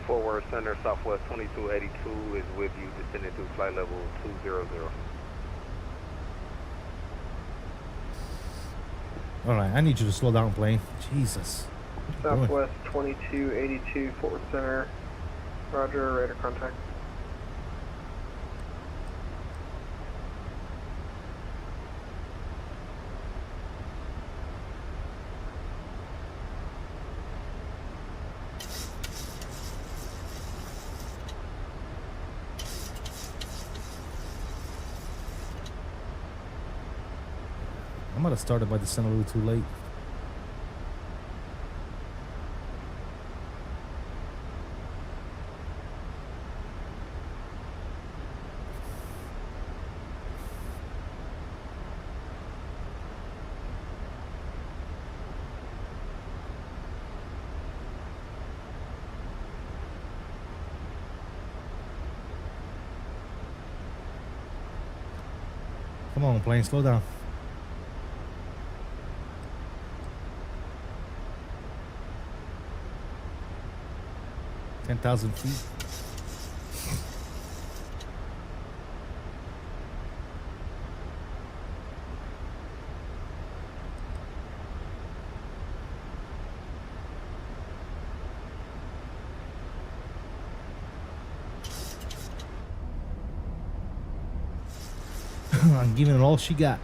Fort Worth Center, Southwest 2282 is with you, descending to flight level 200. All right, I need you to slow down, plane. Jesus. Southwest 2282, Fort Worth Center. Roger, radar contact. I might have started by descending a little too late. Come on, plane, slow down. $10,000 feet. I'm giving it all she got.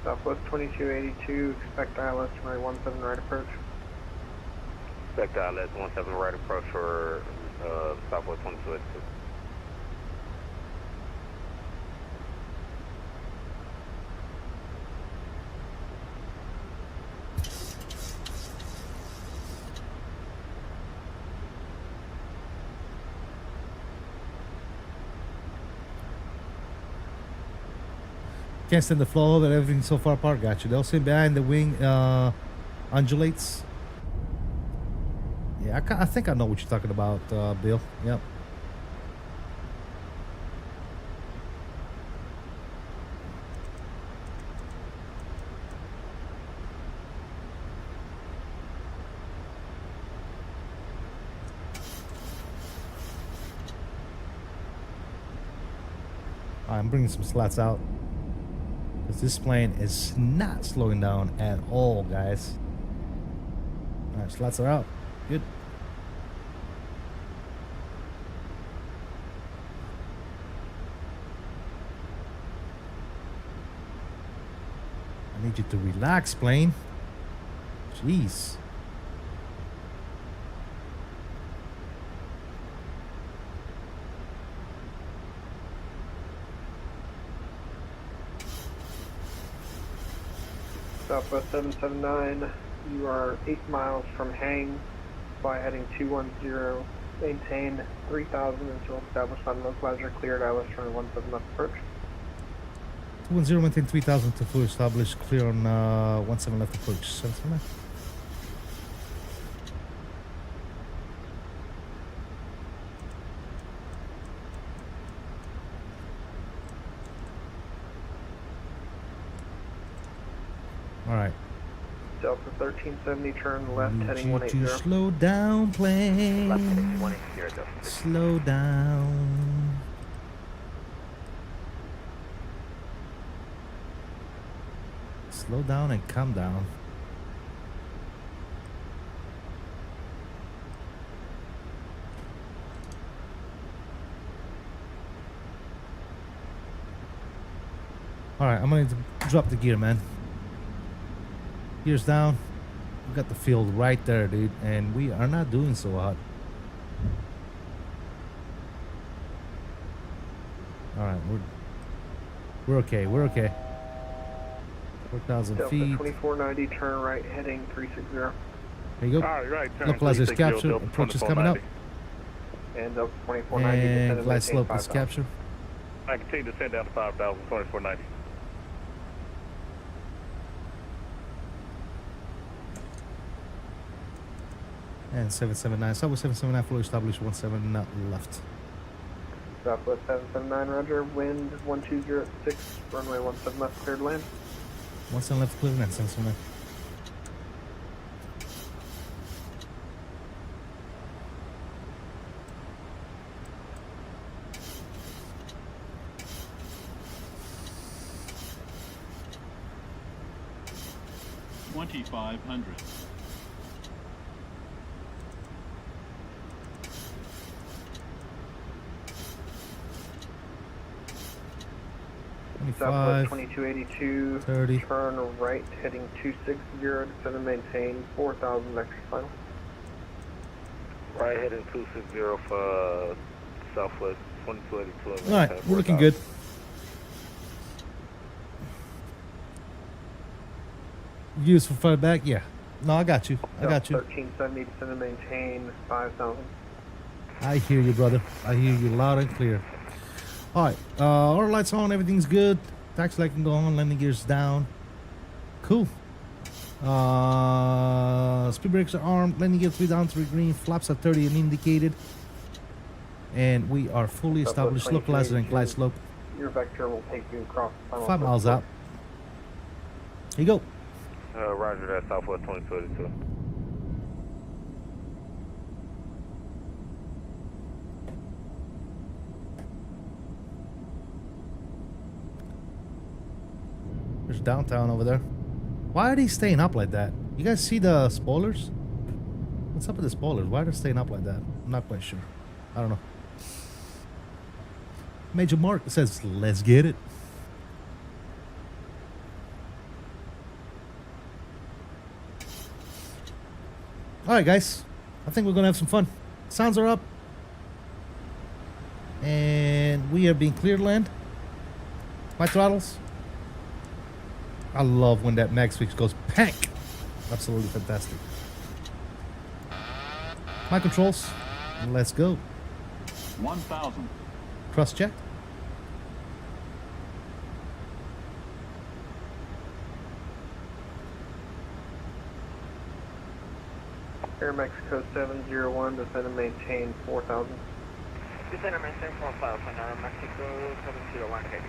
Southwest 2282, expect ILS runway 17 right approach. Expect ILS 17 right approach for Southwest 2282. Can't stand the flow of it, everything so far apart. Got you. They'll sit behind the wing, undulates. Yeah, I think I know what you're talking about, Bill. Yep. I'm bringing some slats out. This plane is not slowing down at all, guys. All right, slats are out. Good. I need you to relax, plane. Jeez. Southwest 779, you are 8 miles from hang, fly heading 210, maintain 3000 until established on localizer, cleared ILS runway 17 left approach. 210, maintain 3000 to fully established, clear on 17 left approach. 779. All right. Delta 1370, turn left, heading you 180. to slow down, plane. Left heading 180, Delta. Slow down. Slow down and calm down. All right, I'm going to drop the gear, man. Gears down. We got the field right there, dude, and we are not doing so hot. All right, we're okay. We're okay. 4,000 Delta feet. 2490, turn right, heading 360. There you go. All right, turn Localizer is 360, captured. Delta Approach is coming up. 2490. And Delta 2490, And descend glide and slope maintain is 5000. captured. I continue to send down to 5,000, 2490. And 779. Southwest 779, fully established, 17 left. Southwest 779, roger, wind 1206, runway 17 left, cleared land. 17 left, clear land, 779. $2,500. Southwest 2282, 30. turn right, heading 260, descend and maintain 4000 extra final. Right heading 260 for Southwest 2282. All right, we're looking good. Use for fire back? Yeah. No, I got you. I got you. 1370, descend and maintain 5000. I hear you, brother. I hear you loud and clear. All right, our lights on, everything's good. Taxi light can go on, landing gears down. Cool. Speed brakes are armed, landing gear 3 down, 3 green, flaps are 30 and indicated. And we are fully established, localizer and glide slope. Your vector will take you across the final 5 miles out. Here you go. Roger that, Southwest 2022. There's downtown over there. Why are they staying up like that? You guys see the spoilers? What's up with the spoilers? Why are they staying up like that? I'm not quite sure. I don't know. Major Mark says, let's get it. Alright guys, I think we're gonna have some fun. Sounds are up. And we are being cleared land. My throttles. I love when that mag switch goes pank. Absolutely fantastic. My controls. Let's go. 1,000. Cross check. Air Mexico 701, descend and maintain 4,000. Descend and maintain 4,000, Air Mexico 701, heavy.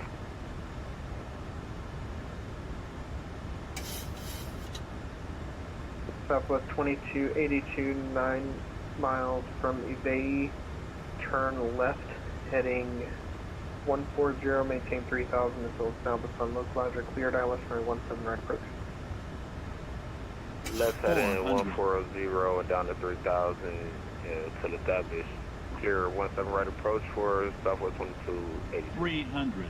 Southwest 2282, 9 miles from Ibai. Turn left, heading 140, maintain 3,000 until established on localizer. Cleared ILS runway 17 right approach. Left heading 140 and down to 3,000 until established. Clear 17 right approach for Southwest 2280. 300.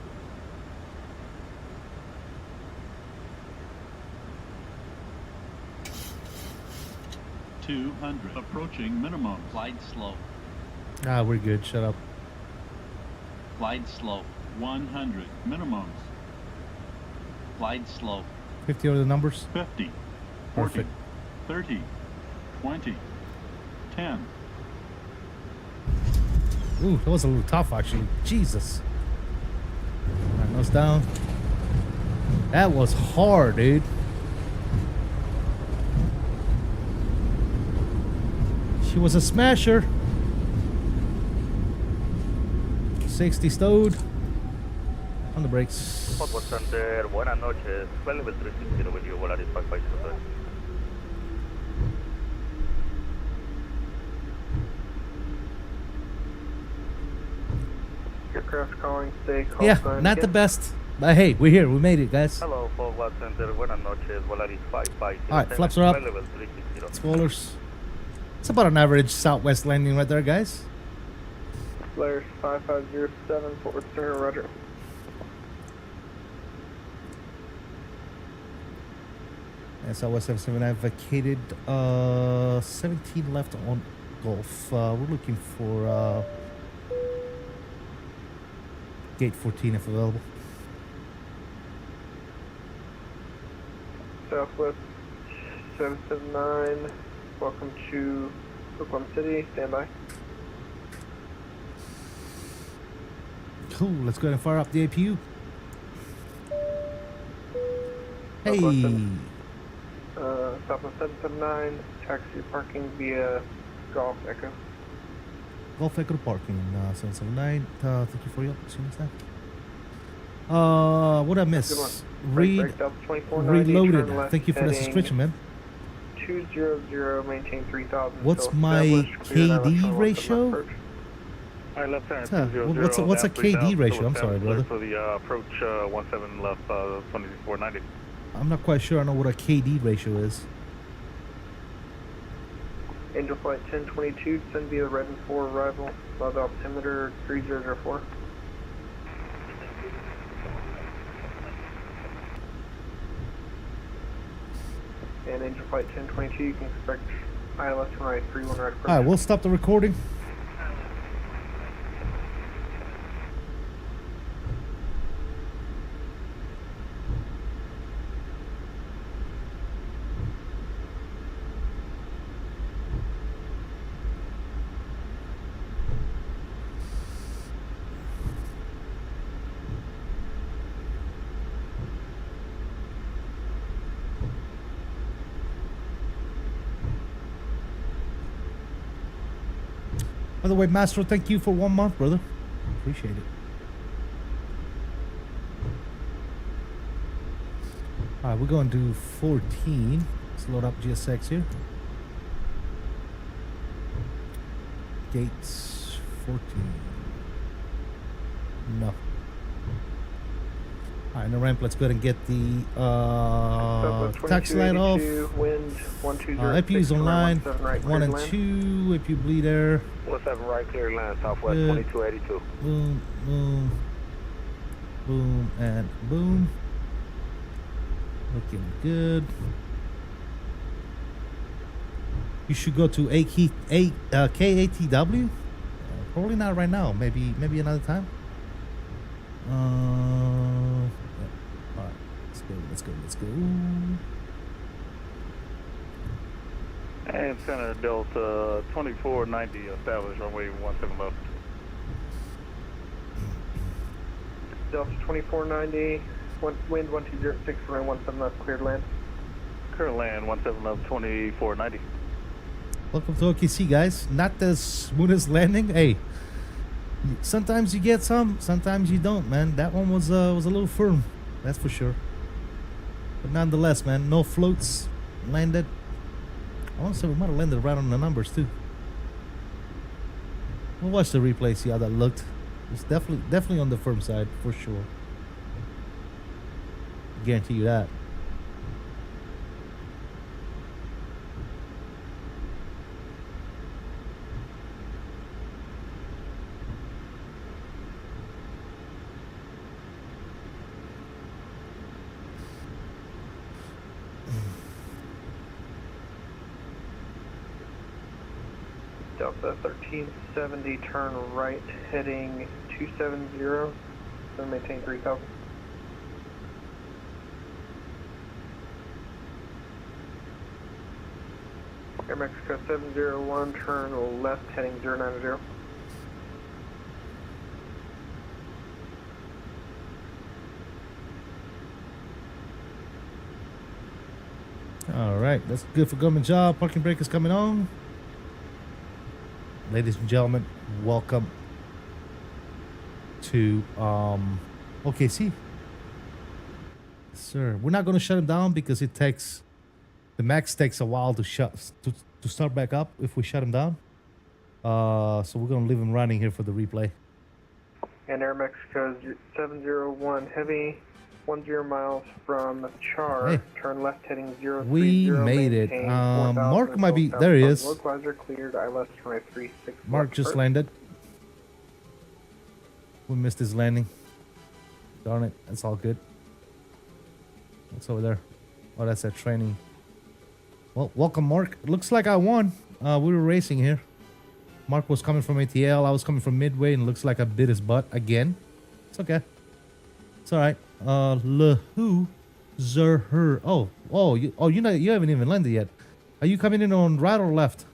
$200. Approaching minimum. Glide slope. Ah, we're good. Shut up. Glide slope. 100. Minimums. Glide slope. 50 are the numbers. 50. 40, Perfect. 30. 20. 10. Ooh, that was a little tough actually. Jesus. Alright, nose down. That was hard, dude. She was a smasher. 60 stowed. On the brakes. Hotwood Center, buenas noches. Flight level 360 with you, Volaris 5523. Aircraft calling, stay call Yeah, sign not the again. best. But hey, we're here. We made it, guys. Hello, Hotwood Center, buenas noches. Volaris 5523. Alright, flaps are up. Flight level 360. Spoilers. It's about an average southwest landing right there, guys. Flares 5507, forward stern, roger. And Southwest 779 vacated 17 left on Gulf. We're looking for gate 14 if available. Southwest 779, welcome to Oklahoma City, stand by. Cool, let's go ahead and fire up the APU. Hey! Southwest 779, taxi parking via Golf Echo. Golf Echo parking, 779. Thank you for your opportunity. What I miss? Read, reloaded. Thank you for the subscription, man. 200, maintain 3,000. What's my KD ratio? Alright, left turn, Huh, what's a KD ratio? I'm sorry, brother. For the approach 17 left, 2490. I'm not quite sure I know what a KD ratio is. Angel Flight 1022, send via red and 4 arrival, above altimeter 3004. And Angel Flight 1022, you can expect ILS runway 31 right approach. Alright, we'll stop the recording. By the way, Master, thank you for 1 month, brother. Appreciate it. All right, we're going to do 14. Let's load up GSX here. Gates 14. No. All right, no ramp. Let's go ahead and get the taxi light off. Wind 120. APU is online. 1 and 2. APU bleed air. 17 right, clear land, southwest 2282. Boom, boom, boom, and boom. Looking good. You should go to KATW. Probably not right now. Maybe another time. All right, let's go. And Center Delta 2490 established runway 17 left. Delta 2490, wind 1206, runway 17 left, cleared land. Cleared land 17 left 2490. Welcome to OKC, guys. Not the smoothest landing. Hey, sometimes you get some, sometimes you don't, man. That one was a little firm, that's for sure. But nonetheless, man, no floats. Landed. I want to say we might have landed right on the numbers too. We'll watch the replay, see how that looked. It's definitely on the firm side for sure. Guarantee you that. Delta 1370, turn right, heading 270, then maintain 3000. Air Mexico 701, turn left, heading 090. All right, that's good for government job. Parking brake is coming on. Ladies and gentlemen, welcome to OKC. Sir, we're not going to shut him down because it takes the max takes a while to start back up if we shut him down. So we're going to leave him running here for the replay. And Air Mexico 701 heavy, 10 miles from Char. Hey. Turn left heading 030. We made it. Mark might be there. He is. Localizer cleared. ILS 36. Mark just landed. We missed his landing. Darn it. That's all good. What's over there? Oh, that's that training. Well, welcome, Mark. Looks like I won. We were racing here. Mark was coming from ATL. I was coming from Midway, and looks like I bit his butt again. It's okay. It's all right. Lehu Zerher. Oh, you haven't even landed yet. Are you coming in on right or left?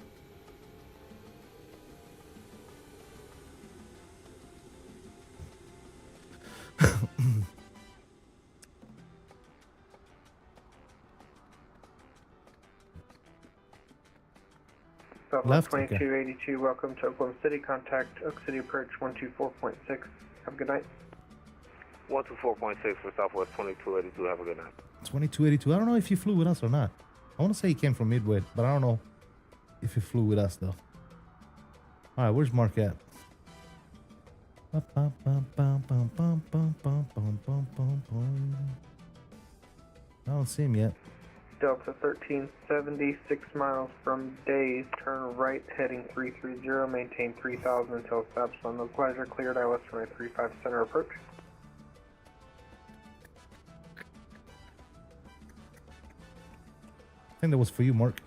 Left. 2282. Welcome to Oklahoma City. Contact Oak City approach 124.6. Have a good night. 124.6 for Southwest 2282. Have a good night. 2282. I don't know if he flew with us or not. I want to say he came from Midway, but I don't know if he flew with us though. All right, where's Mark at? I don't see him yet. Delta 1370, 6 miles from Days. Turn right, heading 330. Maintain 3000 until established on localizer. Cleared. ILS 35 center approach. I think that was for you, Mark.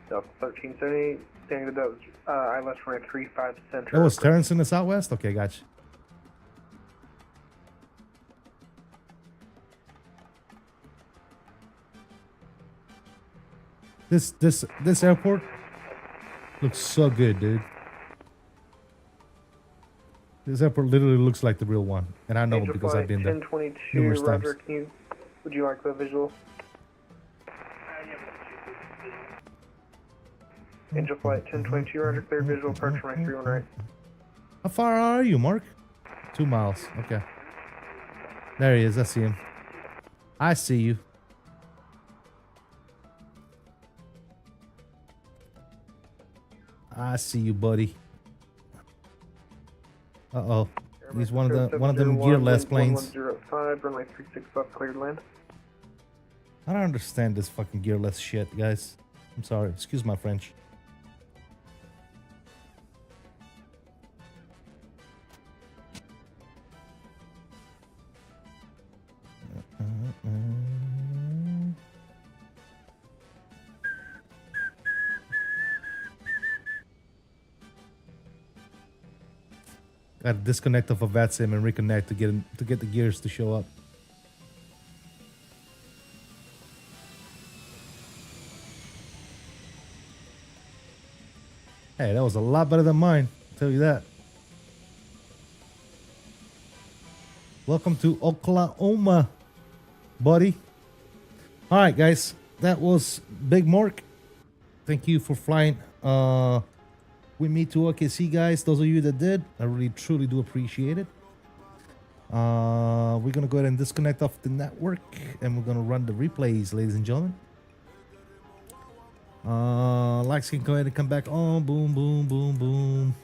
Delta 1370, standing to those. ILS 35 center. That was Terrence in the southwest? Okay, gotcha. This airport looks so good, dude. This airport literally looks like the real one, and I know Angel because I've been there 1022, numerous Roger, times. would you like the visual? Angel Flight 1022, roger, clear visual, approach runway 31 right. How far are you, Mark? 2 miles. Okay. There he is. I see him. I see you. I see you, buddy. Uh-oh. He's one of them gearless planes. 1105, runway 36 left, cleared land. I don't understand this fucking gearless shit, guys. I'm sorry. Excuse my French. Got to disconnect off of VATSIM and reconnect to get the gears to show up. Hey, that was a lot better than mine. I'll tell you that. Welcome to Oklahoma, buddy. All right, guys. That was Big Mark. Thank you for flying with me to OKC, guys. Those of you that did, I really truly do appreciate it. We're gonna go ahead and disconnect off the network, and we're gonna run the replays, ladies and gentlemen. Lights can go ahead and come back on. Boom, boom, boom, boom.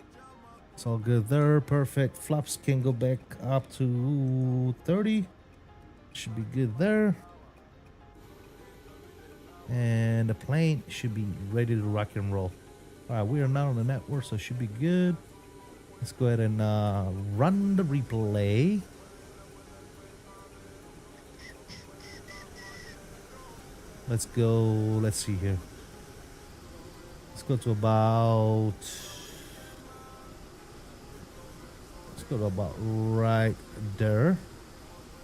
It's all good there. Perfect. Flaps can go back up to 30. Should be good there. And the plane should be ready to rock and roll. All right, we are now on the network, so it should be good. Let's go ahead and run the replay. Let's go. Let's see here. Let's go to about. Let's go to about right there.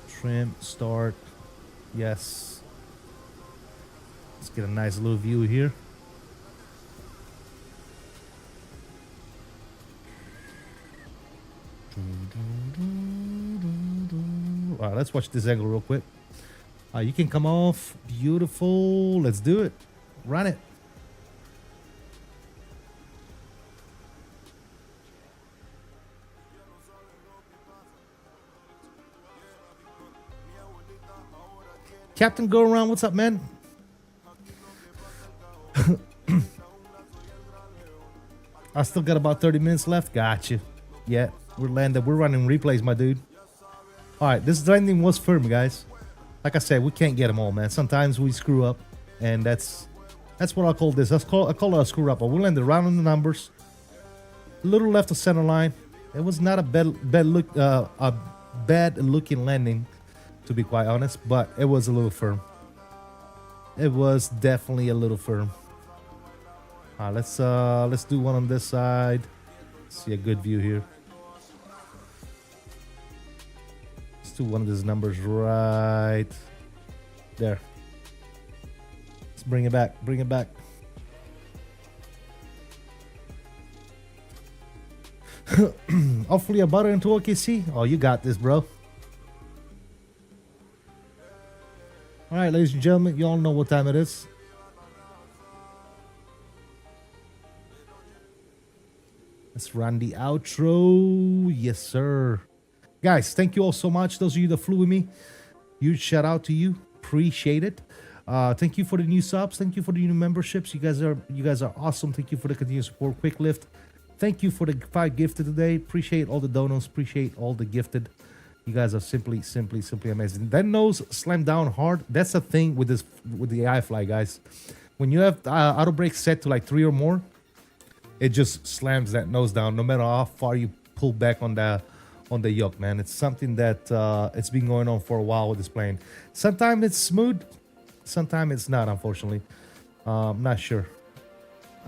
Trim, start. Yes. Let's get a nice little view here. All right, let's watch this angle real quick. You can come off. Beautiful. Let's do it. Run it. Captain Go Around, what's up, man? I still got about 30 minutes left. Gotcha. Yeah, we're landed. We're running replays, my dude. All right, this landing was firm, guys. Like I said, we can't get them all, man. Sometimes we screw up, and that's what I call this. I call it a screw up. But we landed right on the numbers. A little left of center line. It was not a bad looking landing, to be quite honest, but it was a little firm. It was definitely a little firm. All right, let's do one on this side. See a good view here. Let's do one of these numbers right there. Let's bring it back. Bring it back. Hopefully a butter into OKC. Oh, you got this, bro. All right, ladies and gentlemen, you all know what time it is. Let's run the outro. Yes, sir. Guys, thank you all so much. Those of you that flew with me, huge shout out to you. Appreciate it. Thank you for the new subs. Thank you for the new memberships. You guys are awesome. Thank you for the continued support. Quick lift. Thank you for the 5 gifted today. Appreciate all the donos. Appreciate all the gifted. You guys are simply amazing. That nose slammed down hard. That's the thing with the iFly, guys. When you have auto brake set to like 3 or more, it just slams that nose down no matter how far you pull back on the yoke, man. It's something that it's been going on for a while with this plane. Sometimes it's smooth, sometimes it's not, unfortunately. I'm not sure.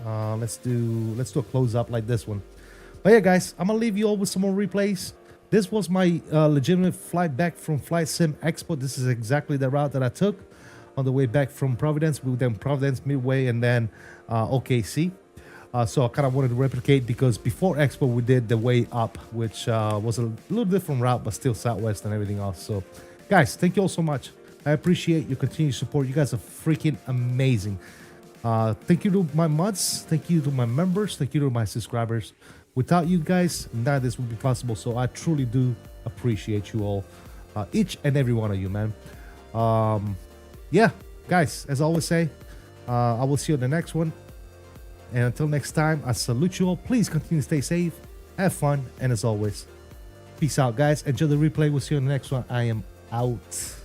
Let's do a close up like this one. But yeah, guys, I'm gonna leave you all with some more replays. This was my legitimate flight back from FSEXPO. This is exactly the route that I took on the way back from Providence. We were then Providence, Midway, and then OKC. So I kind of wanted to replicate, because before Expo we did the way up, which was a little different route, but still Southwest and everything else. So guys, thank you all so much. I appreciate your continued support. You guys are freaking amazing. Thank you to my mods. Thank you to my members. Thank you to my subscribers. Without you guys, none of this would be possible. So I truly do appreciate you all, each and every one of you, man. Yeah, guys, as I always say, I will see you on the next one. And until next time, I salute you all. Please continue to stay safe, have fun, and as always, peace out, guys. Enjoy the replay. We'll see you on the next one. I am out.